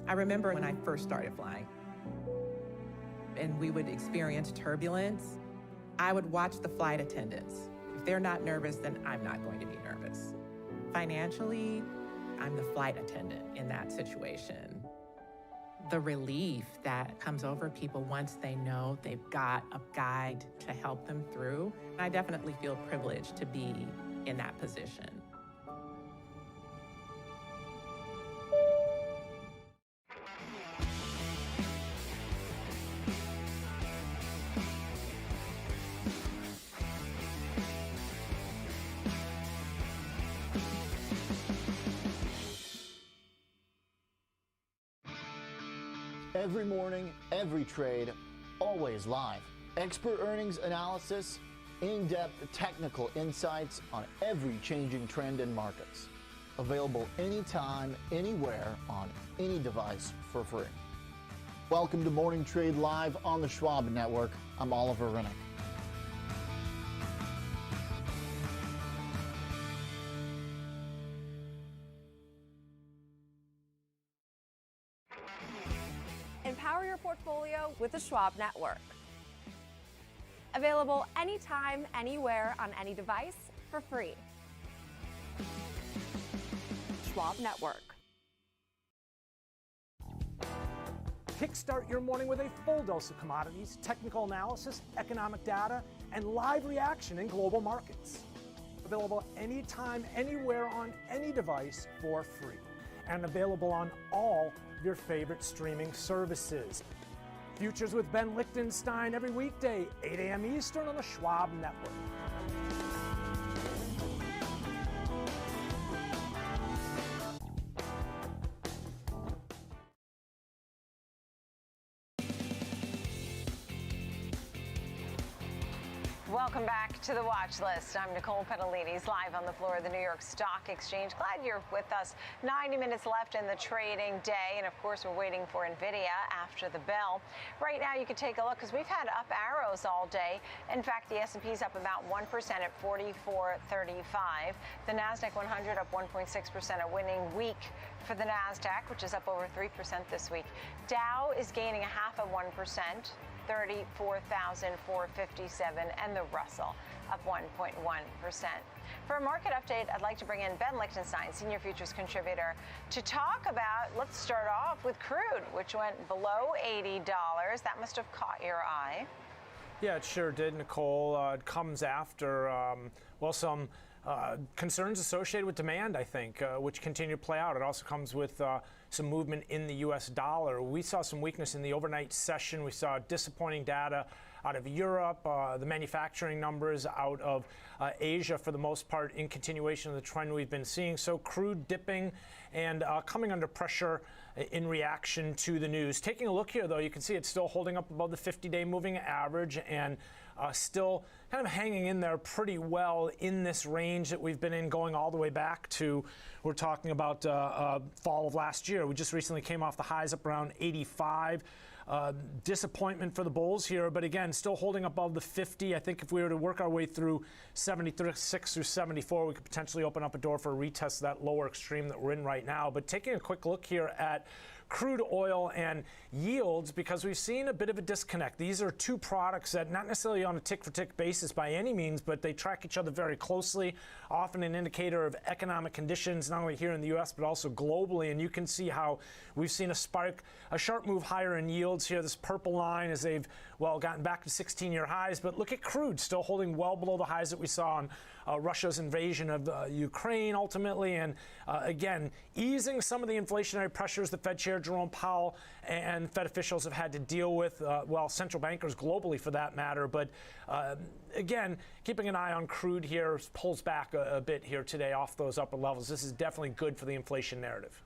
I remember when I first started flying and we would experience turbulence, I would watch the flight attendants. If they're not nervous, then I'm not going to be nervous. Financially, I'm the flight attendant in that situation. The relief that comes over people once they know they've got a guide to help them through, I definitely feel privileged to be in that position. Every morning, every trade, always live. Expert earnings analysis, in-depth technical insights on every changing trend in markets. Available anytime, anywhere, on any device for free. Welcome to Morning Trade Live on the Schwab Network. I'm Oliver Rennick. Empower your portfolio with the Schwab Network. Available anytime, anywhere, on any device for free. Schwab Network. Kickstart your morning with a full dose of commodities, technical analysis, economic data, and live reaction in global markets. Available anytime, anywhere, on any device for free. And available on all your favorite streaming services. Futures with Ben Lichtenstein every weekday, 8 a.m. Eastern on the Schwab Network. Welcome back to the Watch List. I'm Nicole Petalides, live on the floor of the New York Stock Exchange. Glad you're with us. 90 minutes left in the trading day, and of course we're waiting for NVIDIA after the bell. Right now you can take a look because we've had up arrows all day. In fact, the S&P is up about 1% at 44.35. The Nasdaq 100 up 1.6%, a winning week for the Nasdaq, which is up over 3% this week. Dow is gaining 0.5%. 34,457, and the Russell up 1.1%. For a market update, I'd like to bring in Ben Lichtenstein, senior futures contributor, to talk about, let's start off with crude, which went below $80. That must have caught your eye. Yeah, it sure did, Nicole. It comes after, some concerns associated with demand, I think, which continue to play out. It also comes with some movement in the U.S. dollar. We saw some weakness in the overnight session. We saw disappointing data out of Europe, the manufacturing numbers out of Asia for the most part in continuation of the trend we've been seeing. So crude dipping and coming under pressure in reaction to the news. Taking a look here, though, you can see it's still holding up above the 50-day moving average and still kind of hanging in there pretty well in this range that we've been in, going all the way back to, we're talking about fall of last year. We just recently came off the highs up around 85. Disappointment for the bulls here, but again, still holding above the 50. I think if we were to work our way through 76 through 74, we could potentially open up a door for a retest of that lower extreme that we're in right now. But taking a quick look here at crude oil and yields, because we've seen a bit of a disconnect. These are two products that not necessarily on a tick-for-tick basis by any means, but they track each other very closely, often an indicator of economic conditions, not only here in the U.S., but also globally. And you can see how we've seen a spark, a sharp move higher in yields here. This purple line as they've, well, gotten back to 16-year highs. But look at crude, still holding well below the highs that we saw on Russia's invasion of Ukraine ultimately, and again, easing some of the inflationary pressures the Fed Chair Jerome Powell and Fed officials have had to deal with, well, central bankers globally for that matter. But again, keeping an eye on crude here, pulls back a bit here today off those upper levels. This is definitely good for the inflation narrative.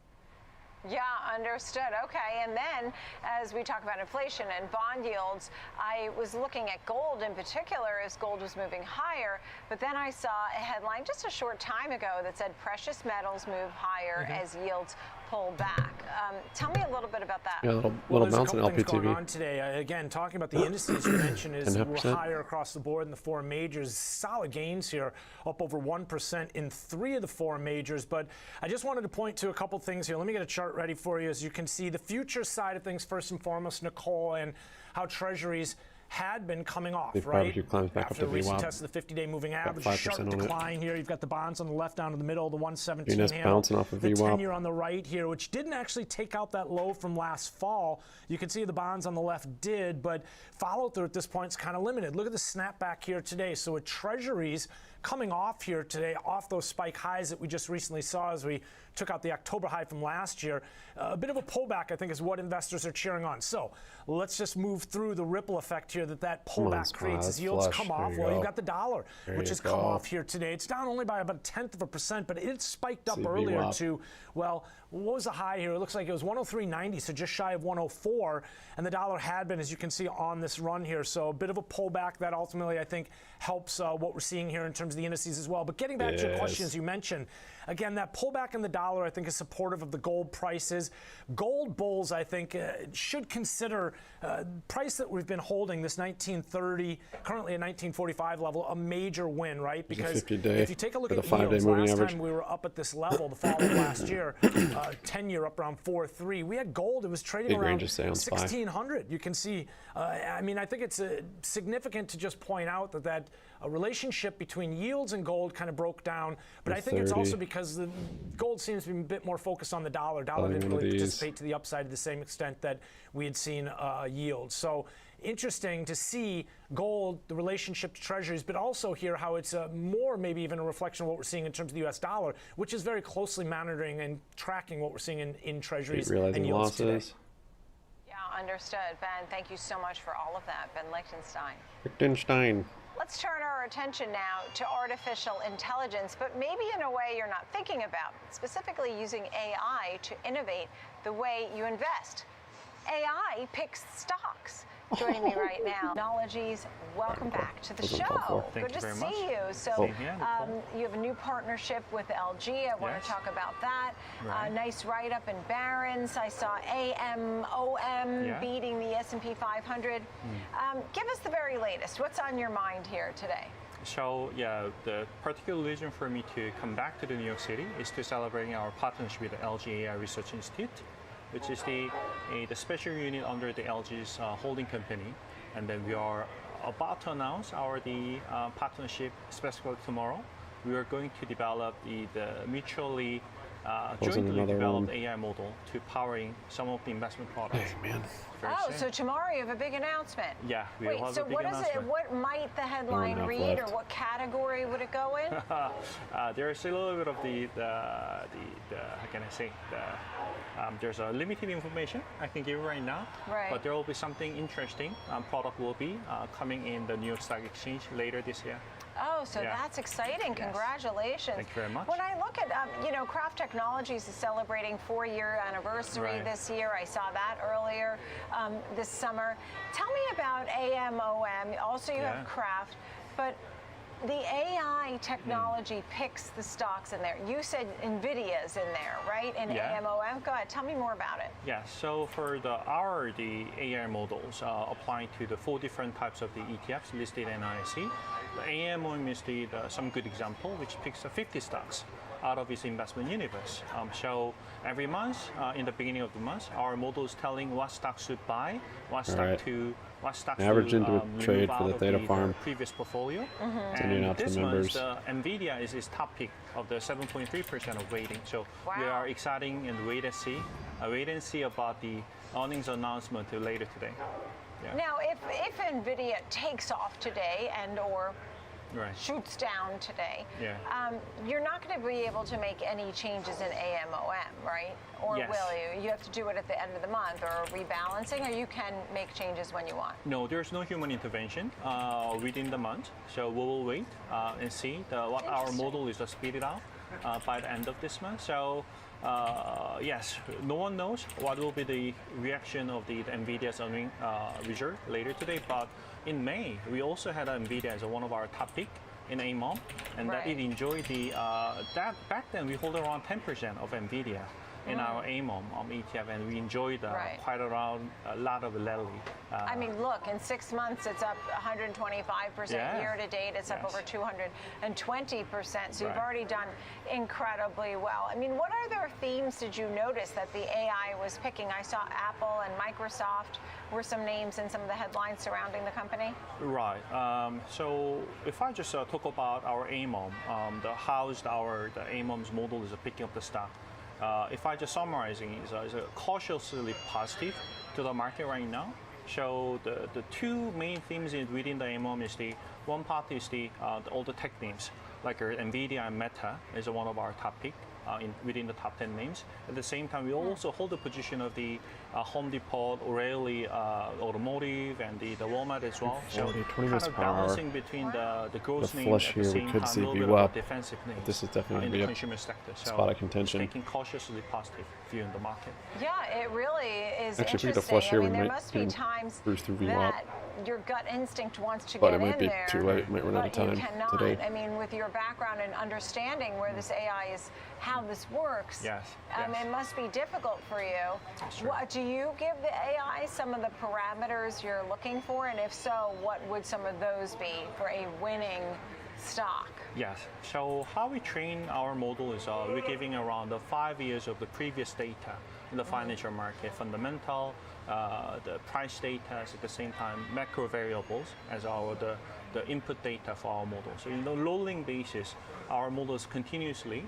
Yeah, understood. Okay, and then as we talk about inflation and bond yields, I was looking at gold in particular as gold was moving higher, but then I saw a headline just a short time ago that said precious metals move higher as yields pull back. Tell me a little bit about that. Yeah, little bounce in LPTV. Going on LPTV. today. Again, talking about the indices you mentioned is we're 10.5%. higher across the board in the four majors. Solid gains here, up over 1% in 3 of the 4 majors. But I just wanted to point to a couple things here. Let me get a chart ready for you. As you can see, the future side of things first and foremost, Nicole, and how treasuries had been coming off, The right? barbecue climbs back After up to the recent VWAP. test of the 50-day moving average, 5% sharp on it. decline here. You've got the bonds on the left down to the middle, the 117 GNS handle, bouncing off of the VWAP. 10-year on the right here, which didn't actually take out that low from last fall. You can see the bonds on the left did, but follow-through at this point is kind of limited. Look at the snapback here today. So with treasuries coming off here today, off those spike highs that we just recently saw as we took out the October high from last year. A bit of a pullback, I think, is what investors are cheering on. So let's just move through the ripple effect here that pullback creates as yields come off. Well, you've got the dollar, which has come off here today. It's down only by about 0.1%, but it spiked up earlier to, well, what was the high here? It looks like it was 103.90, so just shy of 104. And the dollar had been, as you can see, on this run here. So a bit of a pullback that ultimately, I think, helps what we're seeing here in terms of the indices as well. But getting back to your question, as you mentioned, again, that pullback in the dollar, I think, is supportive of the gold prices. Gold bulls, I think, should consider price that we've been holding, this 1930, currently a 1945 level, a major win, right? Because if you take a look at yields, last time we were up at this level, the fall of last year, 10-year up around 4.3. We had gold, it was trading around 1,600. You can see, I mean, I think it's significant to just point out that a relationship between yields and gold kind of broke down, but I think it's also because the gold seems to be a bit more focused on the dollar. Dollar didn't really participate to the upside to the same extent that we had seen yields. So interesting to see gold, the relationship to treasuries, but also hear how it's more maybe even a reflection of what we're seeing in terms of the U.S. dollar, which is very closely monitoring and tracking what we're seeing in treasuries and yields today. Yeah, understood. Ben, thank you so much for all of that. Ben Lichtenstein. Lichtenstein. Let's turn our attention now to artificial intelligence, but maybe in a way you're not thinking about, specifically using AI to innovate the way you invest. AI picks stocks. Joining me right now, Technologies, welcome back to the show. Good to see you. So you have a new partnership with LG. I want to talk about that. Nice write-up in Barron's. I saw AMOM beating the S&P 500. Give us the very latest. What's on your mind here today? So the particular reason for me to come back to the New York City is to celebrate our partnership with the LG AI Research Institute, which is the special unit under the LG's holding company. And then we are about to announce our partnership specifically tomorrow. We are going to develop the mutually Closing jointly another developed one. AI model to powering some of the investment products. Hey, man. Very Oh, soon. so tomorrow you have a big announcement. Yeah, we Wait, will have so a big what is it? announcement. What might the headline half read, or left. what category would it go in? There's a little bit of the how can I say, there's a limited information I can give right now, Right. but there will be something interesting. Product will be coming in the New York Stock Exchange later this year. Oh, so Yeah. that's exciting. Yes. Congratulations. Thank you very much. When I look at, Craft Technologies is celebrating 4-year anniversary Right. this year. I saw that earlier this summer. Tell me about AMOM. Also, you Yeah. have Craft, but the AI technology picks the stocks in there. You said NVIDIA's in there, right? In Yeah. AMOM. Go ahead. Tell me more about it. Yeah, so for the AI models applying to the 4 different types of the ETFs listed in NYSE, the AMOM is some good example, which picks 50 stocks out of its investment universe. So every month, in the beginning of the month, our model is telling what stocks to buy, what stocks Average to into a move trade for out the of Theta the Farm. previous portfolio. Sending And out to this the month, members. NVIDIA is its top pick of the 7.3% of weighting. So we Wow. are exciting and wait and see about the earnings announcement later today. Yeah. Now, if NVIDIA takes off today or Right. shoots down today, Yeah. you're not going to be able to make any changes in AMOM, right? Or Yes. will you? You have to do it at the end of the month or rebalancing, or you can make changes when you want? No, there's no human intervention within the month. So we will wait and see what our model is speeded out by the end of this month. So yes, no one knows what will be the reaction of the NVIDIA's earnings result later today. But in May, we also had NVIDIA as one of our top pick in AMOM, and that it enjoyed that back then we hold around 10% of NVIDIA in our AMOM ETF, and we enjoyed quite a lot of rally. I mean, look, in 6 months, it's up 125%. Yeah. Year to date, it's up Yes. over 220%. So you've Right. already done incredibly well. I mean, what other themes did you notice that the AI was picking? I saw Apple and Microsoft were some names in some of the headlines surrounding the company. Right. So if I just talk about our AMOM, the AMOM's model is picking up the stock. If I just summarizing, is cautiously positive to the market right now. So the 2 main themes within the AMOM is one part is all the tech names like NVIDIA and Meta is one of our top pick within the top 10 names. At the same time, we also hold the position of the Home Depot, O'Reilly Automotive, and the Walmart as well. 40, 20 kind miles of per hour. balancing between the growth The names flush at the here, we same could time, see a little bit VWAP, of the defensive names but this is definitely in gonna the be a consumer sector. So spot of contention. taking cautiously positive view in the market. Yeah, it really is Actually, if we interesting. get the flush here, I mean, we there might must be even times cruise through VWAP. that your gut instinct wants to But get it might in be there. too late. Might run out of But you time cannot. today. I mean, with your background and understanding where this AI is, how this works, Yes, it must be difficult for you. What, do you give the AI some of the parameters you're looking for? And if so, what would some of those be for a winning stock? Yes. So how we train our model is we're giving around 5 years of the previous data in the financial market, fundamental, the price data, at the same time macro variables as the input data for our model. So in the rolling basis, our model is continuously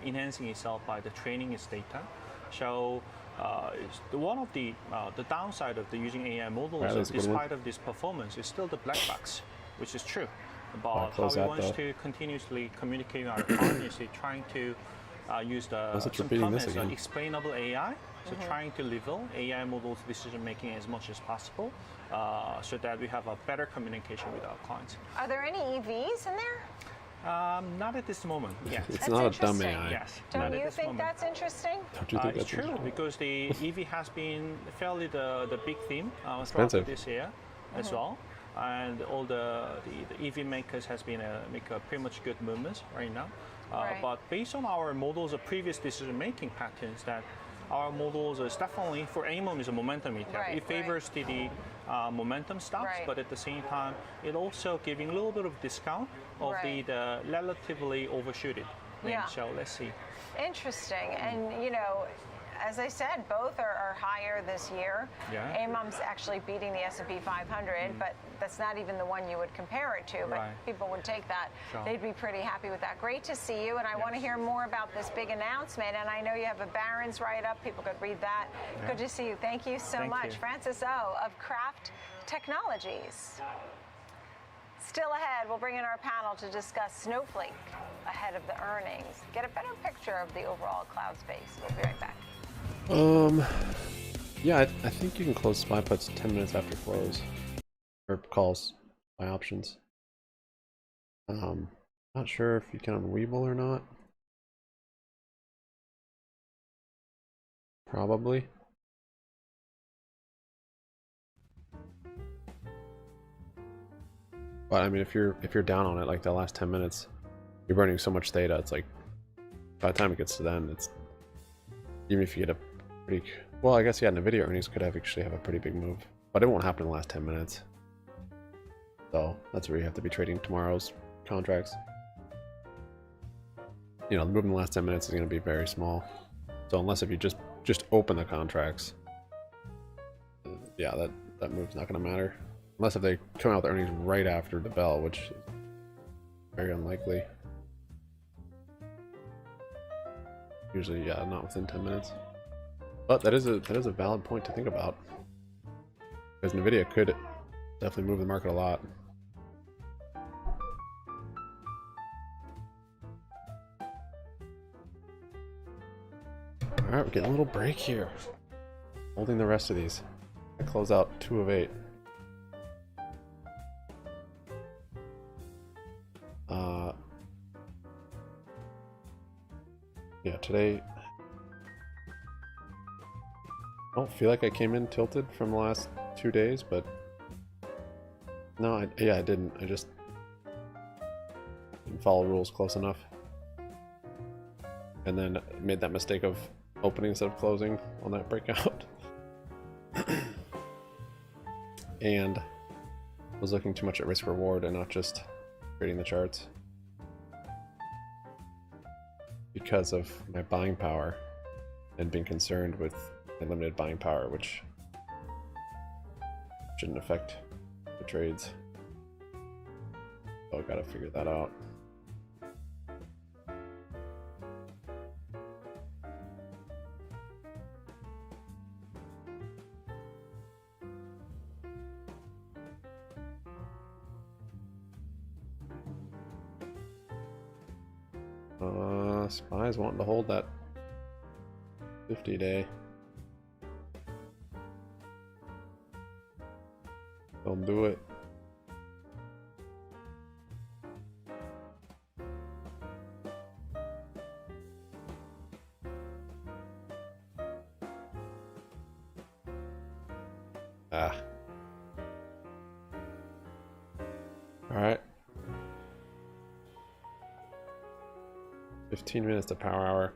enhancing itself by the training its data. So one of the downside of using AI model Right, is that's that a good one. despite of this performance, it's still the black box, which is true. About how close we that, want though. to continuously communicate with our clients, trying to use Unless it's some repeating this comments again. explainable AI. So trying to level AI models decision making as much as possible, so that we have a better communication with our clients. Are there any EVs in there? Not at this moment. Yeah, It's not a dumb interesting. AI. Yes. Don't not at you this think moment. that's interesting? Don't you think It's that's true interesting? because the EV has been fairly the big theme throughout Expensive. this year as well, and all the EV makers has been make pretty much good movements right now. Right. But based on our models of previous decision making patterns, that our models is definitely for AMOM is a momentum ETF. Right, It favors the momentum stocks, Right. but at the same time, it also giving a little bit of discount of Right. the relatively overshooted names. Yeah. So let's see. Interesting. And, you know, as I said, both are higher this year. Yeah. AMOM's actually beating the S&P 500, but that's not even the one you would compare it to. But Right. people would take that. Sure. They'd be pretty happy with that. Great to see you, and I want to hear more about this big announcement. And I know you have a Barron's write-up. People could read that. Yeah. Good to see you. Thank you so Thank much. you. Francis O of Kraft Technologies. Still ahead, we'll bring in our panel to discuss Snowflake ahead of the earnings. Get a better picture of the overall cloud space. We'll be right back. Yeah, I think you can close SPY puts 10 minutes after close, or calls by options. Not sure if you can on Webull or not. Probably. But I mean, if you're down on it like the last 10 minutes, you're burning so much data. It's like by the time it gets to then, it's even if you get a pretty well, I guess yeah, Nvidia earnings could actually have a pretty big move, but it won't happen in the last 10 minutes. So that's where you have to be trading tomorrow's contracts. You know, the move in the last 10 minutes is going to be very small. So unless if you just open the contracts, yeah, that move's not going to matter. Unless if they come out with earnings right after the bell, which is very unlikely. Usually, yeah, not within 10 minutes. But that is a valid point to think about, because Nvidia could definitely move the market a lot. All right, we're getting a little break here. Holding the rest of these. I close out 2 of 8. Yeah, today I don't feel like I came in tilted from the last 2 days, but no, I didn't. I just didn't follow rules close enough, and then made that mistake of opening instead of closing on that breakout, and was looking too much at risk reward and not just trading the charts. Because of my buying power and being concerned with my limited buying power, which shouldn't affect the trades. So I gotta figure that out. SPY's wanting to hold that 50-day. Don't do it. Ah. All right. 15 minutes to power hour.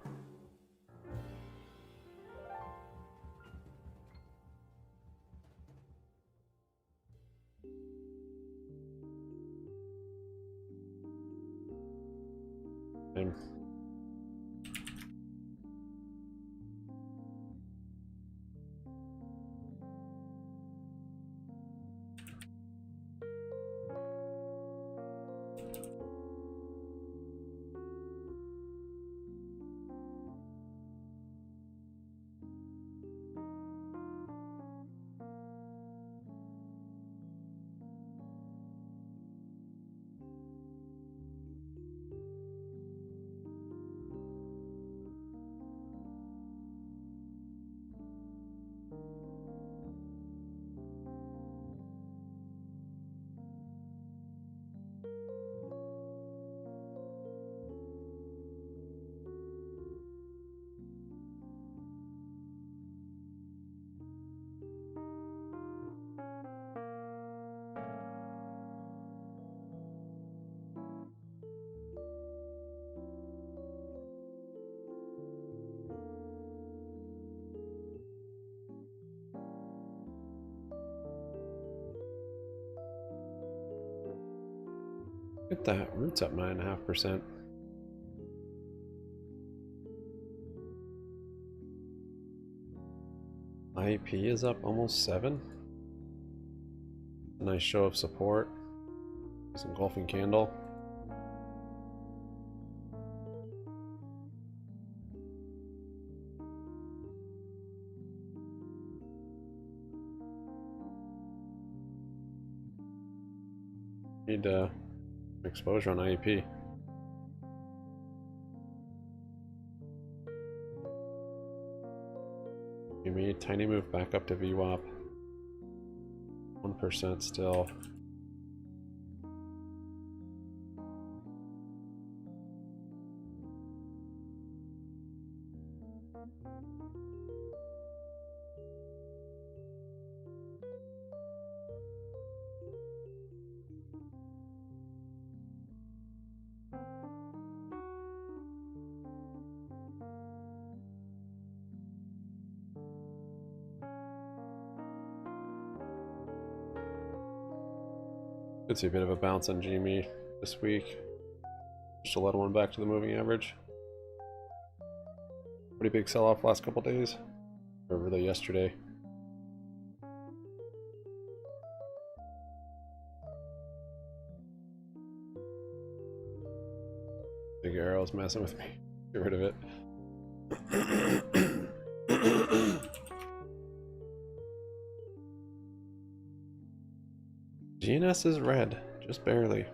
Same. Look at that, root's up 9.5%. IEP is up almost 7. A nice show of support. Some engulfing candle. Need exposure on IEP. GME, tiny move back up to VWAP. 1% still. Could see a bit of a bounce on GME this week. Just a little one back to the moving average. Pretty big sell-off last couple days. Or really yesterday. Big arrow's messing with me. Get rid of it. GNS is red, just barely.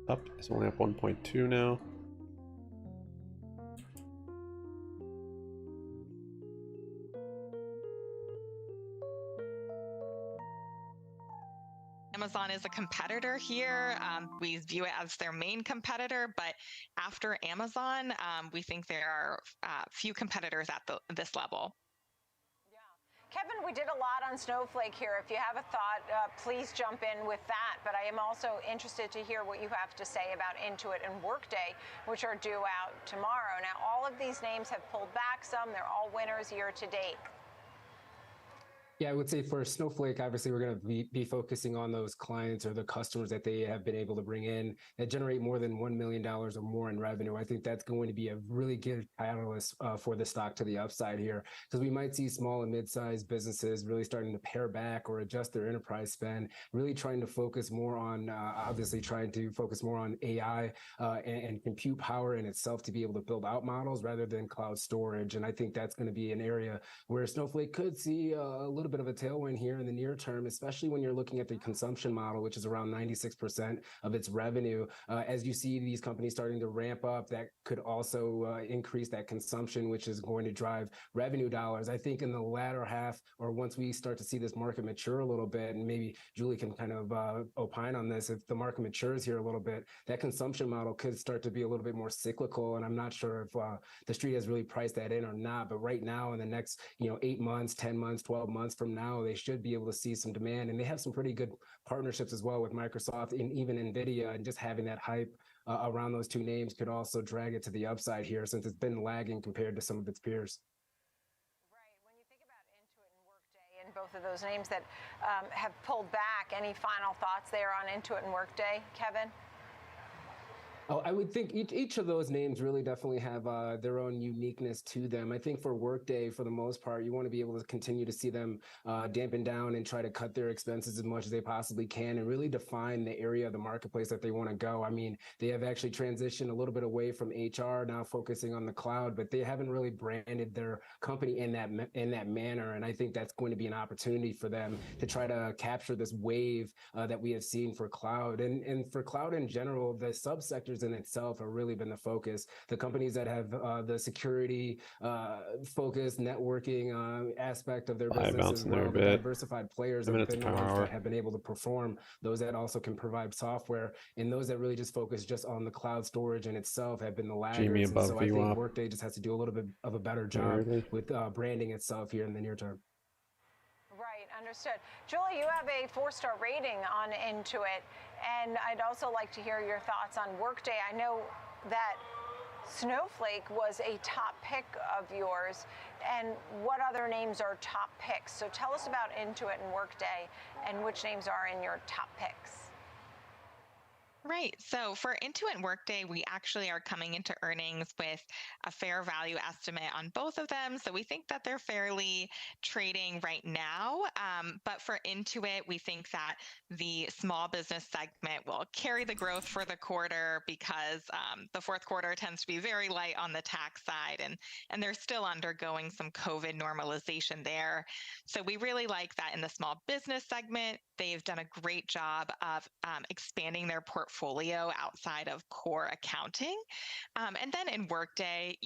Up, it's only up 1.2 now. Amazon is a competitor here. We view it as their main competitor, but after Amazon, we think there are few competitors at this level. Kevin, we did a lot on Snowflake here. If you have a thought, please jump in with that. But I am also interested to hear what you have to say about Intuit and Workday, which are due out tomorrow. Now, all of these names have pulled back some. They're all winners year to date. Yeah, I would say for Snowflake, obviously, we're going to be focusing on those clients or the customers that they have been able to bring in that generate more than $1 million or more in revenue. I think that's going to be a really good catalyst for the stock to the upside here, because we might see small and mid-sized businesses really starting to pare back or adjust their enterprise spend, really trying to focus more on, obviously trying to focus more on AI and compute power in itself to be able to build out models rather than cloud storage. And I think that's going to be an area where Snowflake could see a little bit of a tailwind here in the near term, especially when you're looking at the consumption model, which is around 96% of its revenue. As you see these companies starting to ramp up, that could also increase that consumption, which is going to drive revenue dollars. I think in the latter half, or once we start to see this market mature a little bit, and maybe Julie can kind of opine on this, if the market matures here a little bit, that consumption model could start to be a little bit more cyclical. And I'm not sure if the street has really priced that in or not, but right now in the next 8 months, 10 months, 12 months from now, they should be able to see some demand, and they have some pretty good partnerships as well with Microsoft and even NVIDIA, and just having that hype around those two names could also drag it to the upside here, since it's been lagging compared to some of its peers. Right. When you think about Intuit and Workday and both of those names that have pulled back, any final thoughts there on Intuit and Workday, Kevin? Oh, I would think each of those names really definitely have their own uniqueness to them. I think for Workday, for the most part, you want to be able to continue to see them dampen down and try to cut their expenses as much as they possibly can, and really define the area of the marketplace that they want to go. I mean, they have actually transitioned a little bit away from HR, now focusing on the cloud, but they haven't really branded their company in that manner. And I think that's going to be an opportunity for them to try to capture this wave that we have seen for cloud. And for cloud in general, the subsectors in itself have really been the focus. The companies that have the security focused networking aspect of their business as well, the diversified players have been the ones that have been able to perform, those that also can provide software, and those that really just focus just on the cloud storage in itself have been the laggards. And so I think Workday just has to do a little bit of a better job with branding itself here in the near term. Right, understood. Julie, you have a 4-star rating on Intuit, and I'd also like to hear your thoughts on Workday. I know that Snowflake was a top pick of yours, and what other names are top picks? So tell us about Intuit and Workday, and which names are in your top picks. Right. So for Intuit and Workday, we actually are coming into earnings with a fair value estimate on both of them. So we think that they're fairly trading right now. But for Intuit, we think that the small business segment will carry the growth for the quarter because the fourth quarter tends to be very light on the tax side, and they're still undergoing some COVID normalization there. So we really like that in the small business segment. They've done a great job of expanding their portfolio outside of core accounting. And then in Workday,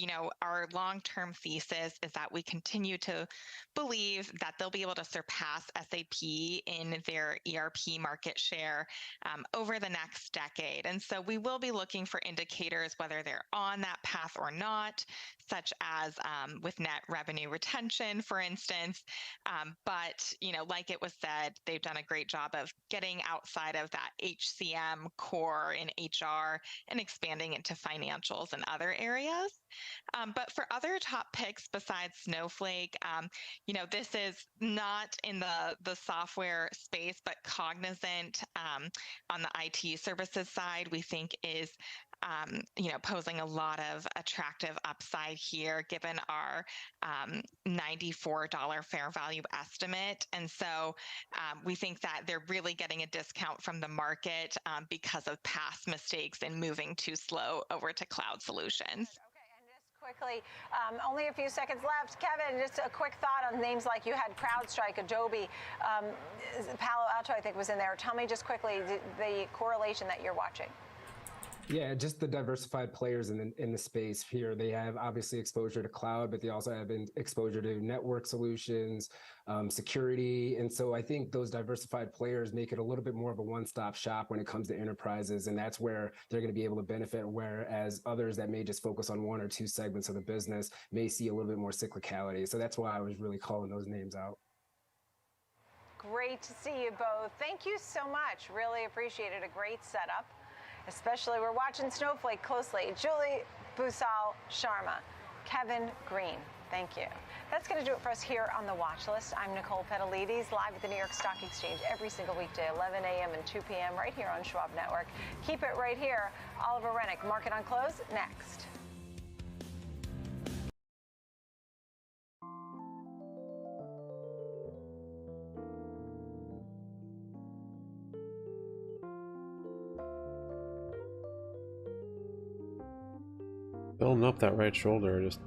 our long-term thesis is that we continue to believe that they'll be able to surpass SAP in their ERP market share over the next decade. And so we will be looking for indicators whether they're on that path or not, such as with net revenue retention, for instance. But, like it was said, they've done a great job of getting outside of that HCM core in HR and expanding into financials and other areas. But for other top picks besides Snowflake, this is not in the software space, but Cognizant on the IT services side, we think is posing a lot of attractive upside here, given our $94 fair value estimate. And so we think that they're really getting a discount from the market because of past mistakes in moving too slow over to cloud solutions. Quickly, only a few seconds left. Kevin, just a quick thought on names like you had CrowdStrike, Adobe, Palo Alto, I think was in there. Tell me just quickly the correlation that you're watching. Yeah, just the diversified players in the space here. They have obviously exposure to cloud, but they also have exposure to network solutions, security. And so I think those diversified players make it a little bit more of a one-stop shop when it comes to enterprises. And that's where they're going to be able to benefit, whereas others that may just focus on one or two segments of the business may see a little bit more cyclicality. So that's why I was really calling those names out. Great to see you both. Thank you so much. Really appreciate it. A great setup. Especially, we're watching Snowflake closely. Julie Busal Sharma, Kevin Green, thank you. That's going to do it for us here on the Watch List. I'm Nicole Petalides, live at the New York Stock Exchange every single weekday, 11 a.m. and 2 p.m. right here on Schwab Network. Keep it right here. Oliver Rennick, Market on Close, next. Building up that right shoulder, just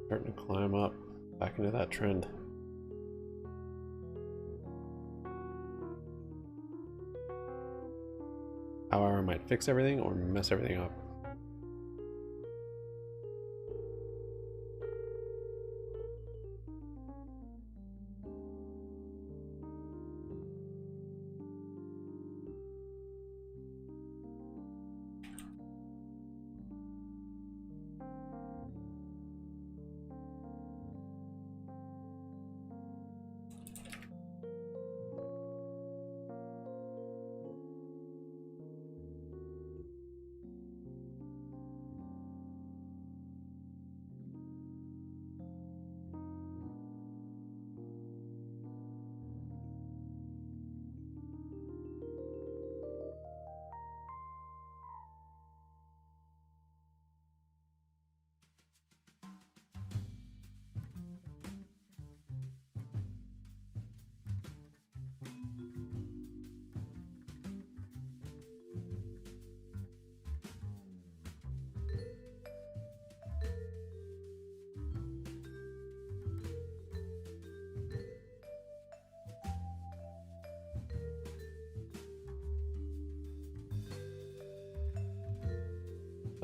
starting to climb up back into that trend. However, I might fix everything or mess everything up.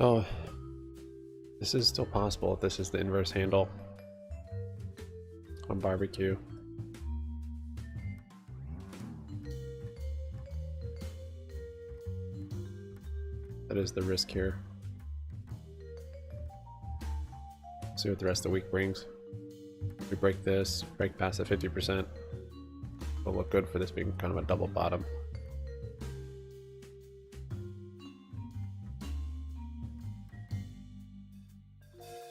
Oh, this is still possible if this is the inverse handle on barbecue. That is the risk here. See what the rest of the week brings. If we break this, break past the 50%, it'll look good for this being kind of a double bottom.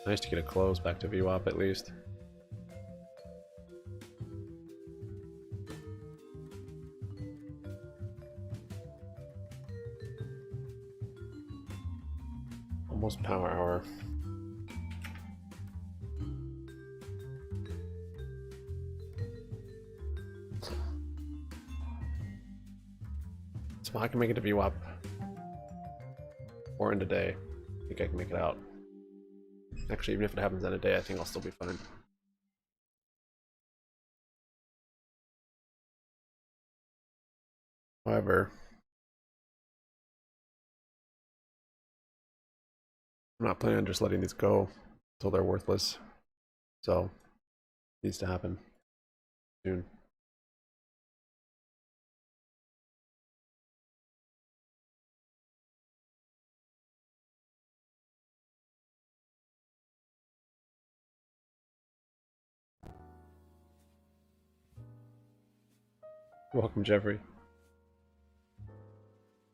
Nice to get a close back to VWAP at least. Almost power hour. So I can make it to VWAP. Or in a day. I think I can make it out. Actually, even if it happens in a day, I think I'll still be fine. However, I'm not planning on just letting these go until they're worthless. So, it needs to happen soon. Welcome, Jeffrey.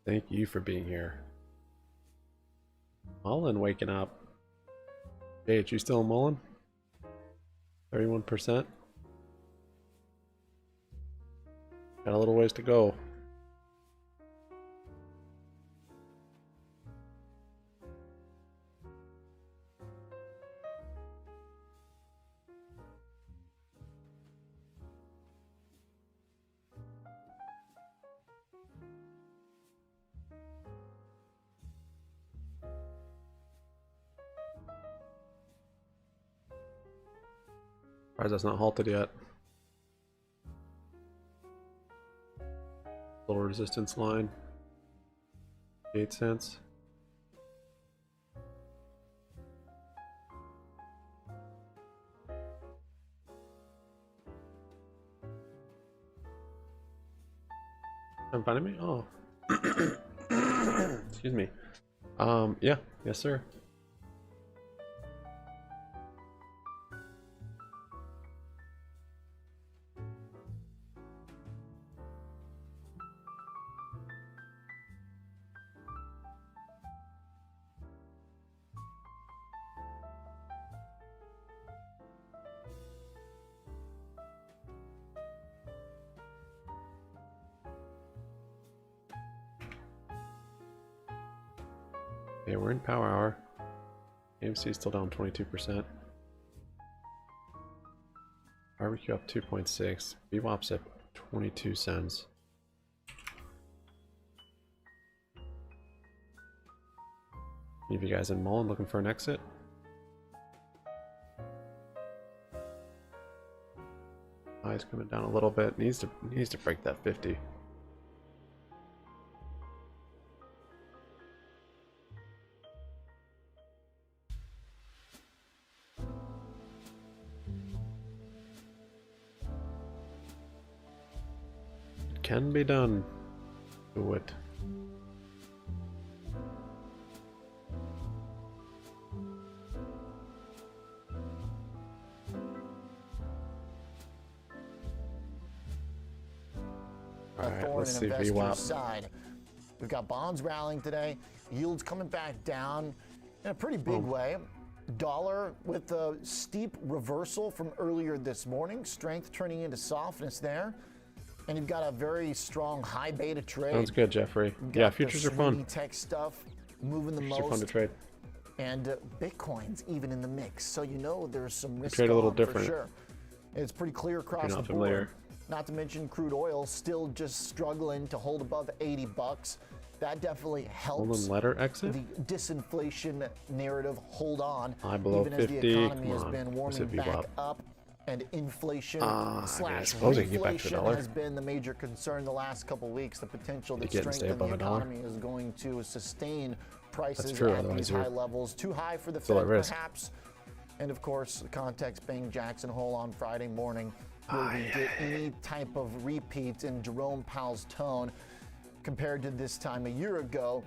Thank you for being here. Mullen waking up. Hey, you still in Mullen? 31%. Got a little ways to go. Surprised that's not halted yet. Little resistance line. 8 cents. I'm finding me? Oh. Excuse me. Yeah. Yes, sir. Okay, we're in power hour. AMC is still down 22%. Barbecue up 2.6. BWAP's at 22 cents. Any of you guys in Mullen looking for an exit? High's coming down a little bit. Needs to break that 50. Can be done. Do it. Alright, let's see VWAP. Side. We've got bonds rallying today, yields coming back down in a pretty big way. Dollar with a steep reversal from earlier this morning, strength turning into softness there. And you've got a very strong high beta trade. Sounds good, Jeffrey. Yeah, futures are fun. Tech stuff moving the Futures most. are fun to trade. And Bitcoin's even in the mix, so you know there's some risk trade a little on different. for sure. It's pretty clear across the board. Familiar. Not to mention crude oil still just struggling to hold above 80 bucks. That definitely helps. Golden letter exit? The disinflation narrative hold on. High below even 50. As the economy Come has on. been warming back up. And inflation slash reflation has been the major concern the last couple of weeks. The potential that strength in the economy is going to sustain prices at these high levels. Too high for the Fed, perhaps. And of course, the context being Jackson Hole on Friday morning. Will we get any type of repeat in Jerome Powell's tone compared to this time a year ago?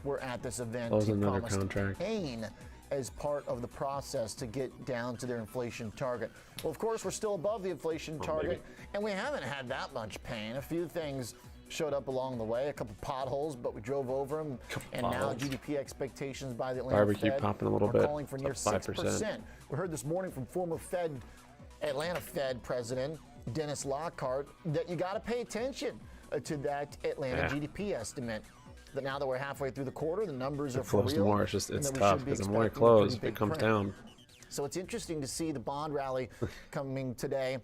We're at this event. Close another contract. Pain as part of the process to get down to their inflation target. Well, of course, we're still above the inflation target, and we haven't had that much pain. A few things showed up along the way, a couple potholes, but we drove over them. And now GDP expectations by the Atlanta Fed popping a little are bit. calling for near 6%. We heard this morning from former Atlanta Fed President Dennis Lockhart that you got to pay attention to that Atlanta GDP estimate. that now that we're halfway through the quarter, the numbers are for Close real. more. It's just and it's that we tough should be because the more it expecting a pretty close, big it comes print. down. So it's interesting to see the bond rally coming today.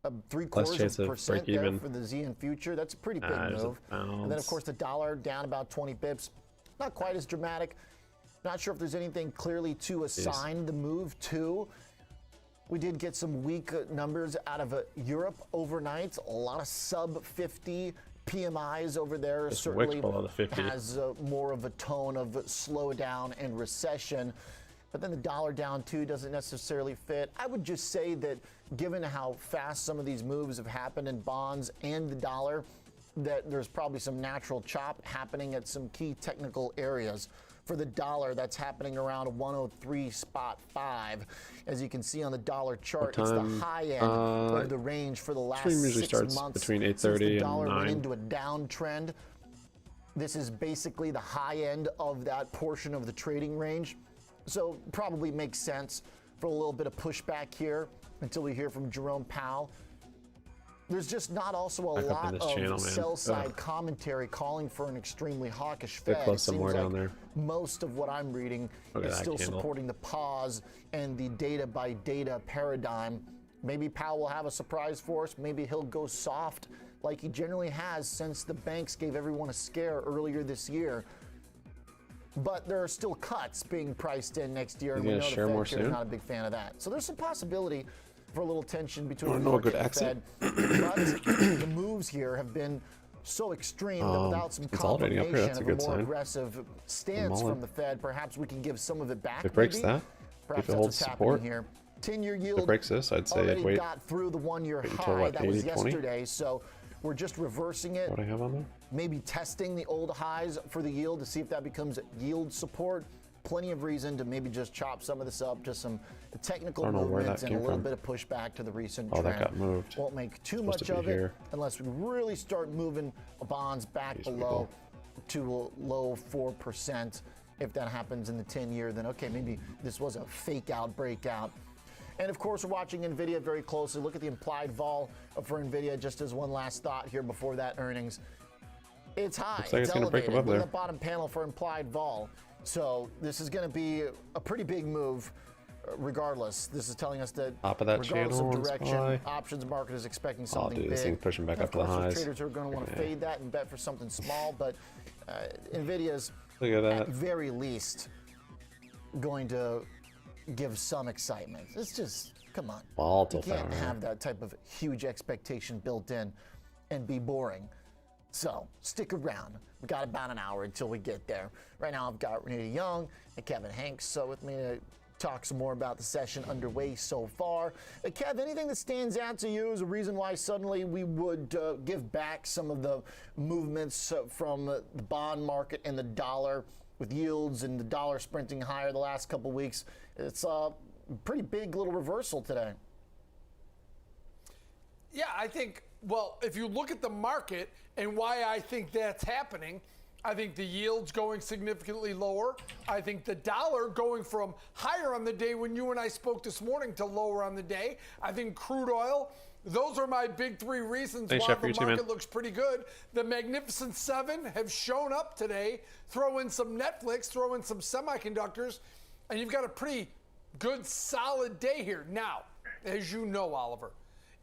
Chance 0.75% of break there even. for the ZN future. That's a pretty big There's a move. And then, of course, the dollar down about 20 bips. Not quite as dramatic. Not sure if there's anything clearly to assign the move to. We did get some weak numbers out of Europe overnight. A lot of sub 50 PMIs over there. It's Certainly below the 50. has more of a tone of slowdown and recession. But then the dollar down too doesn't necessarily fit. I would just say that given how fast some of these moves have happened in bonds and the dollar, that there's probably some natural chop happening at some key technical areas. For the dollar, that's happening around 103.5. As you can see on the dollar chart, it's the high end of the range for the last stream usually 6 starts months between since 8:30 the and dollar went 9. into a downtrend. This is basically the high end of that portion of the trading range. So probably makes sense for a little bit of pushback here until we hear from Jerome Powell. There's just not also a Back up in lot this channel, of man. sell-side commentary calling for an extremely hawkish Get Fed. close It some seems more down like there. most of what I'm reading Look at is that still candle. supporting the pause and the data-by-data paradigm. Maybe Powell will have a surprise for us. Maybe he'll go soft like he generally has since the banks gave everyone a scare earlier this year. But there are still cuts being priced in next year, and we know the share more Fed chair is soon? not a big fan of that. So there's some possibility for a little tension between I the don't know a good market and the exit. Fed. But the moves here have been so extreme that without some consolidating up here, that's a confirmation of good a more sign. aggressive stance Mullen. from the Fed, perhaps we can give some of it back. If it breaks maybe. that, Perhaps if it that's holds what's support, happening here. 10-year if yield it breaks this, I'd say I'd already wait. got through the one-year Wait until high. what, That was 80, 20? yesterday, so we're just reversing it. What do I have on there? Maybe testing the old highs for the yield to see if that becomes yield support. Plenty of reason to maybe just chop some of this up, just some technical I don't know where movements that and a came little from. bit of pushback to the recent Oh, trend. that got moved. Won't make too Supposed much to be of here. it unless we really start moving bonds back below to low 4%. If that happens in the 10-year, then okay, maybe this was a fake out breakout. And of course, we're watching NVIDIA very closely. Look at the implied vol for NVIDIA just as one last thought here before that earnings. It's high. Looks like it's gonna break elevated. above Look at there. the bottom panel for implied vol. So this is going to be a pretty big move regardless. This is telling us that Top of that regardless channel of and direction, SPY. options market is expecting Oh, something dude, big. this thing's pushing back And up to the of course, highs. there's traders are going to want to Okay. fade that and bet for something small, but NVIDIA's Look at that. at very least going to give some excitement. It's just, come on. Volatile You can't power. have that type of huge expectation built in and be boring. So stick around. We got about an hour until we get there. Right now I've got Renita Young and Kevin Hanks with me to talk some more about the session underway so far. Kev, anything that stands out to you as a reason why suddenly we would give back some of the movements from the bond market and the dollar with yields and the dollar sprinting higher the last couple weeks? It's a pretty big little reversal today. Yeah, I think, well, if you look at the market and why I think that's happening, I think the yield's going significantly lower. I think the dollar going from higher on the day when you and I spoke this morning to lower on the day. I think crude oil, those are my big three reasons Thanks, why Jeff, for the you too, market man. looks pretty good. The Magnificent Seven have shown up today. Throw in some Netflix, throw in some semiconductors, and you've got a pretty good, solid day here. Now, as you know, Oliver,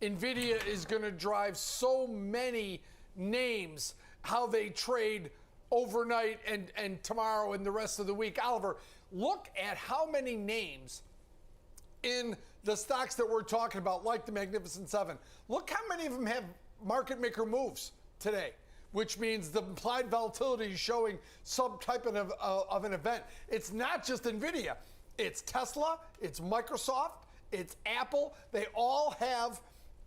NVIDIA is going to drive so many names, how they trade overnight and tomorrow and the rest of the week. Oliver, look at how many names in the stocks that we're talking about, like the Magnificent Seven. Look how many of them have market maker moves today, which means the implied volatility is showing some type of an event. It's not just NVIDIA. It's Tesla, it's Microsoft, it's Apple. They all have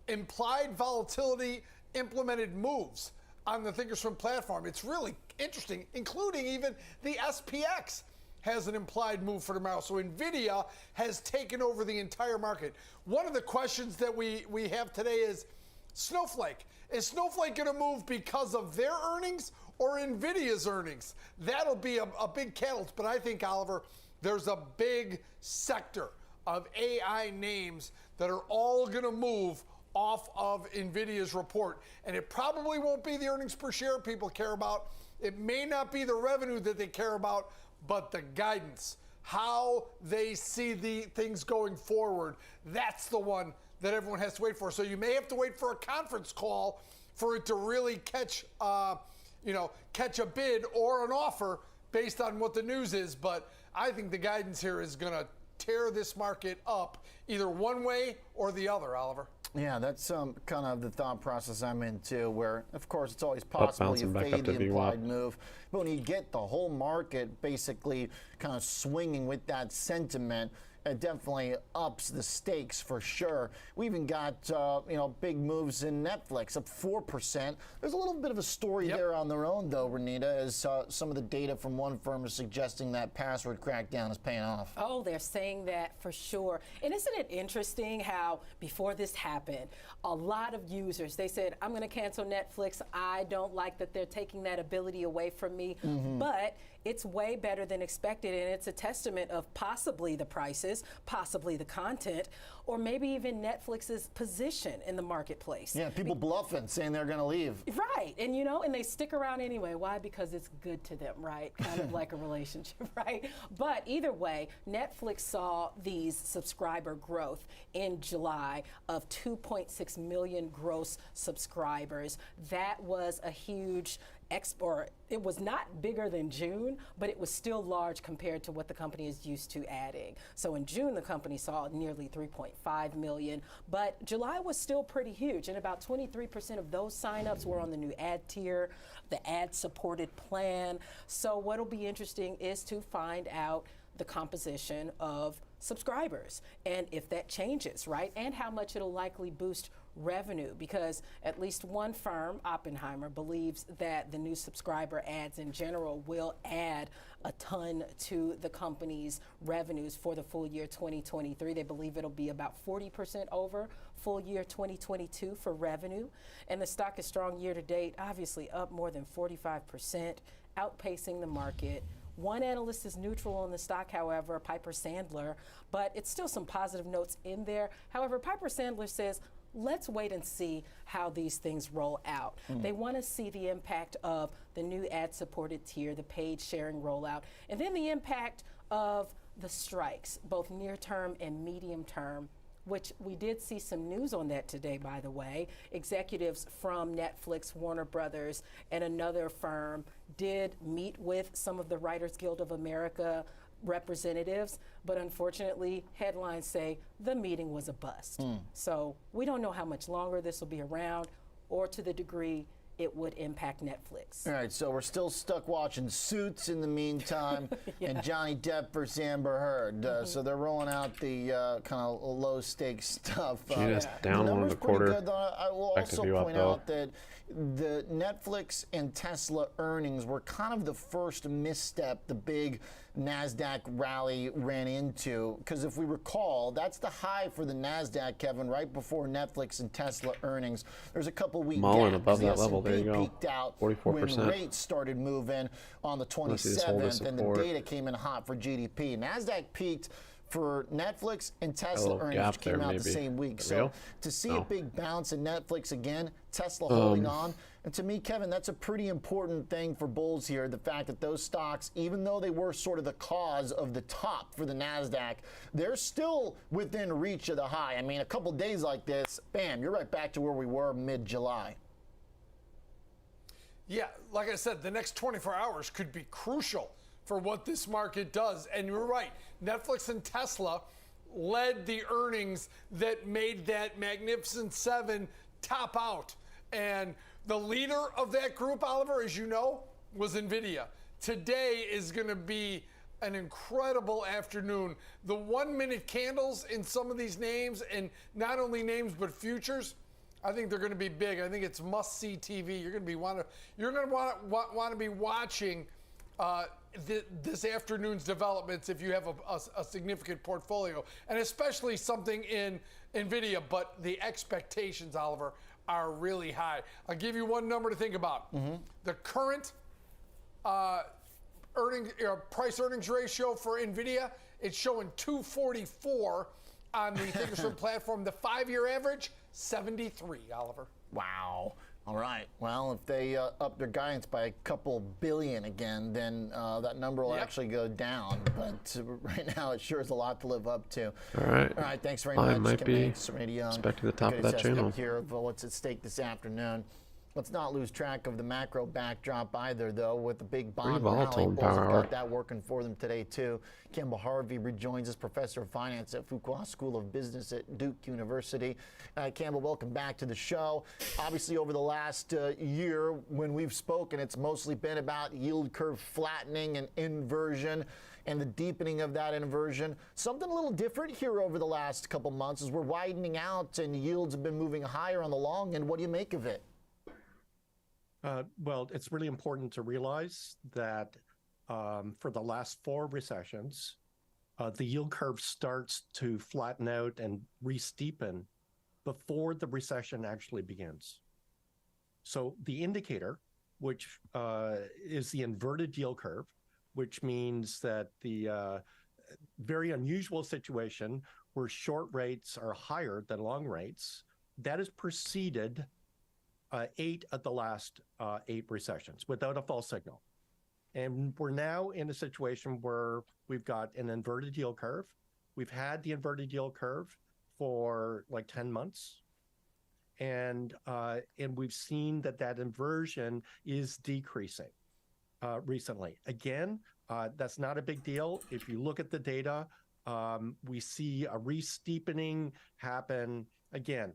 implied volatility implemented moves on the Thinkorswim platform. It's really interesting, including even the SPX has an implied move for tomorrow. So NVIDIA has taken over the entire market. One of the questions that we have today is Snowflake. Is Snowflake going to move because of their earnings or NVIDIA's earnings? That'll be a big catalyst. But I think, Oliver, there's a big sector of AI names that are all going to move off of NVIDIA's report. And it probably won't be the earnings per share people care about. It may not be the revenue that they care about, but the guidance, how they see the things going forward. That's the one that everyone has to wait for. So you may have to wait for a conference call for it to really catch a bid or an offer based on what the news is. But I think the guidance here is going to tear this market up either one way or the other, Oliver. Yeah, that's kind of the thought process I'm in too, where, of course, it's always possible you fade the implied move. But when you get the whole market basically kind of swinging with that sentiment, it definitely ups the stakes for sure. We even got big moves in Netflix, up 4%. There's a little bit of a story there on their own, though, Renita, as some of the data from one firm is suggesting that password crackdown is paying off. Oh, they're saying that for sure. And isn't it interesting how before this happened, a lot of users, they said, I'm going to cancel Netflix. I don't like that they're taking that ability away from me. But it's way better than expected, and it's a testament of possibly the prices, possibly the content, or maybe even Netflix's position in the marketplace. Yeah, people bluffing, saying they're going to leave. Right, and they stick around anyway. Why? Because it's good to them, right? Kind of like a relationship, right? But either way, Netflix saw these subscriber growth in July of 2.6 million gross subscribers. That was a huge export. It was not bigger than June, but it was still large compared to what the company is used to adding. So in June, the company saw nearly 3.5 million, but July was still pretty huge, and about 23% of those signups were on the new ad tier, the ad-supported plan. So what'll be interesting is to find out the composition of subscribers and if that changes, right? And how much it'll likely boost revenue, because at least one firm, Oppenheimer, believes that the new subscriber ads in general will add a ton to the company's revenues for the full year 2023. They believe it'll be about 40% over full year 2022 for revenue. And the stock is strong year to date, obviously up more than 45%, outpacing the market. One analyst is neutral on the stock, however, Piper Sandler, but it's still some positive notes in there. However, Piper Sandler says, let's wait and see how these things roll out. They want to see the impact of the new ad-supported tier, the paid sharing rollout, and then the impact of the strikes, both near-term and medium-term, which we did see some news on that today, by the way. Executives from Netflix, Warner Brothers, and another firm did meet with some of the Writers Guild of America representatives, but unfortunately, headlines say the meeting was a bust. So we don't know how much longer this will be around or to the degree it would impact Netflix. All right, so we're still stuck watching Suits in the meantime, and Johnny Depp versus Amber Heard. So they're rolling out the kind of low-stakes stuff. GNS down 1.25. Good, I will also point out that the Netflix and Tesla earnings were kind of the first misstep the big NASDAQ rally ran into. Because if we recall, that's the high for the NASDAQ, Kevin, right before Netflix and Tesla earnings. There's a couple week Mullen gap, above that level. There you go. Peaked out 44%. when rates started moving on the 27th, and the data came in hot for GDP. NASDAQ peaked for Netflix and Tesla earnings, which came out the same week. So to see a big bounce in Netflix again, Tesla holding on, and to me, Kevin, that's a pretty important thing for bulls here, the fact that those stocks, even though they were sort of the cause of the top for the NASDAQ, they're still within reach of the high. I mean, a couple days like this, bam, you're right back to where we were mid-July. Yeah, like I said, the next 24 hours could be crucial for what this market does. And you're right, Netflix and Tesla led the earnings that made that Magnificent Seven top out. And the leader of that group, Oliver, as you know, was NVIDIA. Today is going to be an incredible afternoon. The 1-minute candles in some of these names, and not only names but futures, I think they're going to be big. I think it's must-see TV. You're going to want to be watching this afternoon's developments if you have a significant portfolio, and especially something in NVIDIA. But the expectations, Oliver, are really high. I'll give you one number to think about. The current price-earnings ratio for NVIDIA, it's showing 244 on the Thinkorswim platform. The 5-year average, 73, Oliver. Wow. All right. Well, if they up their guidance by a couple billion again, then that number will actually go down. But right now, it sure is a lot to live up to. All right. All right. Thanks very I much. might be expecting the top of that channel here of what's at stake this afternoon. Let's not lose track of the macro backdrop either, though, with the big bond volatile rally. in Power Hour. Got that working for them today, too. Campbell Harvey rejoins us, professor of finance at Fuqua School of Business at Duke University. Campbell, welcome back to the show. Obviously, over the last year, when we've spoken, it's mostly been about yield curve flattening and inversion and the deepening of that inversion. Something a little different here over the last couple months as we're widening out and yields have been moving higher on the long end. What do you make of it? Well, it's really important to realize that for the last 4 recessions, the yield curve starts to flatten out and re-steepen before the recession actually begins. So the indicator, which is the inverted yield curve, which means that the very unusual situation where short rates are higher than long rates, that has preceded 8 of the last 8 recessions without a false signal. And we're now in a situation where we've got an inverted yield curve. We've had the inverted yield curve for like 10 months. And we've seen that inversion is decreasing recently. Again, that's not a big deal. If you look at the data, we see a re-steepening happen again,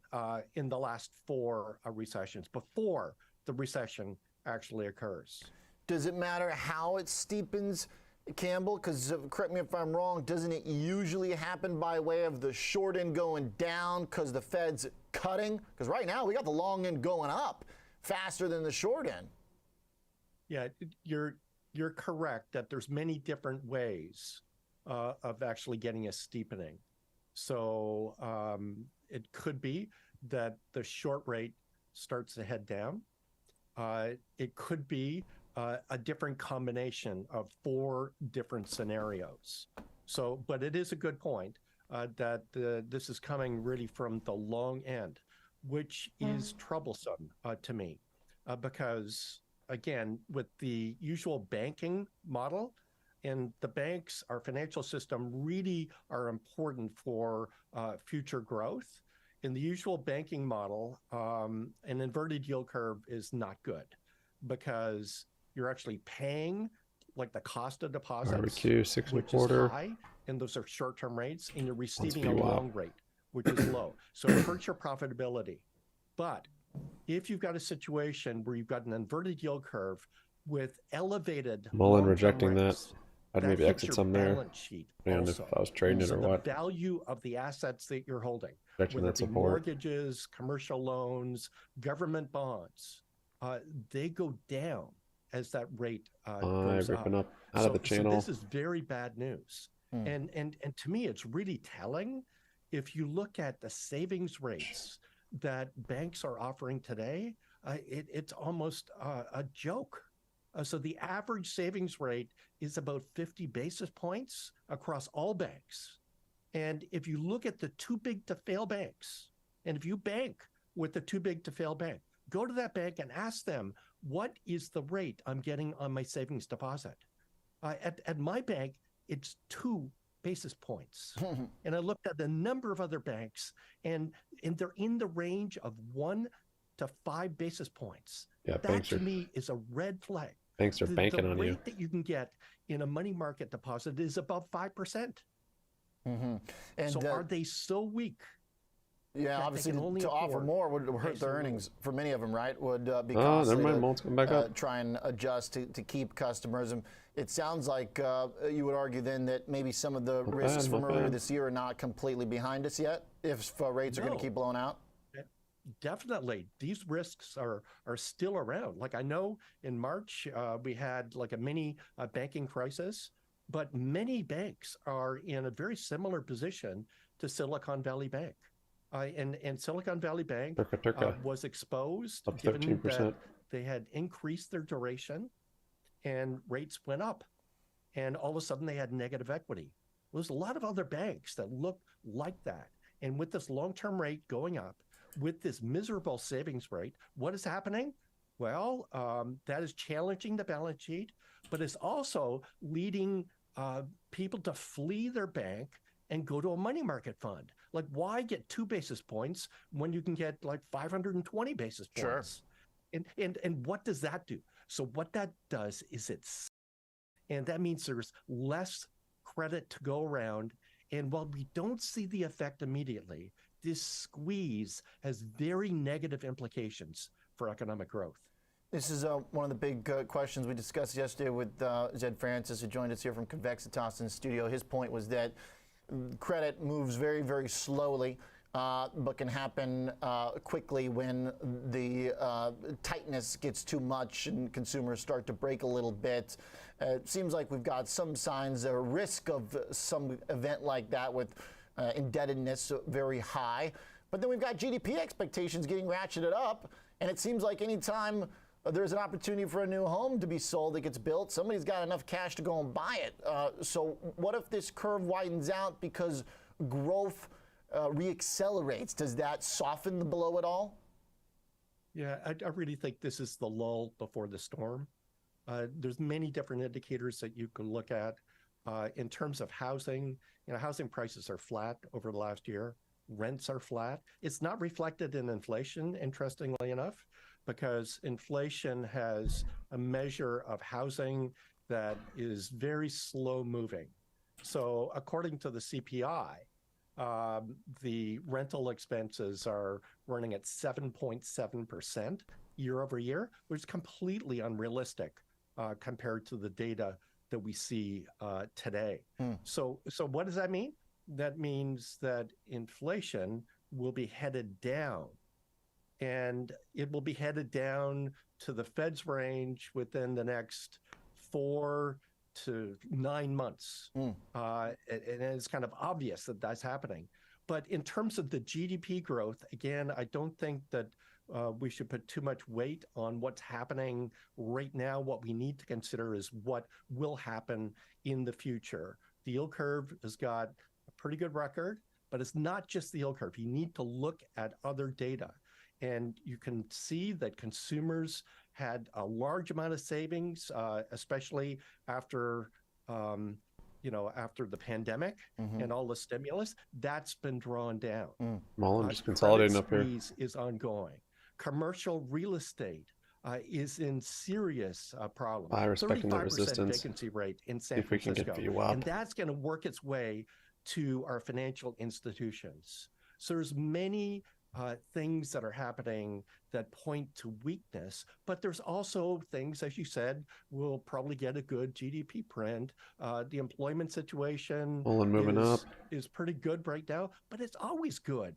in the last 4 recessions, before the recession actually occurs. Does it matter how it steepens, Campbell? Because correct me if I'm wrong, doesn't it usually happen by way of the short end going down because the Fed's cutting? Because right now we got the long end going up faster than the short end. Yeah, you're correct that there's many different ways of actually getting a steepening. So it could be that the short rate starts to head down. It could be a different combination of 4 different scenarios. So, but it is a good point that this is coming really from the long end, which is troublesome to me because, again, with the usual banking model, and the banks, our financial system, really are important for future growth. In the usual banking model, an inverted yield curve is not good because you're actually paying like the cost of deposits, BBBYQ 6 which and a quarter. is high, and those are short-term rates, and you're receiving a long rate, which is low. So it hurts your profitability. But if you've got a situation where you've got an inverted yield curve with elevated Mullen long-term rejecting rates, that. I'd maybe hits exit your some there. balance sheet And also. if I was trading it So or the what. value of the assets that you're holding, Rejecting whether that it be support. mortgages, commercial loans, government bonds, they go down as that rate goes ripping up out so, of the channel. So this is very bad news. And to me, it's really telling if you look at the savings rates that banks are offering today, it's almost a joke. So the average savings rate is about 50 basis points across all banks. And if you look at the too big to fail banks, and if you bank with the too big to fail bank, go to that bank and ask them, what is the rate I'm getting on my savings deposit? At my bank, it's 2 basis points. And I looked at the number of other banks, and they're in the range of 1 to 5 basis points. Yeah, that banks to are- me is a red flag. Banks are banking on the you. rate that you can get in a money market deposit is above 5%. And so are they so weak? Yeah, that they obviously can only to offer afford more would hurt raise their the earnings for many of them, right? Would be Oh, costly never mind, to Mullen's coming back up. try and adjust to keep customers. And it sounds like you would argue then that maybe some of the risks from earlier this year are not completely behind us yet if rates are going No. to keep blowing out. Definitely, these risks are still around. Like I know in March we had like a mini banking crisis, but many banks are in a very similar position to Silicon Valley Bank. And Silicon Valley Bank was exposed Up given 13%. that they had increased their duration and rates went up. And all of a sudden they had negative equity. Well, there's a lot of other banks that look like that. And with this long-term rate going up, with this miserable savings rate, what is happening? Well, that is challenging the balance sheet, but it's also leading people to flee their bank and go to a money market fund. Like, why get 2 basis points when you can get like 520 basis points? Sure. And what does that do? So what that does is and that means there's less credit to go around. And while we don't see the effect immediately, this squeeze has very negative implications for economic growth. This is one of the big questions we discussed yesterday with Zed Francis, who joined us here from Convexitas in the studio. His point was that credit moves very, very slowly, but can happen quickly when the tightness gets too much and consumers start to break a little bit. It seems like we've got some signs, a risk of some event like that with indebtedness very high. But then we've got GDP expectations getting ratcheted up, and it seems like anytime there's an opportunity for a new home to be sold that gets built, somebody's got enough cash to go and buy it. So what if this curve widens out because growth reaccelerates? Does that soften the blow at all? Yeah, I really think this is the lull before the storm. There's many different indicators that you can look at. In terms of housing, housing prices are flat over the last year. Rents are flat. It's not reflected in inflation, interestingly enough, because inflation has a measure of housing that is very slow moving. So according to the CPI, the rental expenses are running at 7.7% year over year, which is completely unrealistic compared to the data that we see today. So what does that mean? That means that inflation will be headed down, and it will be headed down to the Fed's range within the next 4 to 9 months. And it's kind of obvious that that's happening. But in terms of the GDP growth, again, I don't think that we should put too much weight on what's happening right now. What we need to consider is what will happen in the future. The yield curve has got a pretty good record, but it's not just the yield curve. You need to look at other data. And you can see that consumers had a large amount of savings, especially after, after the pandemic and all the stimulus. That's been drawn down. Mullen just consolidating up here. Is ongoing. Commercial real estate is in serious problems. By respecting the 35% resistance, vacancy rate in see San if we can Francisco, get VWAP. and that's going to work its way to our financial institutions. So there's many things that are happening that point to weakness, but there's also things, as you said, we'll probably get a good GDP print. The employment situation is pretty good right now, but it's always good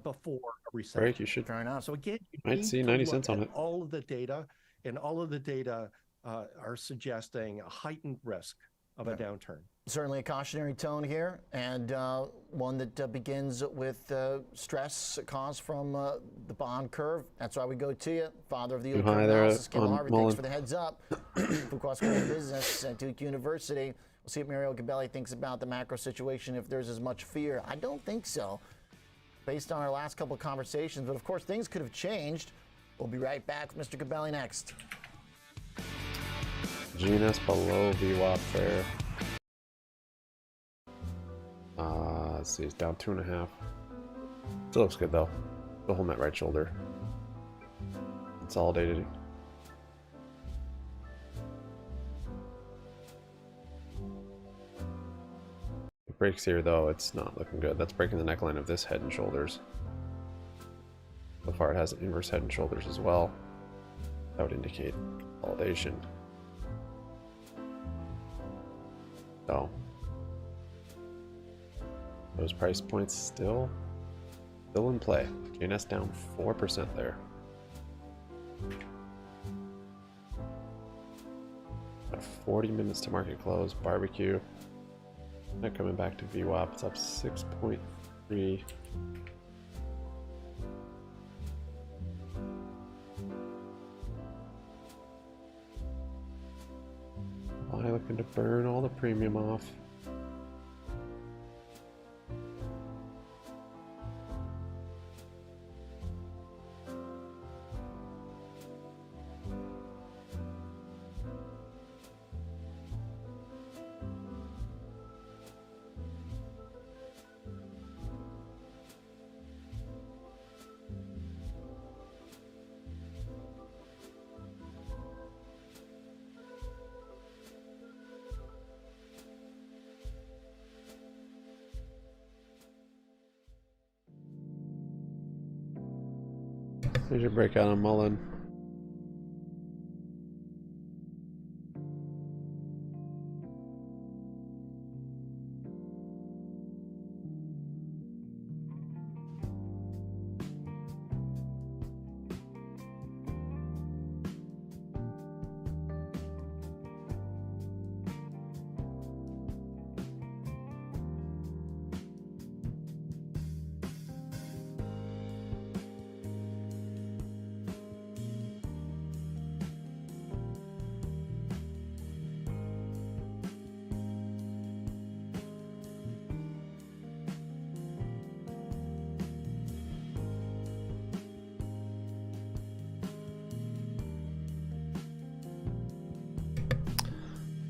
before a recession. Break, you should. So again, you might need see to 90 look cents on at it. all of the data, and all of the data are suggesting a heightened risk of a downturn. Certainly a cautionary tone here, and one that begins with stress caused from the bond curve. That's why we go to you, father of the yield curve analysis, Kim Harvey. Thanks for the heads up. Fuqua School of Business at Duke University. We'll see what Mario Gabelli thinks about the macro situation, if there's as much fear. I don't think so, based on our last couple of conversations, but of course things could have changed. We'll be right back with Mr. Gabelli next. GNS below VWAP there. Let's see, it's down 2.5. Still looks good though. Still holding that right shoulder. Consolidated. It breaks here though, it's not looking good. That's breaking the neckline of this head and shoulders. So far it has an inverse head and shoulders as well. That would indicate consolidation. So those price points still in play. GNS down 4% there. Got 40 minutes to market close. Barbecue. Not coming back to VWAP. It's up 6.3. Why looking to burn all the premium off? Major breakout on Mullen.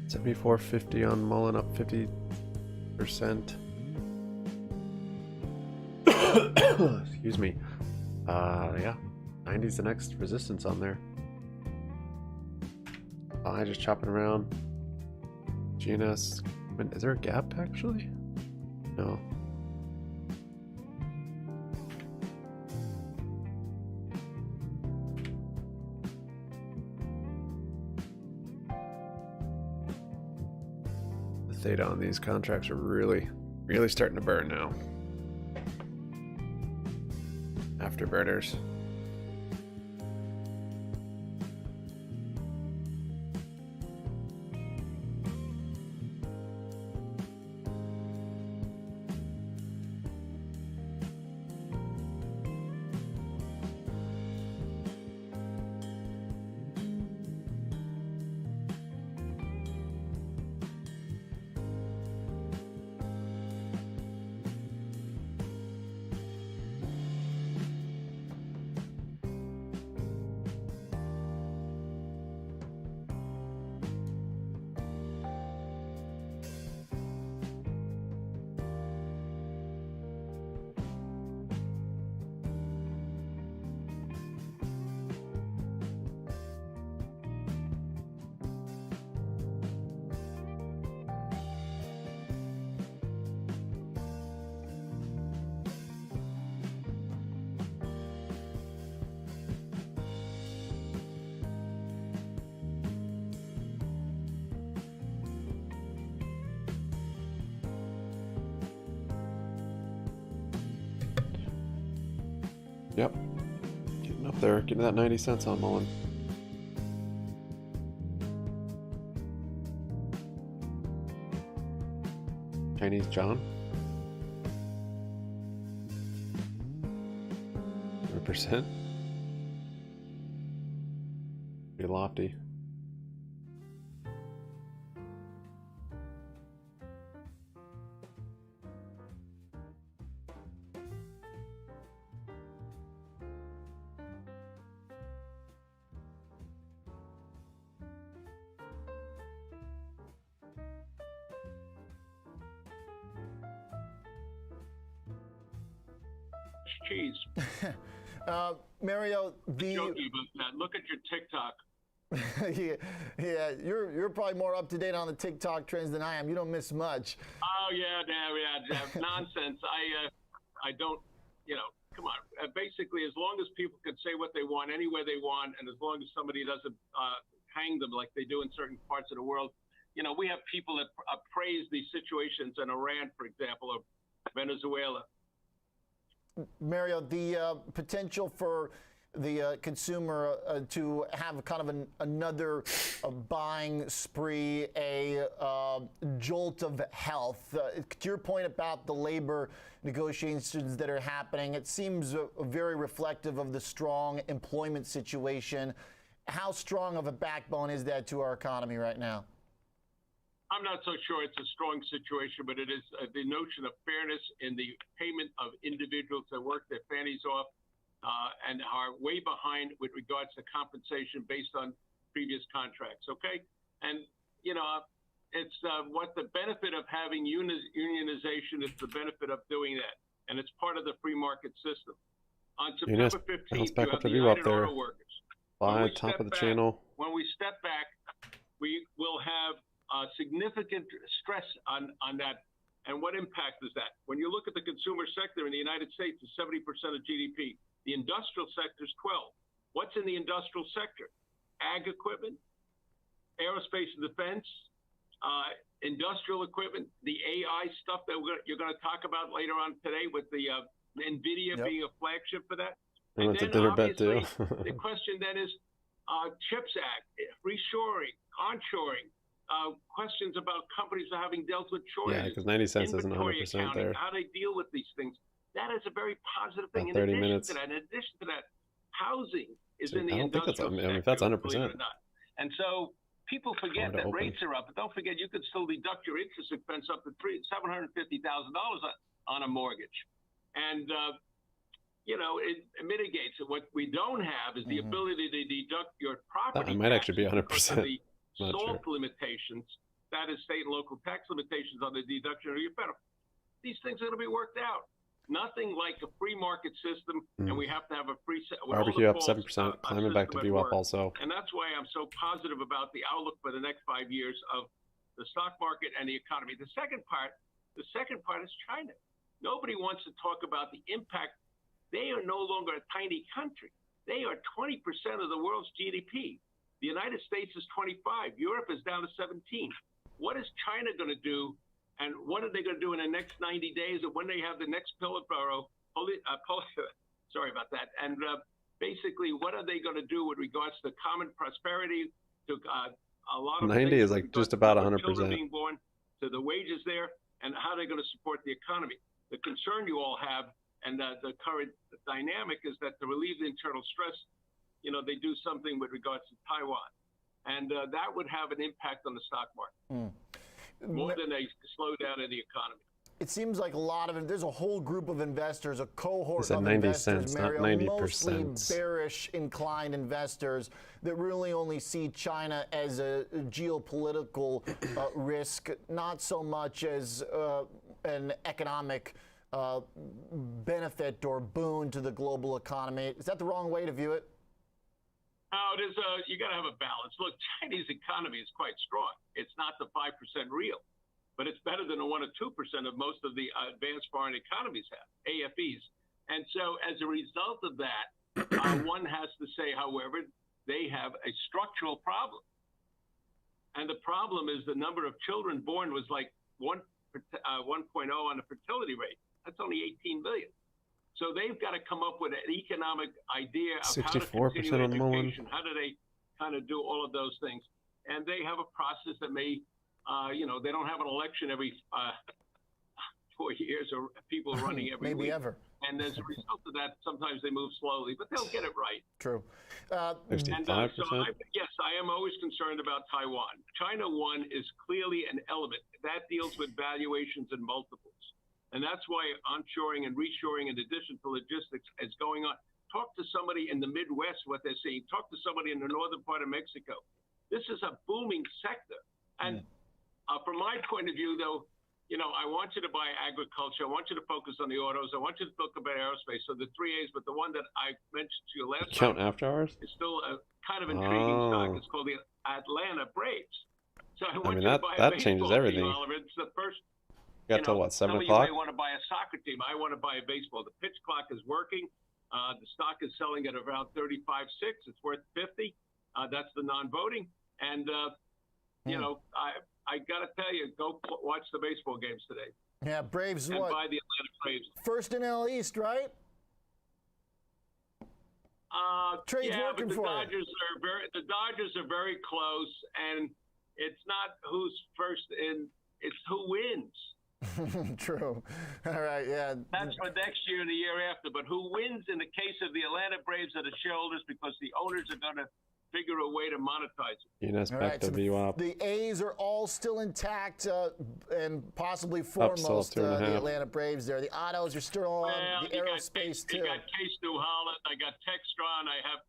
$74.50 on Mullen, up 50%. Excuse me. Yeah, 90's the next resistance on there. I just chopping around. GNS. Is there a gap actually? No. The theta on these contracts are really starting to burn now. Afterburners. Yep. Getting up there, getting that 90 cents on Mullen. Chinese John. 100%. Be lofty. Cheese. Mario, joking about that. Look at your TikTok. yeah, you're probably more up to date on the TikTok trends than I am. You don't miss much. Oh yeah, nonsense. I don't. Come on. Basically, as long as people can say what they want anywhere they want, and as long as somebody doesn't hang them like they do in certain parts of the world, we have people that praise these situations in Iran, for example, or Venezuela. Mario, the potential for the consumer to have kind of another buying spree, a jolt of health. To your point about the labor negotiations that are happening, it seems very reflective of the strong employment situation. How strong of a backbone is that to our economy right now? I'm not so sure it's a strong situation, but it is the notion of fairness in the payment of individuals that work their fannies off and are way behind with regards to compensation based on previous contracts. Okay. And, it's what the benefit of having unionization is, the benefit of doing that. And it's part of the free market system. On September 15th, you have the United Auto Workers. Buy top of the channel. When we step back, we will have significant stress on that. And what impact is that? When you look at the consumer sector in the United States, it's 70% of GDP. The industrial sector is 12. What's in the industrial sector? Ag equipment, aerospace and defense, industrial equipment, the AI stuff that you're going to talk about later on today with the NVIDIA being a flagship for that. I went to then dinner bet too. the question then is CHIPS Act, reshoring, onshoring, questions about companies having dealt with Yeah, shortages. because 90 cents isn't inventory 100% accounting, there. how they deal with these things. That is a very positive thing. About 30 in minutes. addition to that, housing is So in the I don't think that's, I industrial mean, if that's sector, 100%. believe it or not. And so people forget Hard to that open. rates are up, but don't forget you could still deduct your interest expense up to $750,000 on a mortgage. And, you know, it mitigates it. What we don't have is the ability to deduct your property That might actually be taxes because 100%. of the Not SALT sure. limitations, that is state and local tax limitations on the deduction of your federal. These things are going to be worked out. Nothing like a free market system, and we have to have a free Barbecue up 7%, climbing back to VWAP also. And that's why I'm so positive about the outlook for the next 5 years of the stock market and the economy. The second part is China. Nobody wants to talk about the impact. They are no longer a tiny country. They are 20% of the world's GDP. The United States is 25. Europe is down to 17. What is China going to do? And what are they going to do in the next 90 days, or when they have the next Politburo? Sorry about that. And basically, what are they going to do with regards to common prosperity? To a lot of 90 is like just about 100%. Children being born, to the wages there, and how they're going to support the economy. The concern you all have, and the current dynamic, is that to relieve the internal stress, you know, they do something with regards to Taiwan, and that would have an impact on the stock market. More than a slowdown in the economy. It seems like a lot of it, there's a whole group of investors, a cohort said of 90 investors, cents, not Mario, 90%. mostly bearish inclined investors that really only see China as a geopolitical risk, not so much as an economic benefit or boon to the global economy. Is that the wrong way to view it? No, it is. You got to have a balance. Look, Chinese economy is quite strong. It's not the 5% real, but it's better than the 1 or 2% of most of the advanced foreign economies have, AFEs. And so, as a result of that, one has to say, however, they have a structural problem. And the problem is the number of children born was like 1.0 on the fertility rate. That's only 18 million. So they've got to come up with an economic idea of how to 64% continue on the moment. education. How do they kind of do all of those things? And they have a process that may, you know, they don't have an election every 4 years or people running every Maybe week. ever. And as a result of that, sometimes they move slowly, but they'll get it right. True. 65%. Yes, I am always concerned about Taiwan. China 1 is clearly an element that deals with valuations and multiples. And that's why onshoring and reshoring, in addition to logistics, is going on. Talk to somebody in the Midwest what they're seeing. Talk to somebody in the northern part of Mexico. This is a booming sector. And from my point of view, though, you know, I want you to buy agriculture. I want you to focus on the autos. I want you to talk about aerospace. So the 3 A's, but the one that I mentioned to you last Count time after hours? is still a kind of intriguing stock. It's called the Atlanta Braves. So I want mean, you to buy that a changes baseball everything. team, Oliver. It's the first. Got till what, 7 some o'clock? of you may want to buy a soccer team. I want to buy a baseball. The pitch clock is working. The stock is selling at around 35.6. It's worth 50. That's the non-voting. And you know, I got to tell you, go watch the baseball games today. Yeah, Braves. And what? buy the Atlanta Braves. First in NL East, right? Trade's yeah, working but for the Dodgers are very close, and it's not who's first in; it's who wins. True. All right, yeah. That's for next year and the year after. But who wins in the case of the Atlanta Braves are the shareholders, because the owners are going to figure a way to monetize it. GNS All back right, to so VWAP. the A's are all still intact, and possibly Up still foremost 2.5. the Atlanta Braves there. The autos are still on, the aerospace too. You got Case New Holland. I got Textron. I have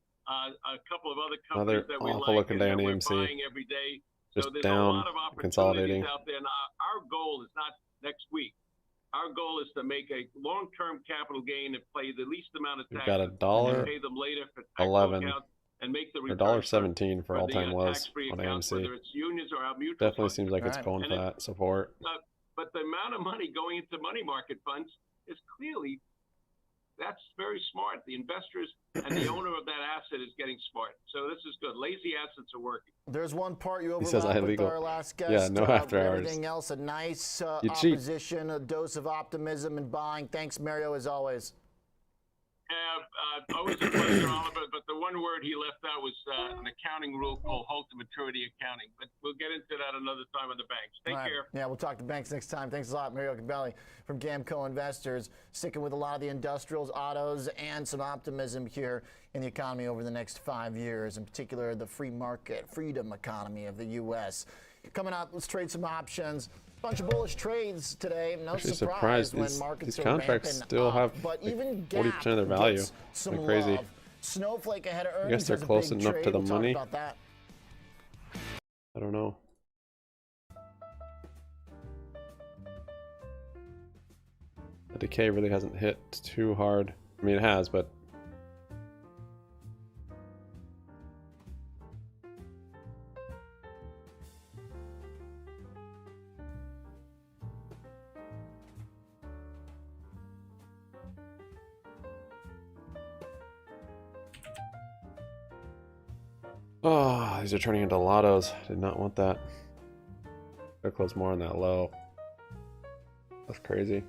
a couple of other companies Another that we awful like looking and day that on we're AMC. buying every day. Just So there's down, a lot of opportunities consolidating. out there. And our goal is not next week. Our goal is to make a long-term capital gain and pay the least amount of We've tax. got and pay them later for tax 11 accounts and make the or returns $1.17 for the, all-time lows tax-free on accounts, AMC. whether it's unions or our mutual Definitely funds. seems like it's Right. pulling for that support. But the amount of money going into money market funds is clearly That's very smart. The investors and the owner of that asset is getting smart. So this is good. Lazy assets are working. There's one part you He says overlap with illegal. our last guest. Yeah, no after but hours. Everything else, a nice You cheat. opposition, a dose of optimism and buying. Thanks, Mario, as always. Always a pleasure, Oliver. But the one word he left out was an accounting rule called hold-to-maturity accounting. But we'll get into that another time on the banks. Take care. Yeah, we'll talk to banks next time. Thanks a lot, Mario Cabelli from GAMCO Investors, sticking with a lot of the industrials, autos, and some optimism here in the economy over the next 5 years, in particular the free market, freedom economy of the U.S. Coming up, let's trade some options. Bunch of bullish trades today. No Actually surprise surprised when markets these are contracts ramping still up, have but like even 40% of their value. gets some Like crazy. love. Snowflake ahead of earnings. I guess they're has a close big enough trade. to the We'll talk money. about that. I don't know. The decay really hasn't hit too hard. I mean, it has, but oh, these are turning into lottos. Did not want that. Gotta close more on that low. That's crazy.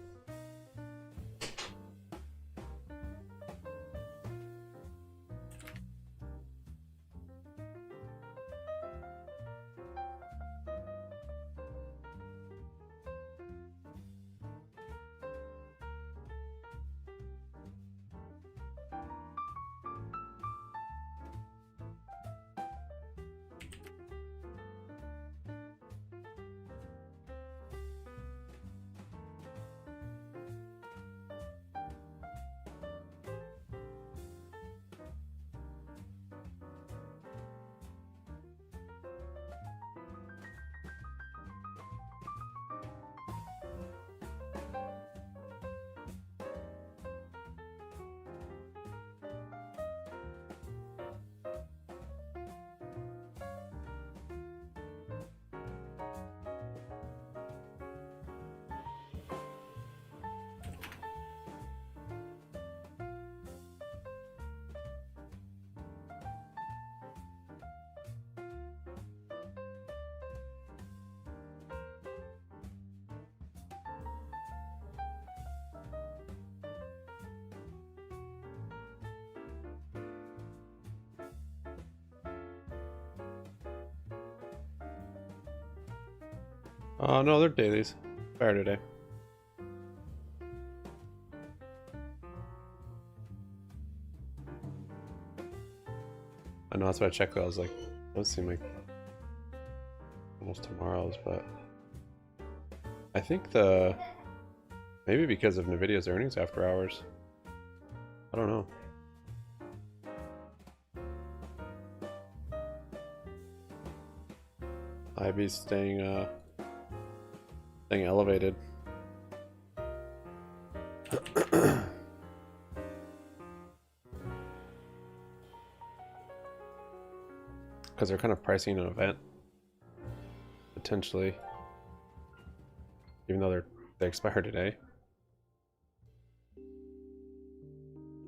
No, they're dailies. Fair today. I know that's what I checked. I was like, those seem like almost tomorrow's, but I think maybe because of Nvidia's earnings after hours. I don't know. IB's staying elevated. Because they're kind of pricing an event, potentially, even though they expire today.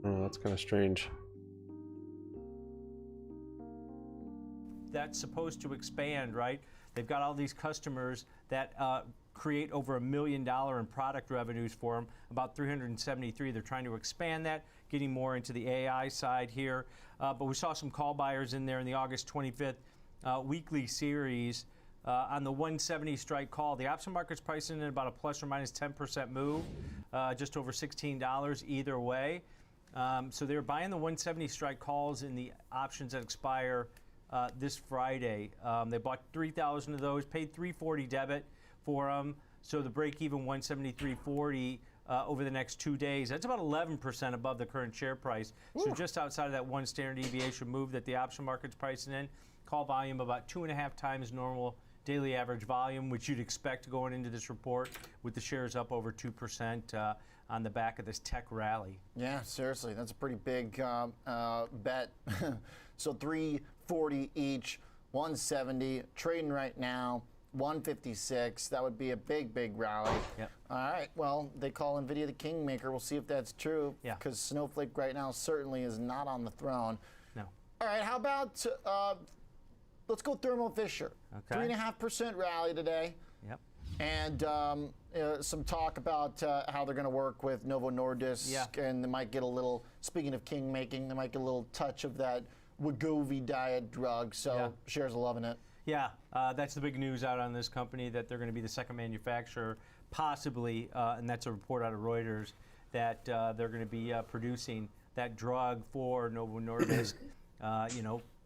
Oh, that's kind of strange. That's supposed to expand, right? They've got all these customers that create over $1 million in product revenues for them, about 373. They're trying to expand that, getting more into the AI side here. But we saw some call buyers in there in the August 25th weekly series. On the 170 strike call, the option market's pricing in about a plus or minus 10% move, just over $16 either way. So they're buying the 170 strike calls in the options that expire this Friday. They bought 3,000 of those, paid $340 debit for them. So the break-even 173.40 over the next 2 days. That's about 11% above the current share price. So just outside of that one standard deviation move that the option market's pricing in. Call volume about 2.5 times normal daily average volume, which you'd expect going into this report, with the shares up over 2% on the back of this tech rally. Yeah, seriously, that's a pretty big bet. So $340 each, 170 trading right now. 156. That would be a big, big rally. Yep. All right. Well, they call NVIDIA the kingmaker. We'll see if that's true. Yeah. Because Snowflake right now certainly is not on the throne. No. All right. How about let's go Thermo Fisher. Okay. 3.5% rally today. Yep. And some talk about how they're going to work with Novo Nordisk. Yeah. And they might get a little, speaking of king making, they might get a little touch of that Wegovy diet drug. So shares are loving it. Yeah, that's the big news out on this company, that they're going to be the second manufacturer, possibly, and that's a report out of Reuters, that they're going to be producing that drug for Novo Nordisk,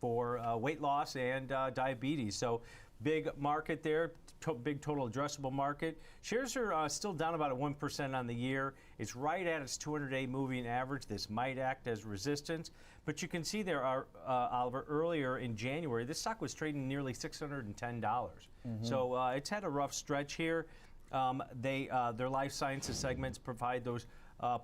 for weight loss and diabetes. So big market there, big total addressable market. Shares are still down about 1% on the year. It's right at its 200-day moving average. This might act as resistance. But you can see there, Oliver, earlier in January, this stock was trading nearly $610. So it's had a rough stretch here. Their life sciences segments provide those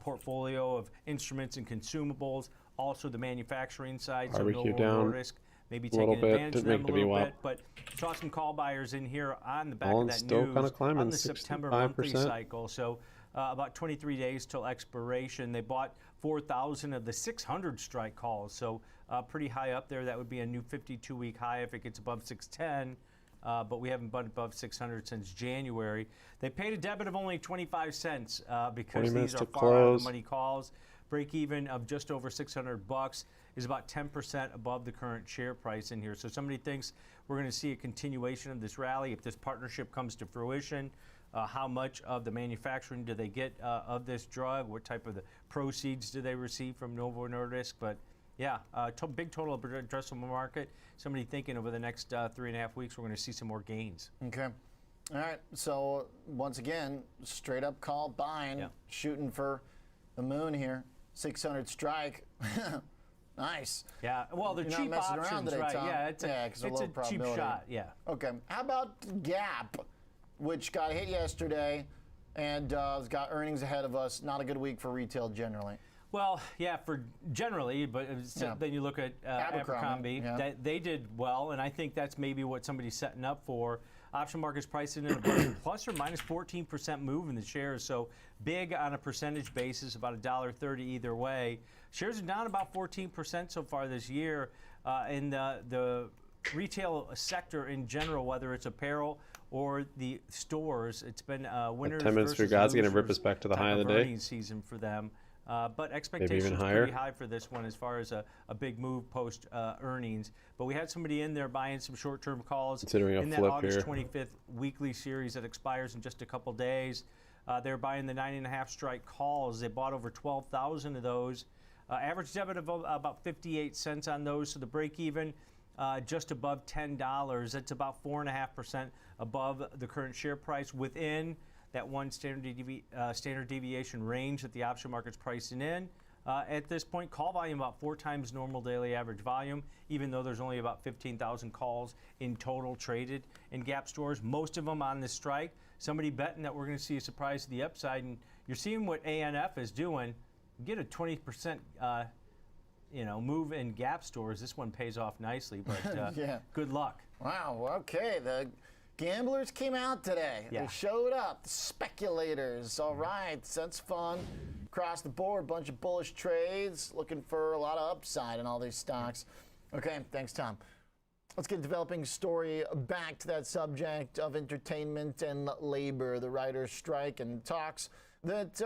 portfolio of instruments and consumables, also the manufacturing side. Barbecue so Novo down Nordisk maybe a little taking bit. advantage of Didn't them make a the little VWAP. bit. But saw some call buyers in here on the back All of that still news kinda climbing, on the September monthly 65%. cycle. So about 23 days till expiration. They bought 4,000 of the 600 strike calls. So pretty high up there. That would be a new 52-week high if it gets above 610. But we haven't been above 600 since January. They paid a debit of only 25 cents because these are far out of the money calls. Break even of just over $600 is about 10% above the current share price in here. So somebody thinks we're going to see a continuation of this rally if this partnership comes to fruition. How much of the manufacturing do they get of this drug? What type of the proceeds do they receive from Novo Nordisk? But yeah, big total addressable market. Somebody thinking over the next 3.5 weeks we're going to see some more gains. Okay. All right. So once again, straight up call buying, shooting for the moon here. 600 strike. Nice. Yeah. Well, they're You're not cheap messing around options, today, right? Tom. Yeah, it's a low cheap probability. shot. Yeah. Okay. How about Gap, which got hit yesterday and has got earnings ahead of us? Not a good week for retail generally. Well, yeah, for generally, but then you look at Abercrombie, they did well, and I think that's maybe what somebody's setting up for. Option market's pricing in a plus or minus 14% move in the shares, so big on a percentage basis, about $1.30 either way. Shares are down about 14% so far this year. In the retail sector in general, whether it's apparel or the stores, it's been winners 10 minutes for God's going to rip us back to the high of the day. Earnings season for them. But expectations pretty high for this one as far as a big move post earnings. But we had somebody in there buying some short-term calls in that August 25th weekly series that expires in just a couple days. They're buying the 9.5 strike calls. They bought over 12,000 of those. Average debit of about 58 cents on those. So the break even just above $10. That's about 4.5% above the current share price within that one standard deviation range that the option market's pricing in. At this point, call volume about 4 times normal daily average volume, even though there's only about 15,000 calls in total traded in Gap stores, most of them on this strike. Somebody betting that we're going to see a surprise to the upside, and you're seeing what ANF is doing. Get a 20% move in Gap stores. This one pays off nicely, but good luck. Wow, okay. The gamblers came out today. They showed up. The speculators. All right, that's fun. Across the board, bunch of bullish trades, looking for a lot of upside in all these stocks. Okay, thanks, Tom. Let's get a developing story back to that subject of entertainment and labor, the writers' strike and talks that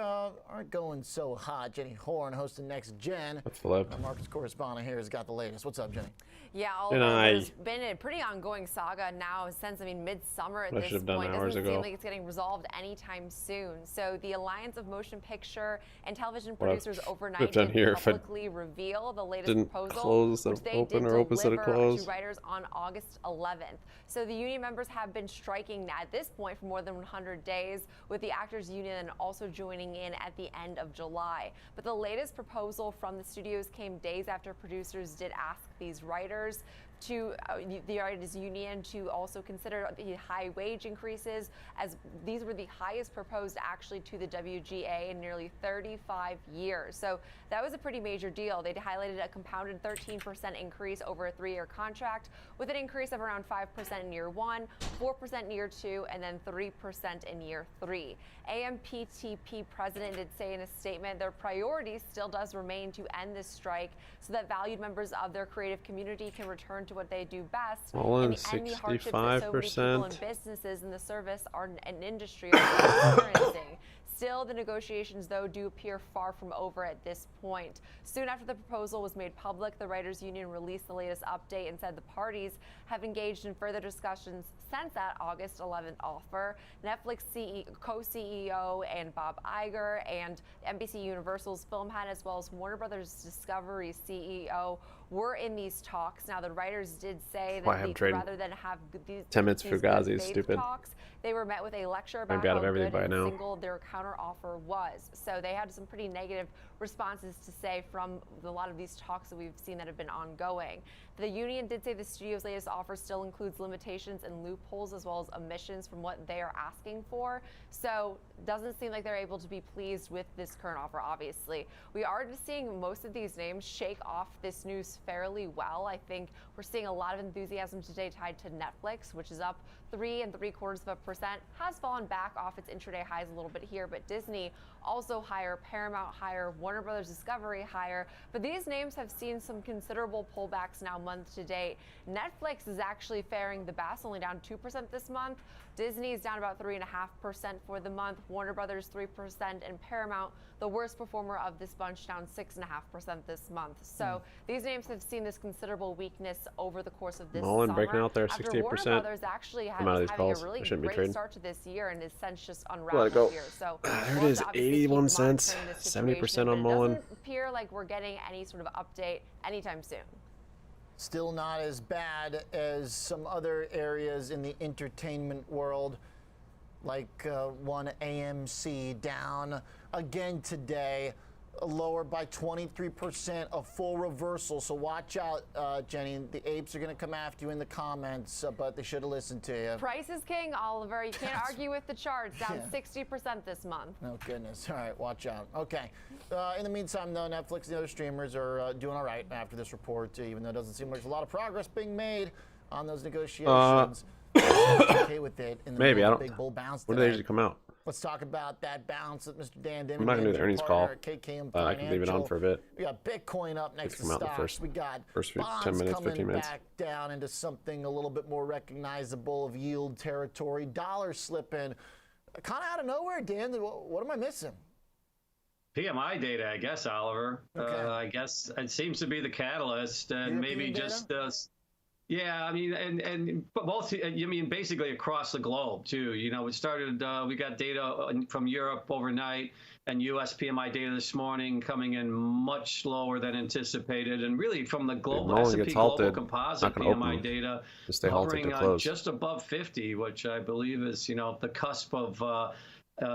aren't going so hot. Jenny Horn, hosting Next Gen. That's Philip. Our markets correspondent here has got the latest. What's up, Jenny? Yeah, there's been a pretty ongoing saga now since, midsummer at this point. It doesn't seem like it's getting resolved anytime soon. So the Alliance of Motion Picture and Television Producers overnight did publicly reveal the latest proposal, which they did deliver to writers on August 11th. So the union members have been striking at this point for more than 100 days, with the Actors Union also joining in at the end of July. But the latest proposal from the studios came days after producers did ask these writers to the writers union to also consider the high wage increases, as these were the highest proposed actually to the WGA in nearly 35 years. So that was a pretty major deal. They highlighted a compounded 13% increase over a 3-year contract, with an increase of around 5% in year 1, 4% in year 2, and then 3% in year 3. AMPTP president did say in a statement their priority still does remain to end this strike so that valued members of their creative community can return to what they do best and end the hardships that so many people and businesses in the service and industry are experiencing. Still, the negotiations, though, do appear far from over at this point. Soon after the proposal was made public, the Writers Union released the latest update and said the parties have engaged in further discussions since that August 11th offer. Netflix co-CEO and Bob Iger and NBC Universal's film head, as well as Warner Brothers Discovery CEO, were in these talks. Now, the writers did say that rather than have these 10 minutes Fugazi is stupid. Talks, they were met with a lecture about how good and single their counteroffer was. So they had some pretty negative responses to say from a lot of these talks that we've seen that have been ongoing. The union did say the studio's latest offer still includes limitations and loopholes as well as omissions from what they are asking for. So it doesn't seem like they're able to be pleased with this current offer, obviously. We are just seeing most of these names shake off this news fairly well. I think we're seeing a lot of enthusiasm today tied to Netflix, which is up 3.75%, has fallen back off its intraday highs a little bit here, but Disney also higher, Paramount higher, Warner Brothers Discovery higher. But these names have seen some considerable pullbacks now month to date. Netflix is actually faring the best, only down 2% this month. Disney is down about 3.5% for the month. Warner Brothers 3%, and Paramount, the worst performer of this bunch, down 6.5% this month. So these names have seen this considerable weakness over the course of this summer. breaking out there, After 68%. Warner Brothers actually having a really great start to this year and has since just unraveled here. So there it is, 81 cents, 70% on Mullen. It doesn't appear like we're getting any sort of update anytime soon. Still not as bad as some other areas in the entertainment world, like one AMC down again today, lower by 23%, a full reversal. So watch out, Jenny. The apes are going to come after you in the comments, but they should have listened to you. Price is king, Oliver. You can't argue with the charts. Down 60% this month. Oh, goodness. All right, watch out. Okay. In the meantime, though, Netflix and the other streamers are doing all right after this report, even though it doesn't seem like there's a lot of progress being made on those negotiations. Okay with it in the maybe. I don't. Big bull bounce When do they usually come out? Let's talk about that bounce that Mr. Dan Dimon. I'm not going to do the earnings call. I can leave it on for a bit. We got Bitcoin up next to stocks. We got first bonds 10 minutes, coming 15 minutes. back down into something a little bit more recognizable of yield territory. Dollar slipping kind of out of nowhere, Dan. What am I missing? PMI data, I guess, Oliver. Okay. I guess it seems to be the catalyst, and European maybe data? just yeah, I mean, and both, you mean basically across the globe too. You know, it started, we got data from Europe overnight, and U.S. PMI data this morning coming in much lower than anticipated, and really from the global S&P Global Composite PMI data hovering just above 50, which I believe is, you know, the cusp of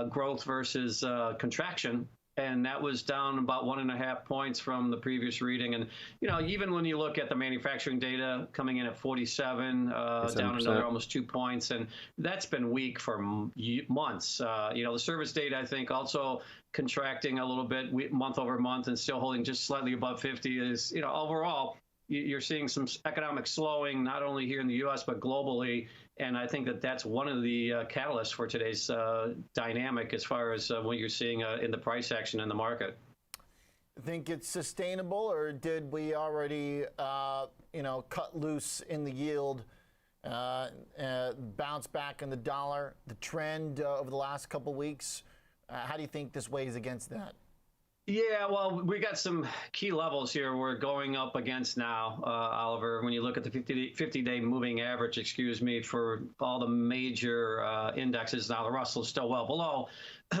growth versus contraction. And that was down about 1.5 points from the previous reading. And, you know, even when you look at the manufacturing data coming in at 47, down another almost 2 points. And that's been weak for months. You know, the service data, I think, also contracting a little bit month over month and still holding just slightly above 50 is, you know, overall, you're seeing some economic slowing, not only here in the U.S., but globally. And I think that that's one of the catalysts for today's dynamic as far as what you're seeing in the price action in the market. Think it's sustainable, or did we already, you know, cut loose in the yield, bounce back in the dollar, the trend over the last couple weeks? How do you think this weighs against that? Yeah, well, we got some key levels here we're going up against now, Oliver. When you look at the 50-day moving average, for all the major indexes, now the Russell's still well below,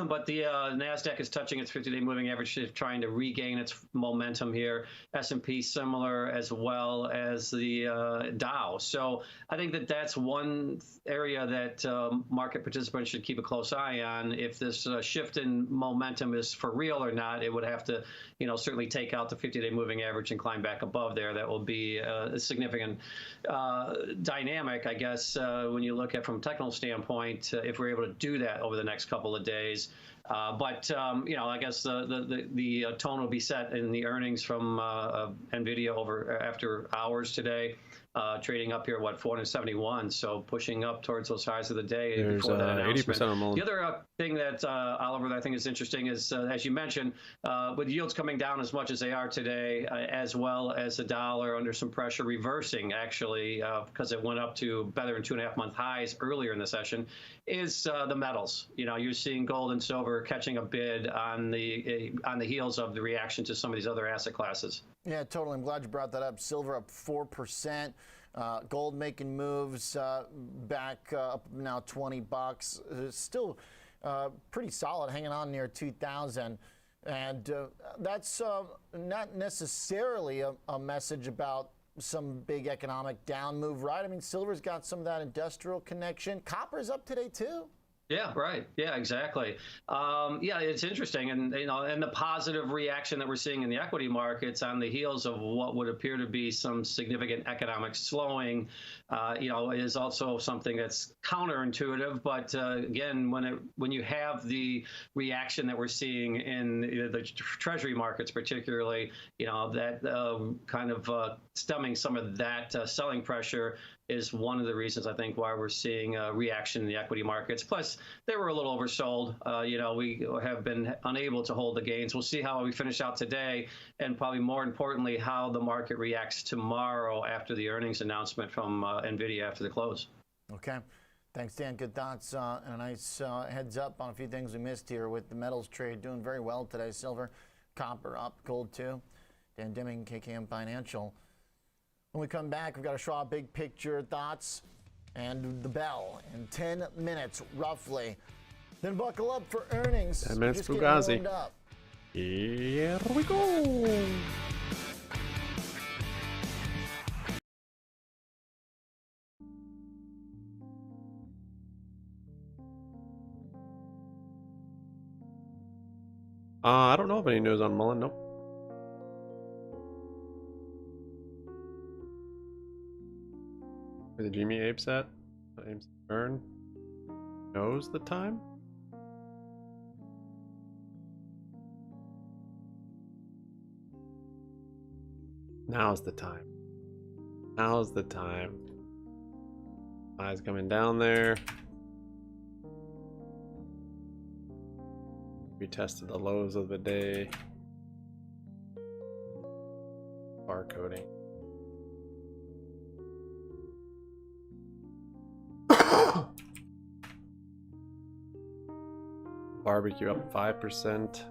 but the NASDAQ is touching its 50-day moving average, trying to regain its momentum here. S&P similar, as well as the Dow. So I think that that's one area that market participants should keep a close eye on. If this shift in momentum is for real or not, it would have to, certainly take out the 50-day moving average and climb back above there. That will be a significant dynamic, I guess, when you look at from a technical standpoint, if we're able to do that over the next couple of days. But I guess the tone will be set in the earnings from NVIDIA over after hours today, trading up here, 471, so pushing up towards those highs of the day. There's before that announcement. 80% on Mullen. The other thing that, Oliver, that I think is interesting is, as you mentioned, with yields coming down as much as they are today, as well as the dollar under some pressure, reversing actually, because it went up to better than 2.5-month highs earlier in the session, is the metals. You're seeing gold and silver catching a bid on the heels of the reaction to some of these other asset classes. Yeah, totally. I'm glad you brought that up. Silver up 4%. Gold making moves back up now $20. Still pretty solid, hanging on near 2,000. And that's not necessarily a message about some big economic down move, right? I mean, silver's got some of that industrial connection. Copper's up today, too. Yeah, right. Yeah, exactly. Yeah, it's interesting. And, and the positive reaction that we're seeing in the equity markets on the heels of what would appear to be some significant economic slowing, is also something that's counterintuitive. But again, when you have the reaction that we're seeing in the treasury markets, particularly, that kind of stemming some of that selling pressure is one of the reasons I think why we're seeing a reaction in the equity markets. Plus, they were a little oversold. We have been unable to hold the gains. We'll see how we finish out today, and probably more importantly, how the market reacts tomorrow after the earnings announcement from NVIDIA after the close. Okay. Thanks, Dan. Good thoughts and a nice heads up on a few things we missed here with the metals trade doing very well today. Silver, copper up, gold too. Dan Deming, KKM Financial. When we come back, we've got a Schwab big picture thoughts and the bell in 10 minutes, roughly. Then buckle up for earnings. 10 minutes, Just getting Fugazi. warmed up. Here we go. I don't know of any news on Mullen. Nope. The GME apes at AMC burn knows the time. Now's the time. Now's the time. Eyes coming down there. We tested the lows of the day. Barcoding. Barbecue up 5%.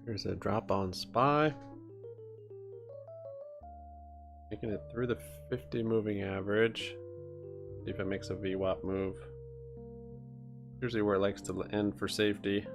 Here's a drop on SPY. Making it through the 50 moving average. See if it makes a VWAP move. Usually where it likes to end for safety.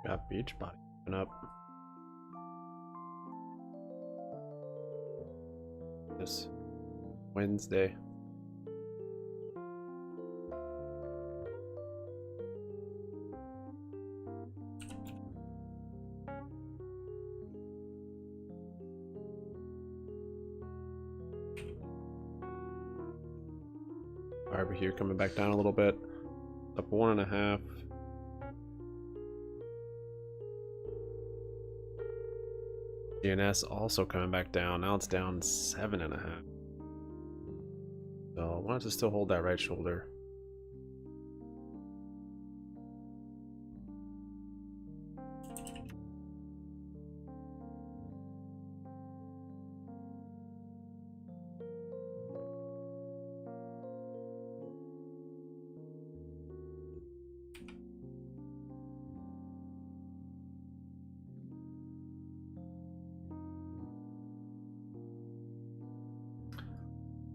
Got Beachbody coming up. This Wednesday. Barbecue coming back down a little bit. Up 1.5. GNS also coming back down. Now it's down 7.5. So why don't you still hold that right shoulder?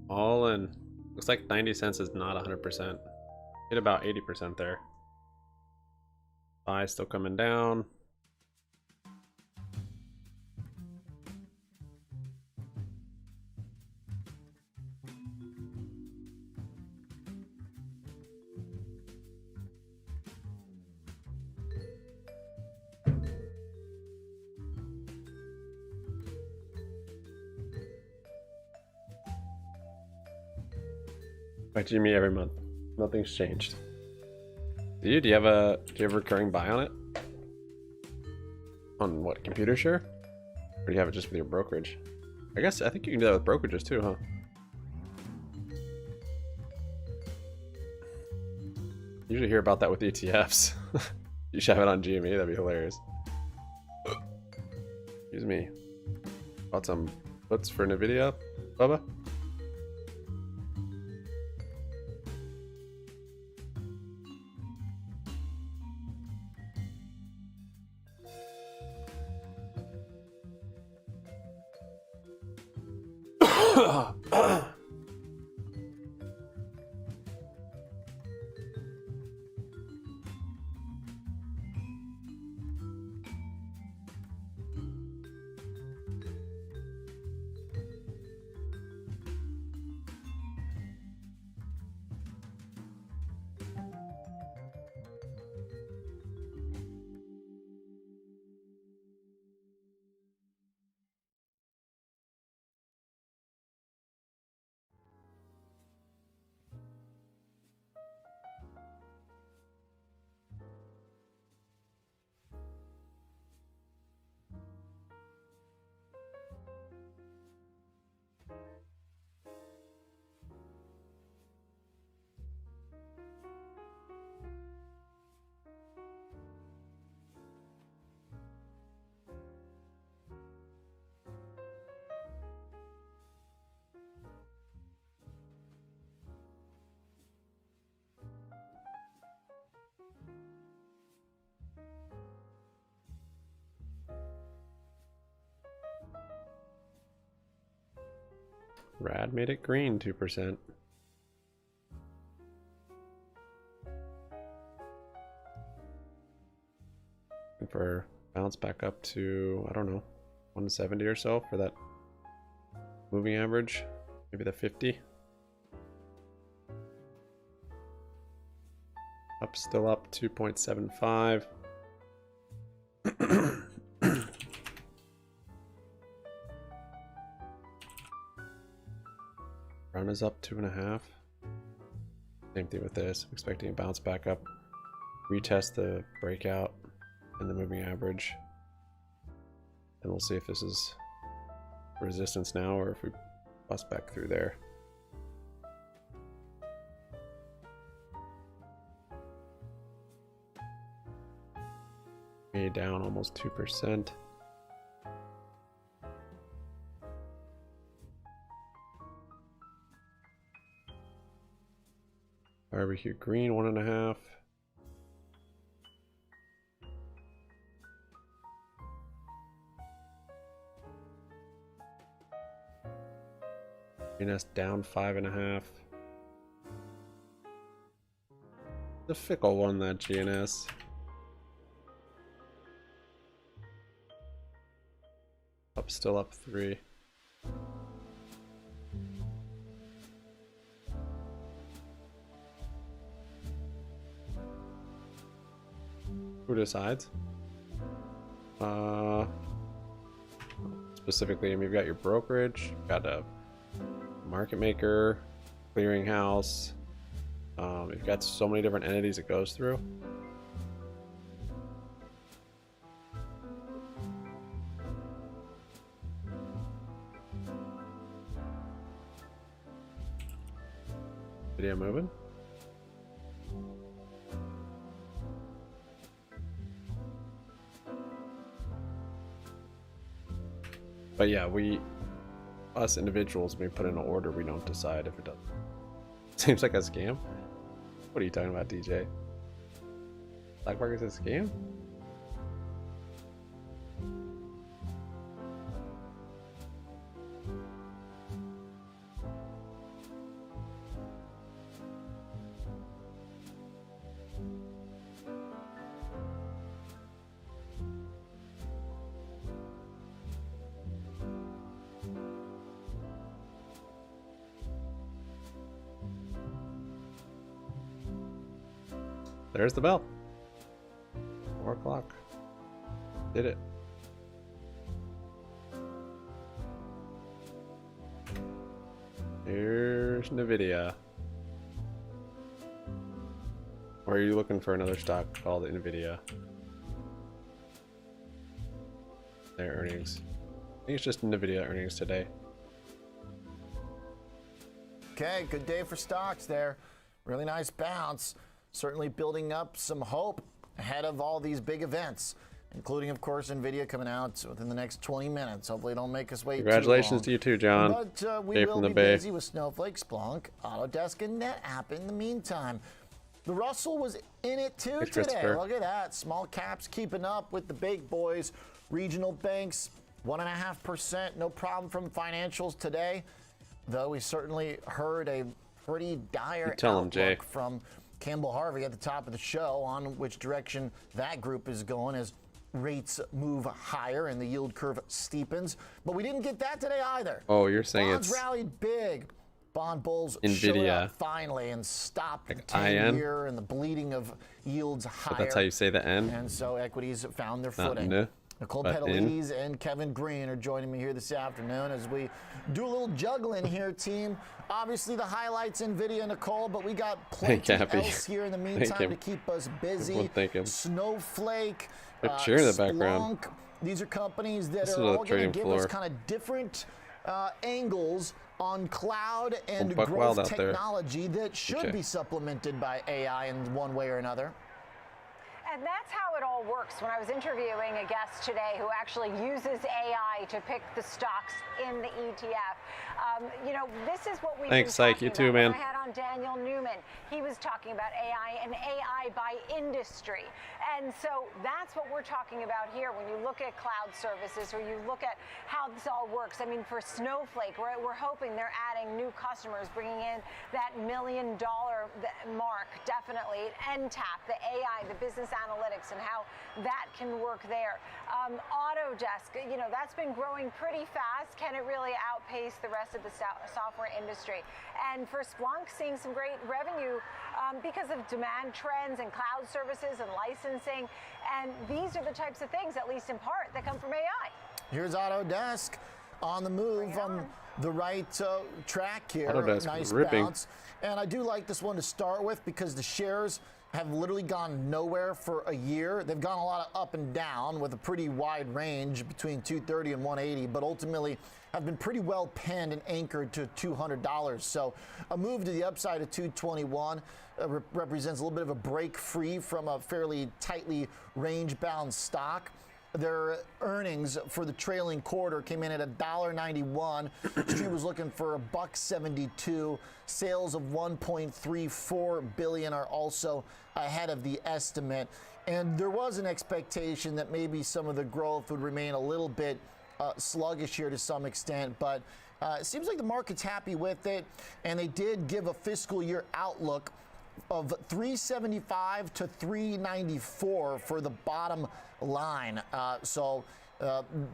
All in. Looks like 90 cents is not 100%. Hit about 80% there. Buy still coming down. By GME every month. Nothing's changed. Do you have a recurring buy on it? On what, computer share? Or do you have it just with your brokerage? I think you can do that with brokerages too, huh? Usually hear about that with ETFs. You should have it on GME, that'd be hilarious. Excuse me. Bought some puts for Nvidia, Bubba? Rad made it green 2%. For bounce back up to, I don't know, 170 or so for that moving average, maybe the 50. Up, still up 2.75. Run is up 2.5. Same thing with this. I'm expecting a bounce back up. Retest the breakout and the moving average. And we'll see if this is resistance now or if we bust back through there. A down almost 2%. Barbecue green 1.5. GNS down 5.5. The fickle one, that GNS. Still up 3. Who decides? Specifically, I mean, you've got your brokerage, you've got a market maker, clearinghouse. You've got so many different entities it goes through. Video moving. But yeah, us individuals, when we put in an order, we don't decide if it does. Seems like a scam. What are you talking about, DJ? Black market's a scam? There's the bell. 4 o'clock. Did it. Here's NVIDIA. Or are you looking for another stock called NVIDIA? Their earnings. I think it's just NVIDIA earnings today. Okay, good day for stocks there. Really nice bounce. Certainly building up some hope ahead of all these big events, including, of course, NVIDIA coming out within the next 20 minutes. Hopefully, don't make us wait Congratulations too long. to you too, John. But we Dave will from the be Bay. busy with Snowflake, Splunk, Autodesk, and NetApp in the meantime. The Russell was in it too Thanks, today. Christopher. Look at that. Small caps keeping up with the big boys. Regional banks, 1.5%. No problem from financials today, though we certainly heard a pretty dire outlook from Campbell Harvey at the top of the show on which direction that group is going as rates move higher and the yield curve steepens. But we didn't get that today either. Oh, you're saying Bonds it's rallied big. Bond bulls showed NVIDIA. up finally and stopped the Like 10-year and the bleeding of yields higher. But that's how you say the N? And so equities found their Not footing. N, Nicole but Petalides and Kevin Green are joining me here this afternoon as we do a little juggling here, team. Obviously, the highlights NVIDIA, Nicole, but we got plenty else here in the meantime to keep us busy. Snowflake, cheer in the background. Splunk. These are companies that This are is the all going to trading give us floor. kind of different angles on cloud and buck wild growth out there. technology that should be supplemented by AI in one way or another. And that's how it all works. When I was interviewing a guest today who actually uses AI to pick the stocks in the ETF, you know, this is what we've Thanks, been Syke. talking You too, about. man. When I had on Daniel Newman, he was talking about AI and AI by industry. And so that's what we're talking about here. When you look at cloud services or you look at how this all works, I mean, for Snowflake, we're hoping they're adding new customers, bringing in that $1 million mark, definitely. NTAP, the AI, the business analytics, and how that can work there. Autodesk, you know, that's been growing pretty fast. Can it really outpace the rest of the software industry? And for Splunk, seeing some great revenue because of demand trends and cloud services and licensing. And these are the types of things, at least in part, that come from AI. Here's Autodesk on the move on the right track here. Autodesk Nice ripping. bounce. And I do like this one to start with because the shares have literally gone nowhere for a year. They've gone a lot of up and down with a pretty wide range between 230 and 180, but ultimately have been pretty well penned and anchored to $200. So a move to the upside of 221 represents a little bit of a break free from a fairly tightly range-bound stock. Their earnings for the trailing quarter came in at $1.91. Street was looking for $1.72. Sales of $1.34 billion are also ahead of the estimate. And there was an expectation that maybe some of the growth would remain a little bit sluggish here to some extent, but it seems like the market's happy with it. And they did give a fiscal year outlook of 375 to 394 for the bottom line. So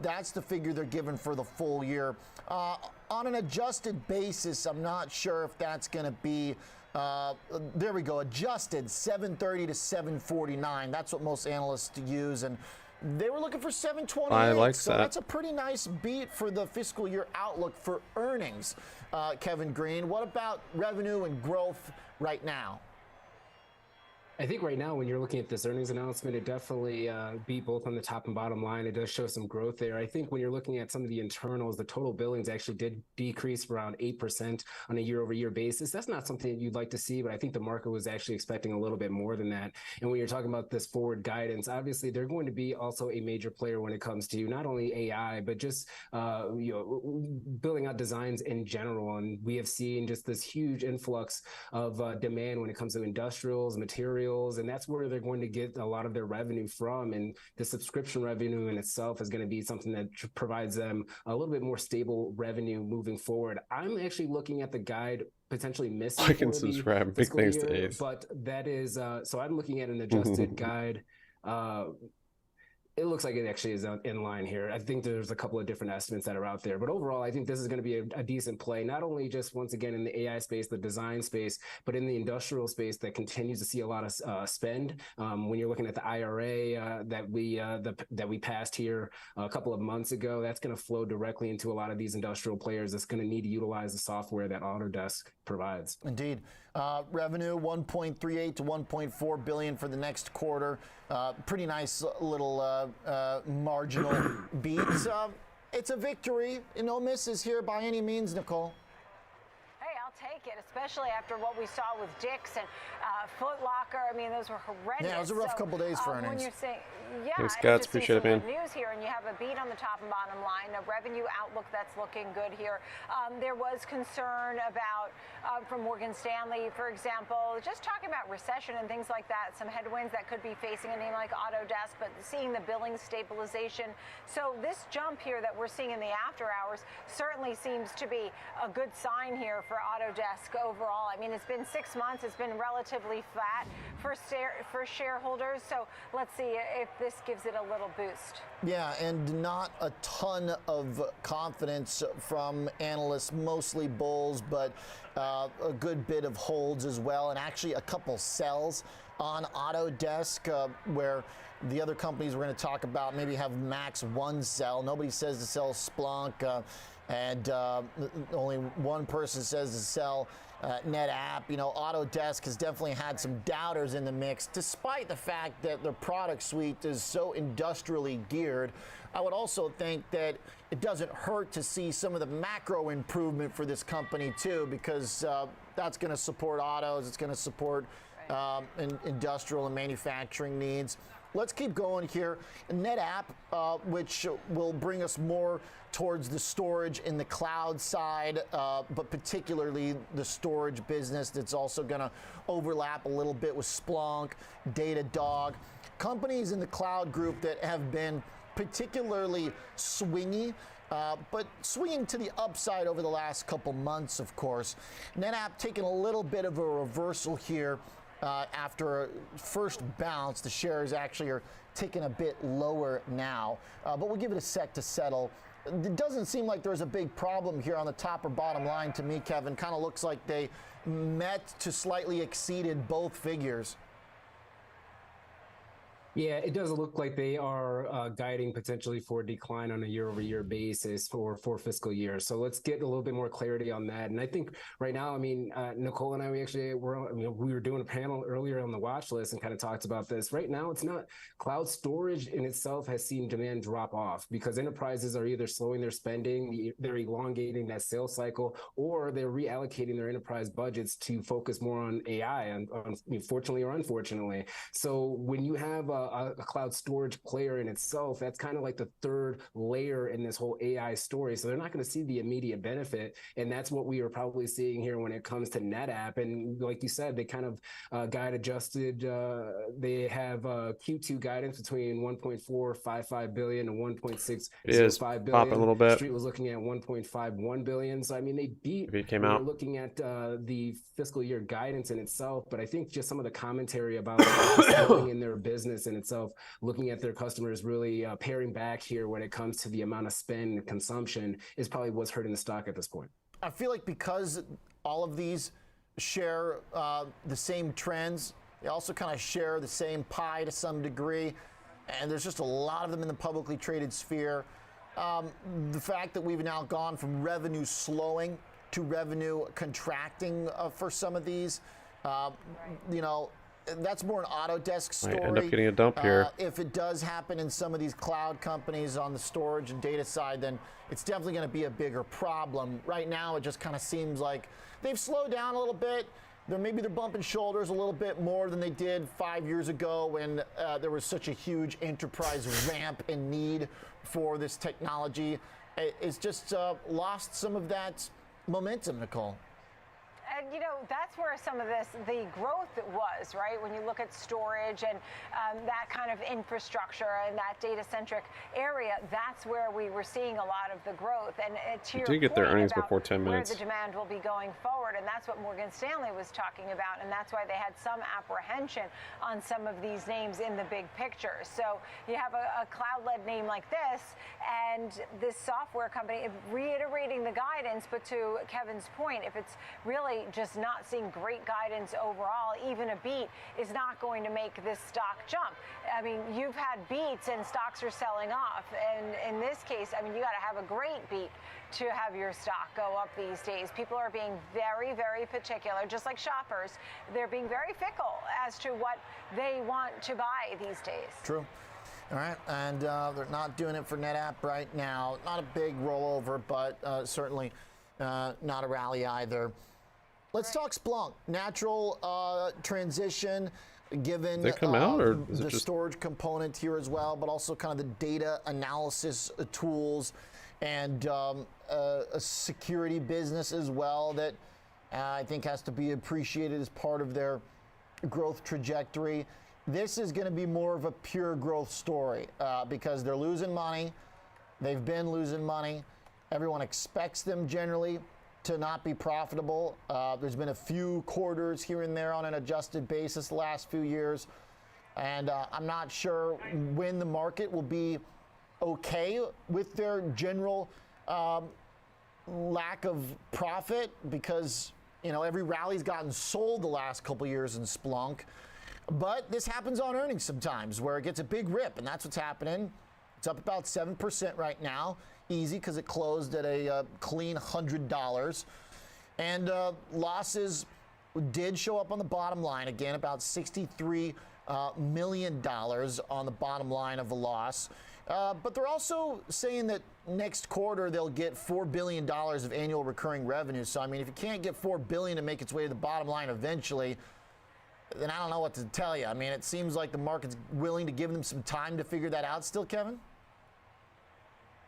that's the figure they're given for the full year. On an adjusted basis, I'm not sure if that's going to be, there we go, adjusted 730 to 749. That's what most analysts use. And they were looking for 728. I like so that. That's a pretty nice beat for the fiscal year outlook for earnings. Kevin Green, what about revenue and growth right now? I think right now, when you're looking at this earnings announcement, it definitely beat both on the top and bottom line. It does show some growth there. I think when you're looking at some of the internals, the total billings actually did decrease around 8% on a year-over-year basis. That's not something that you'd like to see, but I think the market was actually expecting a little bit more than that. And when you're talking about this forward guidance, obviously they're going to be also a major player when it comes to not only AI, but just building out designs in general. And we have seen just this huge influx of demand when it comes to industrials, materials, and that's where they're going to get a lot of their revenue from. And the subscription revenue in itself is going to be something that provides them a little bit more stable revenue moving forward. I'm actually looking at the guide potentially missing. I can subscribe. Big thanks to Ace. But that is, so I'm looking at an adjusted guide. It looks like it actually is in line here. I think there's a couple of different estimates that are out there, but overall, I think this is going to be a decent play, not only just once again in the AI space, the design space, but in the industrial space that continues to see a lot of spend. When you're looking at the IRA that we passed here a couple of months ago, that's going to flow directly into a lot of these industrial players that's going to need to utilize the software that Autodesk provides. Indeed. Revenue 1.38 to 1.4 billion for the next quarter. Pretty nice little marginal beat. It's a victory. No misses here by any means, Nicole. Hey, I'll take it, especially after what we saw with Dick's and Foot Locker. I mean, those were horrendous. Yeah, it was a rough couple days for earnings. When you're saying, yeah, Thanks, Scott. just Appreciate it, some man. good news here, and you have a beat on the top and bottom line, a revenue outlook that's looking good here. There was concern about, from Morgan Stanley, for example, just talking about recession and things like that, some headwinds that could be facing a name like Autodesk, but seeing the billing stabilization. So this jump here that we're seeing in the after hours certainly seems to be a good sign here for Autodesk overall. I mean, it's been 6 months. It's been relatively flat for shareholders. So let's see if this gives it a little boost. Yeah, and not a ton of confidence from analysts, mostly bulls, but a good bit of holds as well, and actually a couple sells on Autodesk, where the other companies we're going to talk about maybe have max one sell. Nobody says to sell Splunk, and only one person says to sell NetApp. You know, Autodesk has definitely had some doubters in the mix, despite the fact that their product suite is so industrially geared. I would also think that it doesn't hurt to see some of the macro improvement for this company too, because that's going to support autos. It's going to support industrial and manufacturing needs. Let's keep going here. NetApp, which will bring us more towards the storage in the cloud side, but particularly the storage business that's also going to overlap a little bit with Splunk, Datadog. Companies in the cloud group that have been particularly swingy, but swinging to the upside over the last couple months, of course. NetApp taking a little bit of a reversal here. After a first bounce, the shares actually are ticking a bit lower now, but we'll give it a sec to settle. It doesn't seem like there's a big problem here on the top or bottom line to me, Kevin. Kind of looks like they met to slightly exceeded both figures. Yeah, it does look like they are guiding potentially for a decline on a year-over-year basis for fiscal year. So let's get a little bit more clarity on that. And I think right now, I mean, Nicole and I, we were doing a panel earlier on the watch list and kind of talked about this. Right now, it's not cloud storage in itself has seen demand drop off because enterprises are either slowing their spending, they're elongating that sales cycle, or they're reallocating their enterprise budgets to focus more on AI, fortunately or unfortunately. So when you have a cloud storage player in itself, that's kind of like the third layer in this whole AI story. So they're not going to see the immediate benefit. And that's what we are probably seeing here when it comes to NetApp. And like you said, they kind of guide adjusted. They have Q2 guidance between 1.455 billion and 1.605 billion. Popping a little bit. Street was looking at 1.51 billion. So I mean, they beat. It came when out. We're looking at the fiscal year guidance in itself, but I think just some of the commentary about slowing in their business in itself, looking at their customers really paring back here when it comes to the amount of spend and consumption is probably what's hurting the stock at this point. I feel like because all of these share the same trends, they also kind of share the same pie to some degree, and there's just a lot of them in the publicly traded sphere. The fact that we've now gone from revenue slowing to revenue contracting for some of these, you know, that's more an Autodesk story. Might end up getting a dump here. If it does happen in some of these cloud companies on the storage and data side, then it's definitely going to be a bigger problem. Right now, it just kind of seems like they've slowed down a little bit. Maybe they're bumping shoulders a little bit more than they did 5 years ago when there was such a huge enterprise ramp and need for this technology. It's just lost some of that momentum, Nicole. And, you know, that's where some of the growth was, right? When you look at storage and that kind of infrastructure and that data-centric area, that's where we were seeing a lot of the growth. And to your did get their point earnings about before 10 minutes. where the demand will be going forward, and that's what Morgan Stanley was talking about, and that's why they had some apprehension on some of these names in the big picture. So you have a cloud-led name like this, and this software company reiterating the guidance, but to Kevin's point, if it's really just not seeing great guidance overall, even a beat is not going to make this stock jump. I mean, you've had beats and stocks are selling off. And in this case, I mean, you got to have a great beat to have your stock go up these days. People are being very, very particular, just like shoppers. They're being very fickle as to what they want to buy these days. True. All right, and they're not doing it for NetApp right now. Not a big rollover, but certainly not a rally either. Let's talk Splunk. Natural transition, given Did they come out, or is it the just storage component here as well, but also kind of the data analysis tools and a security business as well that I think has to be appreciated as part of their growth trajectory. This is going to be more of a pure growth story because they're losing money. They've been losing money. Everyone expects them generally to not be profitable. There's been a few quarters here and there on an adjusted basis the last few years. And I'm not sure when the market will be okay with their general lack of profit because, you know, every rally's gotten sold the last couple years in Splunk. But this happens on earnings sometimes where it gets a big rip, and that's what's happening. It's up about 7% right now. Easy because it closed at a clean $100. And losses did show up on the bottom line. Again, about $63 million on the bottom line of a loss. But they're also saying that next quarter they'll get $4 billion of annual recurring revenue. So, I mean, if you can't get $4 billion to make its way to the bottom line eventually, then I don't know what to tell you. I mean, it seems like the market's willing to give them some time to figure that out still, Kevin?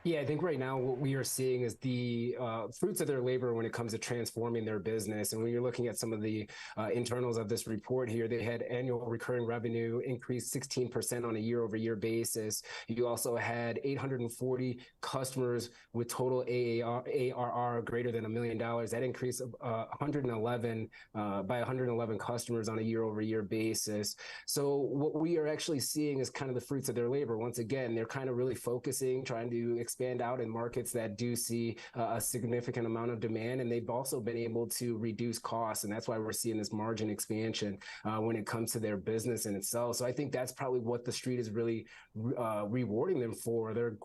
Yeah, I think right now what we are seeing is the fruits of their labor when it comes to transforming their business. And when you're looking at some of the internals of this report here, they had annual recurring revenue increase 16% on a year-over-year basis. You also had 840 customers with total ARR greater than $1 million. That increase of 111 by 111 customers on a year-over-year basis. So what we are actually seeing is kind of the fruits of their labor. Once again, they're kind of really focusing, trying to expand out in markets that do see a significant amount of demand, and they've also been able to reduce costs, and that's why we're seeing this margin expansion when it comes to their business in itself. So I think that's probably what the street is really rewarding them for. Their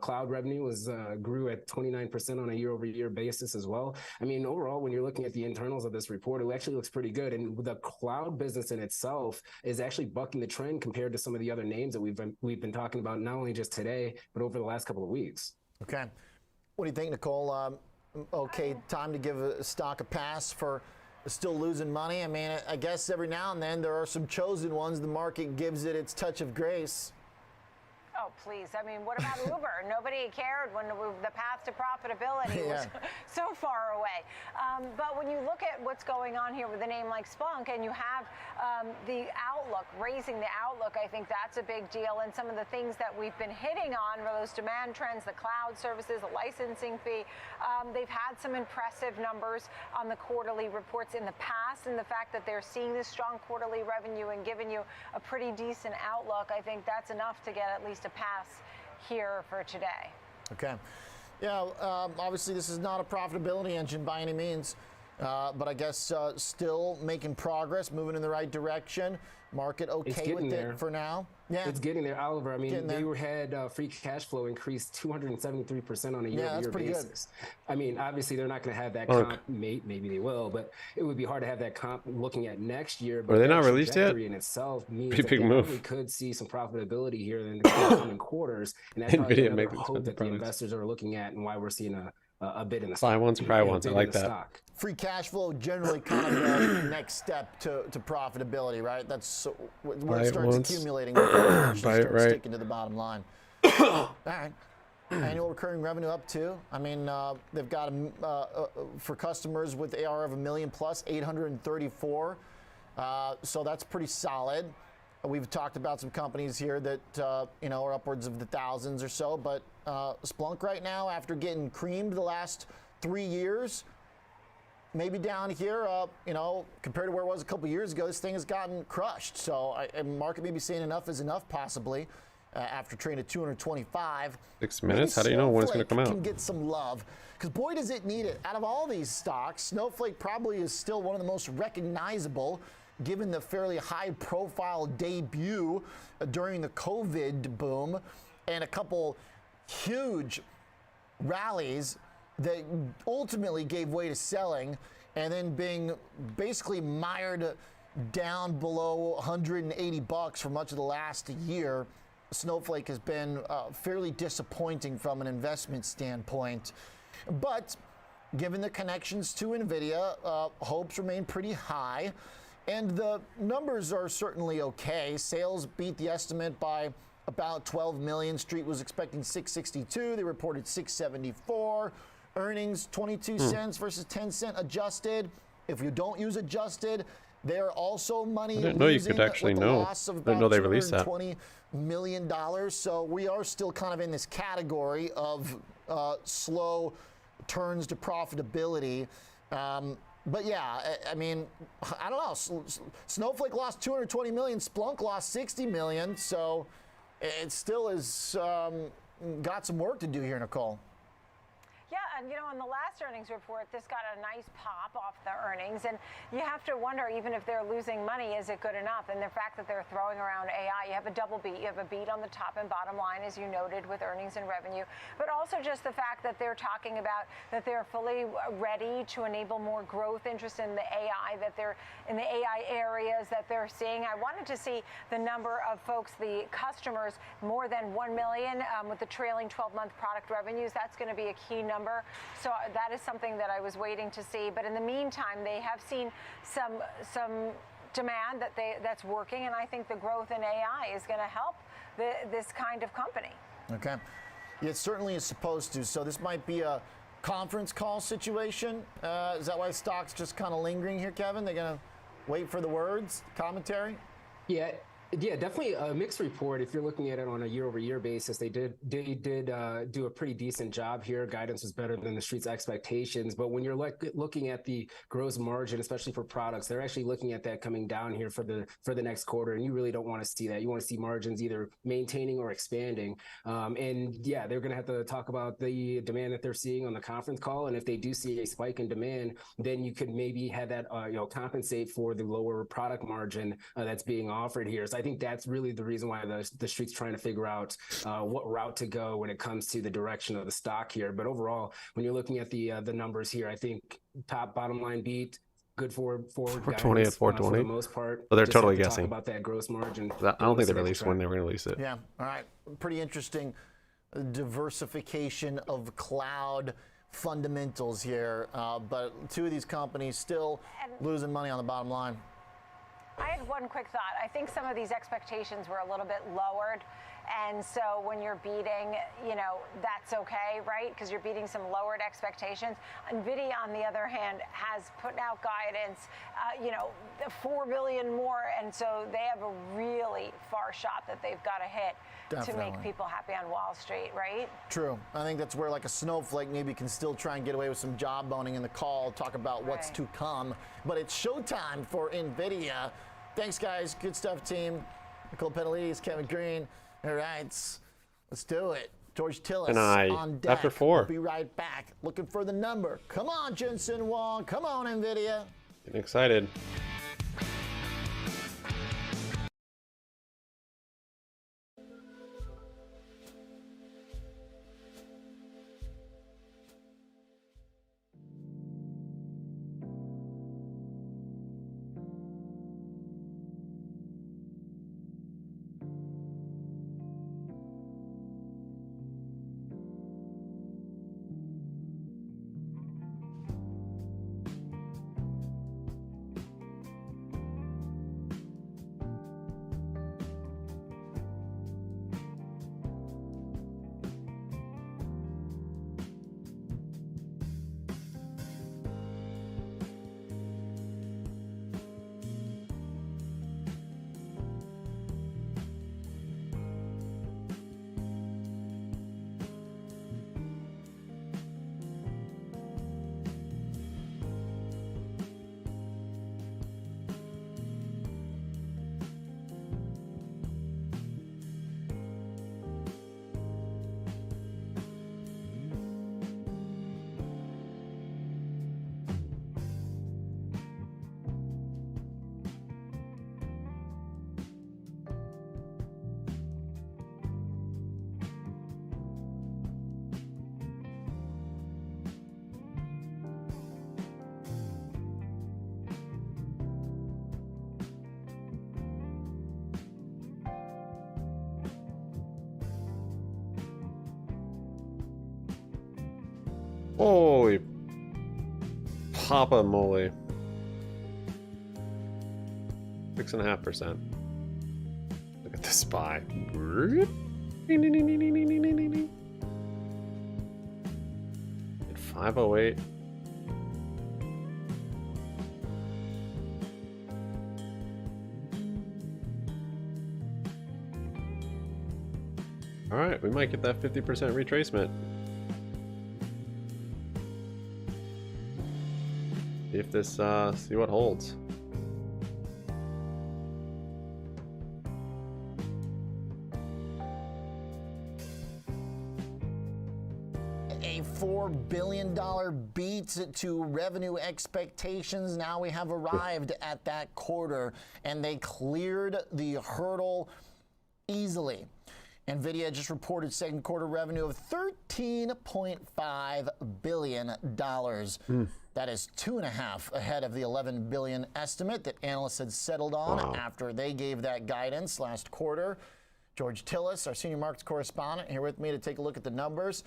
cloud revenue grew at 29% on a year-over-year basis as well. I mean, overall, when you're looking at the internals of this report, it actually looks pretty good. And the cloud business in itself is actually bucking the trend compared to some of the other names that we've been talking about, not only just today, but over the last couple of weeks. Okay. What do you think, Nicole? Okay, time to give a stock a pass for still losing money? I mean, I guess every now and then there are some chosen ones. The market gives it its touch of grace. Oh, please. I mean, what about Uber? Nobody cared when the path to profitability was so far away. But when you look at what's going on here with a name like Splunk, and you have the outlook, raising the outlook, I think that's a big deal. And some of the things that we've been hitting on were those demand trends, the cloud services, the licensing fee. They've had some impressive numbers on the quarterly reports in the past, and the fact that they're seeing this strong quarterly revenue and giving you a pretty decent outlook, I think that's enough to get at least a pass here for today. Okay. Yeah, obviously this is not a profitability engine by any means, but I guess still making progress, moving in the right direction. Market okay with it for now. Yeah, it's getting there, Oliver. I mean, they had free cash flow increased 273% on a year-over-year basis. Good. I mean, obviously they're not going to have that comp. Maybe they will, but it would be hard to have that comp looking at next year. But are they not released yet? In itself means Pretty that big they move. probably could see some profitability here in the coming quarters, and that's probably another hope that the investors are looking at, and why we're seeing a bit in the stock. Buy once, cry once. I like that. Stock. Free cash flow generally kind of the next step to profitability, right? That's where it starts accumulating. Buy it right. Sticking to the bottom line. All right. Annual recurring revenue up too. I mean, they've got for customers with ARR of $1 million plus 834. So that's pretty solid. We've talked about some companies here that are upwards of the thousands or so, but Splunk right now, after getting creamed the last 3 years, maybe down here, compared to where it was a couple years ago, this thing has gotten crushed. So market may be saying enough is enough, possibly, after trading at 225. 6 minutes? How do you know when it's going to come out? Can get some love, because boy, does it need it. Out of all these stocks, Snowflake probably is still one of the most recognizable, given the fairly high-profile debut during the COVID boom and a couple huge rallies that ultimately gave way to selling, and then being basically mired down below $180 for much of the last year. Snowflake has been fairly disappointing from an investment standpoint. But given the connections to NVIDIA, hopes remain pretty high. And the numbers are certainly okay. Sales beat the estimate by about 12 million. Street was expecting 662. They reported 674. Earnings 22 cents versus 10 cent adjusted. If you don't use adjusted, they're also money. I didn't know you could actually know. I didn't know they released that. $20 million. So we are still kind of in this category of slow turns to profitability. But yeah, I mean, I don't know. Snowflake lost 220 million. Splunk lost 60 million. So it still is got some work to do here, Nicole. Yeah, and in the last earnings report, this got a nice pop off the earnings, and you have to wonder, even if they're losing money, is it good enough? And the fact that they're throwing around AI, you have a double beat. You have a beat on the top and bottom line, as you noted, with earnings and revenue, but also just the fact that they're talking about that they're fully ready to enable more growth, interest in the AI, that they're in the AI areas that they're seeing. I wanted to see the number of folks, the customers, more than 1 million with the trailing 12-month product revenues. That's going to be a key number. So that is something that I was waiting to see. But in the meantime, they have seen some demand that's working, and I think the growth in AI is going to help this kind of company. Okay. It certainly is supposed to. So this might be a conference call situation. Is that why stock's just kind of lingering here, Kevin? They're going to wait for the words, commentary? Yeah. Yeah, definitely a mixed report. If you're looking at it on a year-over-year basis, they did do a pretty decent job here. Guidance was better than the street's expectations. But when you're looking at the gross margin, especially for products, they're actually looking at that coming down here for the next quarter, and you really don't want to see that. You want to see margins either maintaining or expanding. And yeah, they're going to have to talk about the demand that they're seeing on the conference call. And if they do see a spike in demand, then you could maybe have that compensate for the lower product margin that's being offered here. So I think that's really the reason why the street's trying to figure out what route to go when it comes to the direction of the stock here. But overall, when you're looking at the numbers here, I think bottom line beat, good forward 420 at 420 for the most part. But they're Just totally have to guessing talk about that gross margin. I don't think they released when they were going to release it. Yeah. All right. Pretty interesting diversification of cloud fundamentals here. But two of these companies still losing money on the bottom line. I had one quick thought. I think some of these expectations were a little bit lowered. And so when you're beating, that's okay, right? Because you're beating some lowered expectations. NVIDIA, on the other hand, has put out guidance, $4 billion more. And so they have a really far shot that they've got to hit to make people happy on Wall Street, right? True. I think that's where like a snowflake maybe can still try and get away with some job boning in the call, talk about what's to come. But it's showtime for NVIDIA. Thanks, guys. Good stuff, team. Nicole Pedalides, Kevin Green. All right, let's do it. George Tillis on deck. After 4. We'll be right back. Looking for the number. Come on, Jensen Huang. Come on, NVIDIA. Getting excited. Holy Papa moly. 6.5%. Look at the SPY. At 508. All right, we might get that 50% retracement. See if this, see what holds. A $4 billion beat to revenue expectations. Now we have arrived at that quarter, and they cleared the hurdle easily. NVIDIA just reported second quarter revenue of $13.5 billion. That is 2.5 ahead of the $11 billion estimate that analysts had settled on after they gave that guidance last quarter. George Tillis, our senior markets correspondent, here with me to take a look at the numbers.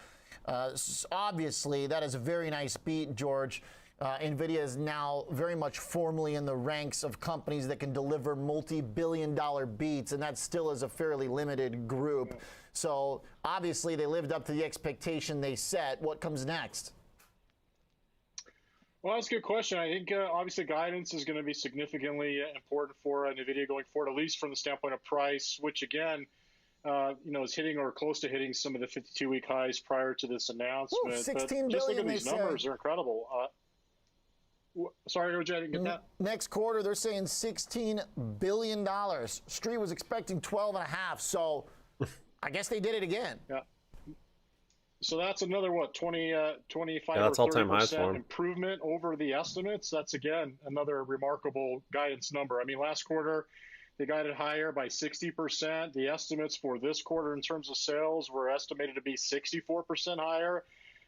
Obviously, that is a very nice beat, George. NVIDIA is now very much formally in the ranks of companies that can deliver multi-billion-dollar beats, and that still is a fairly limited group. So obviously, they lived up to the expectation they set. What comes next? Well, that's a good question. I think obviously guidance is going to be significantly important for NVIDIA going forward, at least from the standpoint of price, which again, is hitting or close to hitting some of the 52-week highs prior to this announcement. Ooh, 16 but just look billion, at these they numbers; say. they're incredible. Sorry, OJ, I didn't get that. Next quarter, they're saying $16 billion. Street was expecting 12.5, so I guess they did it again. Yeah. So that's another, 25 that's or all-time highs for 30% 'em. improvement over the estimates. That's, again, another remarkable guidance number. I mean, last quarter, they guided higher by 60%. The estimates for this quarter in terms of sales were estimated to be 64% higher.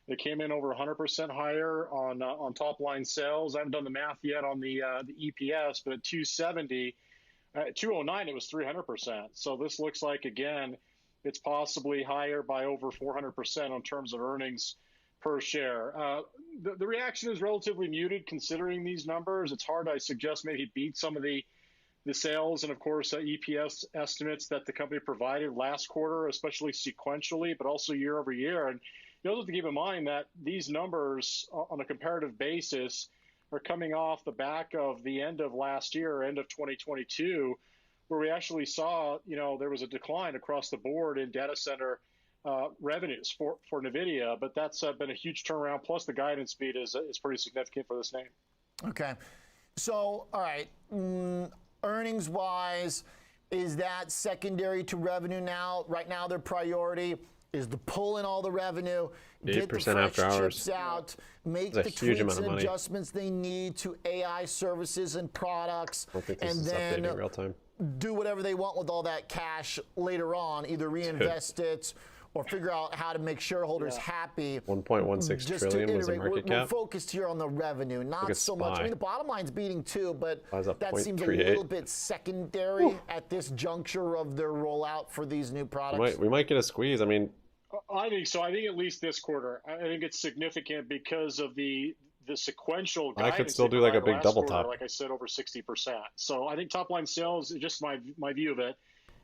They came in over 100% higher on top-line sales. I haven't done the math yet on the EPS, but at 270, at 209, it was 300%. So this looks like, again, it's possibly higher by over 400% in terms of earnings per share. The reaction is relatively muted considering these numbers. It's hard, I suggest, maybe beat some of the sales and, of course, EPS estimates that the company provided last quarter, especially sequentially, but also year over year. And you also have to keep in mind that these numbers on a comparative basis are coming off the back of the end of last year, end of 2022, where we actually saw, there was a decline across the board in data center revenues for NVIDIA, but that's been a huge turnaround. Plus the guidance beat is pretty significant for this name. Okay. So, all right, earnings-wise, is that secondary to revenue now? Right now, their priority is to pull in all the revenue, get the 8% fresh after hours. chips out, make That's a the huge tweaks amount of and money. adjustments they need to AI services and products, I don't think this and is then updating real time. do whatever they want with all that cash later on, either reinvest it or figure out how to make shareholders happy. 1.16 Just trillion to was the iterate, market we're cap. focused here on the revenue, not at so much. I SPY. mean, the bottom line's beating too, but SPY's up that seems a 0.38. little bit secondary at this juncture of their rollout for these new products. We might get a squeeze. I mean, I think so. I think at least this quarter. I think it's significant because of the sequential guidance. I could still they do like a provided big last double quarter, top. like I said, over 60%. So I think top line sales, just my view of it,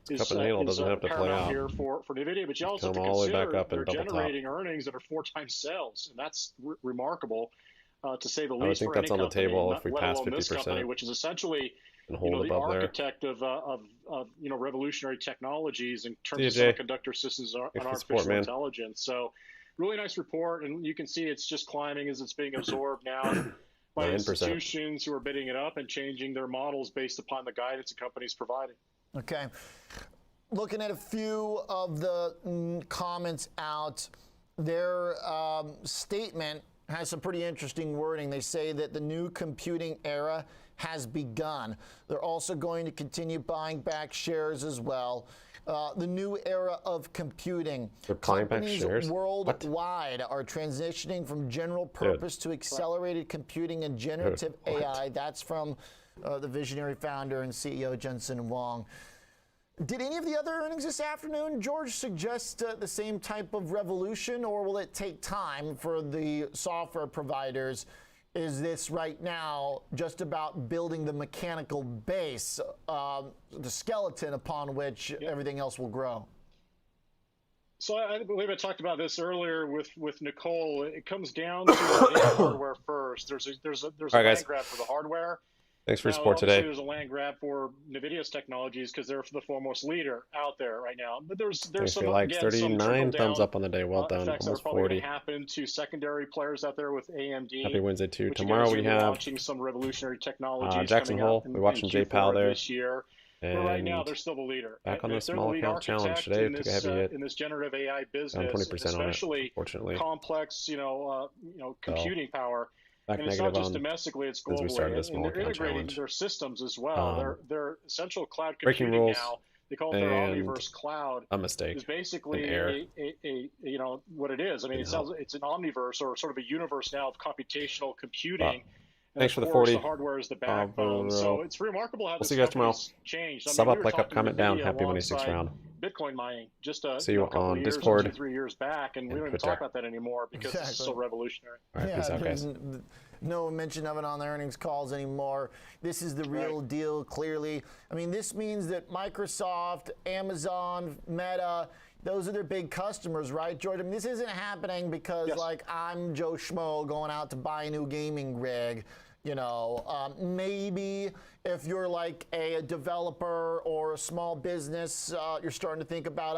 is Cup and handle doesn't have to play paramount out. here for NVIDIA. But you also have to Come all the way consider back up and they're double top. generating earnings that are 4 times sales, and that's remarkable to say the I would least. think for that's any on the company, table if we let pass alone this 50%. company, which is essentially And hold the above there. architect of revolutionary technologies in terms of CJ, semiconductor systems and thanks for the artificial support, man. intelligence. So really nice report, and you can see it's just climbing as it's being absorbed now by 9%. institutions who are bidding it up and changing their models based upon the guidance the company's providing. Okay. Looking at a few of the comments out, their statement has some pretty interesting wording. They say that the new computing era has begun. They're also going to continue buying back shares as well. The new era of computing. They're buying back Companies shares? worldwide are transitioning from general purpose to accelerated computing and generative AI. That's from the visionary founder and CEO Jensen Huang. Did any of the other earnings this afternoon, George, suggest the same type of revolution, or will it take time for the software providers? Is this right now just about building the mechanical base, the skeleton upon which everything else will grow? So I believe I talked about this earlier with Nicole. It comes down to the hardware first. There's a All right, land guys. grab for the hardware. Thanks for your Now, support obviously, today. There's a land grab for NVIDIA's technologies because they're the foremost leader out there right now. But there's Thanks some, for your likes. again, some 39 thumbs trickle-down, up on the day. Well done. effects that are Almost probably 40. going to happen to secondary players out there with AMD. Happy Wednesday too. which Tomorrow again, is we gonna be have launching some revolutionary technologies Jackson coming Hole. up in, We're watching in J Q4 Pal there. this year. But right now, they're still the leader. Back on the They're small lead account challenge architect today. in Took a this, heavy hit. in this generative AI Down business, 20% on it, especially unfortunately. complex, computing power. Back And it's not negative just on domestically; it's as we started globally. this And small they're account integrating challenge. their systems as well. Their essential cloud breaking computing rules now. They call it their and Omniverse cloud. a mistake, Is basically an error. a what it is. I mean, it's an omniverse or sort of a universe now of computational computing. And Thanks of for the course, 40. The hardware is the backbone. So it's remarkable how We'll this see you guys tomorrow. company's changed. I Sub mean, up, we were like up, talking comment down. NVIDIA Happy Monday 6 alongside round. Bitcoin mining just See you a couple on of years, Discord. 2-3 years back, and we don't even Twitter. talk about that anymore because it's so revolutionary. All right, peace out, guys. there's no mention of it on the earnings calls anymore. This is the real deal, clearly. I mean, this means that Microsoft, Amazon, Meta, those are their big customers, right, George? I mean, this isn't happening because, like, I'm Joe Schmo going out to buy a new gaming rig. You know, maybe if you're like a developer or a small business, you're starting to think about